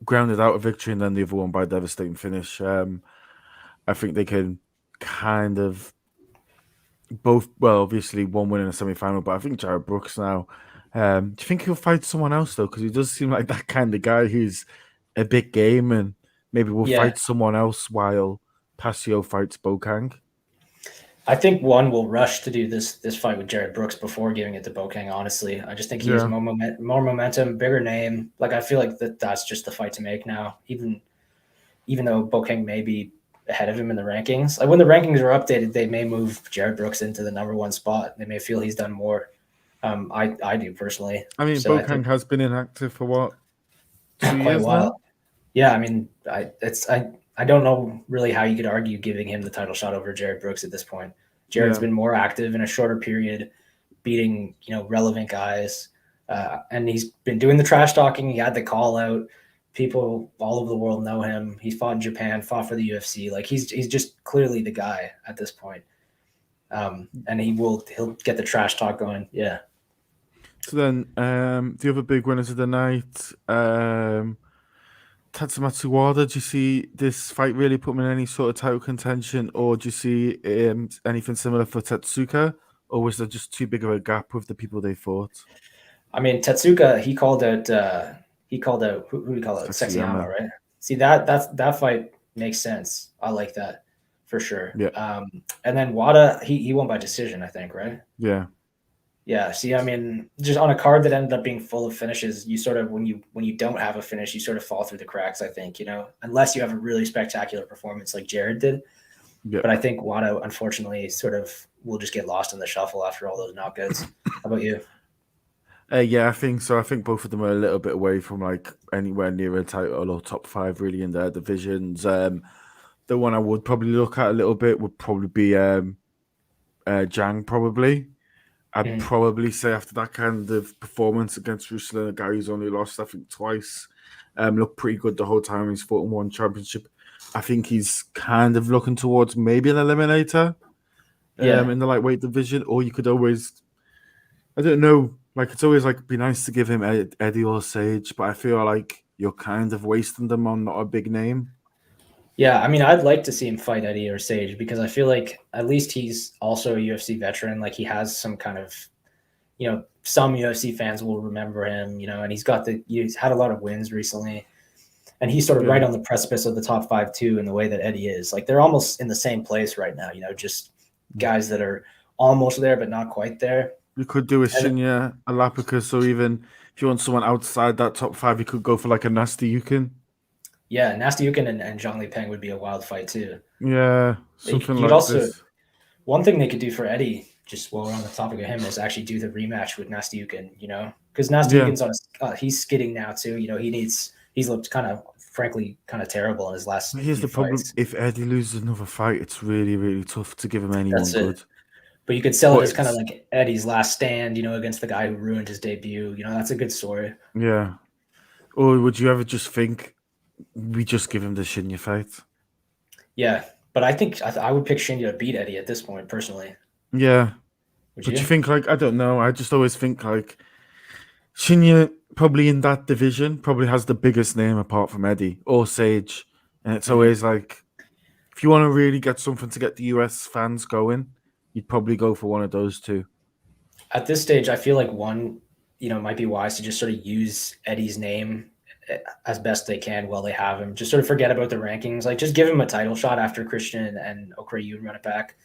grounded out a victory and then the other one by devastating finish. I think they can kind of both, well, obviously one win in a semi-final, but I think Jared Brooks now. Do you think he'll fight someone else though? Because he does seem like that kind of guy who's a big game and maybe will fight someone else while Pasio fights Bokang. I think one will rush to do this fight with Jared Brooks before giving it to Bokang. Honestly, I just think he has more momentum, bigger name. Like I feel like that's just the fight to make now. Even though Bokang may be ahead of him in the rankings, like when the rankings are updated, they may move Jared Brooks into the number one spot. They may feel he's done more. I do personally. I mean, so Bokang has been inactive for what, 2 quite years a while. now? Yeah, I mean, I don't know really how you could argue giving him the title shot over Jared Brooks at this point. Jared's been more active in a shorter period, beating relevant guys, and he's been doing the trash talking. He had the call out. People all over the world know him. He fought in Japan, fought for the UFC. Like he's just clearly the guy at this point. And he'll get the trash talk going. Yeah. So then, the other big winners of the night, Tatsumatsu Wada, do you see this fight really put him in any sort of title contention, or do you see anything similar for Tetsuka, or was there just too big of a gap with the people they fought? I mean, Tetsuka, he called out who do you call it? Sexyama, right? See that fight makes sense. I like that for sure. Yeah. And then Wada, he won by decision, I think, right? Yeah. Yeah. See, I mean, just on a card that ended up being full of finishes, you sort of when you don't have a finish, you sort of fall through the cracks, I think, unless you have a really spectacular performance like Jared did. Yeah. But I think Wada, unfortunately, sort of will just get lost in the shuffle after all those knockouts. How about you? Yeah, I think so. I think both of them are a little bit away from like anywhere near a title or top 5 really in their divisions. The one I would probably look at a little bit would probably be Zhang, probably. I'd probably say after that kind of performance against Ruslan, a guy who's only lost, I think, twice, Looked pretty good the whole time he's fought in one championship. I think he's kind of looking towards maybe an eliminator in the lightweight division, or you could always, I don't know, like it's always like be nice to give him Eddie or Sage, but I feel like you're kind of wasting them on not a big name. Yeah, I mean, I'd like to see him fight Eddie or Sage because I feel like at least he's also a UFC veteran. Like he has some kind of, some UFC fans will remember him, and he's had a lot of wins recently. And he's sort of right on the precipice of the top 5 too, in the way that Eddie is. Like they're almost in the same place right now, just guys that are almost there but not quite there. You could do a Shinya, a Lapicus, or even if you want someone outside that top 5, you could go for like a Nasty Yukin. Yeah, Nasty Yukin and Zhang Li Peng would be a wild fight too. Yeah, something like this. One thing they could do for Eddie, just while we're on the topic of him, is actually do the rematch with Nasty Yukin, because Nasty Yukin's he's skidding now too. He's looked frankly kind of terrible in his last. Here's the problem: if Eddie loses another fight, it's really, really tough to give him anyone good. But you could sell it as kind of like Eddie's last stand, against the guy who ruined his debut. That's a good story. Yeah. Or would you ever just think we just give him the Shinya fight? Yeah, but I think I would pick Shinya to beat Eddie at this point, personally. Yeah. But you think I don't know. I just always think Shinya probably in that division probably has the biggest name apart from Eddie or Sage. And it's always like, if you want to really get something to get the US fans going, you'd probably go for one of those two. At this stage, I feel like one, might be wise to just sort of use Eddie's name as best they can while they have him. Just sort of forget about the rankings. Like, just give him a title shot after Christian and O'Crae run it back,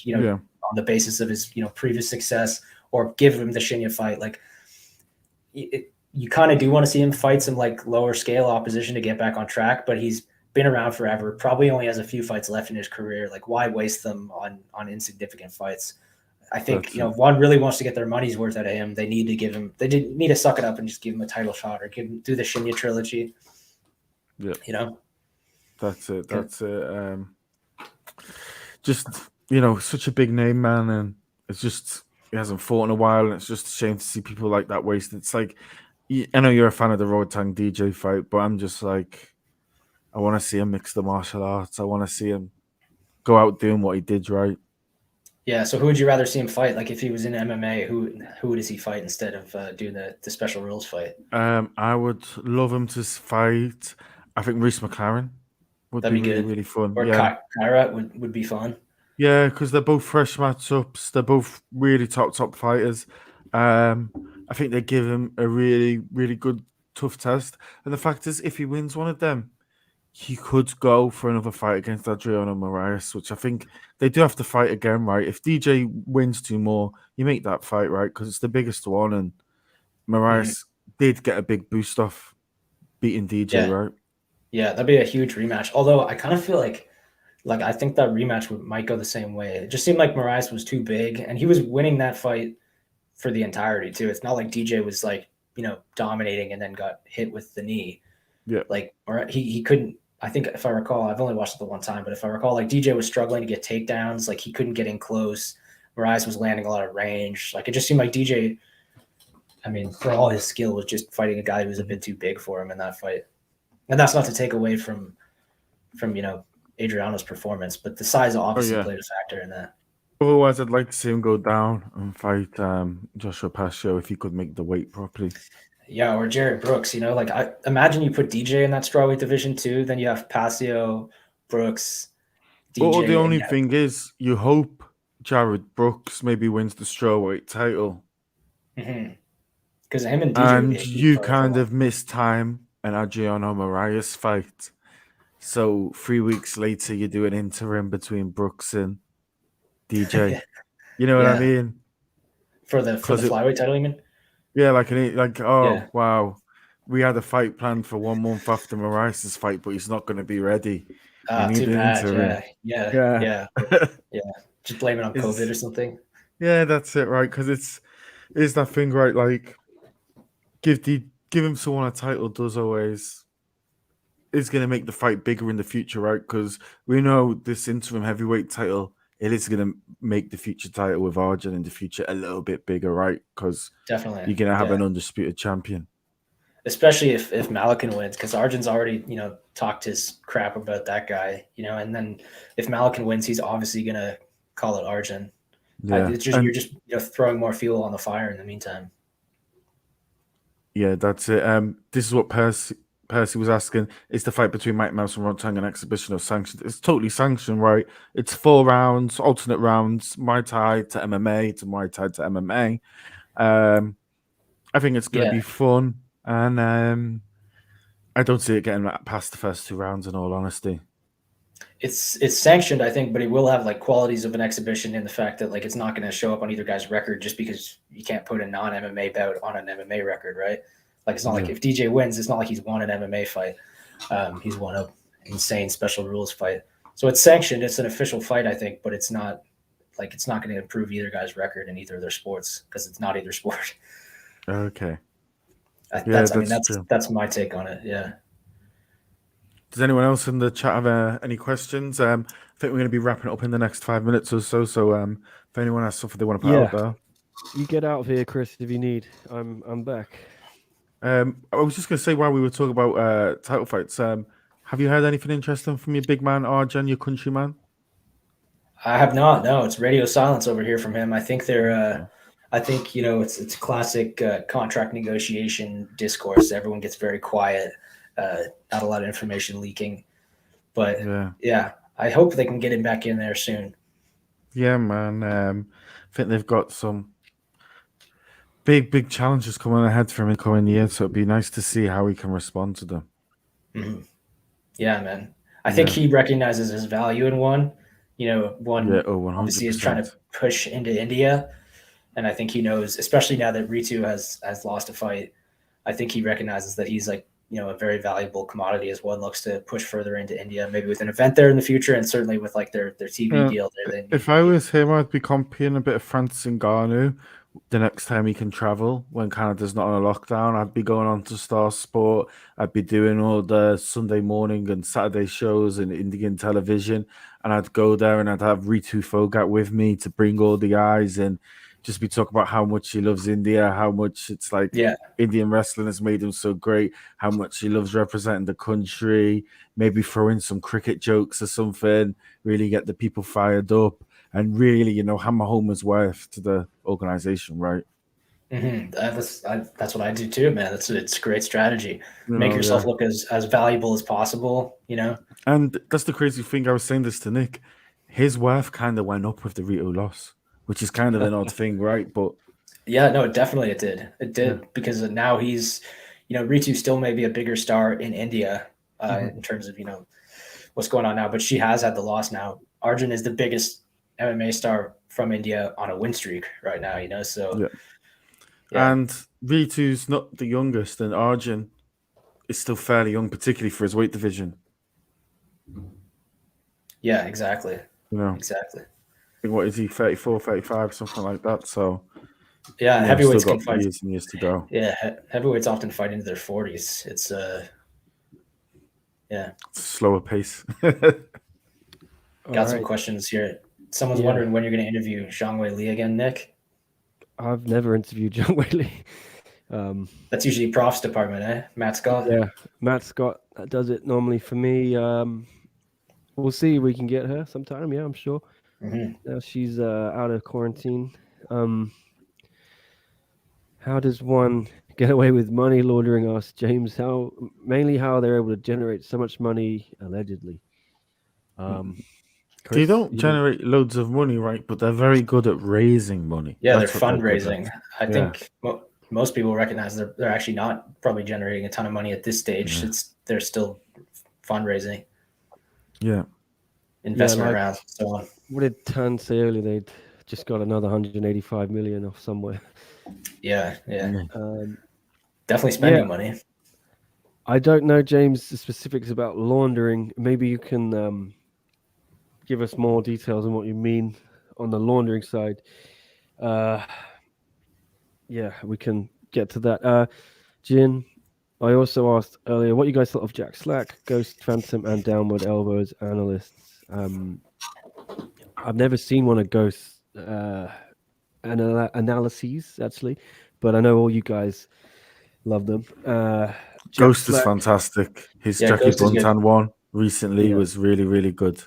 on the basis of his, previous success, or give him the Shinya fight. Like, you kind of do want to see him fight some like lower scale opposition to get back on track, but he's been around forever, probably only has a few fights left in his career. Like, why waste them on insignificant fights? I think, if one really wants to get their money's worth out of him, they need to suck it up and just give him a title shot or do the Shinya trilogy. Yeah. That's it. Just, such a big name, man. And it's just, he hasn't fought in a while. And it's just a shame to see people like that wasted. It's like, I know you're a fan of the Road Tang DJ fight, but I'm just like, I want to see him mix the martial arts. I want to see him go out doing what he did right. Yeah, so who would you rather see him fight? Like, if he was in MMA, who does he fight instead of doing the special rules fight? I would love him to fight, I think, Reese McLaren would be really, really fun. Or Kyra would be fun. Yeah, because they're both fresh matchups. They're both really top fighters. I think they give him a really, really good, tough test. And the fact is, if he wins one of them, he could go for another fight against Adriano Moraes, which I think they do have to fight again, right? If DJ wins 2 more, you make that fight, right? Because it's the biggest one, and Moraes did get a big boost off beating DJ, right? Yeah, that'd be a huge rematch. Although I kind of feel like I think that rematch might go the same way. It just seemed like Moraes was too big, and he was winning that fight for the entirety too. It's not like DJ was like, dominating and then got hit with the knee. Yeah, or he couldn't. I think if I recall, I've only watched it the one time, but if I recall, like DJ was struggling to get takedowns, like he couldn't get in close. Moraes was landing a lot of range. Like it just seemed like DJ, I mean, for all his skill, was just fighting a guy who was a bit too big for him in that fight. And that's not to take away from Adriano's performance, but the size obviously played a factor in that. Otherwise, I'd like to see him go down and fight Joshua Pascio if he could make the weight properly. Yeah, or Jared Brooks, like I imagine you put DJ in that strawweight division too. Then you have Pascio, Brooks, DJ. Well, the only thing is, you hope Jared Brooks maybe wins the strawweight title. Because him and DJ. And you kind of miss time an Adriano Moraes fight. So 3 weeks later, you do an interim between Brooks and DJ. You know what I mean? For the flyweight title, you mean? Yeah, wow. We had a fight planned for 1 month after Moraes' fight, but he's not going to be ready. Too bad. Yeah. Just blame it on COVID or something. Yeah, that's it, right? Because it's that thing, right? Like, give him someone a title is going to make the fight bigger in the future, right? Because we know this interim heavyweight title, it is going to make the future title with Arjun in the future a little bit bigger, right? Because definitely you're going to have an undisputed champion. especially if Malakin wins, because Arjun's already, talked his crap about that guy, and then if Malakin wins, he's obviously gonna call it Arjun. Yeah, It's just and you're just throwing more fuel on the fire in the meantime. yeah, that's it. This is what Percy was asking: is the fight between Mike Mouse and Ron Tang an exhibition or sanctioned? It's totally sanctioned, right? It's 4 rounds, alternate rounds, Muay Thai to MMA to Muay Thai to MMA. I think it's going to Yeah. be fun, and I don't see it getting past the first 2 rounds. In all honesty, It's sanctioned, I think, but it will have like qualities of an exhibition in the fact that like it's not going to show up on either guy's record just because you can't put a non-MMA bout on an MMA record, right? Like it's not like if DJ wins, it's not like he's won an MMA fight. He's won an insane special rules fight. So it's sanctioned. It's an official fight, I think, but it's not going to improve either guy's record in either of their sports because it's not either sport. okay. That's true. that's my take on it. Yeah. Does anyone else in the chat have any questions? I think we're going to be wrapping it up in the next 5 minutes or so. So if anyone has something they want to put out there. You get out of here, Chris, if you need. I'm back. I was just going to say while we were talking about title fights, have you heard anything interesting from your big man, Arjun, your countryman? I have not. No, it's radio silence over here from him. I think they're. I think it's classic contract negotiation discourse. Everyone gets very quiet. Not a lot of information leaking, but yeah, I hope they can get him back in there soon. Yeah, man. I think they've got some big challenges coming ahead for him in coming years, so it'd be nice to see how he can respond to them. Mm-hmm. Yeah, man. I think he recognizes his value in one. Obviously is trying to push into India, and I think he knows, especially now that Ritu has lost a fight. I think he recognizes that he's like a very valuable commodity as one looks to push further into India, maybe with an event there in the future, and certainly with like their TV deal there. If I was him, I'd be copying a bit of Francis Ngannou the next time he can travel when Canada's not on a lockdown. I'd be going on to Star Sport. I'd be doing all the Sunday morning and Saturday shows in Indian television, and I'd go there and I'd have Ritu Phogat with me to bring all the eyes and just be talking about how much he loves India, how much it's like Indian wrestling has made him so great, how much he loves representing the country, maybe throw in some cricket jokes or something, really get the people fired up, and really, hammer home his worth to the organization, right? Mm-hmm. That's what I do too, man. It's a great strategy. Make yourself look as valuable as possible, And that's the crazy thing. I was saying this to Nick. His worth kind of went up with the Rito loss, which is kind of an odd thing, right? But yeah, no, definitely it did. It did because now he's, Ritu still may be a bigger star in India in terms of what's going on now, but she has had the loss now. Arjun is the biggest MMA star from India on a win streak right now, so. Yeah. And Ritu's not the youngest, and Arjun is still fairly young, particularly for his weight division. Yeah, exactly. Exactly. What is he, 34, 35, something like that? So, yeah, heavyweights still got years and years to go. Yeah, heavyweights often fight into their 40s. It's it's a slower pace. Got some questions here. Someone's wondering when you're going to interview Zhang Wei Li again, Nick. I've never interviewed Zhang Wei Li. That's usually Prof's department, eh? Matt Scott. Yeah, Matt Scott does it normally for me. We'll see if we can get her sometime. Yeah, I'm sure. Now she's out of quarantine. How does one get away with money laundering? Asked James. How they're able to generate so much money allegedly. Chris, they don't generate loads of money, right? But they're very good at raising money. Yeah, they're fundraising. I think most people recognize they're actually not probably generating a ton of money at this stage. They're still fundraising. Yeah. Investment rounds, so on. What did Tan say earlier? They'd just got another 185 million off somewhere. Yeah. Definitely spending money. I don't know, James, the specifics about laundering. Maybe you can give us more details on what you mean on the laundering side. Yeah, we can get to that. Jin, I also asked earlier what you guys thought of Jack Slack, Ghost Phantom, and Downward Elbows analysts. I've never seen one of Ghost's analyses, actually, but I know all you guys Love them. Ghost is Slack. fantastic. His Yeah, Jackie Ghost is good. Buntan one recently Yeah. was really, really good.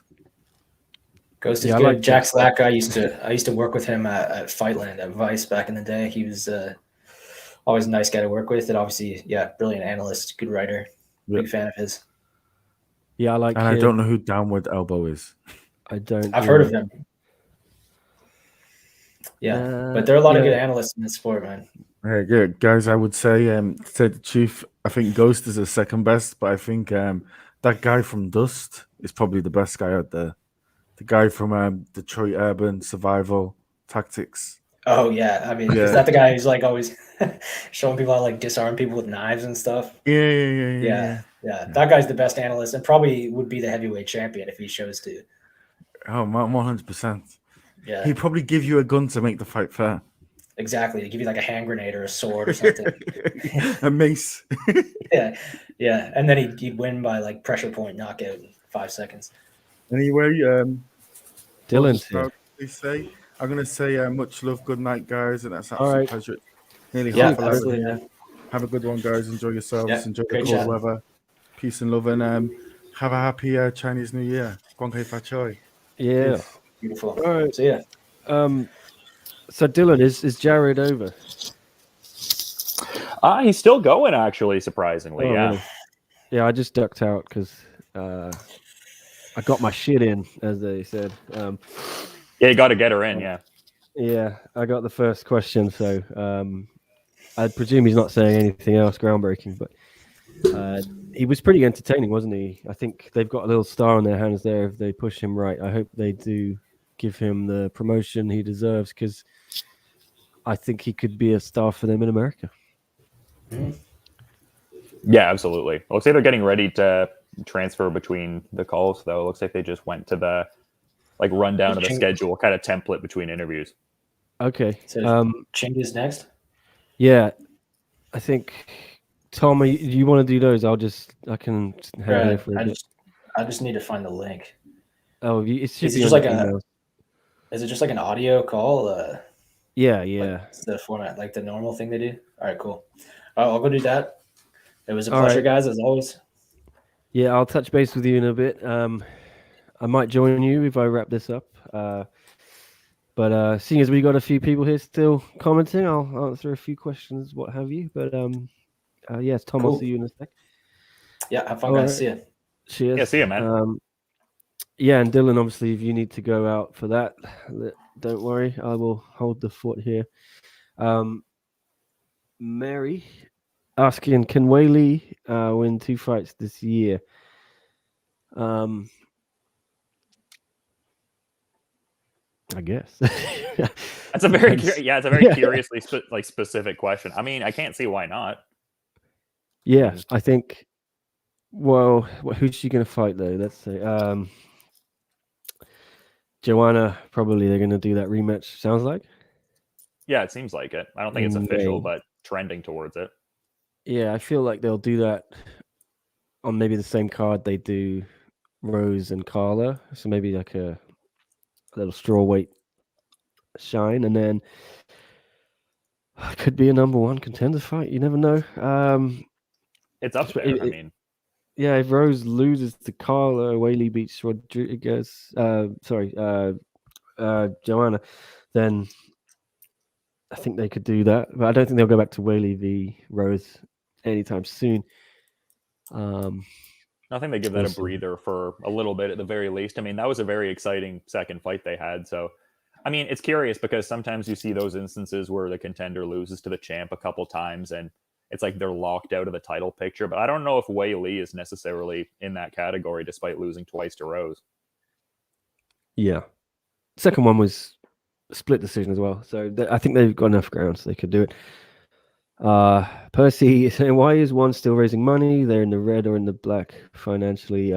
Ghost is Yeah, I good. like Jack Jack Slack. I used to work with him at Fightland at Vice back in the day. He was always a nice guy to work with, and obviously, yeah, brilliant analyst, good writer. Yeah. Big fan of his. Yeah, I like And I don't know who Downward Elbow is. I don't. I've heard of them. Yeah, but there are a lot of good analysts in this sport, man. Yeah, guys, I would say, to tell the truth, I think Ghost is the second best, but I think that guy from Dust is probably the best guy out there. The guy from Detroit Urban Survival Tactics. Oh yeah, I mean, is that the guy who's like always showing people how to like disarm people with knives and stuff? Yeah. That guy's the best analyst, and probably would be the heavyweight champion if he chose to. Oh, 100%. Yeah, He'd probably give you a gun to make the fight fair. exactly. To give you like a hand grenade or a sword or something. A mace. yeah, and then he'd win by like pressure point knockout in 5 seconds. Anyway, Dylan's here. say I'm gonna say much love, good night, guys, and that's All absolute right. pleasure. Nearly Yeah, half 11 absolutely. here. Have a good one, guys. Enjoy yourselves. Yeah, Enjoy the great cold chat. weather. Peace and love, and have a happy Chinese New Year. Guang Hei Fa Choi. Yeah. Beautiful. All right. So yeah, So Dylan, is Jared over? He's still going, actually, surprisingly. Oh, yeah. really? Yeah, I just ducked out because I got my shit in, as they said. Yeah, you got to get her in. Yeah. Yeah, I got the first question, so I presume he's not saying anything else groundbreaking, but he was pretty entertaining, wasn't he? I think they've got a little star on their hands there if they push him right. I hope they do give him the promotion he deserves, because I think he could be a star for them in America. Yeah, absolutely. It looks like they're getting ready to transfer between the calls, though. It looks like they just went to the rundown of the schedule kind of template between interviews. Okay. so Chingy's next. Yeah, I think Tom, you want to do those? I can have here for a bit. I just need to find the link. Oh, it should Is be it just on like email. Is it just like an audio call? Yeah. Like the format, like the normal thing they do. All right, cool. I'll go do that. It was a All pleasure, right. guys, as always. Yeah, I'll touch base with you in a bit. I might join you if I wrap this up. But seeing as we got a few people here still commenting, I'll answer a few questions, what have you. But yes, Tom, Cool. I'll see you in a sec. Yeah, have fun, All guys. right. See ya. Cheers. Yeah, see you, man. Yeah, and Dylan, obviously, if you need to go out for that, don't worry. I will hold the fort here. Mary asking, can Whaley win 2 fights this year? I guess. That's a very curiously specific question. I mean, I can't see why not. Yeah, I think. Well, who's she going to fight though? Let's say Joanna. Probably they're going to do that rematch. Sounds like. Yeah, it seems like it. I don't think it's official, but trending towards it. Yeah, I feel like they'll do that on maybe the same card they do Rose and Carla. So maybe like a little strawweight shine, and then could be a number 1 contender fight. You never know. It's up there. I mean, yeah, if Rose loses to Carla, Whaley beats Rodriguez. Joanna, then I think they could do that, but I don't think they'll go back to Whaley v Rose anytime soon. I think they give that a breather for a little bit at the very least. I mean, that was a very exciting second fight they had. So, I mean, it's curious because sometimes you see those instances where the contender loses to the champ a couple times and it's like they're locked out of the title picture. But I don't know if Wei Li is necessarily in that category despite losing twice to Rose. Yeah. Second one was a split decision as well. So I think they've got enough ground so they could do it. Percy is saying, why is one still raising money? They're in the red or in the black financially.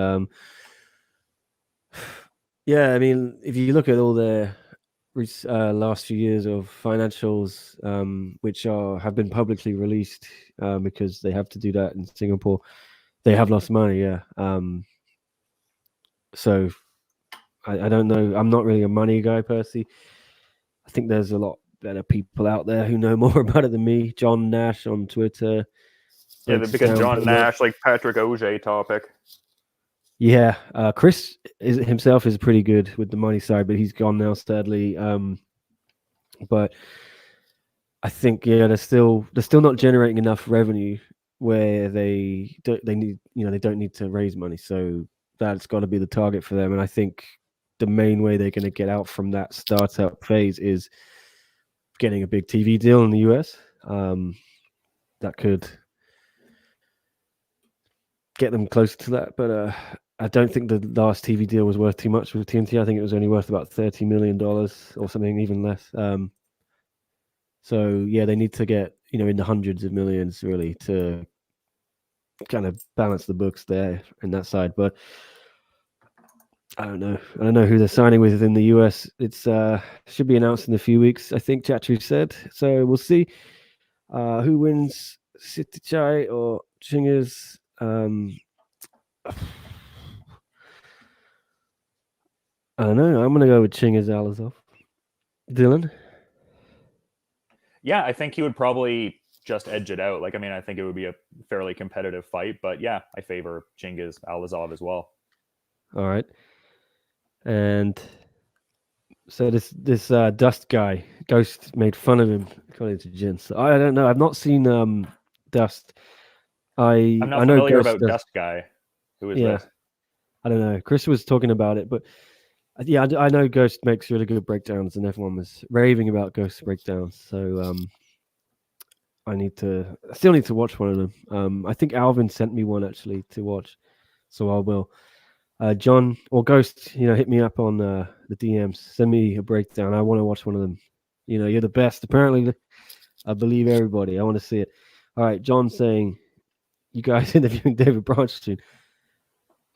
Yeah, I mean, if you look at all their last few years of financials, which have been publicly released because they have to do that in Singapore, they have lost money. Yeah. So I don't know. I'm not really a money guy, Percy. I think there's a lot better people out there who know more about it than me. John Nash on Twitter, Yeah, breaks because down John pretty much. Nash, like Patrick Auger topic. Yeah, Chris himself is pretty good with the money side, but he's gone now, sadly. But I think they're still not generating enough revenue where they need they don't need to raise money. So that's got to be the target for them. And I think the main way they're going to get out from that startup phase is getting a big TV deal in the US. That could get them closer to that, but I don't think the last TV deal was worth too much with TNT. I think it was only worth about $30 million or something, even less. So yeah, they need to get in the hundreds of millions really to kind of balance the books there in that side. But I don't know who they're signing with in the US. It's should be announced in a few weeks, I think Chatru said. So we'll see who wins, Sitichai or Chingas. I don't know. I'm gonna go with Chingas Alazov. Dylan. Yeah, I think he would probably just edge it out. Like, I mean, I think it would be a fairly competitive fight, but yeah, I favor Chingiz Alazov as well. All right. And so this Dust guy, Ghost made fun of him according to Jin. So I don't know. I've not seen Dust. I'm not I know familiar Ghost about Dust Guy. Who is Yeah. this? I don't know. Chris was talking about it, but yeah, I know Ghost makes really good breakdowns, and everyone was raving about Ghost breakdowns. So I still need to watch one of them. I think Alvin sent me one actually to watch, so I will. John or Ghost, hit me up on the DMs. Send me a breakdown. I want to watch one of them. You're the best. Apparently, I believe everybody. I want to see it. All right, John saying, you guys interviewing David Branch soon.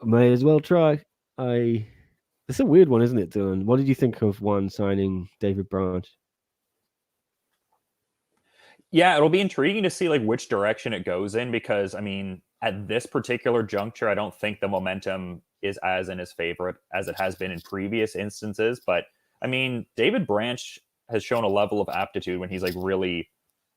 I may as well try. It's a weird one, isn't it, Dylan? What did you think of one signing David Branch? Yeah, it'll be intriguing to see like which direction it goes in, because I mean, at this particular juncture, I don't think the momentum is as in his favorite as it has been in previous instances. But I mean, David Branch has shown a level of aptitude when he's like really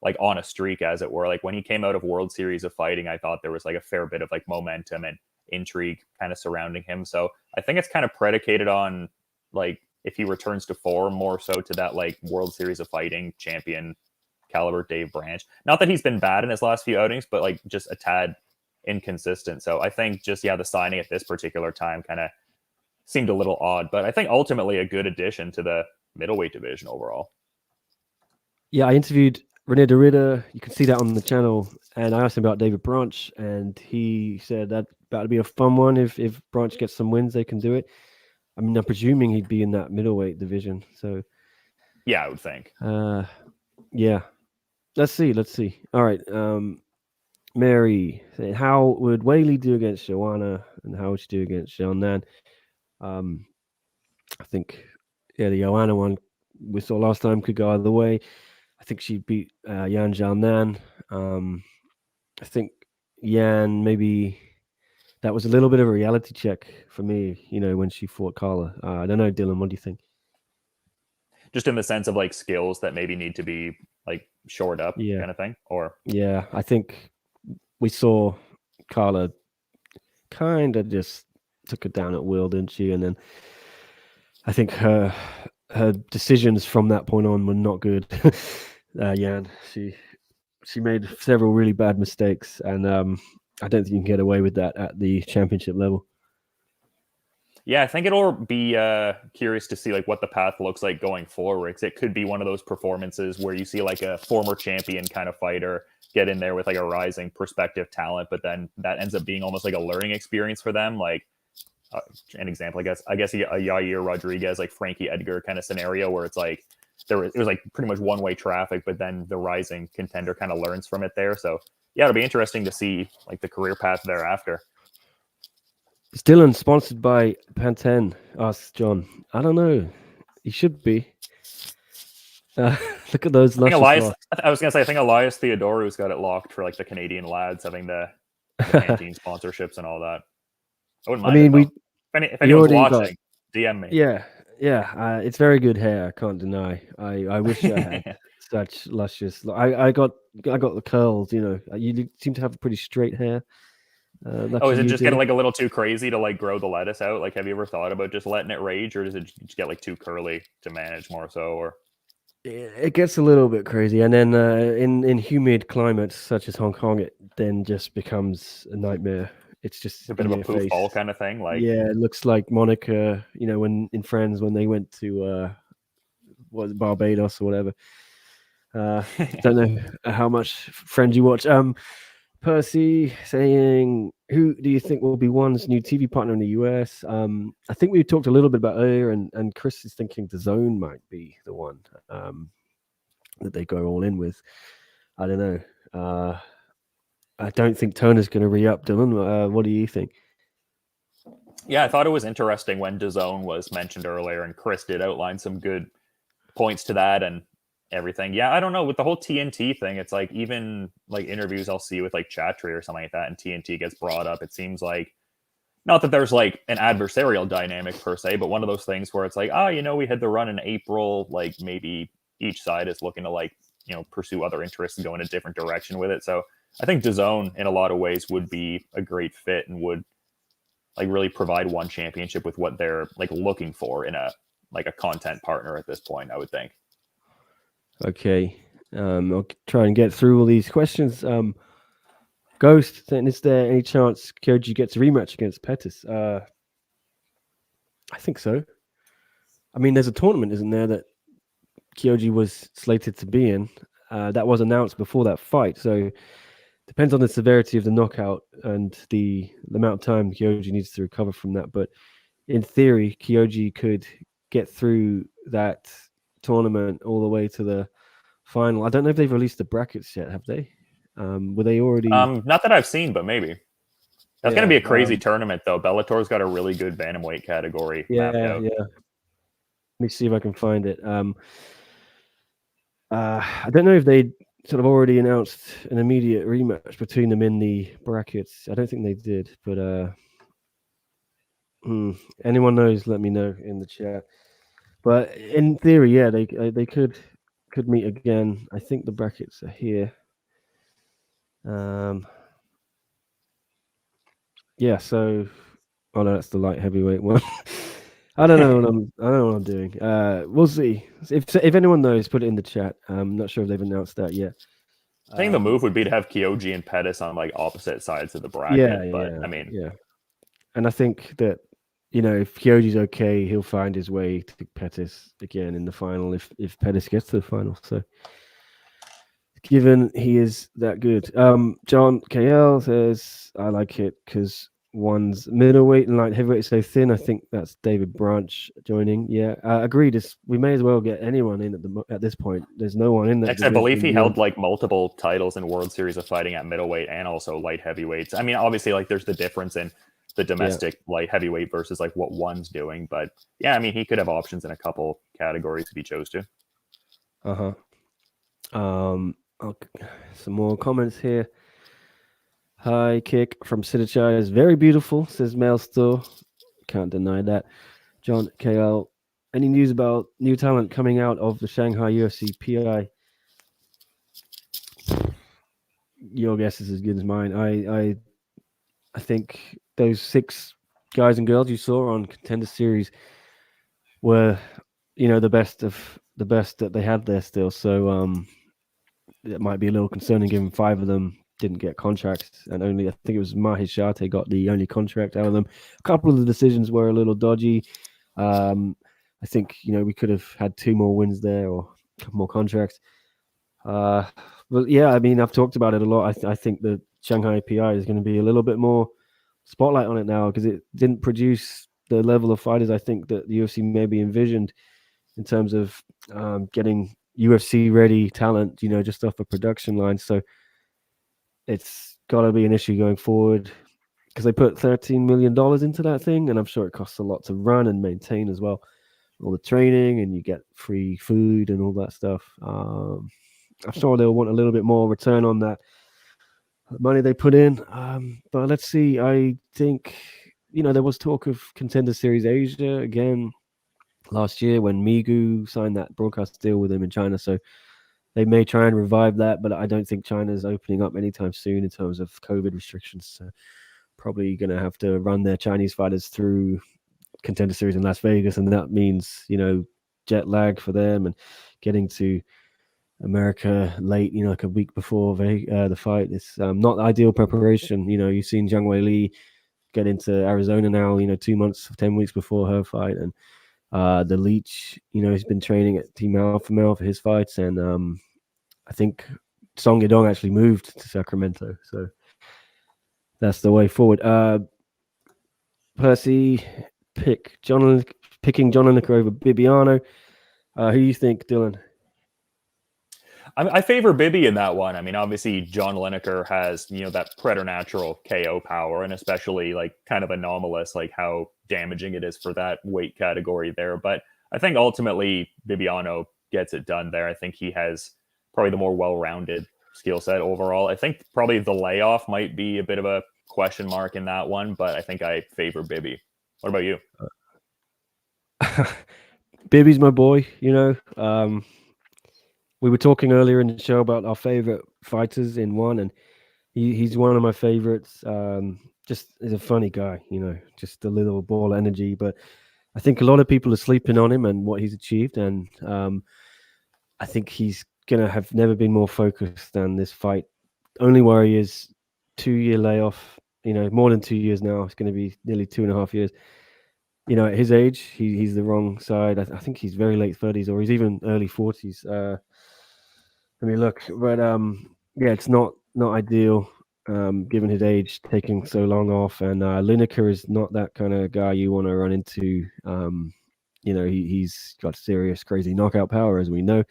like on a streak, as it were. Like when he came out of World Series of Fighting, I thought there was like a fair bit of like momentum and intrigue kind of surrounding him. So I think it's kind of predicated on like if he returns to form more so to that like World Series of Fighting champion caliber Dave Branch. Not that he's been bad in his last few outings, but like just a tad inconsistent. So I think just the signing at this particular time kind of seemed a little odd, but I think ultimately a good addition to the middleweight division overall. Yeah, I interviewed Rene de Ridder. You can see that on the channel, and I asked him about David Branch, and he said that about to be a fun one. If Branch gets some wins, they can do it. I mean, I'm presuming he'd be in that middleweight division. So yeah, I would think. Yeah. Let's see. All right. Mary saying, how would Whaley do against Joanna, and how would she do against Xiaonan? I think, the Joanna one we saw last time could go either way. I think she beat Yan Xiaonan. I think Yan, maybe that was a little bit of a reality check for me, when she fought Carla. I don't know, Dylan, what do you think? Just in the sense of like skills that maybe need to be like shored up, kind of thing, or yeah, I think we saw Carla kind of just took her down at will, didn't she? And then I think her decisions from that point on were not good. Yan, she made several really bad mistakes, and I don't think you can get away with that at the championship level. Yeah, I think it'll be curious to see like what the path looks like going forward. It could be one of those performances where you see like a former champion kind of fighter get in there with like a rising prospective talent, but then that ends up being almost like a learning experience for them. Like an example, I guess a Yair Rodriguez, like Frankie Edgar kind of scenario where it's like it was like pretty much one-way traffic, but then the rising contender kind of learns from it there. So yeah, it'll be interesting to see like the career path thereafter. Is Dylan sponsored by Pantene? Asks John. I don't know. He should be. Look at those luscious locks. I was gonna say, I think Elias Theodorou's got it locked for like the Canadian lads having the Pantene sponsorships and all that. I wouldn't mind. If anyone's watching, DM me. Yeah. It's very good hair. I can't deny. I wish I had such luscious. I got I got the curls. You seem to have pretty straight hair. Oh, is it just getting like a little too crazy to like grow the lettuce out? Like, have you ever thought about just letting it rage, or does it just get like too curly to manage more so? Or it gets a little bit crazy, and then in humid climates such as Hong Kong, it then just becomes a nightmare. It's just a bit of a poof ball kind of thing. Like, yeah, it looks like Monica, when in Friends when they went to Barbados or whatever. Don't know how much Friends you watch. Percy saying, who do you think will be one's new TV partner in the US? I think we talked a little bit about earlier, and Chris is thinking DAZN might be the one that they go all in with. I don't know. I don't think Turner's going to re-up, Dylan. What do you think? Yeah, I thought it was interesting when DAZN was mentioned earlier, and Chris did outline some good points to that and everything. Yeah, I don't know. With the whole TNT thing, it's like even like interviews I'll see with like Chatry or something like that, and TNT gets brought up. It seems like not that there's like an adversarial dynamic per se, but one of those things where it's like, we had the run in April, like maybe each side is looking to like, pursue other interests and go in a different direction with it. So I think DAZN in a lot of ways would be a great fit and would like really provide one championship with what they're like looking for in a content partner at this point, I would think. Okay. I'll try and get through all these questions. Ghost, then is there any chance Kyoji gets a rematch against Pettis? I think so. I mean, there's a tournament, isn't there, that Kyoji was slated to be in. That was announced before that fight. So depends on the severity of the knockout and the amount of time Kyoji needs to recover from that. But in theory, Kyoji could get through that tournament all the way to the final. I don't know if they've released the brackets yet, have they? Were they already? Not that I've seen, but maybe. That's going to be a crazy tournament, though. Bellator's got a really good bantamweight category mapped out. Yeah. Let me see if I can find it. I don't know if they sort of already announced an immediate rematch between them in the brackets. I don't think they did, but anyone knows, let me know in the chat. But in theory, yeah, they could meet again. I think the brackets are here. Yeah, so no, that's the light heavyweight one. I don't know what I'm doing. We'll see. If anyone knows, put it in the chat. I'm not sure if they've announced that yet. I think the move would be to have Kyoji and Pettis on like opposite sides of the bracket. Yeah. And I think that if Kyoji's okay, he'll find his way to Pettis again in the final if Pettis gets to the final. So given he is that good. John KL says, I like it because one's middleweight and light heavyweight so thin. I think that's David Branch joining. Yeah, agreed. We may as well get anyone in at this point. There's no one in that. I believe he held like multiple titles in World Series of Fighting at middleweight and also light heavyweights. I mean, obviously, like there's the difference in the domestic light heavyweight versus like what one's doing. But yeah, I mean, he could have options in a couple categories if he chose to. Okay. Some more comments here. Hi, Kick from Sidichai is very beautiful, says Mel Store. Can't deny that. John KL, any news about new talent coming out of the Shanghai UFC PI? Your guess is as good as mine. I think those 6 guys and girls you saw on Contender Series were, the best of the best that they had there still. So it might be a little concerning given 5 of them didn't get contracts, and only I think it was Mahesh Shate got the only contract out of them. A couple of the decisions were a little dodgy. I think we could have had 2 more wins there or a couple more contracts. But yeah, I mean I've talked about it a lot. I think the Shanghai PI is going to be a little bit more spotlight on it now because it didn't produce the level of fighters I think that the UFC maybe envisioned in terms of getting UFC ready talent, just off a production line. So it's got to be an issue going forward because they put $13 million into that thing, and I'm sure it costs a lot to run and maintain as well. All the training, and you get free food and all that stuff. I'm sure they'll want a little bit more return on that money they put in. But let's see. I think, there was talk of Contender Series Asia again last year when Migu signed that broadcast deal with them in China. So they may try and revive that, but I don't think China's opening up anytime soon in terms of COVID restrictions. So probably going to have to run their Chinese fighters through Contender Series in Las Vegas, and that means, you know, jet lag for them and getting to America late, you know, like a week before the fight. It's not the ideal preparation. You know, you've seen Zhang Weili get into Arizona now, you know, 2 months, 10 weeks before her fight, and the Leech, you know, he's been training at Team Alpha Male for his fights, and I think Song Yadong actually moved to Sacramento, so that's the way forward. Percy picking John Lineker over Bibiano. Who do you think, Dylan? I favor Bibby in that one. I mean, obviously, John Lineker has, you know, that preternatural KO power, and especially like kind of anomalous, like how damaging it is for that weight category there. But I think ultimately Bibiano gets it done there. I think he has probably the more well-rounded skill set overall. I think probably the layoff might be a bit of a question mark in that one, but I think I favor Bibby. What about you? Bibby's my boy, you know. We were talking earlier in the show about our favorite fighters in one, and he's one of my favorites. Just is a funny guy, you know, just a little ball of energy. But I think a lot of people are sleeping on him and what he's achieved, and I think he's gonna have never been more focused than this fight. Only worry is 2-year layoff. You know, more than 2 years now. It's going to be nearly 2.5 years. You know, at his age, he's the wrong side. I think he's very late 30s, or he's even early 40s. Let me look, but yeah, it's not ideal given his age, taking so long off. And Lineker is not that kind of guy you want to run into. You know, he's got serious, crazy knockout power, as we know.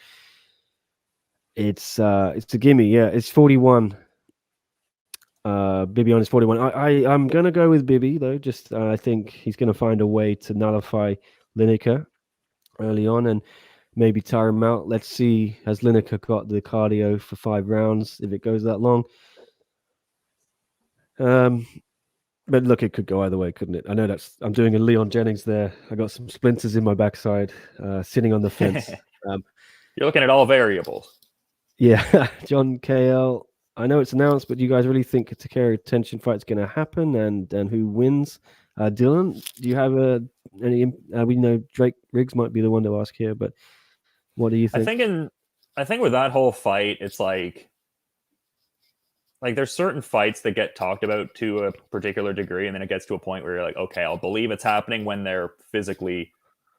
It's a gimme. Yeah, it's 41. Bibiano is 41. I'm gonna go with Bibby though. Just I think he's gonna find a way to nullify Lineker early on and maybe tire him out. Let's see, has Lineker got the cardio for 5 rounds if it goes that long? But look, it could go either way, couldn't it? I know I'm doing a Leon Jennings there. I got some splinters in my backside, sitting on the fence. You're looking at all variables. Yeah, John KL. I know it's announced, but do you guys really think a Takeri tension fight's going to happen, and who wins? Dylan, do you have any? We know Drake Riggs might be the one to ask here, but what do you think? I think with that whole fight, it's like there's certain fights that get talked about to a particular degree, and then it gets to a point where you're like, okay, I'll believe it's happening when they're physically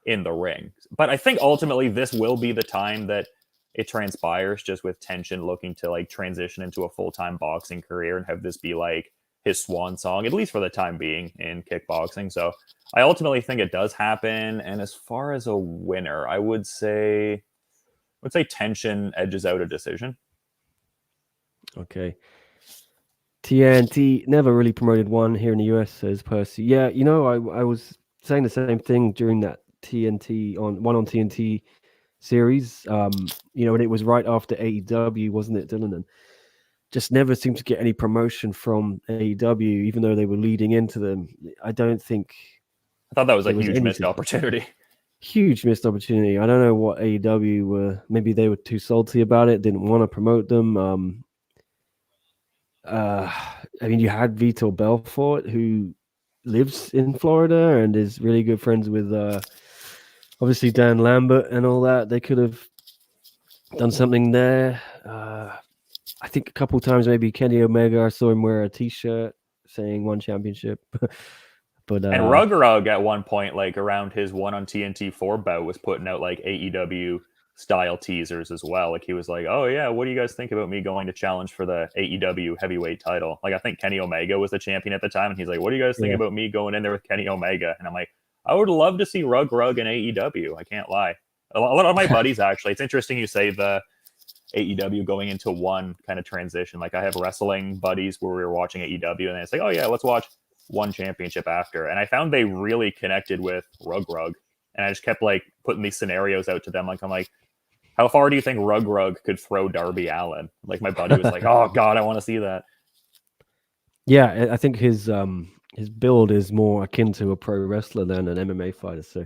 in the ring. But I think ultimately this will be the time that it transpires, just with tension looking to like transition into a full-time boxing career and have this be like his swan song, at least for the time being, in kickboxing. So I ultimately think it does happen. And as far as a winner, I would say tension edges out a decision. Okay. TNT never really promoted one here in the US, says Percy. Yeah, you know, I was saying the same thing during that TNT on TNT series. You know, and it was right after AEW, wasn't it, Dylan? And just never seemed to get any promotion from AEW, even though they were leading into them. I thought that was a huge missed opportunity. Huge missed opportunity. I don't know what AEW were. Maybe they were too salty about it, didn't want to promote them. I mean, you had Vitor Belfort, who lives in Florida and is really good friends with obviously Dan Lambert and all that. They could have done something there. I think a couple times maybe Kenny Omega, I saw him wear a t-shirt saying one championship. But and Rug at one point, like around his one on TNT 4 bout, was putting out like AEW style teasers as well. Like he was like, oh yeah, what do you guys think about me going to challenge for the AEW heavyweight title? Like I think Kenny Omega was the champion at the time, and he's like, what do you guys think about me going in there with Kenny Omega? And I'm like, I would love to see Rug in AEW. I can't lie. A lot of my buddies, actually. It's interesting you say the AEW going into one kind of transition. Like I have wrestling buddies where we were watching AEW, and it's like, oh yeah, let's watch one championship after. And I found they really connected with Rug. And I just kept like putting these scenarios out to them. Like I'm like, how far do you think Rug could throw Darby Allin? Like my buddy was like, oh God, I want to see that. Yeah, I think his build is more akin to a pro wrestler than an MMA fighter. So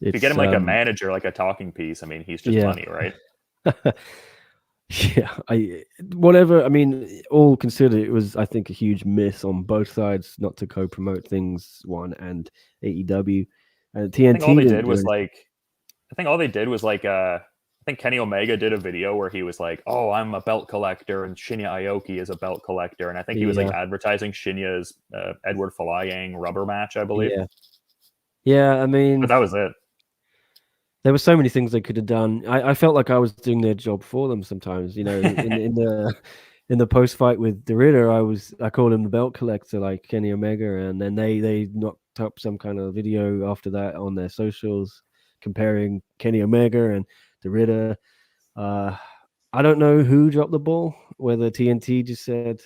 if you get him like a manager, like a talking piece, I mean, he's just funny, right? Yeah, whatever. I mean, all considered, it was, I think, a huge miss on both sides not to co-promote things. One and AEW and I think all TNT they didn't did do was anything. like, I think all they did was like, I think Kenny Omega did a video where he was like, "Oh, I'm a belt collector, and Shinya Aoki is a belt collector," and I think he was like Yeah, advertising Shinya's Edward Falayang rubber match, I believe. yeah, yeah. I But mean, that was it. there were so many things they could have done. I felt like I was doing their job for them sometimes. You know, in the post fight with Derrida, I called him the belt collector, like Kenny Omega, and then they knocked up some kind of video after that on their socials comparing Kenny Omega and Derrida. I don't know who dropped the ball. Whether TNT just said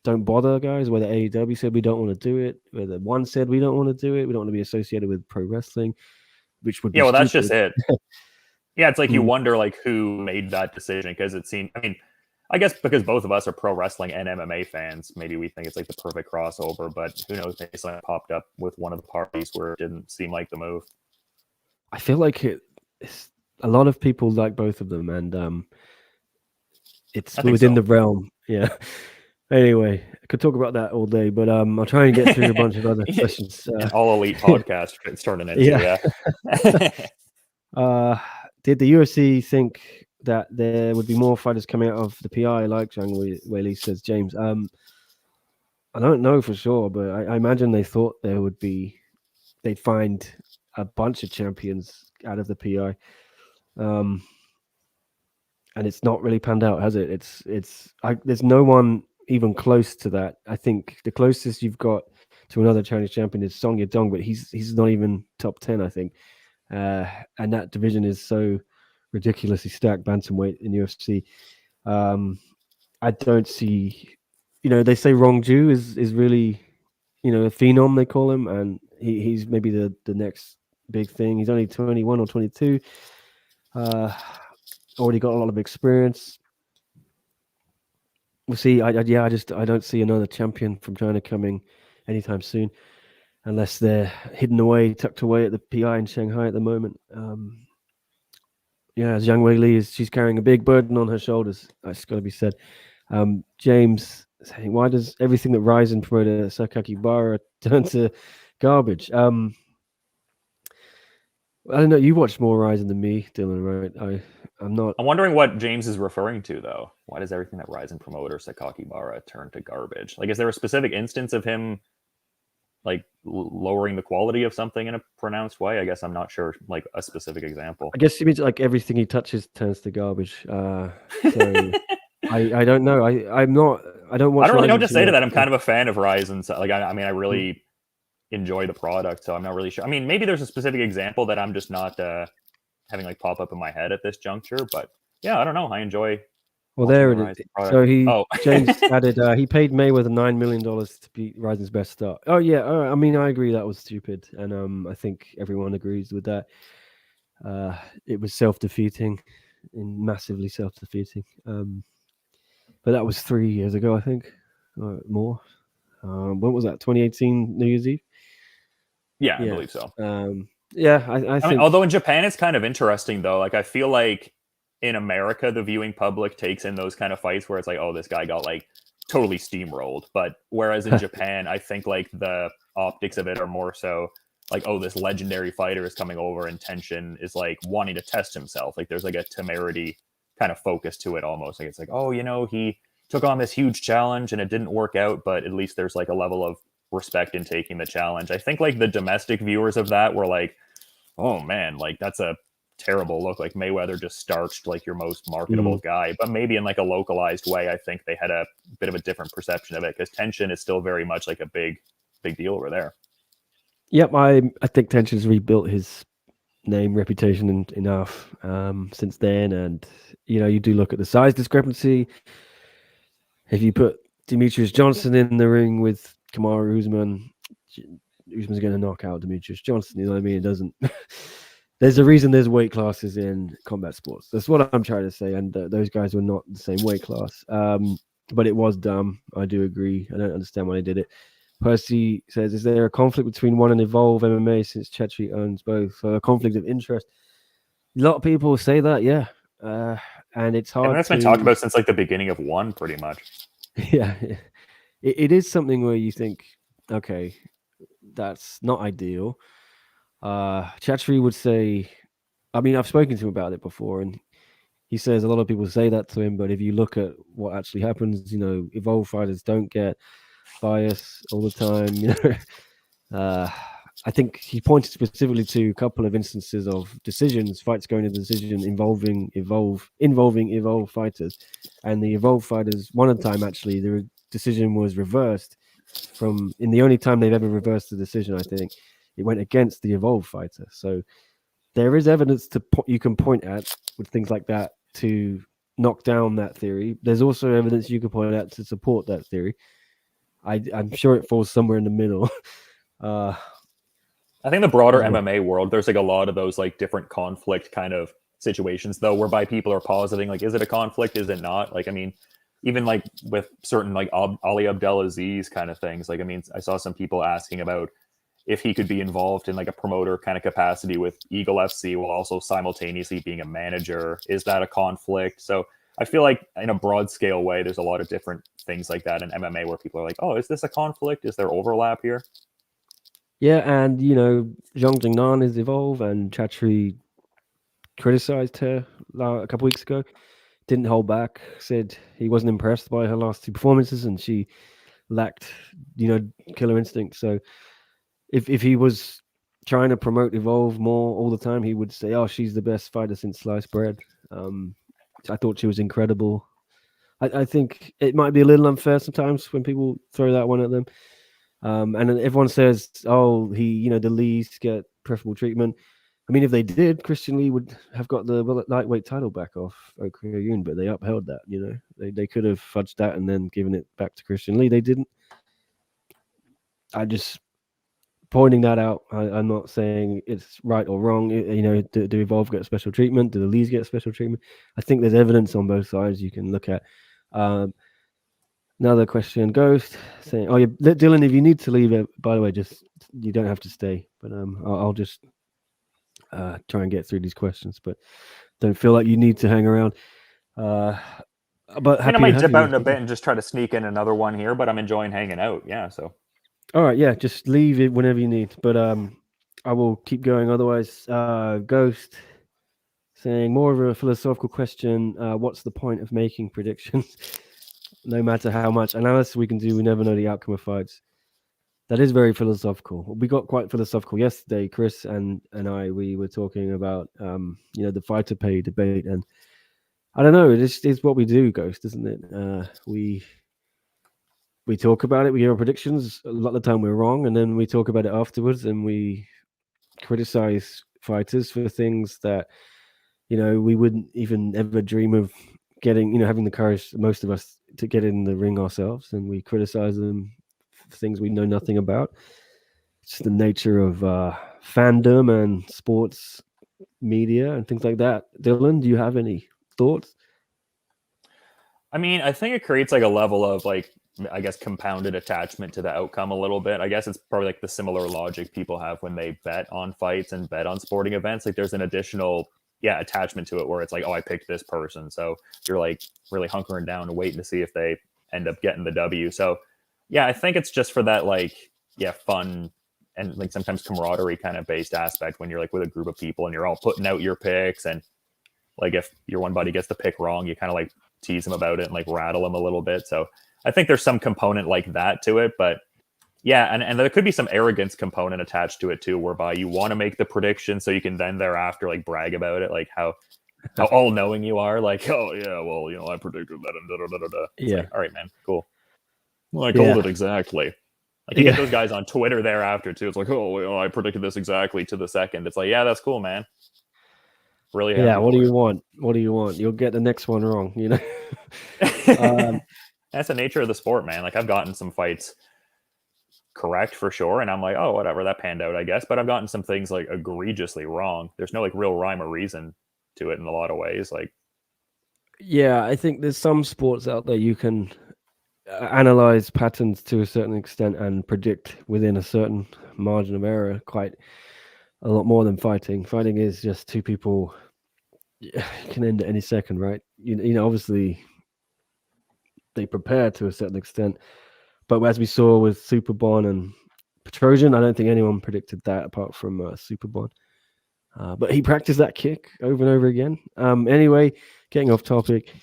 don't bother, guys. Whether AEW said we don't want to do it. Whether one said we don't want to do it. We don't want to be associated with pro wrestling, which would be Yeah, well, that's just stupid. it. Yeah, it's like you Mm. wonder like who made that decision because it seemed. I mean, I guess because both of us are pro wrestling and MMA fans, maybe we think it's like the perfect crossover. But who knows? Maybe something popped up with one of the parties where it didn't seem like the move. I feel like it's a lot of people like both of them, and it's I think within so. the realm. Yeah. Anyway, I could talk about that all day, but I'll try and get through a bunch of other Yeah, questions. An all elite podcast it's turning into. Yeah. Yeah. Did the UFC think that there would be more fighters coming out of the PI like Zhang Weili, says James? I don't know for sure, but I imagine they thought there would be, they'd find a bunch of champions out of the PI. And it's not really panned out, has it? There's no one even close to that. I think the closest you've got to another Chinese champion is Song Yadong, but he's not even top 10, I think. And that division is so ridiculously stacked, bantamweight in UFC. I don't see, they say Rong Ju is really, a phenom, they call him, and he's maybe the next big thing. He's only 21 or 22. Already got a lot of experience. We'll see. I don't see another champion from China coming anytime soon, unless they're hidden away, tucked away at the PI in Shanghai at the moment. Zhang Weili she's carrying a big burden on her shoulders. That's got to be said. James saying, why does everything that Ryzen promoter Sakaki Bara turn to garbage? I don't know. You watch more Ryzen than me, Dylan, right? I'm not. I'm wondering what James is referring to, though. Why does everything that Ryzen promoter Sakaki Bara turn to garbage? Like, is there a specific instance of him, like, lowering the quality of something in a pronounced way? I guess I'm not sure, like, a specific example. I guess he means like everything he touches turns to garbage. So I don't know. I'm not. I don't watch. I don't really know Ryzen what to too say to much. that. I'm kind of a fan of Ryzen. So, like, I mean, I really enjoy the product, so I'm not really sure. I mean, maybe there's a specific example that I'm just not having like pop up in my head at this juncture, but yeah, I don't know. I enjoy. Well, there it is. So James added he paid Mayweather $9 million to be Ryzen's best star. Oh yeah, I mean I agree that was stupid, and I think everyone agrees with that. It was self-defeating, and massively self-defeating. But that was 3 years ago, I think, or more. When was that? 2018 New Year's Eve. Yeah, I believe so. I think. Mean, although in Japan it's kind of interesting though. Like I feel like in America the viewing public takes in those kind of fights where it's like, oh, this guy got like totally steamrolled. But whereas in Japan, I think like the optics of it are more so like, oh, this legendary fighter is coming over, and tension is like wanting to test himself. Like there's like a temerity kind of focus to it almost. Like it's like, oh, he took on this huge challenge and it didn't work out, but at least there's like a level of respect in taking the challenge. I think like the domestic viewers of that were like, oh man, like that's a terrible look. Like Mayweather just starched like your most marketable guy. But maybe in like a localized way, I think they had a bit of a different perception of it because tension is still very much like a big deal over there. Yep, I think Tension's rebuilt his name, reputation enough since then, and you do look at the size discrepancy. If you put Demetrius Johnson in the ring with Kamaru Usman, Usman's going to knock out Demetrius Johnson. You know what I mean? It doesn't. There's a reason there's weight classes in combat sports. That's what I'm trying to say. And those guys were not the same weight class. But it was dumb. I do agree. I don't understand why they did it. Percy says, is there a conflict between One and Evolve MMA since Chetri owns both? So a conflict of interest. A lot of people say that, yeah. and it's hard. And that's been to, talked about since like the beginning of one, pretty much. Yeah, it is something where you think, okay, that's not ideal. Chatri would say, I mean, I've spoken to him about it before, and he says a lot of people say that to him, but if you look at what actually happens, evolved fighters don't get bias all the time. I think he pointed specifically to a couple of instances of fights going to decision involving evolved fighters, and the evolved fighters, one of the time actually, the decision was reversed in the only time they've ever reversed the decision. I think it went against the evolved fighter. So there is evidence you can point at with things like that to knock down that theory. There's also evidence you can point at to support that theory. I'm sure it falls somewhere in the middle. I think the broader MMA world, there's like a lot of those like different conflict kind of situations though, whereby people are positing like, is it a conflict? Is it not? Like, I mean, even like with certain like Ali Abdelaziz kind of things. Like, I mean, I saw some people asking about if he could be involved in like a promoter kind of capacity with Eagle FC while also simultaneously being a manager. Is that a conflict? So I feel like in a broad scale way, there's a lot of different things like that in MMA where people are like, oh, is this a conflict? Is there overlap here? Yeah, and Zhang Jingnan is evolved, and Chatri criticized her a couple weeks ago. Didn't hold back. Said he wasn't impressed by her last two performances, and she lacked, killer instinct. So if he was trying to promote Evolve more all the time, he would say, "Oh, she's the best fighter since sliced bread." I thought she was incredible. I think it might be a little unfair sometimes when people throw that one at them. And then everyone says, "Oh, the Lees get preferable treatment." I mean, if they did, Christian Lee would have got the lightweight title back off O'Kryoun, but they upheld that. They could have fudged that and then given it back to Christian Lee. They didn't. I just pointing that out. I'm not saying it's right or wrong. Do Evolve get special treatment? Do the Lees get special treatment? I think there's evidence on both sides you can look at. Another question, Ghost, saying, "Oh, yeah, Dylan, if you need to leave it, by the way, you don't have to stay. But I'll just try and get through these questions. But don't feel like you need to hang around. But I might dip out in a bit and just try to sneak in another one here. But I'm enjoying hanging out. Yeah. So. All right. Yeah. Just leave it whenever you need. But I will keep going. Otherwise, Ghost saying more of a philosophical question. What's the point of making predictions? No matter how much analysis we can do, we never know the outcome of fights. That is very philosophical. We got quite philosophical yesterday. Chris and I, we were talking about, the fighter pay debate. And I don't know, it's what we do, Ghost, isn't it? We talk about it. We give our predictions. A lot of the time we're wrong. And then we talk about it afterwards and we criticize fighters for things that, we wouldn't even ever dream of getting, having the courage, most of us, to get in the ring ourselves, and we criticize them for things we know nothing about. It's the nature of fandom and sports media and things like that. Dylan, do you have any thoughts? I mean, I think it creates like a level of like, I guess, compounded attachment to the outcome a little bit. I guess it's probably like the similar logic people have when they bet on fights and bet on sporting events. Like there's an additional attachment to it where it's like, oh, I picked this person. So you're like really hunkering down and waiting to see if they end up getting the W. So yeah, I think it's just for that like, fun and like sometimes camaraderie kind of based aspect when you're like with a group of people and you're all putting out your picks. And like if your one buddy gets the pick wrong, you kind of like tease him about it and like rattle him a little bit. So I think there's some component like that to it, but yeah, and there could be some arrogance component attached to it too, whereby you want to make the prediction so you can then thereafter like brag about it, like how all knowing you are, like, oh yeah, well, I predicted that and da-da-da-da-da. It's like, all right, man, cool. Well, I called it exactly. Like you get those guys on Twitter thereafter too. It's like, oh, well, I predicted this exactly to the second. It's like, yeah, that's cool, man. Really? Yeah. What do you want? What do you want? You'll get the next one wrong. That's the nature of the sport, man. Like I've gotten some fights correct for sure, and I'm like, oh, whatever, that panned out, I guess. But I've gotten some things like egregiously wrong. There's no like real rhyme or reason to it in a lot of ways. Like, yeah, I think there's some sports out there you can analyze patterns to a certain extent and predict within a certain margin of error quite a lot more than fighting. Fighting is just two people, it can end at any second, right? You know, obviously they prepare to a certain extent, but as we saw with Superbon and Petrosian, I don't think anyone predicted that apart from Superbon. But he practiced that kick over and over again. Anyway, getting off topic,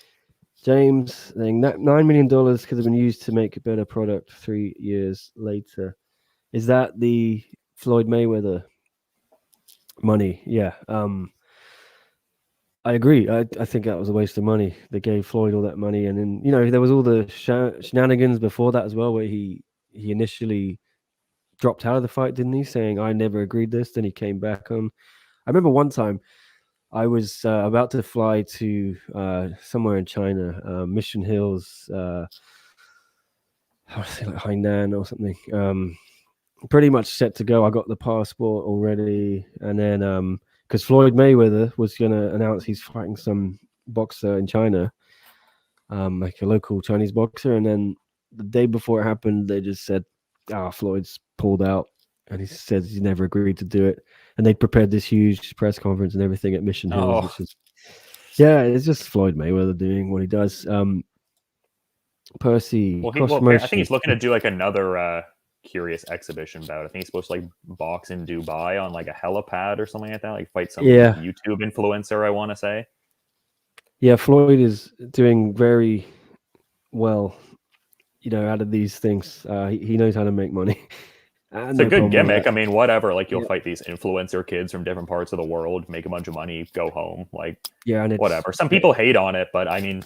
James saying that $9 million could have been used to make a better product 3 years later. Is that the Floyd Mayweather money? Yeah. I agree. I think that was a waste of money. They gave Floyd all that money, and then there was all the shenanigans before that as well, where he initially dropped out of the fight, didn't he? Saying I never agreed this. Then he came back on. I remember one time I was about to fly to somewhere in China, Mission Hills, I want to say like Hainan or something. Pretty much set to go. I got the passport already, and then because Floyd Mayweather was going to announce he's fighting some boxer in China, like a local Chinese boxer, and then the day before it happened, they just said, Floyd's pulled out, and he said he never agreed to do it. And they prepared this huge press conference and everything at Mission Hills, which is, it's just Floyd Mayweather doing what he does. Percy, I think he's looking to do like another curious exhibition bout. I think he's supposed to like box in Dubai on like a helipad or something like that, like fight some YouTube influencer, I want to say. Yeah, Floyd is doing very well, out of these things. He knows how to make money. It's a good gimmick. I mean, whatever. Like you'll fight these influencer kids from different parts of the world, make a bunch of money, go home. Like, and whatever. Some people hate on it, but I mean,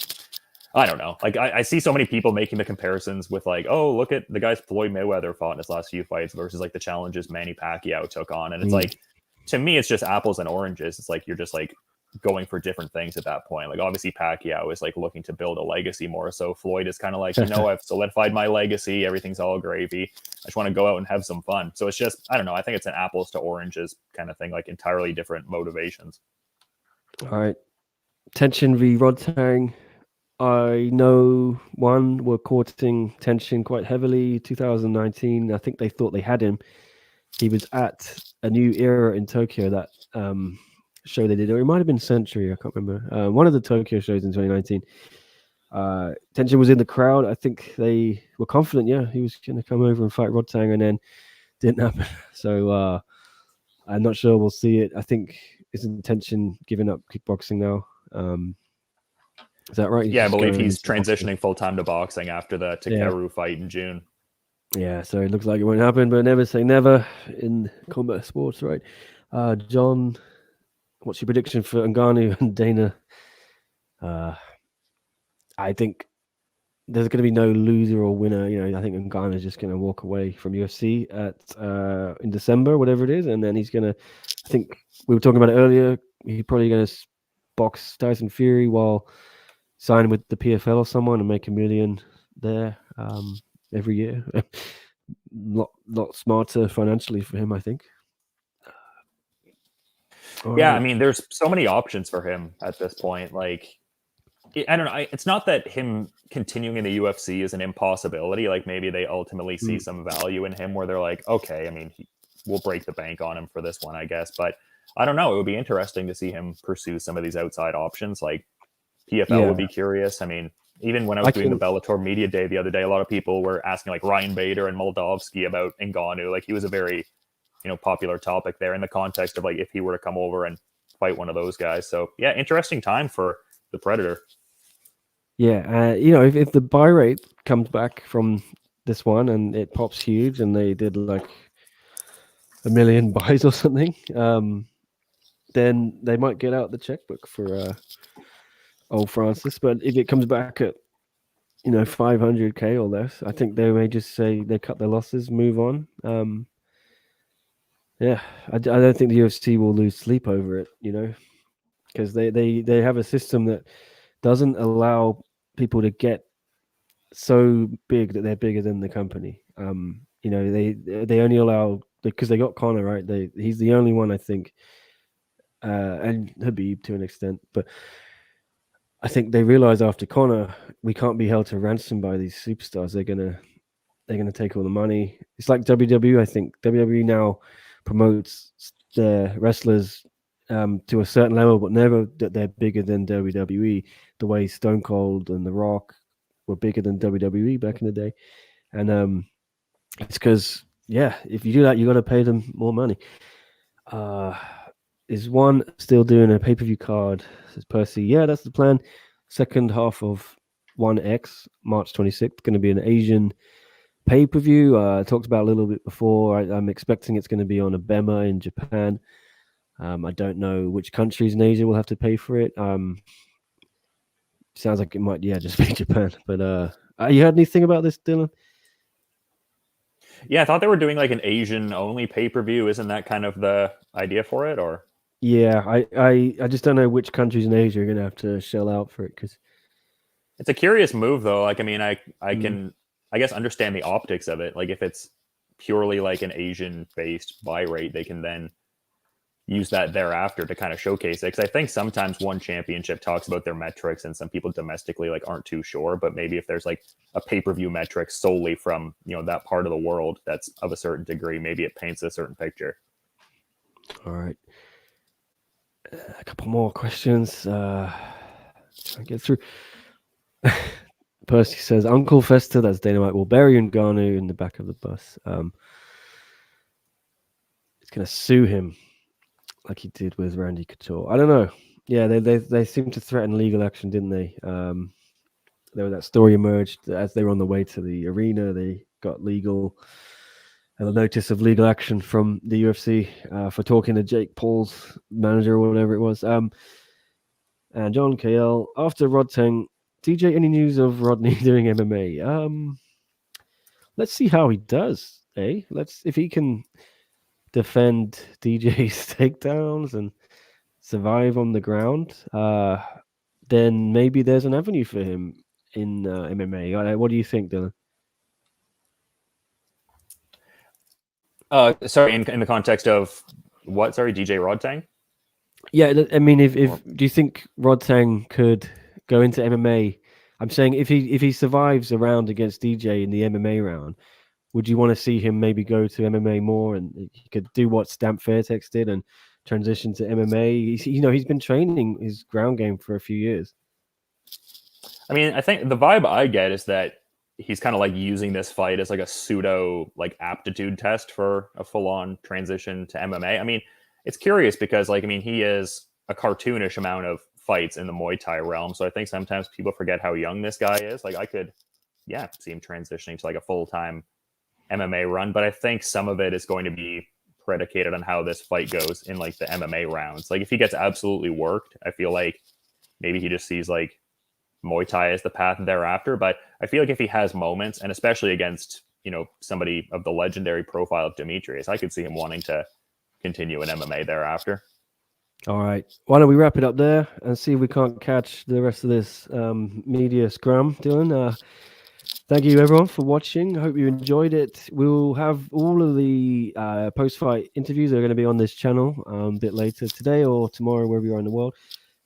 I don't know. Like I see so many people making the comparisons with like, oh, look at the guys Floyd Mayweather fought in his last few fights versus like the challenges Manny Pacquiao took on. And it's like, to me, it's just apples and oranges. It's like, you're just like going for different things at that point. Like obviously Pacquiao is like looking to build a legacy more. So Floyd is kind of like, I've solidified my legacy. Everything's all gravy. I just want to go out and have some fun. So it's just, I don't know. I think it's an apples to oranges kind of thing, like entirely different motivations. All right. Tension v. Rodtang. I know we're courting Tension quite heavily. 2019, I think they thought they had him. He was at a new era in Tokyo, that show they did, or it might have been Century, I can't remember. One of the Tokyo shows in 2019. Tension was in the crowd. I think they were confident, he was going to come over and fight Rodtang, and then didn't happen. So I'm not sure we'll see it. I think isn't Tension giving up kickboxing now? Is that right? Yeah, I believe he's transitioning full-time to boxing after the Takeru fight in June. Yeah, so it looks like it won't happen, but never say never in combat sports, right? John, what's your prediction for Ngannou and Dana? I think there's going to be no loser or winner. I think Ngannou is just going to walk away from UFC in December, whatever it is, and then he's going to. I think we were talking about it earlier. He's probably going to box Tyson Fury while signing with the PFL or someone and make $1 million there every year. lot smarter financially for him, I think. I mean, there's so many options for him at this point. Like, I don't know. It's not that him continuing in the UFC is an impossibility. Like, maybe they ultimately see some value in him where they're like, okay, I mean, we'll break the bank on him for this one, I guess. But I don't know. It would be interesting to see him pursue some of these outside options. Like, PFL would be curious. I mean, even when I was doing the Bellator Media Day the other day, a lot of people were asking like Ryan Bader and Moldavsky about Ngannou. Like, he was a very, popular topic there in the context of like if he were to come over and fight one of those guys. So yeah, interesting time for the Predator. Yeah, if the buy rate comes back from this one and it pops huge and they did like 1 million buys or something, then they might get out the checkbook for old Francis. But if it comes back at 500K or less, I think they may just say they cut their losses, move on. I don't think the UFC will lose sleep over it, because they have a system that doesn't allow people to get so big that they're bigger than the company. They only allow, because they got Conor, right? He's the only one, I think, and Habib to an extent, but I think they realize after Conor, we can't be held to ransom by these superstars. They're gonna take all the money. It's like WWE. I think WWE now promotes their wrestlers to a certain level, but never that they're bigger than WWE. The way Stone Cold and The Rock were bigger than WWE back in the day, and it's because if you do that, you got to pay them more money. Is one still doing a pay-per-view card? Says Percy. Yeah, that's the plan. Second half of 1X, March 26th, going to be an Asian pay-per-view. Talked about a little bit before. I'm expecting it's going to be on ABEMA in Japan. I don't know which countries in Asia will have to pay for it. Sounds like it might, just be Japan. But you heard anything about this, Dylan? Yeah, I thought they were doing like an Asian-only pay-per-view. Isn't that kind of the idea for it, or? Yeah, I just don't know which countries in Asia are going to have to shell out for it, because it's a curious move, though. Like, I mean, I can, I guess, understand the optics of it. Like, if it's purely like an Asian-based buy rate, they can then use that thereafter to kind of showcase it. Because I think sometimes one championship talks about their metrics, and some people domestically like aren't too sure. But maybe if there's like a pay-per-view metric solely from that part of the world that's of a certain degree, maybe it paints a certain picture. All right. A couple more questions. Try and get through. Percy says, Uncle Fester, that's Dynamite, will bury Ngannou in the back of the bus. It's going to sue him like he did with Randy Couture. I don't know. Yeah, they seemed to threaten legal action, didn't they? There was that story emerged as they were on the way to the arena. They got a notice of legal action from the UFC for talking to Jake Paul's manager or whatever it was. And John KL, after Rodtang, DJ, any news of Rodney doing MMA? Let's see how he does, eh? If he can defend DJ's takedowns and survive on the ground, then maybe there's an avenue for him in MMA. What do you think, Dylan? Sorry, in the context of what? Sorry, DJ Rodtang? Yeah, I mean, if do you think Rodtang could go into MMA? I'm saying if he survives a round against DJ in the MMA round, would you want to see him maybe go to MMA more, and he could do what Stamp Fairtex did and transition to MMA? He's been training his ground game for a few years. I mean, I think the vibe I get is that he's kind of like using this fight as like a pseudo like aptitude test for a full-on transition to MMA. I mean, it's curious because he is a cartoonish amount of fights in the Muay Thai realm. So I think sometimes people forget how young this guy is. Like, I could, see him transitioning to like a full-time MMA run, but I think some of it is going to be predicated on how this fight goes in like the MMA rounds. Like, if he gets absolutely worked, I feel like maybe he just sees like Muay Thai as the path thereafter. But I feel like if he has moments, and especially against, somebody of the legendary profile of Demetrius, I could see him wanting to continue in MMA thereafter. All right. Why don't we wrap it up there and see if we can't catch the rest of this media scrum, Dylan? Thank you, everyone, for watching. I hope you enjoyed it. We'll have all of the post-fight interviews that are going to be on this channel a bit later today or tomorrow, wherever you are in the world.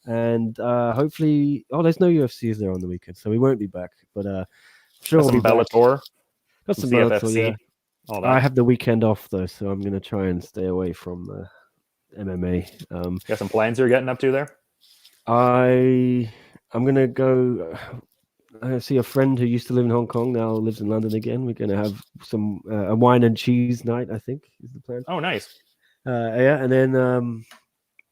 And hopefully, there's no UFCs there on the weekend, so we won't be back. But sure, we'll be Bellator. Got some Bellator, yeah. All that. I have the weekend off, though, so I'm going to try and stay away from MMA. Got some plans you're getting up to there? I'm going to go see a friend who used to live in Hong Kong, now lives in London again. We're going to have some a wine and cheese night, I think, is the plan. Oh, nice. And then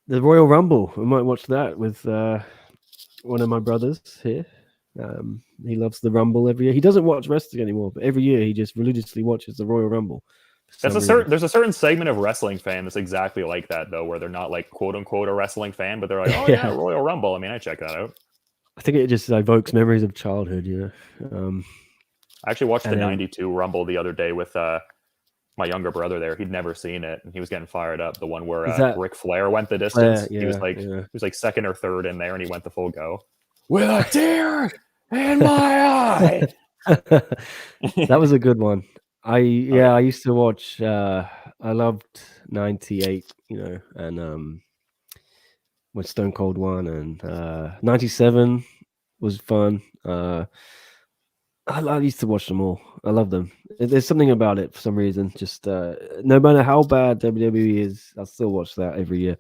the Royal Rumble. We might watch that with one of my brothers here. He loves the Rumble every year. He doesn't watch wrestling anymore, but every year he just religiously watches the Royal Rumble. There's a certain segment of wrestling fan that's exactly like that, though, where they're not like quote unquote a wrestling fan, but they're like, oh yeah, Royal Rumble. I mean, I check that out. I think it just evokes memories of childhood, I actually watched the '92 Rumble the other day with my younger brother there. He'd never seen it, and he was getting fired up. The one where Ric Flair went the distance. He was like second or third in there, and he went the full go. With a tear in my eye. That was a good one. I used to watch. I loved '98, and when Stone Cold won, and '97 was fun. I used to watch them all. I love them. There's something about it for some reason. Just no matter how bad WWE is, I'll still watch that every year.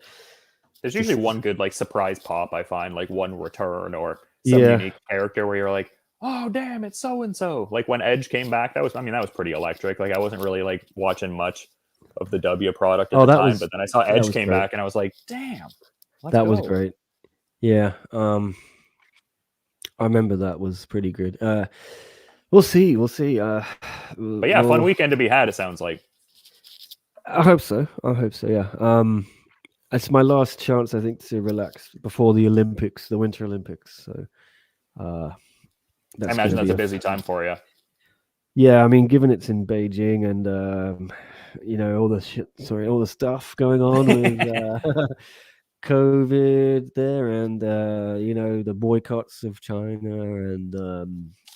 There's usually one good like surprise pop, I find, like one return or some Yeah. unique character where you're like, oh damn, it's so and so. Like when Edge came back, that was pretty electric. Like I wasn't really like watching much of the W product at the that time, was- but then I saw that Edge was came great. back and I was like, damn, That was go. great. Yeah. I remember that was pretty good. We'll see. But yeah, fun weekend to be had, it sounds like. I hope so. Yeah. It's my last chance, I think, to relax before the Olympics, the Winter Olympics. So, I imagine that's a busy time for you. Yeah, I mean, given it's in Beijing and all the stuff going on with COVID there, and the boycotts of China, and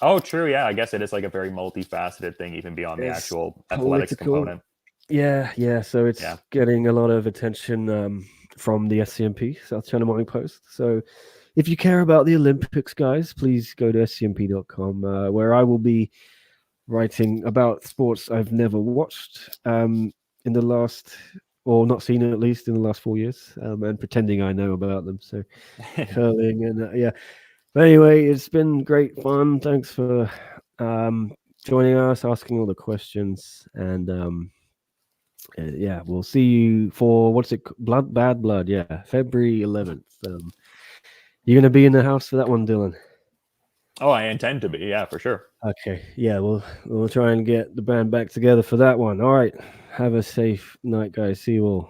oh, true. Yeah, I guess it is like a very multifaceted thing, even beyond the It's actual athletics political. component. Yeah. So it's getting a lot of attention from the SCMP, South China Morning Post. So if you care about the Olympics, guys, please go to scmp.com, where I will be writing about sports I've never watched in the last, or not seen at least in the last 4 years, and pretending I know about them. So curling and yeah. But anyway, it's been great fun. Thanks for joining us, asking all the questions, and yeah, we'll see you for Bad Blood. Yeah, February 11th. You're gonna be in the house for that one, Dylan? Oh, I intend to be. Yeah, for sure. Okay. Yeah, we'll try and get the band back together for that one. All right. Have a safe night, guys. See you all.